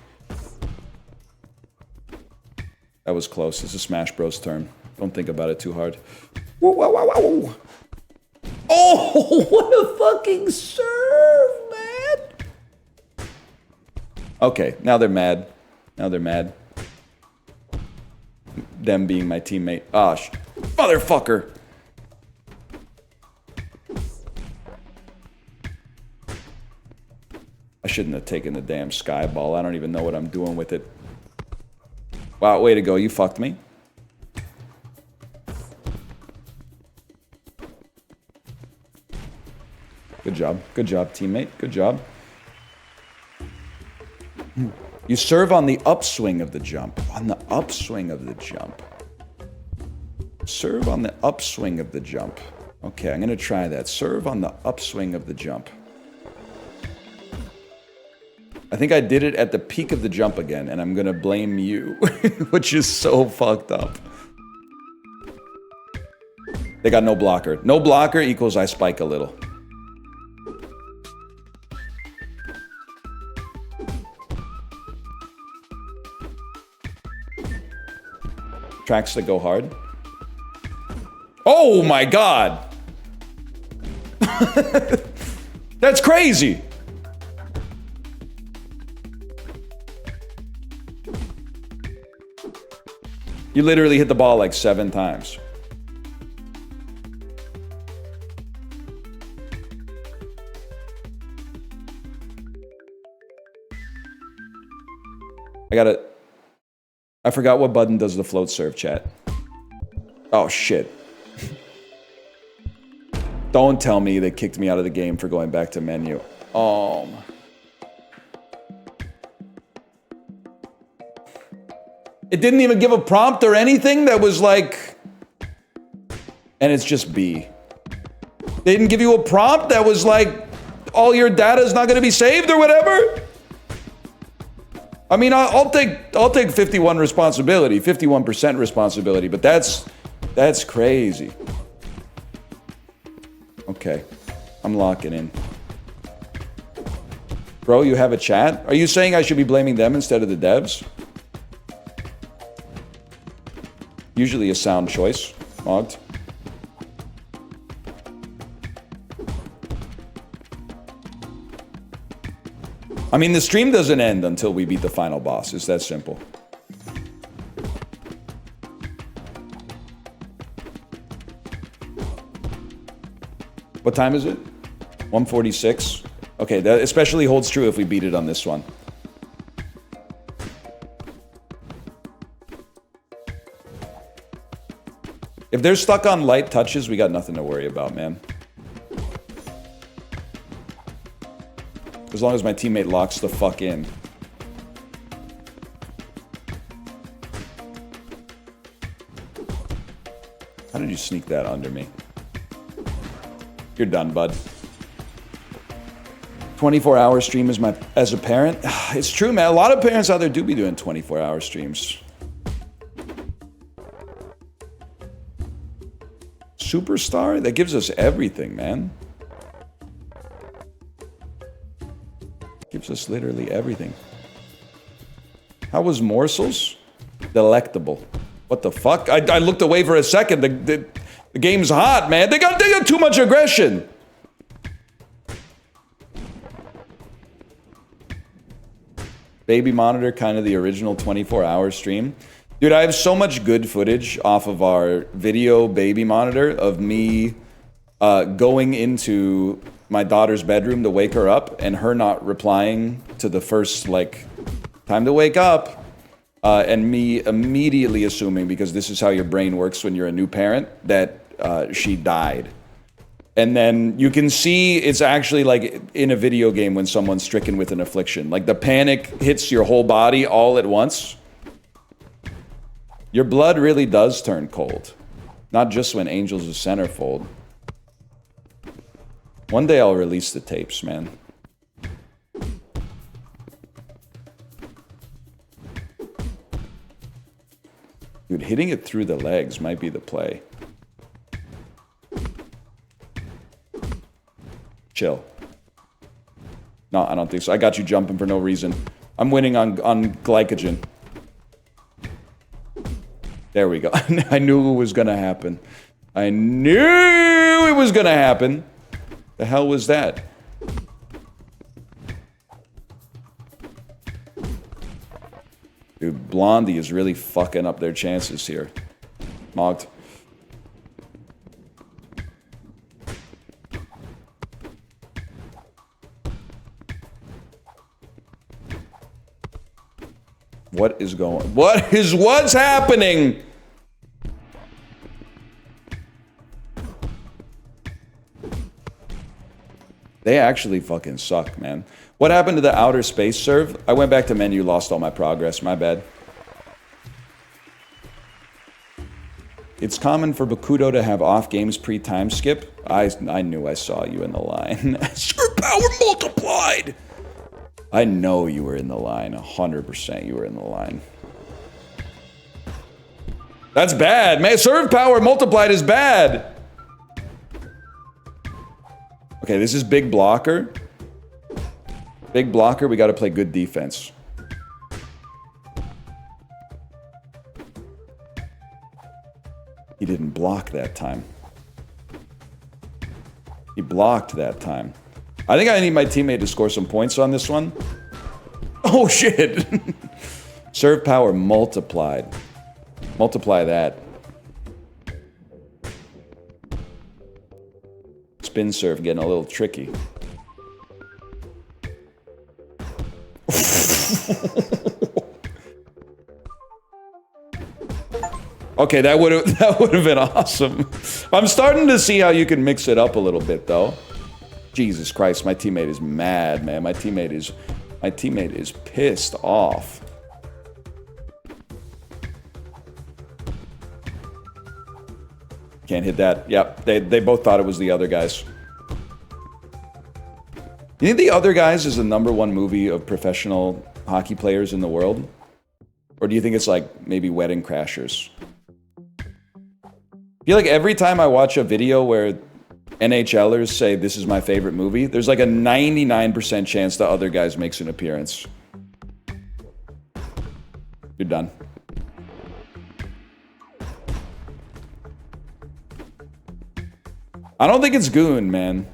That was close. It's a Smash Bros term. Don't think about it too hard. Whoa, whoa, whoa, whoa. Oh, what a fucking serve, man! Okay, now they're mad. Now they're mad. Them being my teammate. Ah, motherfucker! I shouldn't have taken the damn sky ball. I don't even know what I'm doing with it. Wow, way to go. You fucked me. Good job. Good job, teammate. Good job. You serve on the upswing of the jump. On the upswing of the jump. Serve on the upswing of the jump. Okay, I'm going to try that. Serve on the upswing of the jump. I think I did it at the peak of the jump again, and I'm going to blame you, which is so fucked up. They got no blocker. No blocker equals I spike a little. Tracks that go hard. Oh my god! That's crazy! You literally hit the ball like 7 times. I forgot what button does the float serve, chat. Oh, shit. Don't tell me they kicked me out of the game for going back to menu. It didn't even give a prompt or anything that was like... And it's just B. They didn't give you a prompt that was like, all your data is not going to be saved or whatever? I mean, I'll take 51 responsibility, 51% responsibility, but that's crazy. Okay, I'm locking in. Bro, you have a chat? Are you saying I should be blaming them instead of the devs? Usually a sound choice, Mogged. I mean, the stream doesn't end until we beat the final boss. It's that simple. What time is it? 1:46. Okay, that especially holds true if we beat it on this one. If they're stuck on light touches, we got nothing to worry about, man. As long as my teammate locks the fuck in. How did you sneak that under me? You're done, bud. 24-hour stream as a parent. It's true, man. A lot of parents out there do be doing 24-hour streams. Superstar? That gives us everything, man. Gives us literally everything. How was Morsels? Delectable. What the fuck? I looked away for a second. The game's hot, man. They got too much aggression. Baby monitor, kind of the original 24-hour stream. Dude, I have so much good footage off of our video baby monitor of me going into my daughter's bedroom to wake her up and her not replying to the first, like, time to wake up. And me immediately assuming, because this is how your brain works when you're a new parent, that she died. And then you can see it's actually like in a video game when someone's stricken with an affliction. Like the panic hits your whole body all at once. Your blood really does turn cold. Not just when Angels of Centerfold. One day I'll release the tapes, man. Dude, hitting it through the legs might be the play. Chill. No, I don't think so. I got you jumping for no reason. I'm winning on glycogen. There we go. I knew it was gonna happen. I knew it was gonna happen. The hell was that? Dude, Blondie is really fucking up their chances here. Mogged. What's happening? They actually fucking suck, man. What happened to the outer space serve? I went back to menu, lost all my progress. My bad. It's common for Bakudo to have off games pre-time skip. I knew I saw you in the line. Serve power multiplied! I know you were in the line. 100% you were in the line. That's bad, man. Serve power multiplied is bad. Okay, this is big blocker. Big blocker, we got to play good defense. He didn't block that time. He blocked that time. I think I need my teammate to score some points on this one. Oh, shit. Serve power multiplied. Multiply that. Spin serve getting a little tricky. Okay, that would have been awesome. I'm starting to see how you can mix it up a little bit, though. Jesus Christ, my teammate is mad, man. My teammate is pissed off. Can't hit that. Yep, they both thought it was the other guys. You think The Other Guys is the #1 movie of professional hockey players in the world? Or do you think it's like maybe Wedding Crashers? I feel like every time I watch a video where NHLers say this is my favorite movie, there's like a 99% chance The Other Guys makes an appearance. You're done. I don't think it's Goon, man.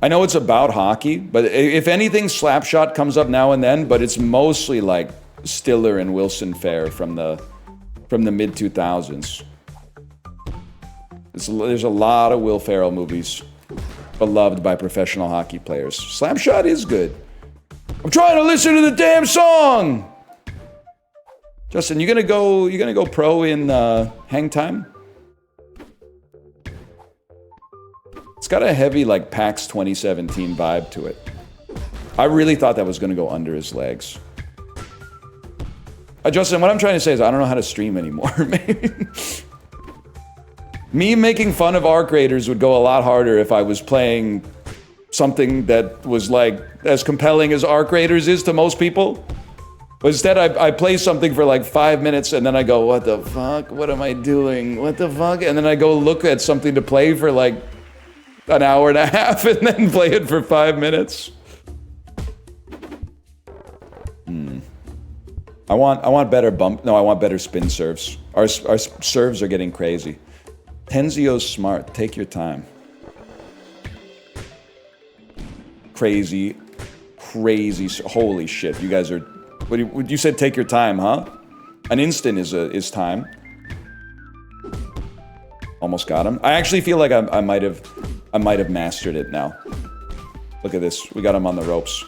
I know it's about hockey, but if anything, Slapshot comes up now and then, but it's mostly like Stiller and Wilson Fair from the mid-2000s. There's a lot of Will Ferrell movies. beloved by professional hockey players. Slapshot is good. I'm trying to listen to the damn song. Justin, you gonna go pro in HangTime? It's got a heavy like PAX 2017 vibe to it. I really thought that was gonna go under his legs. Justin, what I'm trying to say is I don't know how to stream anymore. Me making fun of arc raiders would go a lot harder if I was playing something that was like as compelling as arc raiders is to most people. But instead, I play something for like 5 minutes and then I go, what the fuck? What am I doing? What the fuck? And then I go look at something to play for like an hour and a half and then play it for 5 minutes. I want better bump. No, I want better spin serves. Our serves are getting crazy. Tenzio's smart. Take your time. Crazy. Holy shit! You guys are. What you said? Take your time, huh? An instant is time. Almost got him. I actually feel like I might have mastered it now. Look at this. We got him on the ropes.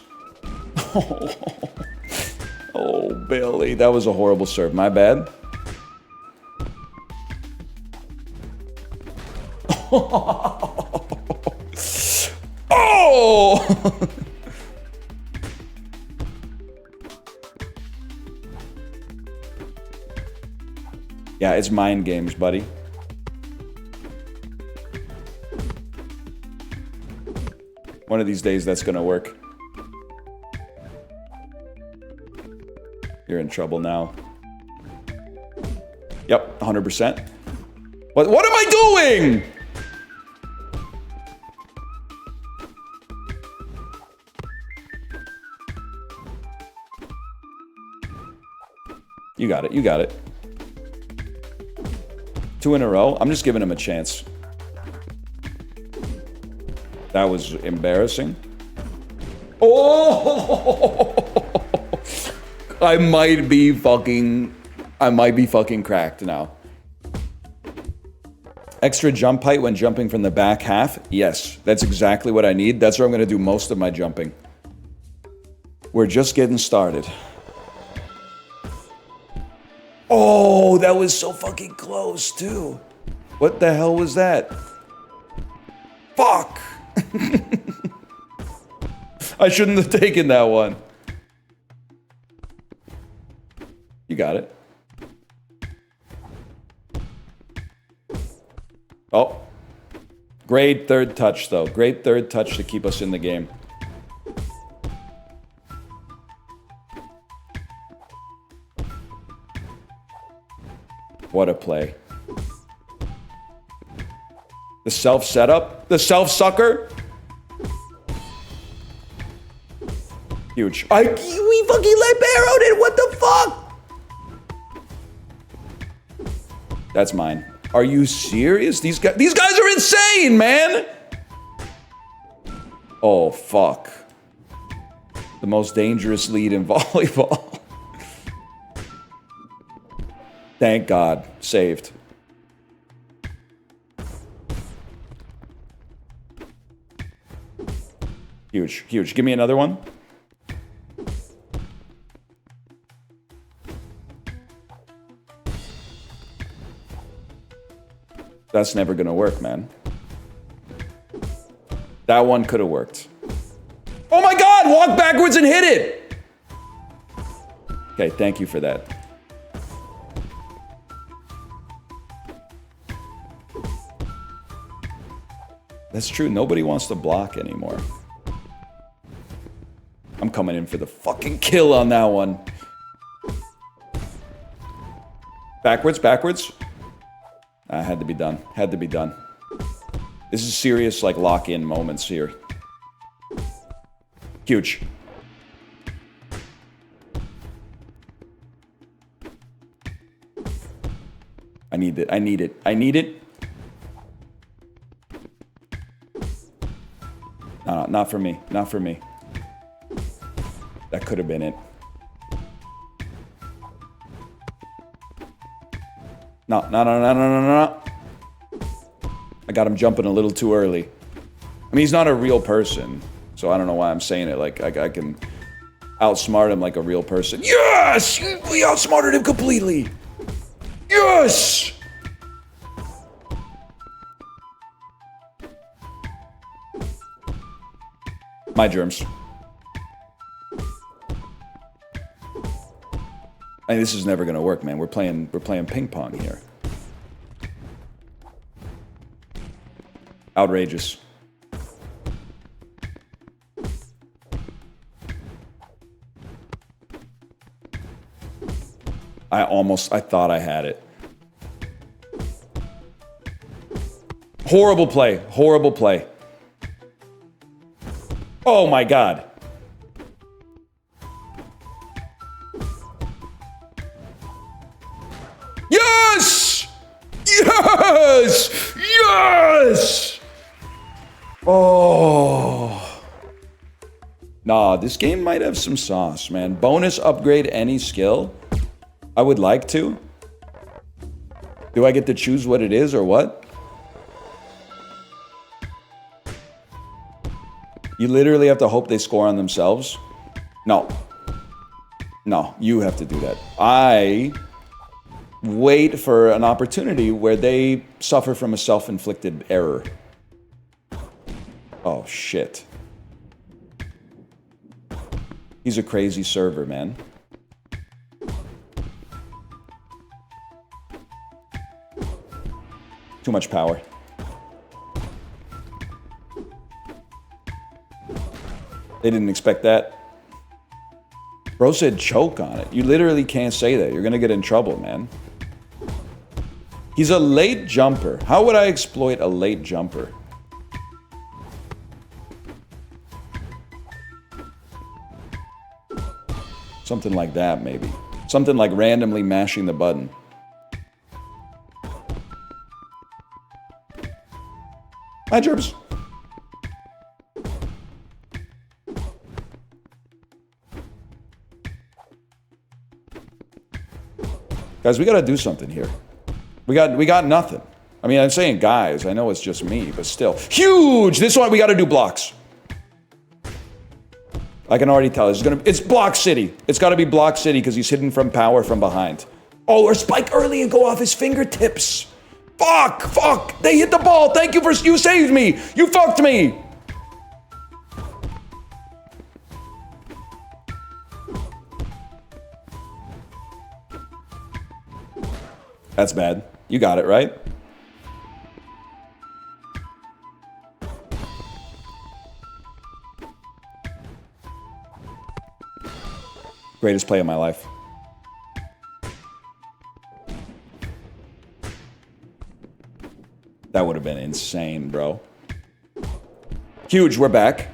Oh, Billy, that was a horrible serve. My bad. Oh! Yeah, it's mind games, buddy. One of these days, that's gonna work. You're in trouble now. Yep, 100%. What am I doing? You got it, you got it. 2 in a row. I'm just giving him a chance. That was embarrassing. Oh! I might be fucking cracked now. Extra jump height when jumping from the back half? Yes, that's exactly what I need. That's where I'm going to do most of my jumping. We're just getting started. Oh, that was so fucking close, too. What the hell was that? Fuck! I shouldn't have taken that one. You got it. Oh. Great third touch, though. Great third touch to keep us in the game. What a play. The self-setup? The self-sucker? Huge. We fucking liberoed it! What the fuck? That's mine. Are you serious? These guys are insane, man! Oh, fuck. The most dangerous lead in volleyball. Thank God. Saved. Huge, huge. Give me another one. That's never gonna work, man. That one could have worked. Oh my God! Walk backwards and hit it! Okay, thank you for that. That's true. Nobody wants to block anymore. I'm coming in for the fucking kill on that one. Backwards, backwards. Had to be done. Had to be done. This is serious, like, lock-in moments here. Huge. I need it. I need it. I need it. No, not for me. Not for me. That could have been it. No. I got him jumping a little too early. I mean, he's not a real person, so I don't know why I'm saying it. Like, I can outsmart him like a real person. Yes! We outsmarted him completely! Yes! My germs. I mean, this is never gonna work, man. We're playing ping pong here. Outrageous. I thought I had it. Horrible play. Horrible play. Oh my God. Yes! Yes! Yes! Oh. Nah, this game might have some sauce, man. Bonus upgrade any skill? I would like to. Do I get to choose what it is or what? You literally have to hope they score on themselves? No. No, you have to do that. I wait for an opportunity where they suffer from a self-inflicted error. Oh, shit. He's a crazy server, man. Too much power. They didn't expect that. Bro said choke on it. You literally can't say that. You're gonna get in trouble, man. He's a late jumper. How would I exploit a late jumper? Something like that, maybe. Something like randomly mashing the button. Hi, Gerbs. Guys, we gotta do something here. We got nothing. I mean, I'm saying guys, I know it's just me, but still. Huge! This one, we gotta do blocks. I can already tell. It's Block City. It's gotta be Block City because he's hidden from power from behind. Oh, or spike early and go off his fingertips. Fuck! Fuck! They hit the ball! Thank you for... You saved me! You fucked me! That's bad. You got it, right? Greatest play of my life. That would have been insane, bro. Huge, we're back.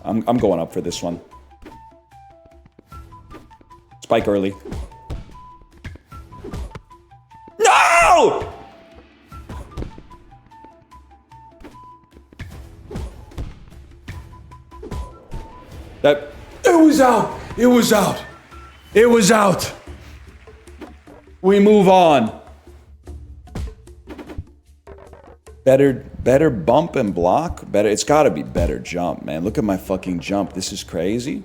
I'm going up for this one. Spike early. No! It was out. It was out. It was out. We move on. Better bump and block. It's gotta be better jump, man. Look at my fucking jump. This is crazy.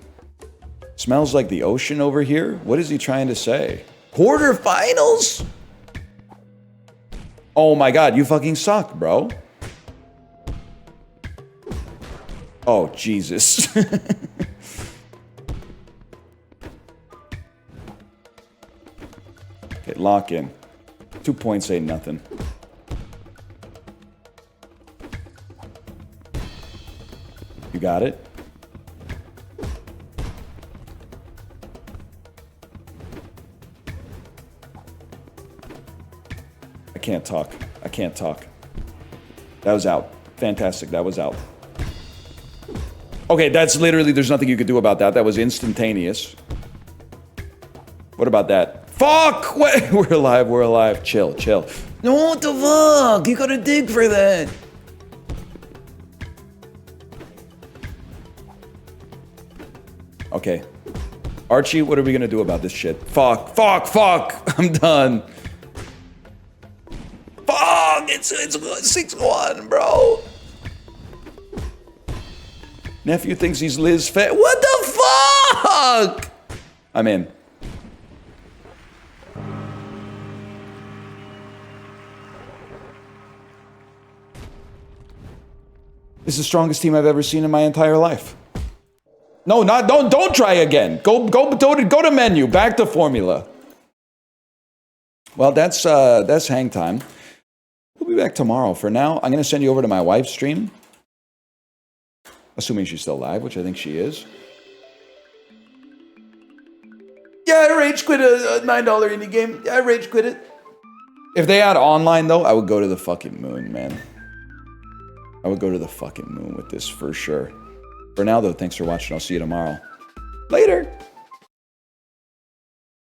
Smells like the ocean over here. What is he trying to say? Quarterfinals? Oh my God, you fucking suck, bro. Oh, Jesus. Okay, lock in. 2 points ain't nothing. You got it? I can't talk. I can't talk. That was out. Fantastic. That was out. Okay, that's literally, there's nothing you could do about that. That was instantaneous. What about that? Fuck! Wait, we're alive, we're alive. Chill, chill. No, what the fuck? You gotta dig for that. Okay. Archie, what are we gonna do about this shit? Fuck, fuck, fuck! I'm done. It's 6-1, bro. Nephew thinks he's Liz Fair. What the fuck? I'm in. This is the strongest team I've ever seen in my entire life. No, don't try again. Go to menu. Back to formula. Well, that's hang time. We'll be back tomorrow. For now, I'm gonna send you over to my wife's stream. Assuming she's still live, which I think she is. Yeah, I rage quit a $9 indie game. Yeah, I rage quit it. If they had online though, I would go to the fucking moon, man. I would go to the fucking moon with this for sure. For now though, thanks for watching. I'll see you tomorrow. Later.